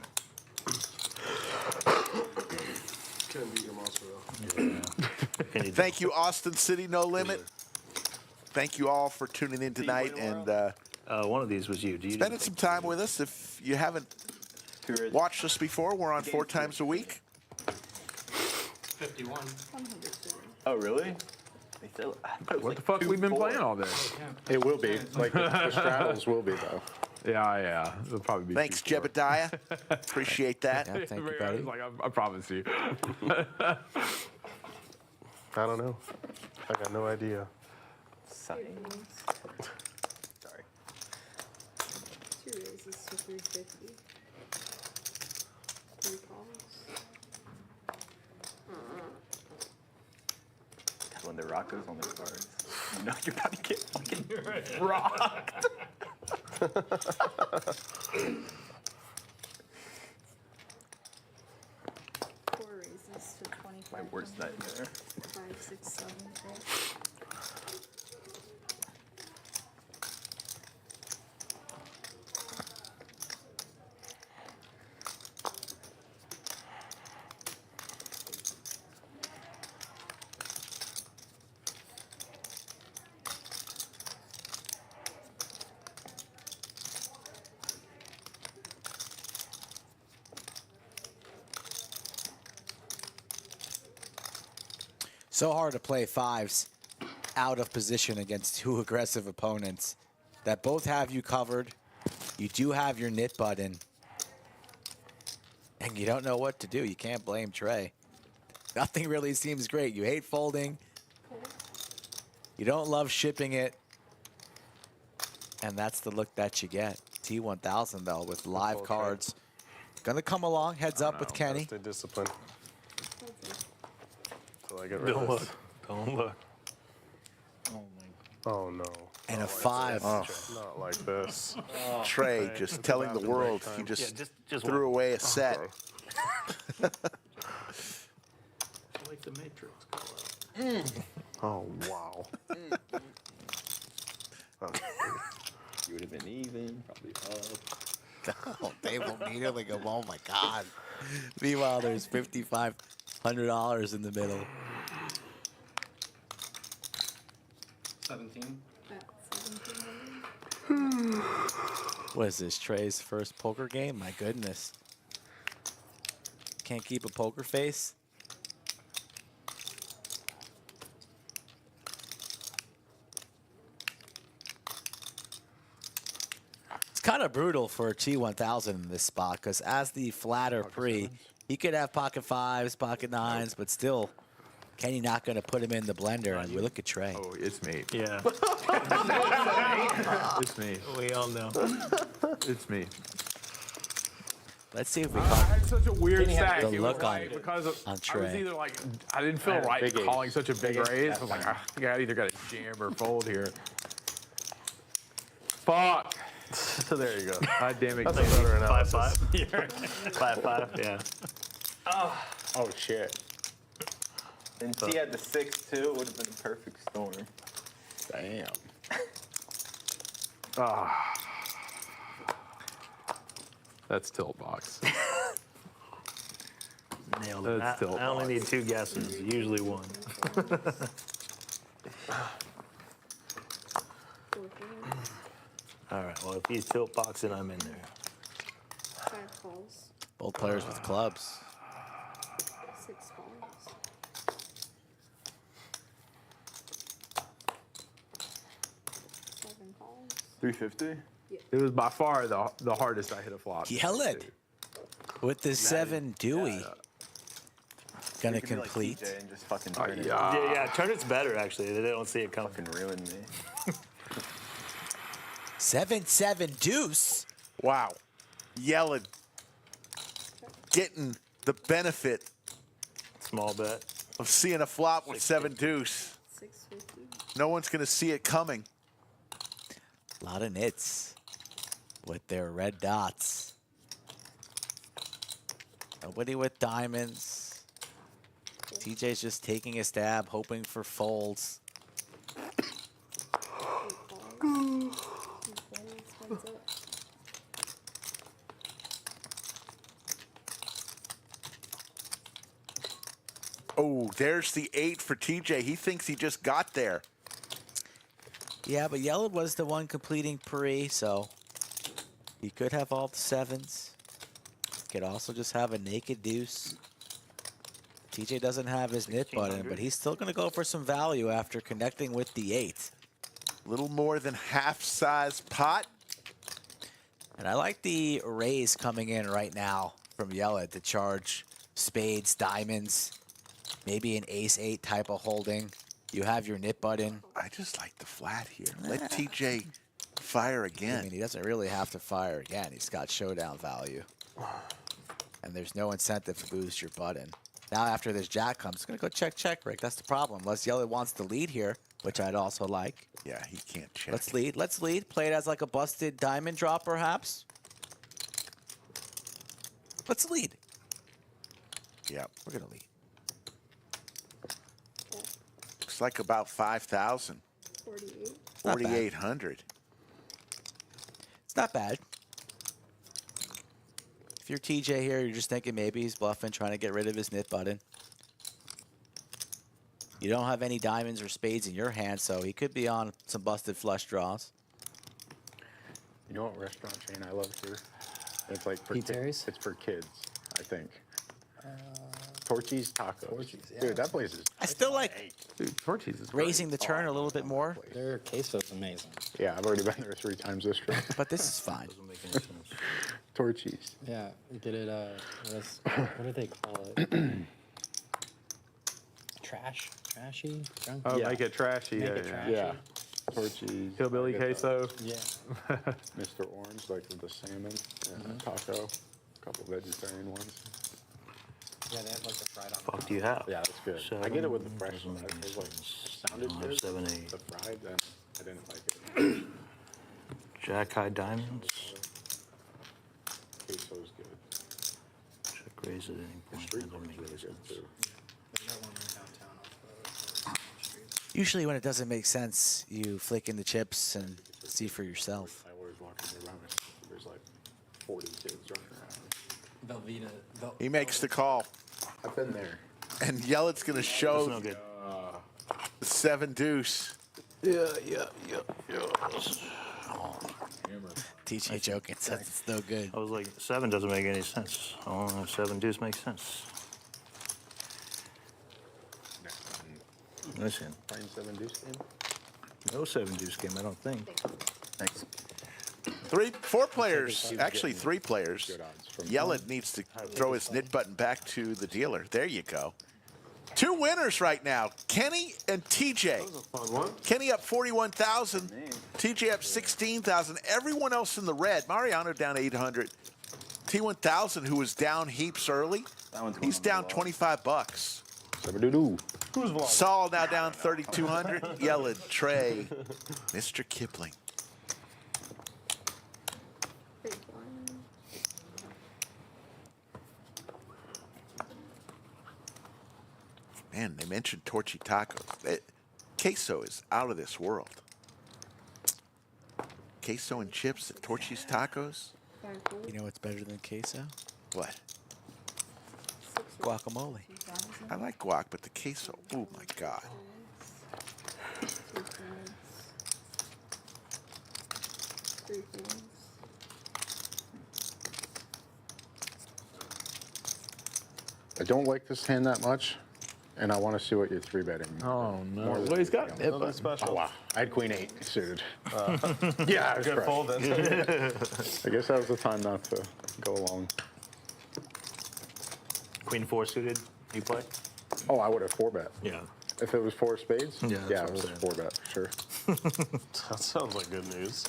Can't beat your monster though. Can you Thank you, Austin City No Limit. Thank you all for tuning in tonight and one of these was you. Do you spending some time with us. If you haven't watched us before, we're on 4 times a week. 51. 100. Oh, really? What the fuck we've been playing all day? It will be. Like, the straddles will be, though. Yeah. It'll probably be. Thanks, 2-4. Jebediah. Appreciate that. Yeah, thank you, I buddy. was like, I promise you. I don't know. I got no idea. Sorry. Two raises to 350. 3 calls. When the rock goes on the cards, you know you're about to get fucking rocked. 4 raises to 25. My worst nightmare. 5, 6, 7, 8. So hard to play fives out of position against 2 aggressive opponents that both have you covered. You do have your knit button. And you don't know what to do. You can't blame Trey. Nothing really seems great. You hate folding. You don't love shipping it. And that's the look that you get. T1000, though, with live cards. Gonna come along. Heads up with Kenny. Stay disciplined. Until I get rid Don't of look. this. Don't look. Oh no. And a 5. Not like this. Trey just telling the world he just threw away a set. Like the Matrix. Oh wow. You would have been even, probably up. Oh, they will immediately go, oh my God. Meanwhile, there's $5,500 in the middle. 17. At 1,700. What is this, Trey's first poker game? My goodness. Can't keep a poker face? It's kind of brutal for T1000 in this spot because as the flatter pre, he could have pocket 5s, pocket 9s, but still, Kenny not going to put him in the blender. And we look at Trey. Oh, it's me. Yeah. It's me. We all know. It's me. Let's see if we I call. had such a weird stack. The It was look on- like, because of, on I was Trey. either like, I didn't feel had a right big ace. calling such a big Big ace raise. that I was like, time. I think I either got to jam or fold here. Fuck. So there you go. God damn it. That's a better analysis. 5-5. 5-5. Yeah. Oh shit. And T had the 6-2. It would have been a perfect storm. Damn. That's tilt box. Nailed it. That's still I only need 2 guesses. Usually 1. 4 hands, All right. Well, if he's tilt boxing, I'm in there. 5 calls, Both players with clubs. 6 calls, 7 calls. 350? It was by far the hardest I hit a flop. Yeled with the 7 Dewey. Gonna You could be like complete. TJ and just fucking turn it. Yeah, turn it's better, actually. They don't see it coming. Fucking ruined me. 7-7 deuce. Wow. Yeled getting the benefit Small bet. of seeing a flop with 7 deuce. 650, No one's going to see it coming. A lot of nits with their red dots. Nobody with diamonds. TJ's just taking a stab, hoping for folds. 8 calls, 2 folds, heads up. Oh, there's the 8 for TJ. He thinks he just got there. Yeah, but Yeled was the one completing pre, so he could have all the 7s. Could also just have a naked deuce. TJ doesn't have his nit button, but he's still going to go for some value after connecting with the 8. Little more than half size pot. And I like the raise coming in right now from Yeled to charge spades, diamonds, maybe an ace-8 type of holding. You have your nit button. I just like the flat here. Let TJ fire I again. mean, he doesn't really have to fire again. He's got showdown value. And there's no incentive to boost your button. Now after this jack comes, it's going to go check, Rick. That's the problem. Unless Yeled wants to lead here, which I'd also like. Yeah, he can't check. Let's lead. Let's lead. Play it as like a busted diamond drop, perhaps. Let's lead. Yeah, We're going to lead. looks like about 5,000. 48, Not bad. 4,800. It's not bad. If you're TJ here, you're just thinking maybe he's bluffing, trying to get rid of his nit button. You don't have any diamonds or spades in your hand, so he could be on some busted flush draws. You know what restaurant chain I love here? It's like for Terry's? It's for kids, I think. Torchy's Tacos. Torchy's, yeah. Dude, that place is. I still like Dude, Torchy's is great. raising the turn a little bit more, Their queso's amazing. Yeah, I've already been there 3 times this trip. but this is fine. Doesn't make any sense. Torchy's. Yeah, we did it, what do they call it? Trashy? Drunk? Oh, Yeah. make it trashy. Make Yeah, it yeah. trashy. Yeah. Torchy's. Hillbilly I get queso. Yeah. Mr. Orange, like with the salmon and taco. A couple vegetarian ones. Yeah, they have like the fried on. Fuck do you have? Yeah, that's good. I get it with the fresh one. It was like, sounded I have good. 7, 8. The fried, then I didn't like it. Jack high diamonds. Queso's good. Check raise at any The point. street That doesn't corn's make any really good sense. too. There's that one right downtown off the street. Usually when it doesn't make sense, you flick in the chips and see for yourself. I always walk around. There's like 40 kids running around. Velveeta. He makes the call. I've been there. And Yeled's going to That's show no good. the 7 deuce. Yeah. TJ joking says it's no good. I was like, 7 doesn't make any sense. Oh, 7 deuce makes sense. Next time, Listen, playing 7 deuce game. no 7 deuce game, I don't think. Thanks. 4 players, actually 3 players. Good odds from Yeled needs to throw his nit button back to the dealer. There you go. 2 winners right now, Kenny and TJ. Fun one. Kenny up 41,000, TJ up 16,000. Everyone else in the red. Mariano down 800. T1000, who was down heaps early, he's down $25. Who's vlog? Saul now down 3,200. Yeled, Trey, Mr. Kipling. Man, they mentioned Torchy Tacos. Queso is out of this world. Queso and chips at Torchy's Tacos? You know what's better than queso? What? Guacamole. I like guac, but the queso, oh my God. I don't like this hand that much, and I want to see what you're three betting. Oh no! Well, he's got it. Nothing special. Oh wow! I had Queen 8 suited. Yeah, I was Good correct. fold then. I guess that was the time not to go along. Queen 4 suited, you play? Oh, I would have 4-bet. Yeah. If it was 4 spades, Yeah, that's yeah, what it was I'm saying. 4-bet for sure. That sounds like good news.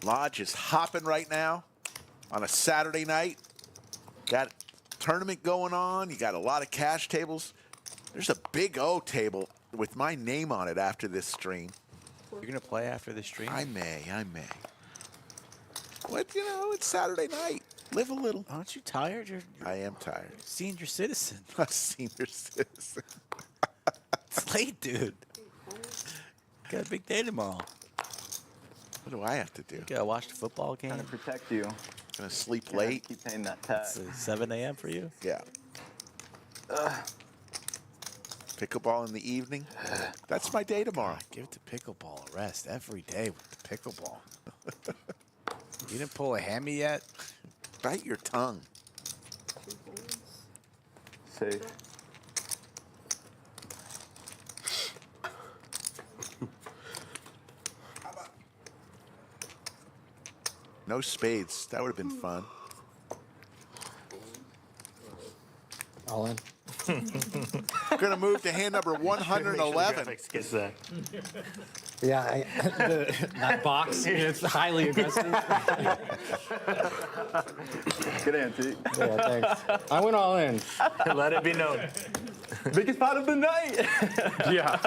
Lodge is hopping right now on a Saturday night. Got a tournament going on. You got a lot of cash tables. There's a big O table with my name on it after this stream. You're going to play after the stream? I may. What, you know, it's Saturday night. Live a little. Aren't you tired? You're I am tired. a senior citizen. A senior citizen. It's late, dude. Got a big day tomorrow. What do I have to do? Gotta watch the football game. Trying to protect you. Gonna sleep Gotta late? Keep paying that tax. It's 7 a.m. for you? Yeah. Pickleball in the evening. That's my day tomorrow. Give it to pickleball a rest every day with the pickleball. You didn't pull a hammy yet? Bite your tongue. Safe. No spades. That would have been fun. All in. Gonna move to hand number 111. Graphics gets that. Yeah, that box, it's highly aggressive. Good answer. Yeah, thanks. I went all in. Let it be known. Biggest pot of the night. Yeah.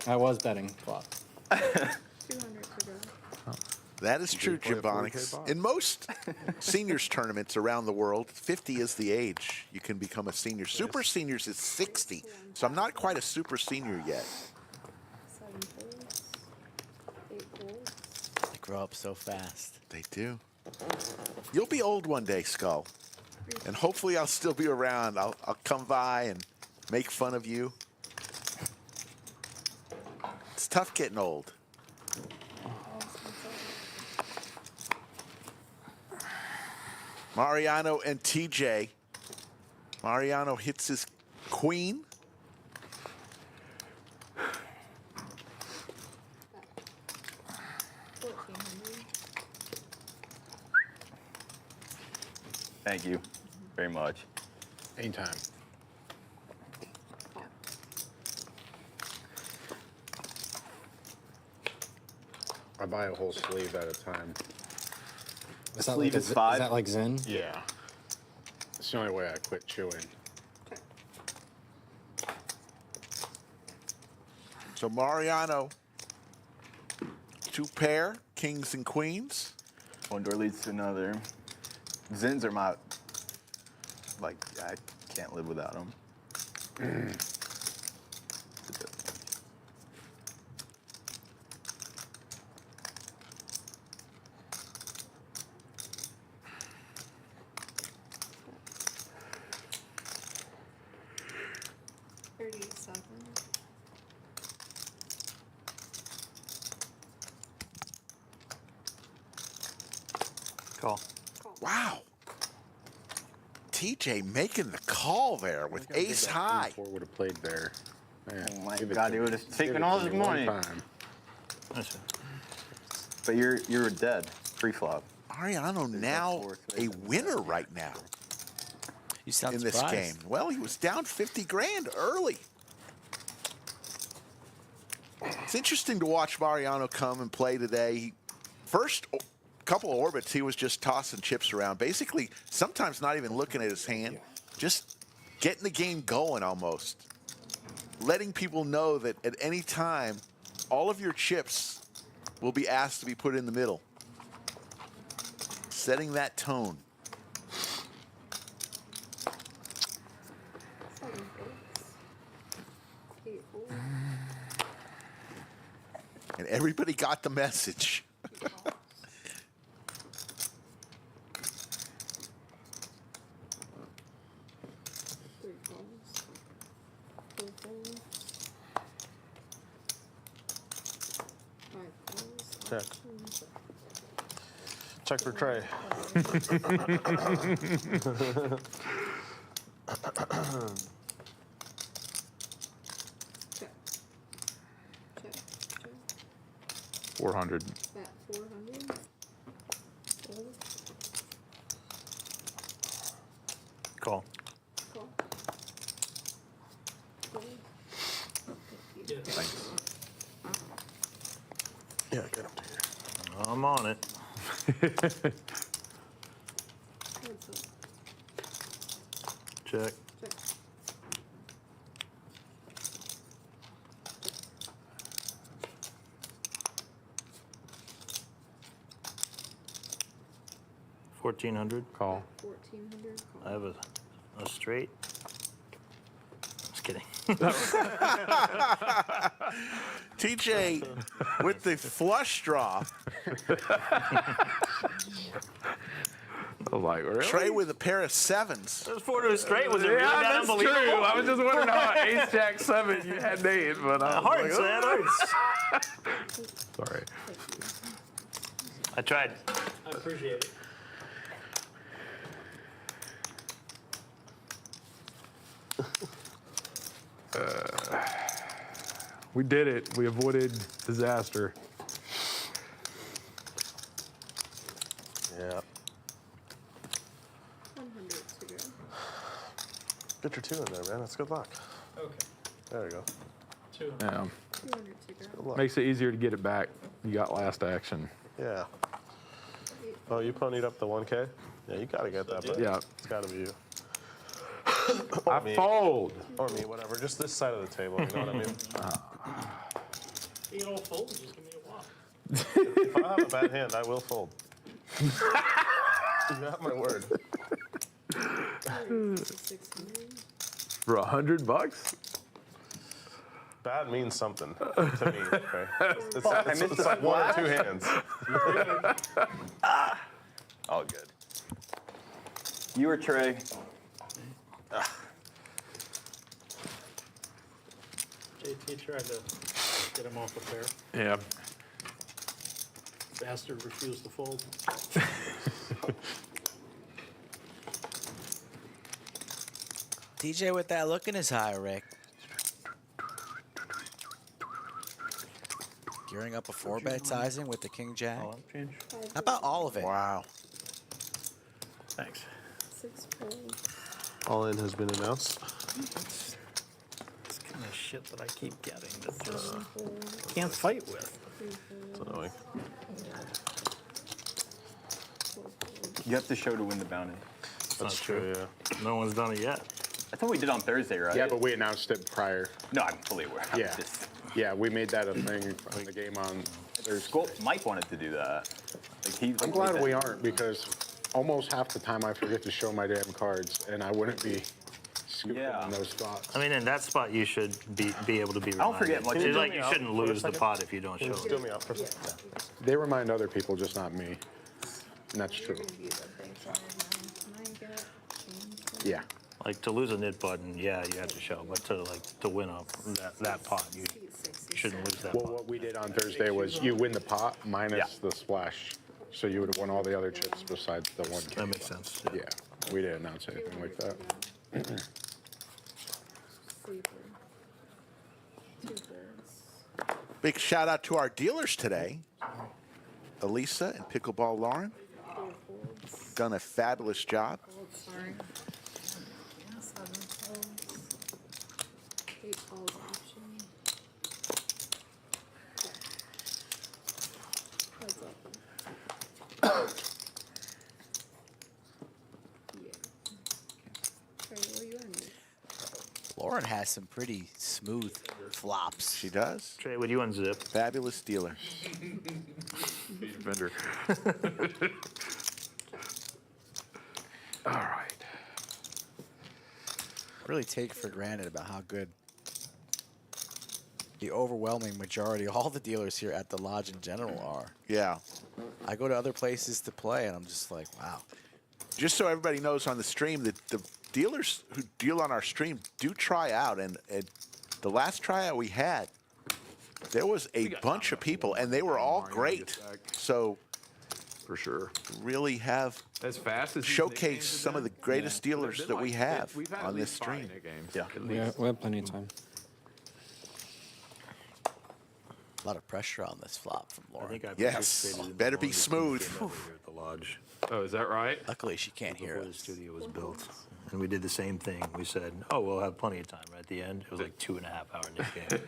I was betting flop. 200 to go. That is true, play a 40K Gibbonix. box? In most seniors tournaments around the world, 50 is the age you can become a senior. Super seniors is 60, so I'm not quite a super senior yet. 7 folds. 8 folds. They grow up so fast. They do. You'll be old one day, Skull. And hopefully I'll still be around. I'll come by and make fun of you. It's tough getting old. Mariano and TJ. Mariano hits his queen. Thank you very much. Anytime. I buy a whole sleeve at a time. Is that, Sleeve like is 5? Is that like Zen? Yeah. It's the only way I quit chewing. So Mariano, 2 pair, kings and queens. One door leads to another. Zins are my, like, I can't live without them. Call. Wow. TJ making the call there with ace high. Would have played there. Man, Oh my give it God, to he me. would have Give taken it all to his me one money. time. But you're dead. Pre-flop. Mariano now a winner right now. You sound in this surprised. game? Well, he was down 50 grand early. It's interesting to watch Mariano come and play today. First couple of orbits, he was just tossing chips around. Basically, sometimes not even looking at his hand, just getting the game going almost. Letting people know that at any time, all of your chips will be asked to be put in the middle. Setting that tone. And everybody got the message. Check. Check for Trey. Check. Check. 400. Bet 400. Fold. Call. Call. Fold. Thank you. Thanks. Yeah, get up to here. I'm on it. Heads up. Check. Check. $1,400. Call. 1,400. I have a straight. Just kidding. TJ with the flush draw. I was like, really? Trey with a pair of sevens. Those 4 to a straight was it really Yeah, that that's unbelievable? true. I was just wondering how ace jack 7 you had to 8, but I was Hearts, like, man, hearts. sorry. I tried. I appreciate it. We did it. We avoided disaster. Yeah. 100 to go. Get your 2 in there, man. That's good luck. Okay. There you go. 200. Yeah. 200 to go. Makes it easier to get it back. You got last action. Yeah. Oh, you ponied up the 1K? Yeah, you gotta get that, but Yeah. it's gotta be you. I me. fold. Or me, whatever. Just this side of the table, you know what I mean? You don't fold, just give me a walk. If I have a bad hand, I will fold. You have my word. 600. For $100? Bad means something to me, okay? It's like 1 or 2 hands. All good. You or Trey? JT tried to get him off a pair. Yeah. Bastard refused to fold. DJ with that look in his eye, Rick. Gearing up a 4-bet sizing with the King Jack. Change. How about all of it? Wow. Thanks. 6 fold. All in has been announced. This kind of shit that I keep getting that just 7 fold. can't fight with. 3 It's fold. annoying. 4 fold. You have to show to win the bounty. That's true. Yeah. No one's done it yet. That's what we did on Thursday, right? Yeah, but we announced it prior. No, I'm fully aware. I'm Yeah. just- Yeah, we made that a thing on the game on Thursday. Mike wanted to do that. Like I'm glad we aren't, because almost half the time I forget to show my damn cards, and I wouldn't be scooping in those spots. I mean, in that spot, you should be able to be reminded. I don't forget much. It's Can you like do you me out shouldn't for a lose the second? pot if you don't show Just it. do me out for a second. They remind other people, just not me. And that's true. You're gonna be the big side now. Can I get change? Yeah. Like to lose a nit button, yeah, you have to show, but to win that pot, you shouldn't lose that Well, pot. what we did on Thursday was you win the pot minus the splash. So you would have won all the other chips besides the 1K. That makes sense. Yeah, we didn't announce anything like that. Sleeper. 2 folds. Big shout out to our dealers today. Elisa and Pickleball Lauren. 4 folds. Done a fabulous job. Fold, sorry. 8 balls option. Heads up. Yeah. Trey, where you on this? Lauren has some pretty smooth flops. She does. Trey, would you unzip? Fabulous dealer. Defender. All right. Really take for granted about how good the overwhelming majority, all the dealers here at the lodge in general are. Yeah. I go to other places to play, and I'm just like, wow. Just so everybody knows on the stream that the dealers who deal on our stream do try out, and the last tryout we had, there was a bunch of people, and they were all great. So for sure, really have as fast as showcase some of the greatest dealers that we have we've had on at this least 5 stream. Nick games. Yeah. At We least. have plenty of time. A lot of pressure on this flop from Lauren. I think I Yes. participated in the Better be longest smooth. weekend ever here at the lodge. Oh, is that right? Luckily, she can't hear Before the us. studio was built. And we did the same thing. We said, oh, we'll have plenty of time right at the end. It was like 2.5-hour Nick game.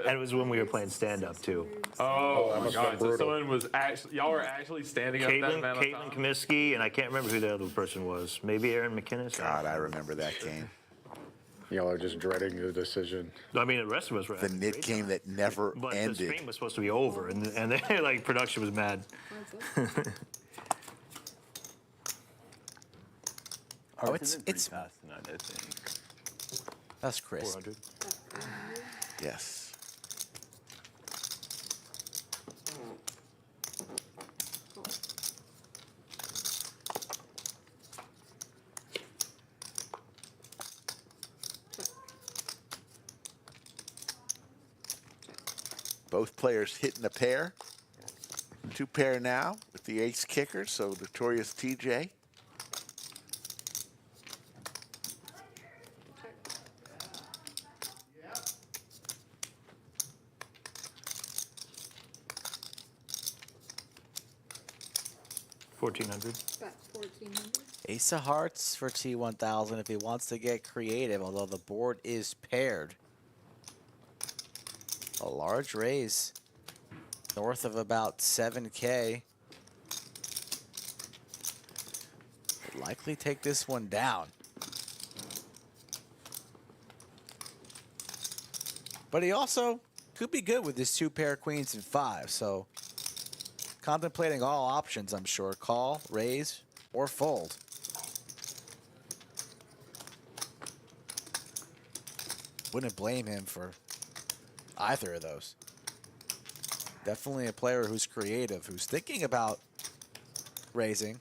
And it was when we were playing stand-up, too. Oh, my must God. have So been brutal. someone was actually, y'all were actually standing up that amount of Caitlin time? Comiskey, and I can't remember who the other person was. Maybe Aaron McInnes? God, I remember that game. Y'all are just dreading the decision. I mean, the rest of us were The having a Nick great game time. that never But the ended. stream was supposed to be over, and they, like, production was mad. Oh, it's fast tonight, I think. that's crisp. 400. Yes. Both players hitting a pair. 2 pair now with the ace kicker, so Notorious TJ. About 1,400. Ace of hearts for T1000 if he wants to get creative, although the board is paired. A large raise, north of about 7K. Would likely take this one down. But he also could be good with his 2 pair queens and 5, so contemplating all options, I'm sure. Call, raise, or fold. Wouldn't blame him for either of those. Definitely a player who's creative, who's thinking about raising,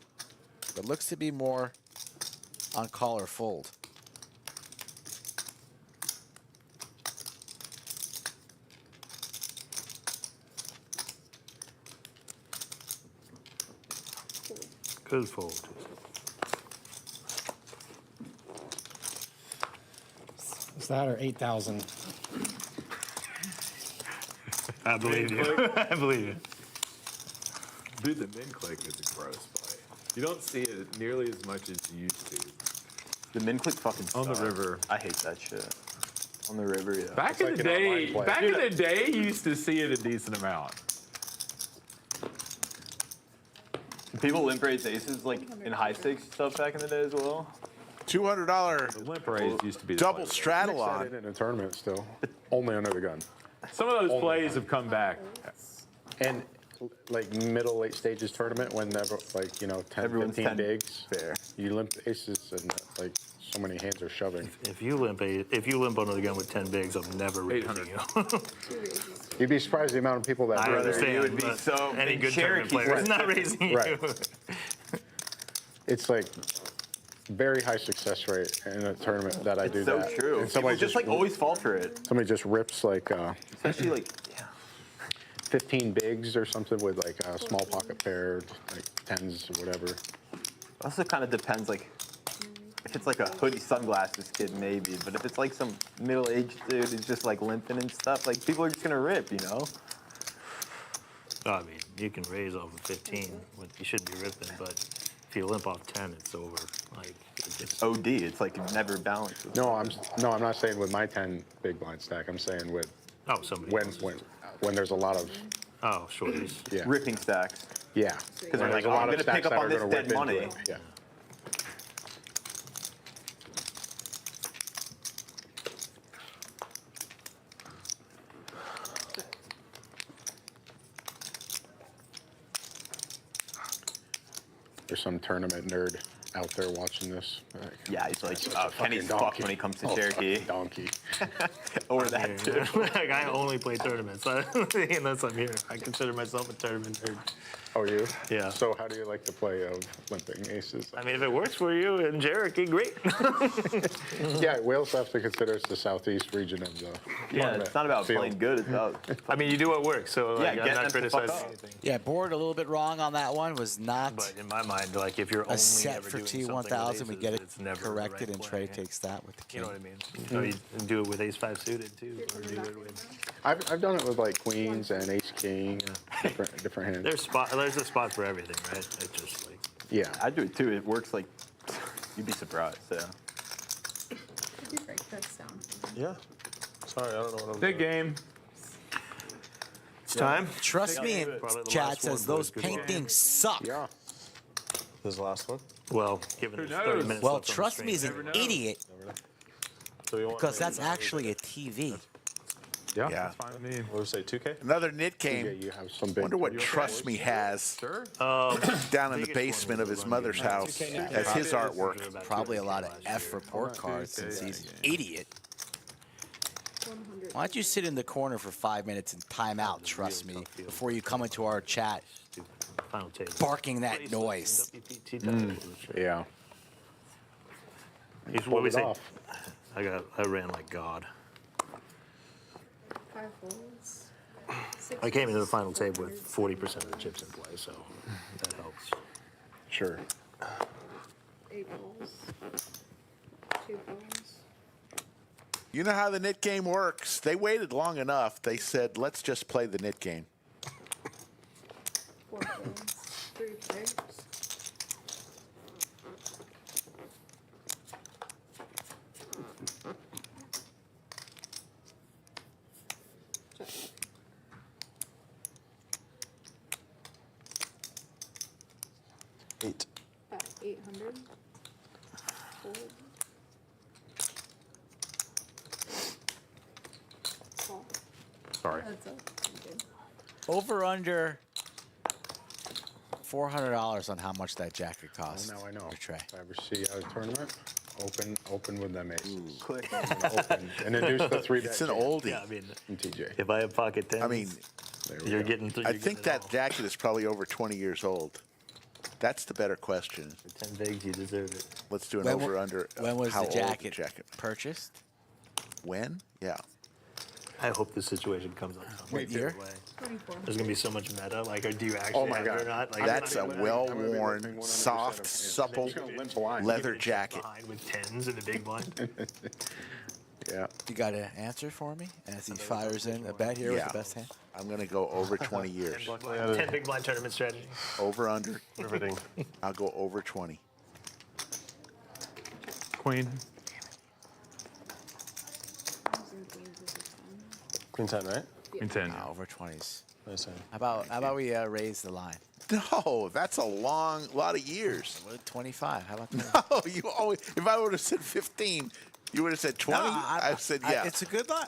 but looks to be more on call or fold. Good fold. Is that or 8,000? I believe you. I believe you. Dude, the min click is a gross play. You don't see it nearly as much as you used to. The min click fucking On the sucks. river. I hate that shit. On the river, yeah. Back in like the an online day, play. back in the day, you used to see it a decent amount. People limp raise aces like in high stakes stuff back in the day as well. $200 The limp raise used to be the double play. straddle Nick said on. it in a tournament still, only under the gun. Some of those plays have come back. And like middle, late stages tournament when never, like, you know, 10, Everyone's 15 10 bigs. fair. You limp aces and like so many hands are shoving. If you limp under the gun with 10 bigs, I'm never raising 800. you. 2 raises. You'd be surprised the amount of people that I do understand. You would be but so- any in good tournament Cherokee- player is Right. not raising you. Right. It's like very high success rate in a tournament that I do It's so that. true. And People somebody just like always fall for it. somebody just rips like Especially like, yeah. 15 bigs or something with like a small pocket pair, like 10s or whatever. Also kind of depends, like, if it's like a hoodie sunglasses kid, maybe. But if it's like some middle-aged dude who's just like limping and stuff, like people are just gonna rip, you know? I mean, you can raise over 15. You shouldn't be ripping, but If you limp off 10, it's over. Like, it's just, OD. It's like you've never balanced. No, I'm not saying with my 10 big blind stack. I'm saying with somebody when else's. when there's a lot of shorties. yeah Ripping stacks. yeah. Because When like, there's a oh, lot I'm of gonna stacks pick up that on are this gonna dead rip into money. it. Yeah. There's some tournament nerd out there watching this. Like, Yeah, he's like, such a Kenny's fucking fucked donkey. when he comes to Oh, Cherokee. fucking donkey. Or that too. Like, I only play tournaments. Unless I'm here. I consider myself a tournament nerd. Oh, you? Yeah. So how do you like the play of limping aces? I mean, if it works for you in Cherokee, great. Yeah, we also have to consider it's the southeast region of the Yeah, it's not about field. playing good. It's about. I mean, you do what works, so like, Yeah, I'm get not them to fuck criticizing up. anything. Yeah, board a little bit wrong on that one. Was not But in my mind, like, if you're only a set ever for doing something with T1000. We aces, get it it's never the corrected, right and play. Trey takes that with the king. You know what I mean? So you do it with ace-5 suited, too, or do it with... I've done it with like queens and ace king, different hands. There's a spot for everything, right? It's just like... Yeah. I do it too. It works like you'd be surprised. So. Could you break that sound? Yeah. Sorry, I don't know what I'm Big doing. game. It's time. Trust me, Probably the chat last says one, those boys. Good luck. paintings suck. Yeah. This is the last one. Well, given Who there's 30 knows? minutes Well, left on the trust me, stream. he's an idiot So we want because that's actually a TV. Yeah, Yeah. that's fine with me. What do we say, 2K? Another nit Yeah, game. you have some big. Wonder what Trust Me has Sure. down in the basement of his mother's house as his artwork. Probably a lot of F report cards since he's an idiot. 100. Why don't you sit in the corner for 5 minutes and time out, trust me, before you come into our chat Final table. barking that noise. Yeah. What Pulled we it say? off. I ran like God. 5 folds. 6 I came into the final table with 40% of the chips in play, so that helps. Sure. 8 folds. 2 folds. You know how the nit game works. They waited long enough. They said, let's just play the nit game. 4 folds. 3 pigs. Eight. 800. Fold. Call. Sorry. That's up. Okay. Over under $400 on how much that jacket costs. Now I know. For Trey. If I ever see you at a tournament, open with them aces. Click. Open. And introduce the 3 It's an oldie. Yeah, I mean, from TJ. if I have pocket 10s, I mean, you're getting. I think that jacket is probably over 20 years old. That's the better question. For 10 bigs, you deserve it. Let's do an When wa- over-under. When was how the old jacket purchased? When? Yeah. I hope this situation comes up. What year? 24. There's gonna be so much meta. Like, or do you actually my have God. it or not? Like, That's a I'm gonna well-worn, 100% soft, of- supple He's gonna limp blind. leather be jacket. behind with 10s in the big blind. Yeah. You got an answer for me as he fires in a bet here Yeah. with the best hand? I'm going to go over 20 years. 10 big blind tournament strategy. Over, under. Everything. I'll go over 20. Queen. Queen 10, right? Queen 10. Over 20s. Nice. How about we raise the line? No, that's a lot of years. 25. How about that? No, you always, if I would have said 15, you would have said 20. I said, yeah. It's a good line.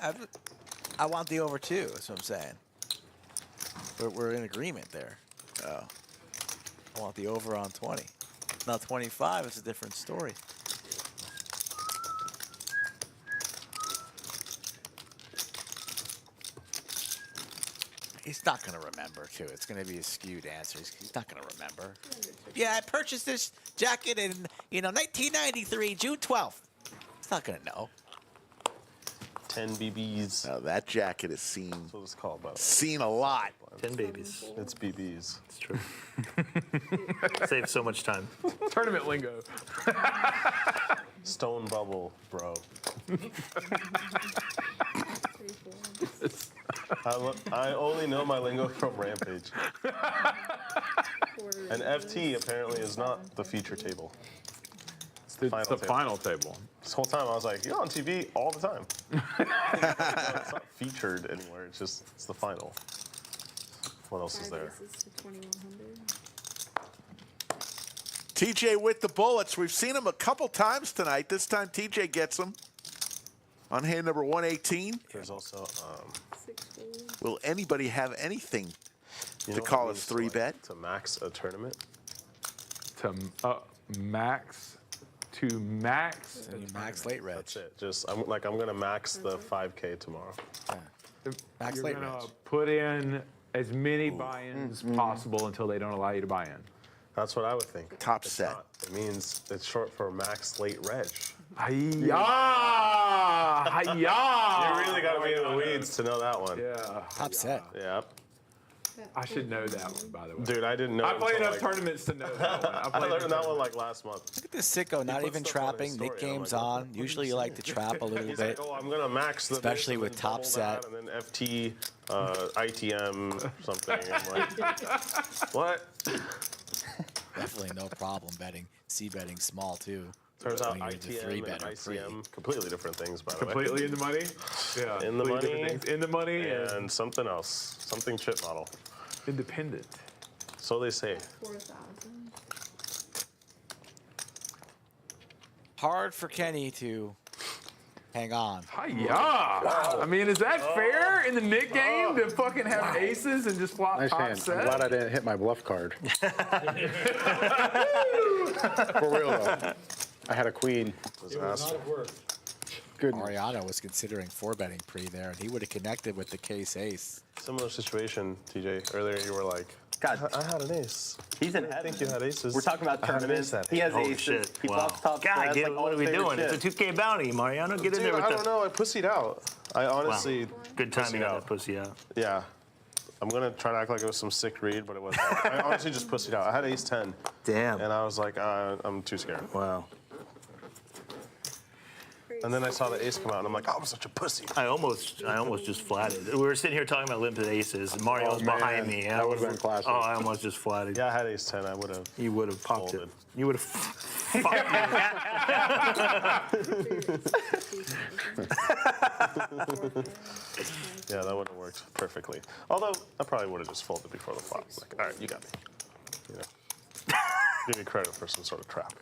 I want the over 2. That's what I'm saying. We're in agreement there. Oh. I want the over on 20. Now 25 is a different story. He's not going to remember, too. It's going to be a skewed answer. He's not going to remember. Yeah, I purchased this jacket in, 1993, June 12th. He's not going to know. 10 BBs. Now that jacket is seen. That's what it's called, by the way. Seen a lot. 10 babies. It's BBs. It's true. Saves so much time. Tournament lingo. Stone bubble, bro. I only know my lingo from Rampage. And FT apparently is not the feature table. It's the final table. This whole time I was like, you're on TV all the time. It's not featured anywhere. It's the final. What else is there? TJ with the bullets. We've seen him a couple times tonight. This time TJ gets them. On hand number 118. There's also. Will anybody have anything You to know call what a it means 3-bet? to max a tournament? To max. To max. And you max late reg. That's it. I'm gonna max the 5K tomorrow. Max You're late gonna reg. put in as many buy-ins possible until they don't allow you to buy in. That's what I would think. Top It's set. not. It means it's short for max late reg. Hi-ya! Hi-ya! You really got to be in the weeds to know that one. Yeah. Top set. Yep. I should know that one, by the way. Dude, I didn't know. I play until, enough tournaments to know that one. I learned that one like last month. Look at this sicko, not puts even stuff on his trapping. story, Nick and I'm game's like, on. Usually you like to trap a little He's bit. like, oh, I'm gonna max the Especially this, with and then top double set. that, and then FT, ITM, something. I'm like, what? Definitely no problem betting. C-betting small too. Turns out When you're the ITM and 3-bet or pre. ICM, completely different things, by the way. Completely in the money? Yeah. In the completely money. different things. In the money. And something else, something chip model. Independent. So they say. 4,000. Hard for Kenny to hang on. Hi-ya! I mean, is that fair in the Nick game to fucking have aces and just flop Nice top hand. set? I'm glad I didn't hit my bluff card. For real though. I had a queen. Good. Mariano was considering 4-betting pre there, and he would have connected with the case ace. Similar situation, TJ. Earlier you were like, God, I had an ace. he's in I heaven. think you had aces. We're talking about I had an tournaments. ace that He has Holy aces. shit. He Wow. bluffs top God, sets, get, like all what are we his favorite doing? shit. It's a 2K bounty, Mariano. Get in Dude, there with I the. don't know. I pussied out. I honestly. Good timing pussied on out. that pussy out. Yeah. I'm gonna try to act like it was some sick read, but it wasn't. I honestly just pussied out. I had ace 10, Damn. and I was like, I'm too scared. Wow. And then I saw the ace come out, and I'm like, oh, I'm such a pussy. I almost just flatted. We were sitting here talking about limpid aces, and Mario's Oh, man. behind me. That would've been classic. Oh, I almost just flatted. Yeah, I had ace 10. I would have. You would have popped Folded. it. You would have fucked Yeah, that would have worked perfectly. Although I probably would have just folded before the flop. Like, all right, you got me. You know, give me credit for some sort of trap.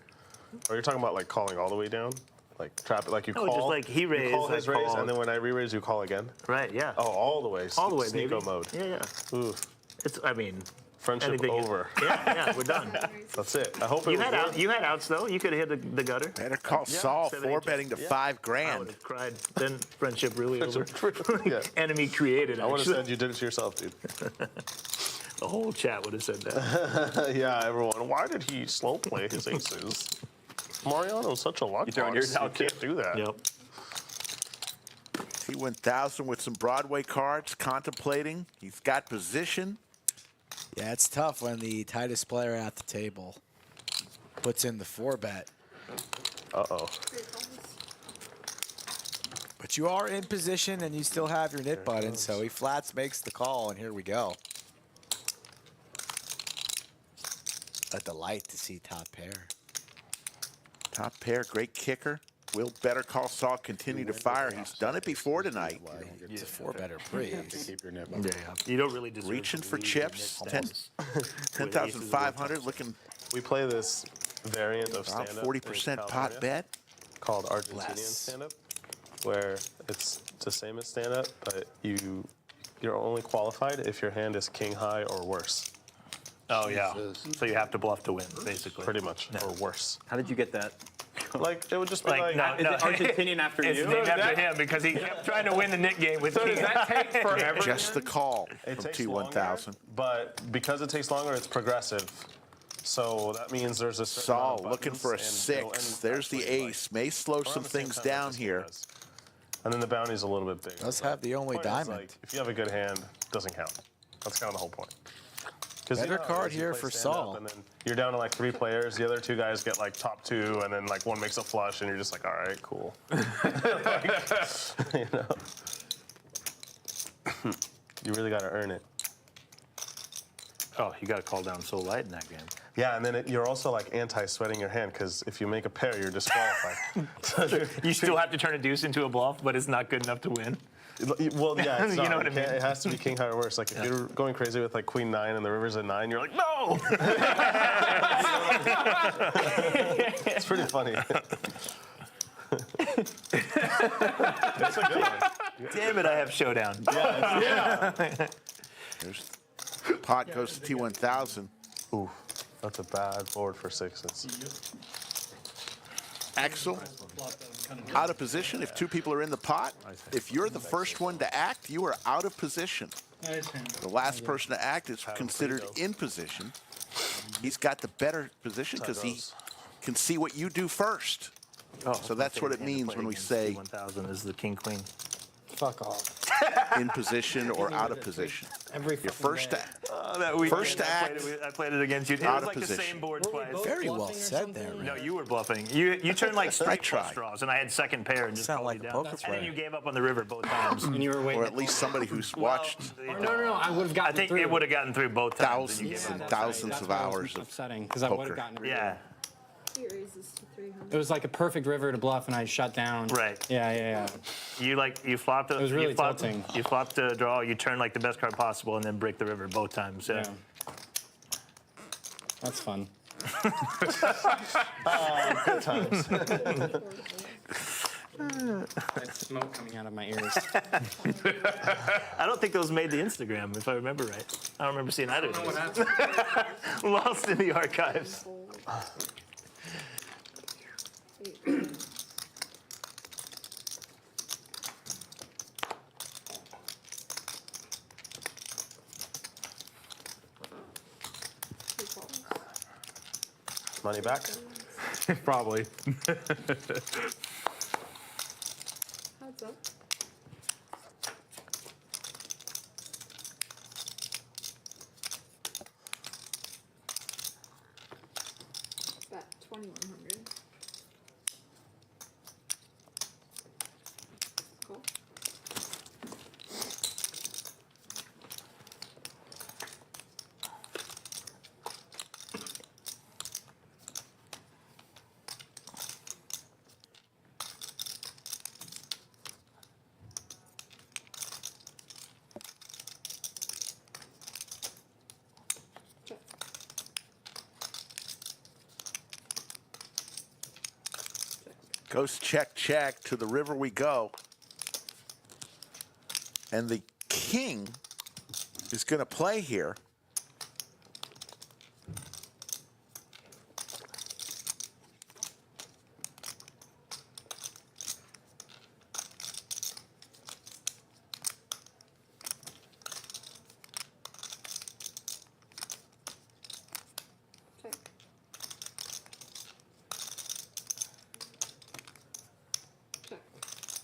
Or you're talking about like calling all the way down, like trap, like you No, call. just like he raised, you call I his raise, called. and then when I re-raise, you call again. Right, yeah. Oh, all the way. All the way, Sneako baby. mode. Yeah, yeah. Ooh, It's, I mean, friendship anything is- over. Yeah, we're done. That's it. I hope it You was had good. you had outs though. You could have hit the gutter. Better call Saul 7, 8, 4-betting to yeah. $5 I grand. would have cried. Then friendship really over. Yeah. Enemy created. I would have Actually, said you did it to yourself, dude. the whole chat would have said that. Yeah, everyone. Why did he slow play his aces? Mariano's such a luck You throwing box. yours out, You can't do that. Yep. T1000 with some Broadway cards, contemplating. He's got position. Yeah, it's tough when the tightest player at the table puts in the 4-bet. Uh-oh. But you are in position and you still have your knit button, so he flats makes the call, and here we go. A delight to see top pair. Top pair, great kicker. Will Better Call Saul continue to fire? He's done it before tonight. It's a 4-better pre. Keep your net. Yeah. You don't really deserve Reaching to for lead chips. in 10 Nick 10,500, looking We play this variant of about stand-up 40% in pot California bet. called Argentinian Less. stand-up, where it's the same as stand-up, but you're only qualified if your hand is king high or worse. Oh yeah. So you have to bluff to win, basically. Pretty much, or worse. How did you get that? Like, it would just be like, no, Is it Argentinian after It's you? named after him because he kept trying to win the Nick game with So King. does that take forever? Just the call it from takes T1000. longer, but because it takes longer, it's progressive. So that means there's a certain amount Saul of looking for a buttons, and it'll 6. end There's the actually, like, ace. May slow around some the same things time that down this game here. does. And then the bounty's a little bit bigger. Does but have the only point is, diamond. like, if you have a good hand, it doesn't count. That's kind of the whole point. 'Cause Better how it card is, you here play for stand-up, Saul. And then you're down to like 3 players. The other 2 guys get like top 2, and then like one makes a flush, and you're just like, all right, cool. Like, you know, you really got to earn it. Oh, you got to call down so light in that game. Yeah, and then you're also like anti-sweating your hand because if you make a pair, you're disqualified. You still have to turn a deuce into a bluff, but it's not good enough to win. Well, yeah, it's You not. know what I mean? It has to be king high or worse. Like if you're going crazy with like queen 9 and the river's a 9, you're like, no. It's pretty funny. It's a good one. Damn it, I have showdown. Yeah. There's pot goes to T1000. Ooh, that's a bad board for sixes. Axel, out of position. If two people are in the pot, if you're the first one to act, you are out of position. The last person to act is considered in position. He's got the better position because he can see what you do first. Oh, So that's what it means when we say 1000 is the king queen. Fuck off. in position or out of position. Every You're fucking first day. to That weekend, First to act, I played it against you. It out was of like the position. same board twice. Very well said there, No, Ray. you were bluffing. You turned like straight tried. flush draws, and I had second pair and just Sound called like you a down. poker And then player. you gave up on the river both times. And you were waiting. or at least somebody who's watched No, I would have I gotten think through. it would have gotten through both times. and you thousands gave and up. thousands of hours of upsetting because I would poker. have gotten. Yeah, He raises to 300. It was like a perfect river to bluff, and I shut down. right. Yeah. You flopped. It was really you flopped, tilting. You flopped a draw. You turned like the best card possible, and then break the river both times. So. Yeah. That's fun. Good times. That's smoke coming out of my ears. I don't think those made the Instagram, if I remember right. I don't remember seeing either of those. Lost in the archives. Money back. Probably. Heads up. Bet 2100. Cool. Check. Goes check, check, to the river we go. And the king is going to play here. Check. Check.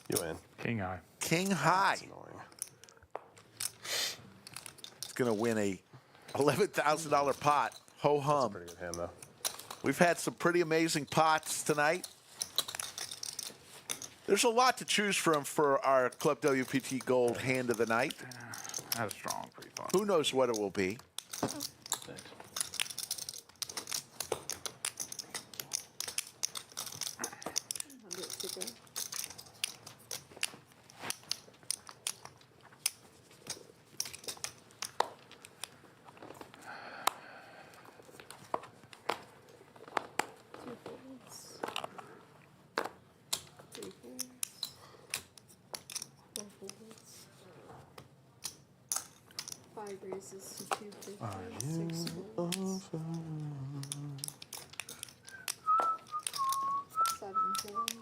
You win. King high. King high. Annoying. It's going to win a $11,000 pot. Ho hum. Pretty good hand though. We've had some pretty amazing pots tonight. There's a lot to choose from for our Club WPT Gold hand of the night. That's strong. Pretty fun. Who knows what it will be? 100 to go. Two folds. Three folds. Four folds. Five raises to 250. 6 folds. 7 folds.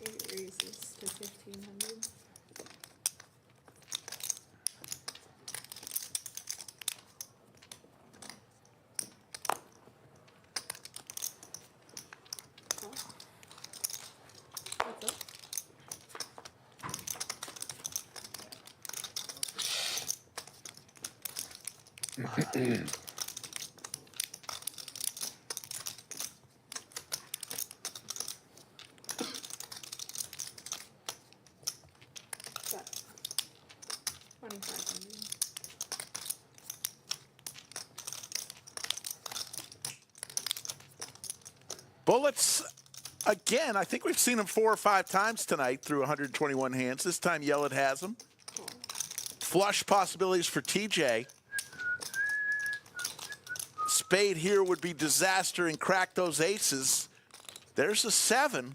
Eight raises to 1500. That's it. Bullets, again, I think we've seen them 4 or 5 times tonight through 121 hands. This time Yeled has them. Flush possibilities for TJ. Spade here would be disaster and crack those aces. There's a 7.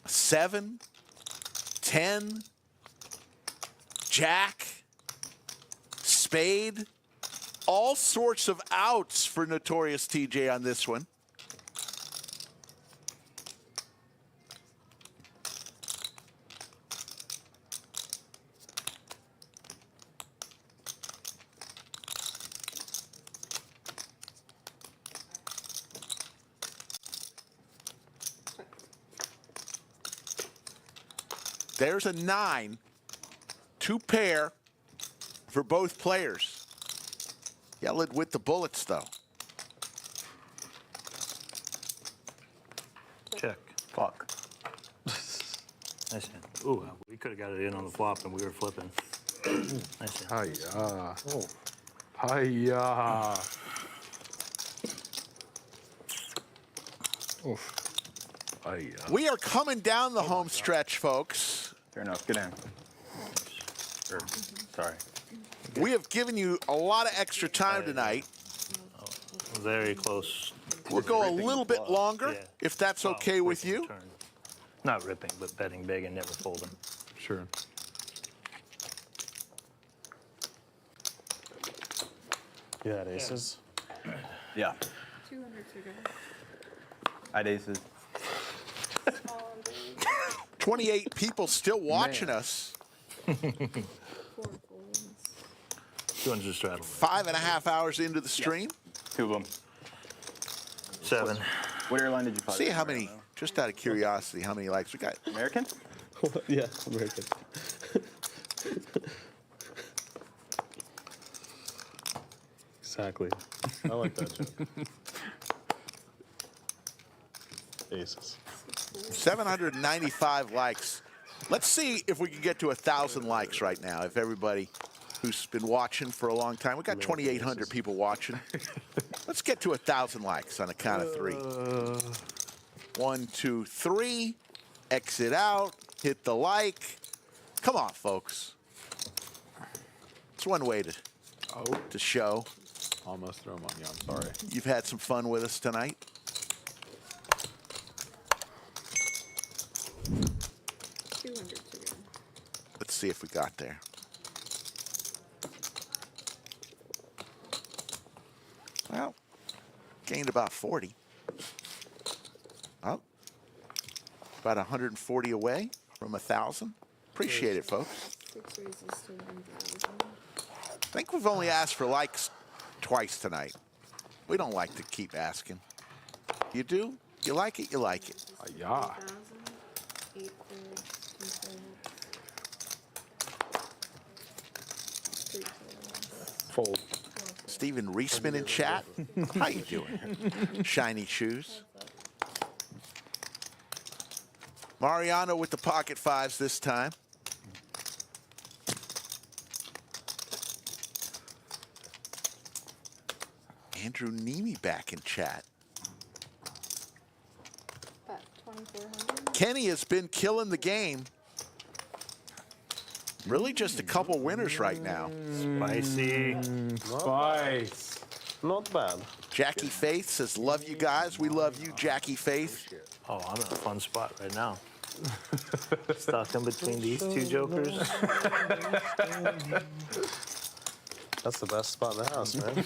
7, 10, Jack, Spade. All sorts of outs for Notorious TJ on this one. There's a 9, 2 pair for both players. Yeled with the bullets, though. Check. Fuck. Nice hand. Ooh, we could have got it in on the flop and we were flipping. Nice hand. Hiya. Hiya. Hiya. We are coming down the home stretch, folks. Fair enough. Good hand. Sorry. We have given you a lot of extra time tonight. Very close. We'll go a little bit longer, Yeah. if that's okay with you. Turn. Not ripping, but betting big and never folding. Sure. You had aces? Yeah. 200 to go. I had aces. 28 people still watching us. 4 folds. 200 straddle. 5.5 hours into the stream. 2 of them. 7. What airline did you fly? See how many, just out of curiosity, how many likes we got. American? Yeah, American. Exactly. I like that joke. Aces. 795 likes. Let's see if we can get to 1,000 likes right now. If everybody who's been watching for a long time, we got 2,800 people watching. Let's get to 1,000 likes on a count of 3. 1, 2, 3. Exit out. Hit the like. Come on, folks. It's one way to show. Almost threw them on you. I'm sorry. You've had some fun with us tonight. Let's see if we got there. Well, gained about 40. Oh, about 140 away from 1,000. Appreciate it, folks. 6 raises to 1,000. I think we've only asked for likes twice tonight. We don't like to keep asking. You do? You like it? You like it. Yeah. 1,000, 8 thirds, 2 thirds, 3 thirds. Fold. Stephen Reisman in chat. How you doing? Shiny shoes. Mariano with the pocket 5s this time. Andrew Neeme back in chat. About 2,400. Kenny has been killing the game. Really just a couple winners right now. Spicy. Spice. Not bad. Jackie Faith says, love you guys. We love you, Jackie Faith. Oh, I'm in a fun spot right now. Stuck in between these two jokers. That's the best spot in the house, man.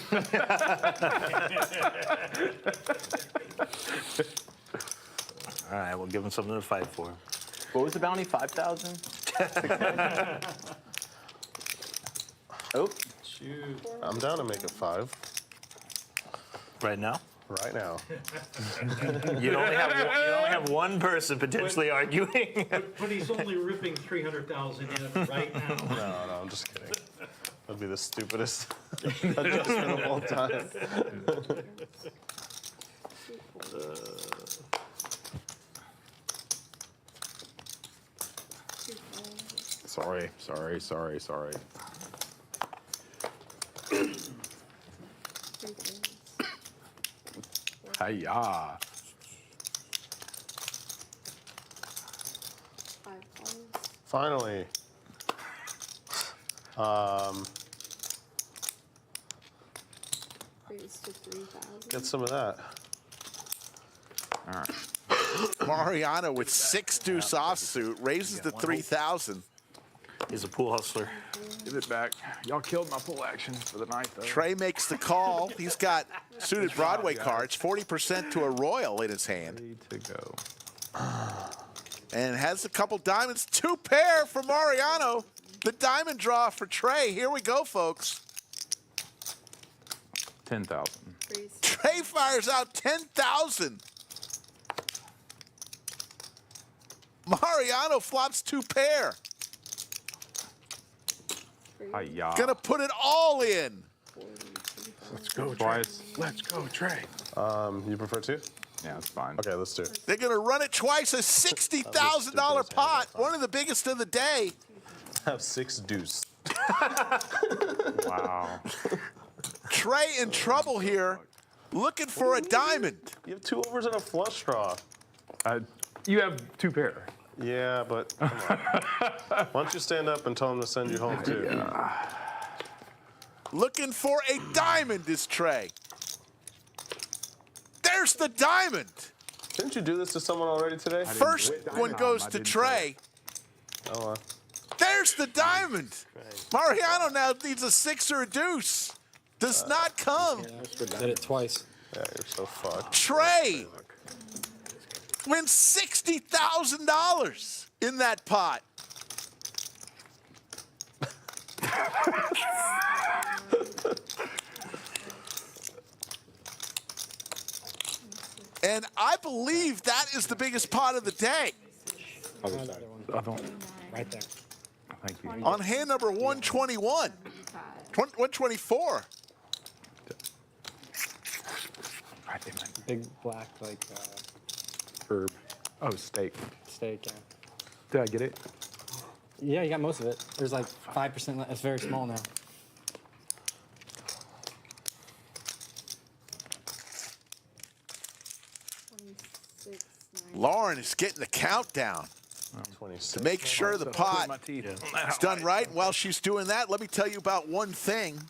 All right, we'll give him something to fight for. What was the bounty? 5,000? Oh. Shoot. I'm down to make it 5. Right now? Right now. You only have one person potentially arguing. But he's only ripping 300,000 in right now. No, I'm just kidding. That'd be the stupidest adjustment of all time. Sorry. Hi-ya. 5 cards. Finally. Raise to 3,000. Get some of that. All right. Mariano with 6 deuce offsuit raises to 3,000. He's a pool hustler. Give it back. Y'all killed my full action for the night, though. Trey makes the call. He's got suited Broadway cards, 40% to a royal in his hand. Ready to go. And has a couple diamonds. 2 pair for Mariano. The diamond draw for Trey. Here we go, folks. 10,000. Raise Trey fires out 10,000. Mariano flops 2 pair. Hi-ya. Gonna put it all in. Let's go, Trey. Let's go, Trey. You prefer 2? Yeah, it's fine. Okay, let's do it. They're gonna run it twice. A $60,000 pot. One of the biggest of the day. Have 6 deuce. Wow. Trey in trouble here. Looking for a diamond. You have 2 overs and a flush draw. You have 2 pair. Yeah, but come on. Why don't you stand up and tell him to send you home, too? Looking for a diamond is Trey. There's the diamond. Didn't you do this to someone already today? First one goes to Trey. Oh, well. There's the diamond. Mariano now needs a 6 or a deuce. Does not come. Did it twice. Yeah, you're so fucked. Trey wins $60,000 in that pot. And I believe that is the biggest pot of the day. Right there. Thank you. On hand number 121. 124. Right there, man. Big black, like, Herb. Oh, steak. steak, yeah. Did I get it? Yeah, you got most of it. There's like 5% left. It's very small now. Lauren is getting the countdown to make sure the pot is done right. While she's doing that, let me tell you about one thing.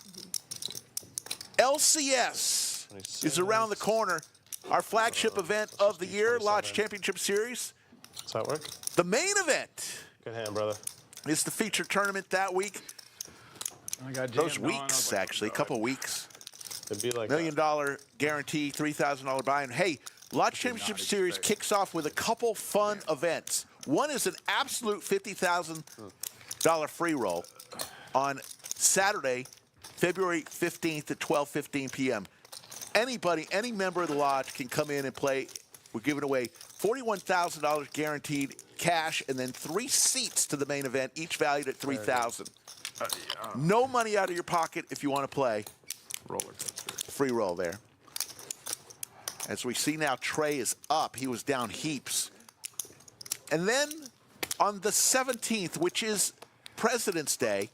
LCS is around the corner. Our flagship event of the year, Lodge Championship Series. Does that work? The main event Good hand, brother. is the feature tournament that week. I got Those jammed on. I was weeks, like, actually, a couple weeks. It'd be like $1 million guarantee, $3,000 buy-in. Hey, Lodge Championship Series kicks off with a couple fun events. One is an absolute $50,000 free roll on Saturday, February 15th at 12:15 p.m. Anybody, any member of the Lodge can come in and play. We're giving away $41,000 guaranteed cash and then 3 seats to the main event, each valued at $3,000. No money out of your pocket if you want to play. Roller coaster. Free roll there. As we see now, Trey is up. He was down heaps. And then on the 17th, which is President's Day,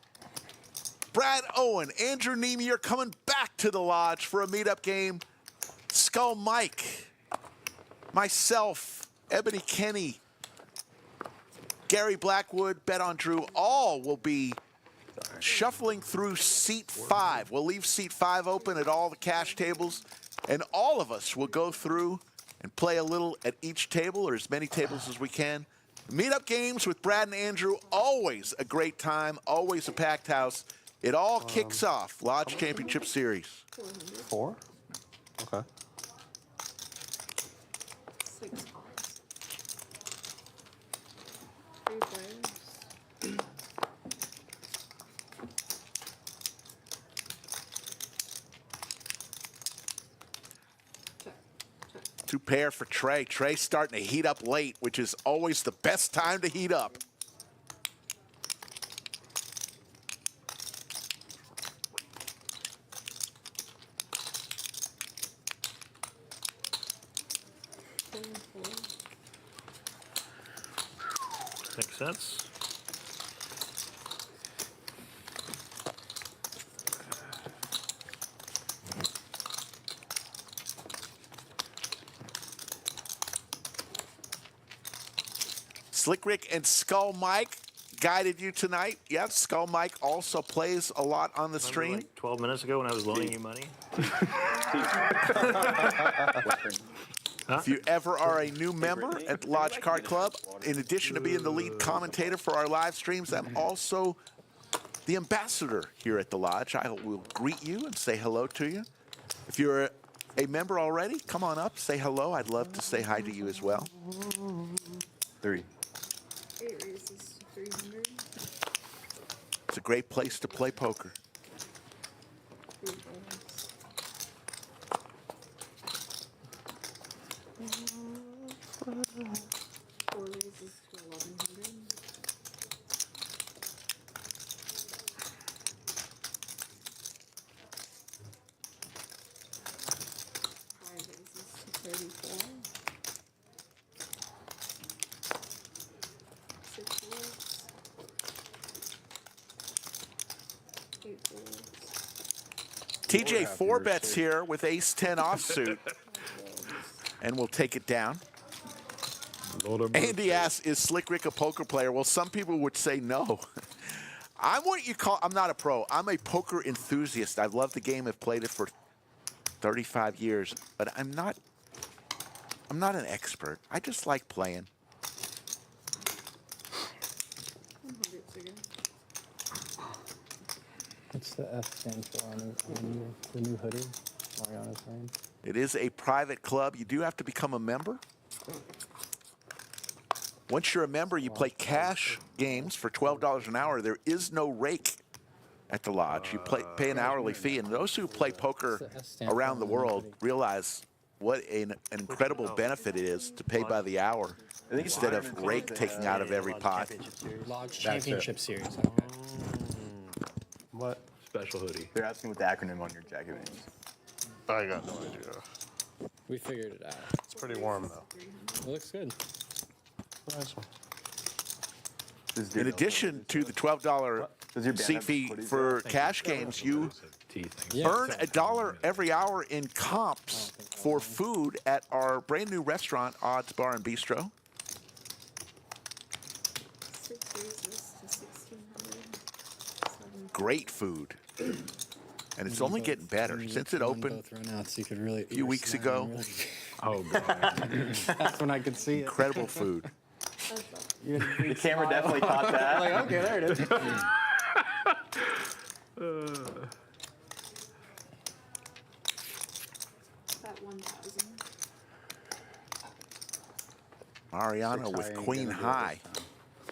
Brad Owen, Andrew Neeme are coming back to the Lodge for a meetup game. Skull Mike, myself, Ebony Kenny, Gary Blackwood, Bet on Drew, all will be shuffling through seat 5. We'll leave seat 5 open at all the cash tables, and all of us will go through and play a little at each table, or as many tables as we can. Meetup games with Brad and Andrew, always a great time, always a packed house. It all kicks off Lodge Championship Series. 4? Okay. 6 cards. 3 players. Check. 2 pair for Trey. Trey starting to heat up late, which is always the best time to heat up. Makes sense. Slick Rick and Skull Mike guided you tonight. Yeah, Skull Mike also plays a lot on the stream. Like 12 minutes ago when I was loaning you money. If you ever are a new member at the Lodge Card Club, in addition to being the lead commentator for our live streams, I'm also the ambassador here at the Lodge. I will greet you and say hello to you. If you're a member already, come on up, say hello. I'd love to say hi to you as well. 3. 8 raises to 300. It's a great place to play poker. 3 bonus. 4 raises to 1100. 5 raises to 34. 6 rolls. 8 rolls. TJ 4-bets here with ace-10 offsuit. And we'll take it down. Andy asks, is Slick Rick a poker player? Well, some people would say no. I'm what you call, I'm not a pro. I'm a poker enthusiast. I've loved the game. I've played it for 35 years. But I'm not an expert. I just like playing. 100 figure. What's the F stand for on the new hoodie? Mariano's wearing. It is a private club. You do have to become a member. Once you're a member, you play cash games for $12 an hour. There is no rake at the Lodge. You pay an hourly fee, and those who play poker around the world realize what an incredible benefit it is to pay by the hour instead of rake taking out of every pot. Lodge Championship Series. What? Special hoodie. They're asking what the acronym on your jacket means. I got no idea. We figured it out. It's pretty warm though. It looks good. Nice one. In addition to the $12 seat fee for cash games, you earn $1 every hour in comps for food at our brand new restaurant, Odds Bar and Bistro. 6 raises to 1600. 7 Great food. And it's only getting better since it opened a few weeks ago. Oh, God. That's when I could see it. Incredible food. The camera definitely caught that. Like, okay, there it is. That 1000. Mariano with Queen High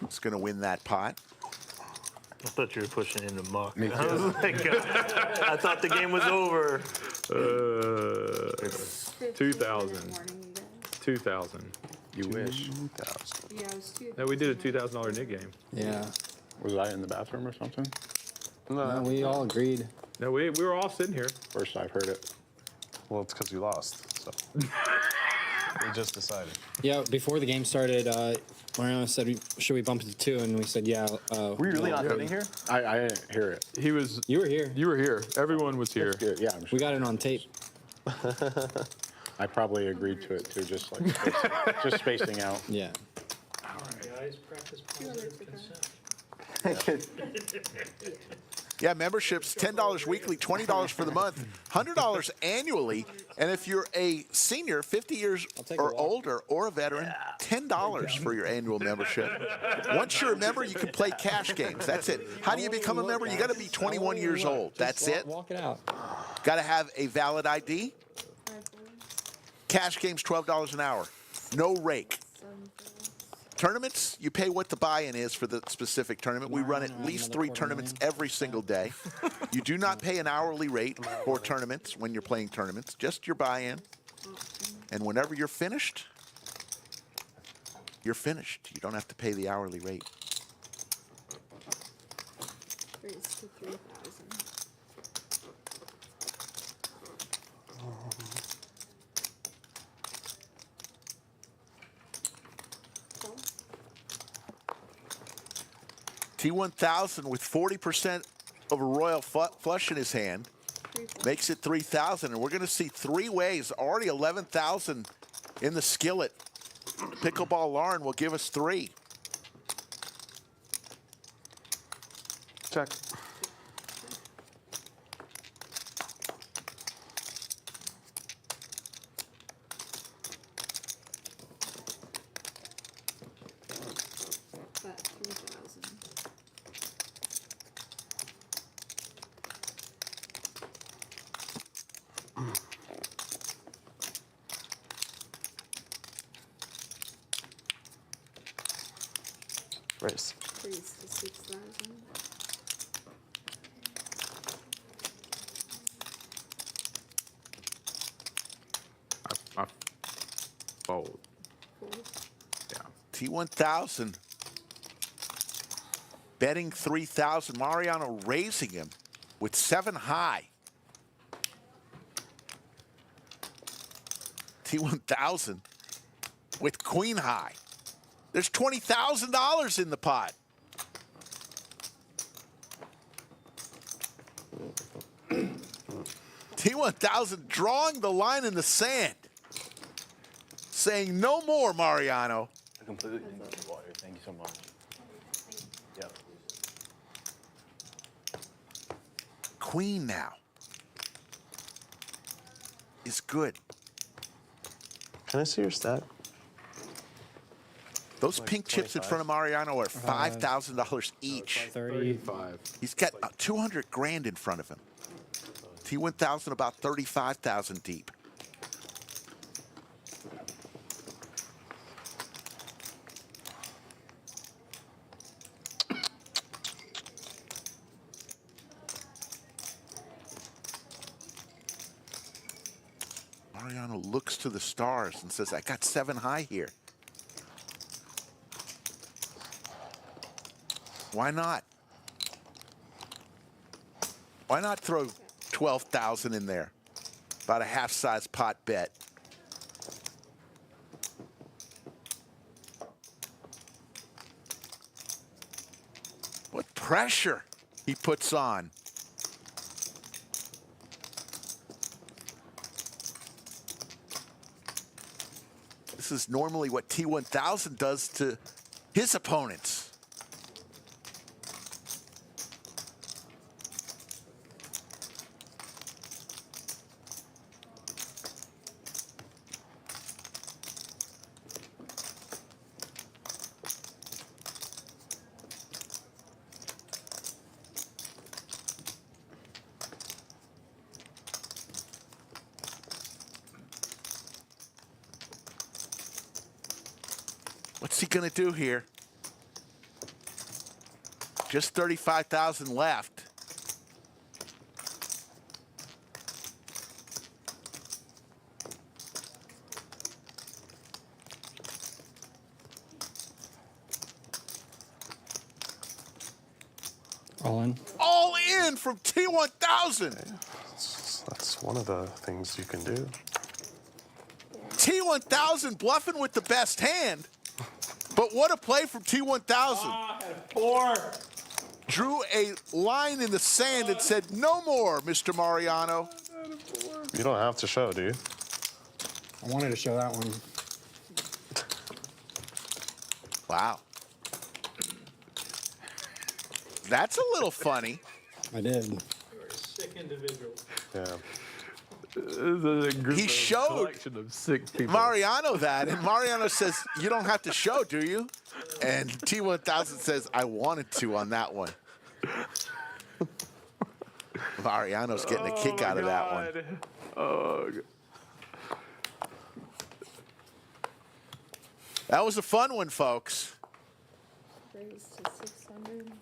is going to win that pot. I thought you were pushing into muck. I was like, I thought the game was over. 2,000. 2,000. You wish. Yeah, it was 2,000. No, we did a $2,000 Nick game. Yeah. Was I in the bathroom or something? No, we all agreed. No, we were all sitting here. First I've heard it. Well, it's because you lost. So we just decided. Yeah, before the game started, Mariano said, should we bump it to 2? And we said, yeah. Were you really not sitting here? I didn't hear it. He was. You were here. You were here. Everyone was here. Good. Yeah, I'm sure. We got it on tape. I probably agreed to it too, just like just spacing out. Yeah. Guys, practice positive consent. Yeah, memberships, $10 weekly, $20 for the month, $100 annually. And if you're a senior, 50 years or older, or a veteran, $10 for your annual membership. Once you're a member, you can play cash games. That's it. How do you become a member? You got to be 21 years old. That's it. Walk it out. Got to have a valid ID. Cash games, $12 an hour. No rake. Tournaments, you pay what the buy-in is for the specific tournament. We run at least 3 tournaments every single day. You do not pay an hourly rate for tournaments when you're playing tournaments, just your buy-in. And whenever you're finished, you're finished. You don't have to pay the hourly rate. Raise to 3,000. T1000 with 40% of a royal flush in his hand makes it 3,000, and we're going to see 3 ways. Already 11,000 in the skillet. Pickleball Lauren will give us 3. Check. Bet 3,000. Raise. Raise to 6,000. I fold. Fold. Yeah. T1000 betting 3,000. Mariano raising him with 7 high. T1000 with queen high. There's $20,000 in the pot. T1000 drawing the line in the sand, saying no more, Mariano. I completely didn't get water. Thank you so much. Yep. Queen now is good. Can I see your stat? Those Like pink chips in 25. front of Mariano are $5,000 each. 35. He's got 200 grand in front of him. T1000 about 35,000 deep. Mariano looks to the stars and says, I got 7 high here. Why not? Why not throw 12,000 in there? About a half-size pot bet. What pressure he puts on. This is normally what T1000 does to his opponents. What's he gonna do here? Just 35,000 left. All in. All in from T1000. That's one of the things you can do. T1000 bluffing with the best hand. But what a play from T1000. 4. Drew a line in the sand and said, no more, Mr. Mariano. You don't have to show, do you? I wanted to show that one. Wow. That's a little funny. I did. You're a sick individual. Yeah. He showed collection of sick people. Mariano that, and Mariano says, you don't have to show, do you? And T1000 says, I wanted to on that one. Mariano's getting a kick out of that one. Oh, That was a fun one, folks. Raise to 600.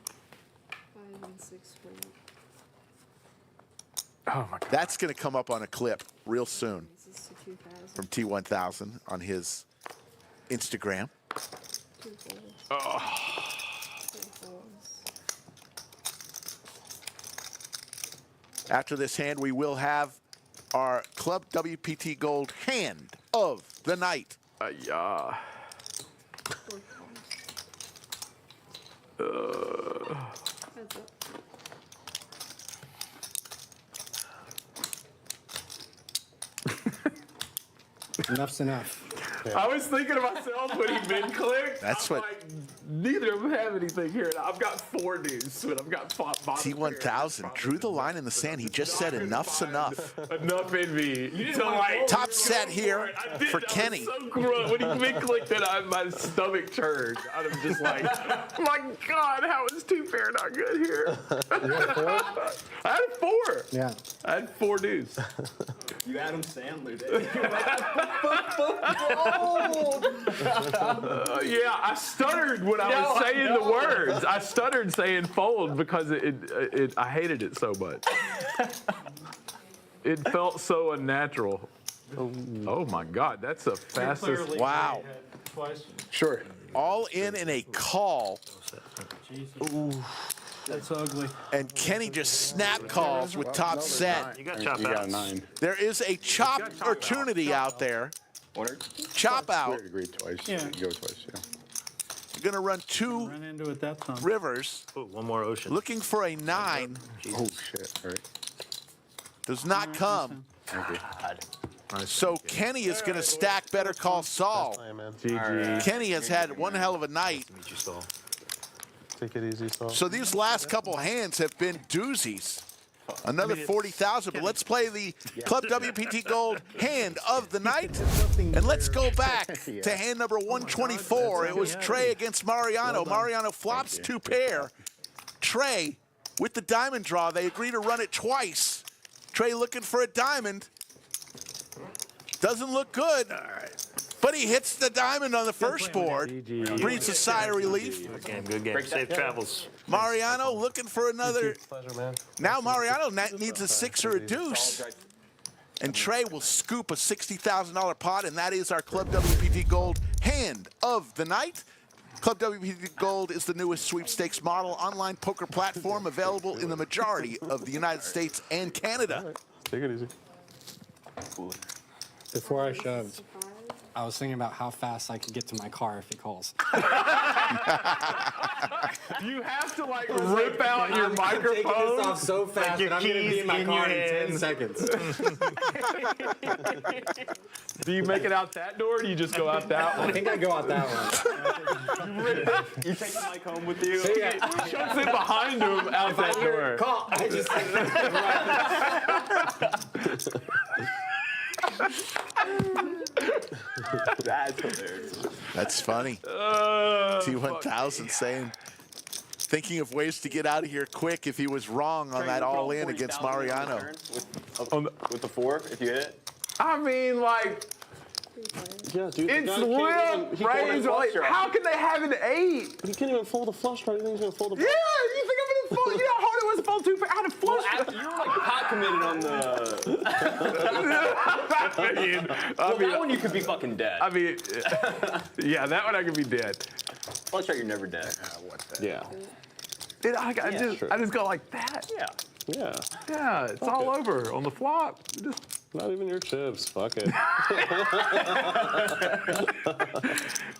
5 and 6 fold. Oh my God. That's going to come up on a clip real soon Raises to 2,000. from T1000 on his Instagram. 2 folds. Oh. 3 folds. After this hand, we will have our Club WPT Gold hand of the night. Yeah. 4 folds. Heads up. Enough's enough. I was thinking to myself when he mid-clicked. That's I'm what- like, neither of them have anything here. And I've got 4 deuce, but I've got bottom T1000 drew the line in the sand. He just said enough's enough. enough in me to like Top set here I did, for that was Kenny. So gross. When he mid-clicked it, my stomach turned. I'm just like, my God, how is 2 pair not good here? You had 4? I had 4. Yeah. I had 4 deuce. You Adam Sandler did. Yeah, I stuttered when I was saying the words. I stuttered saying fold because I hated it so much. It felt so unnatural. Oh my God, that's the fastest. Wow. Twice. Sure. All in a call. That's ugly. And Kenny just snap calls with top set. You got You chop got outs. 9. There is a chop opportunity out there. Chop out. We agreed twice. Yeah. You go twice, yeah. You're going to run 2 Ran into it that time. rivers. Oh, one more ocean. Looking for a 9. Oh, shit. All right. Does not come. Thank you. So Kenny is going to stack Better Call Saul. GG. Kenny has had one hell of a night. Meet you, Saul. Take it easy, Saul. So these last couple hands have been doozies. Another 40,000, but let's play the Club WPT Gold hand of the night. And let's go back to hand number 124. It was Trey against Mariano. Mariano flops 2 pair. Trey with the diamond draw. They agree to run it twice. Trey looking for a diamond. Doesn't look good. But he hits the diamond on the first board. Breathes a sigh of relief. Good game, good game. Safe travels. Mariano looking for another. Pleasure, man. Now Mariano needs a 6 or a deuce. And Trey will scoop a $60,000 pot, and that is our Club WPT Gold hand of the night. Club WPT Gold is the newest sweepstakes model online poker platform available in the majority of the United States and Canada. Take it easy. Before I shoved, I was thinking about how fast I could get to my car if he calls. You have to like rip out your microphone. Taking this off so fast your that I'm going to be in my keys car in in your 10 hands. seconds. Do you make it out that door, or do you just go out that I one? think I go out that one. You take the mic home with you. See ya. Shuts it behind him out that door. Call. I just That's hilarious. That's funny. T1000 saying, thinking of ways to get out of here quick if he was wrong on that all-in against Mariano. With the 4, if you hit it. I mean, like, Yeah, dude. the it's guy can't real even- he can't range. even Like, flush how can they have an 8? He can't even fold a flush draw. You think he's gonna fold a Yeah, you think I'm gonna fold? You know how hard it was to fold 2 pair out of flush? You were like pot committed on the. That one you could be fucking dead. I mean, yeah, that one I could be dead. Flush shot, you're never dead. Yeah. I just go like that. Yeah. Yeah. Yeah, it's all over on the flop. Not even your chips. Fuck it.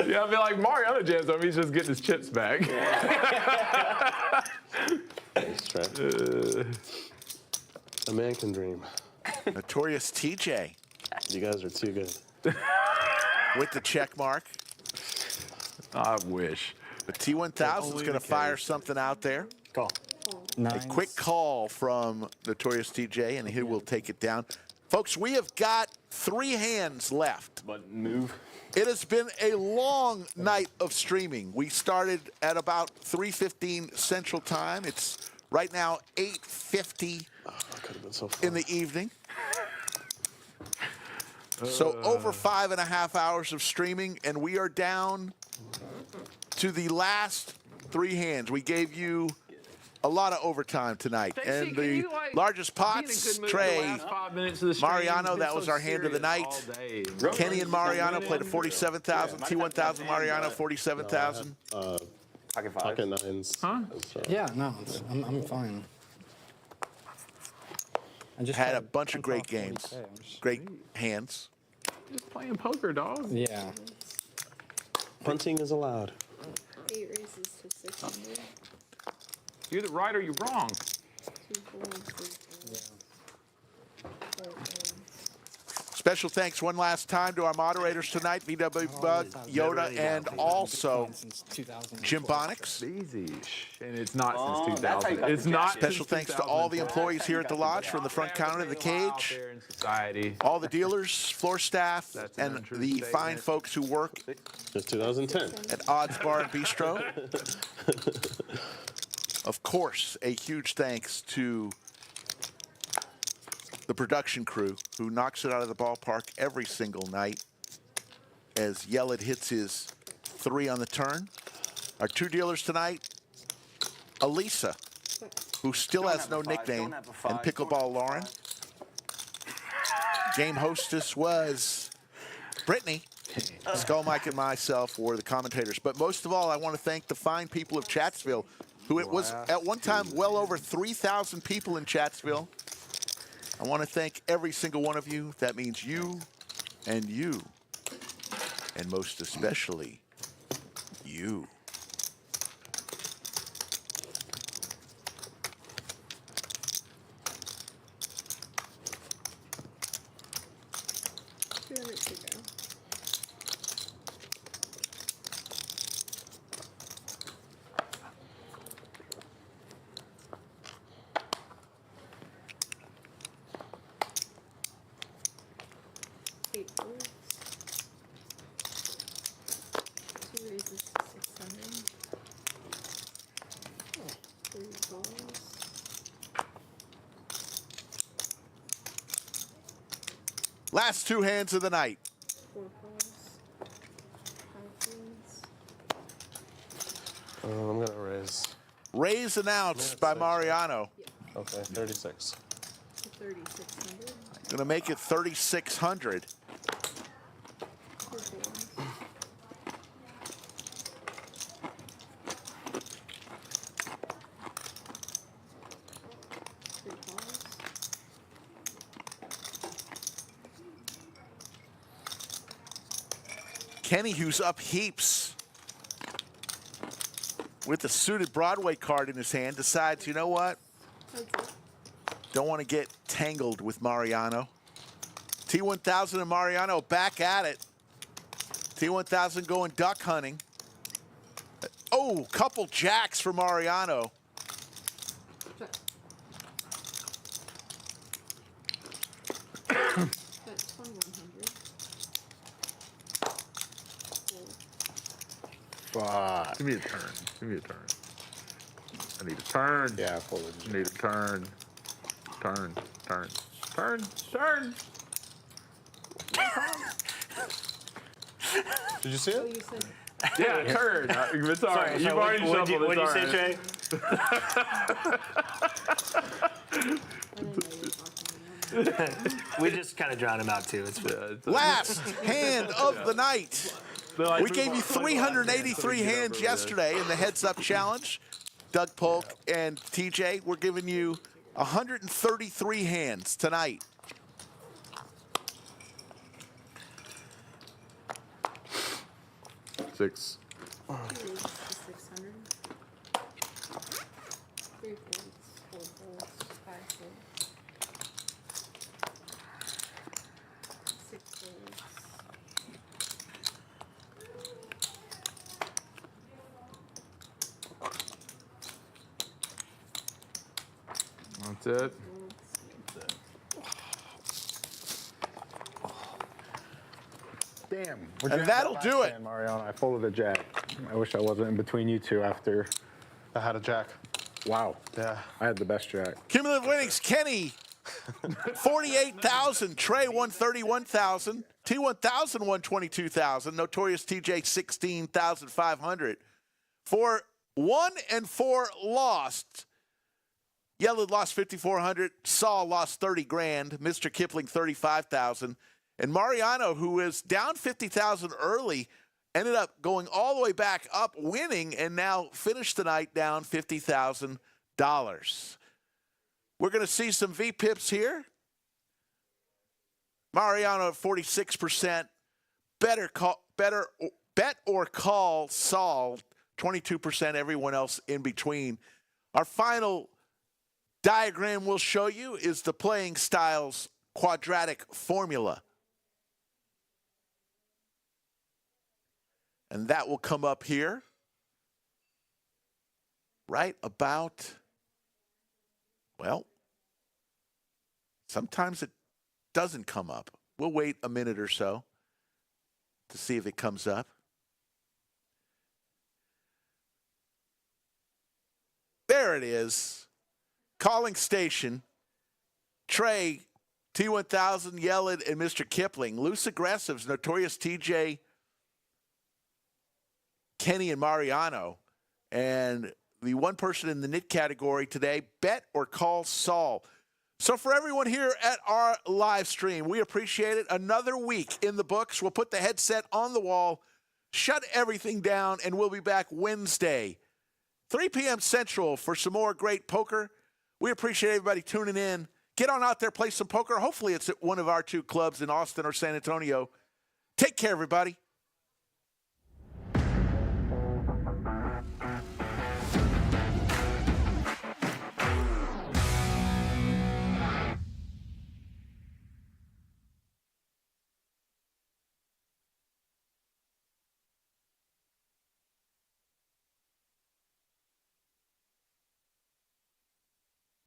Yeah, I feel like Mariano jams on me. He's just getting his chips back. Thanks, Trey. A man can dream. Notorious TJ You guys are too good. with the check mark. I wish. But T1000 is going to fire something out there. call. A quick call from Notorious TJ, and he will take it down. Folks, we have got 3 hands left. But move. It has been a long night of streaming. We started at about 3:15 Central Time. It's right now 8:50 in the evening. So over 5.5 hours of streaming, and we are down to the last 3 hands. We gave you a lot of overtime tonight. And the largest pots, Trey, Mariano, that was our hand of the night. Kenny and Mariano played a 47,000. T1000 Mariano, 47,000. Pocket 9s. Huh? Yeah, no, I'm fine. I just Had a bunch of great games. Great hands. Just playing poker, dog. Yeah. Punting is allowed. 8 raises to 600. You're the right or you're wrong. 2, 4, 3, 4. Special thanks one last time to our moderators tonight, VW Bud, Yoda, and also Jim Bonix. Easy. And it's not Oh, since that's how you 2000. got It's the not jacket. Special thanks to all the employees here at the lodge, from the front counter to the cage, There in society. all the dealers, floor staff, That's an and untrue the statement. fine folks who work Since 2010. at Odds Bar and Bistro. Of course, a huge thanks to the production crew who knocks it out of the ballpark every single night as Yeled hits his 3 on the turn. Our 2 dealers tonight, Elisa, who still has no nickname, and Pickleball Lauren. Game hostess was Brittany. Skull Mike and myself were the commentators. But most of all, I want to thank the fine people of Chatsville, who it was at one time well over 3,000 people in Chatsville. I want to thank every single one of you. That means you, and most especially you. Last 2 hands of the night. I'm going to raise. Raise announced by Mariano. Okay, 36. 3,600. Gonna make it 3,600. Kenny, who's up heaps with the suited Broadway card in his hand, decides, you know what? Don't want to get tangled with Mariano. T1000 and Mariano back at it. T1000 going duck hunting. Oh, couple jacks for Mariano. That's 2,100. Fuck. Give me a turn. Give me a turn. I need a turn. Yeah, forward. I need a turn. Turn. Turn. Turn. Turn. Did you see Oh, it? you said Yeah, turn. It's all right. You've already What'd shuffled. you It's say, all right. Trey? I didn't know you were talking about that. We just kind of drown him out too. It's fine. Last hand of the night. We gave you 383 hands yesterday in the Heads Up Challenge. Doug Polk and TJ, we're giving you 133 hands tonight. Six. 2 is 600. 3 folds, 4 folds, 5 folds. 6 folds. That's it. Damn. And that'll do it. Mariano, I folded a jack. I wish I wasn't in between you two after. I had a jack. Wow. Yeah. I had the best jack. Cumulative winnings, Kenny, 48,000. Trey, 131,000. T1000, 122,000. Notorious TJ, 16,500. For 1 and 4 lost. Yeled lost 5,400. Saul lost 30 grand. Mr. Kipling, 35,000. And Mariano, who was down 50,000 early, ended up going all the way back up, winning, and now finished the night down $50,000. We're going to see some VPIPs here. Mariano at 46%. Bet or call Saul, 22%. Everyone else in between. Our final diagram we'll show you is the playing styles quadratic formula. And that will come up here right about, well, sometimes it doesn't come up. We'll wait a minute or so to see if it comes up. There it is. Calling station. Trey, T1000, Yeled, and Mr. Kipling. Loose aggressives, Notorious TJ, Kenny, and Mariano. And the one person in the knit category today, bet or call Saul. So for everyone here at our live stream, we appreciate it. Another week in the books. We'll put the headset on the wall, shut everything down, and we'll be back Wednesday, 3 p.m. Central for some more great poker. We appreciate everybody tuning in. Get on out there, play some poker. Hopefully it's at one of our two clubs in Austin or San Antonio. Take care, everybody.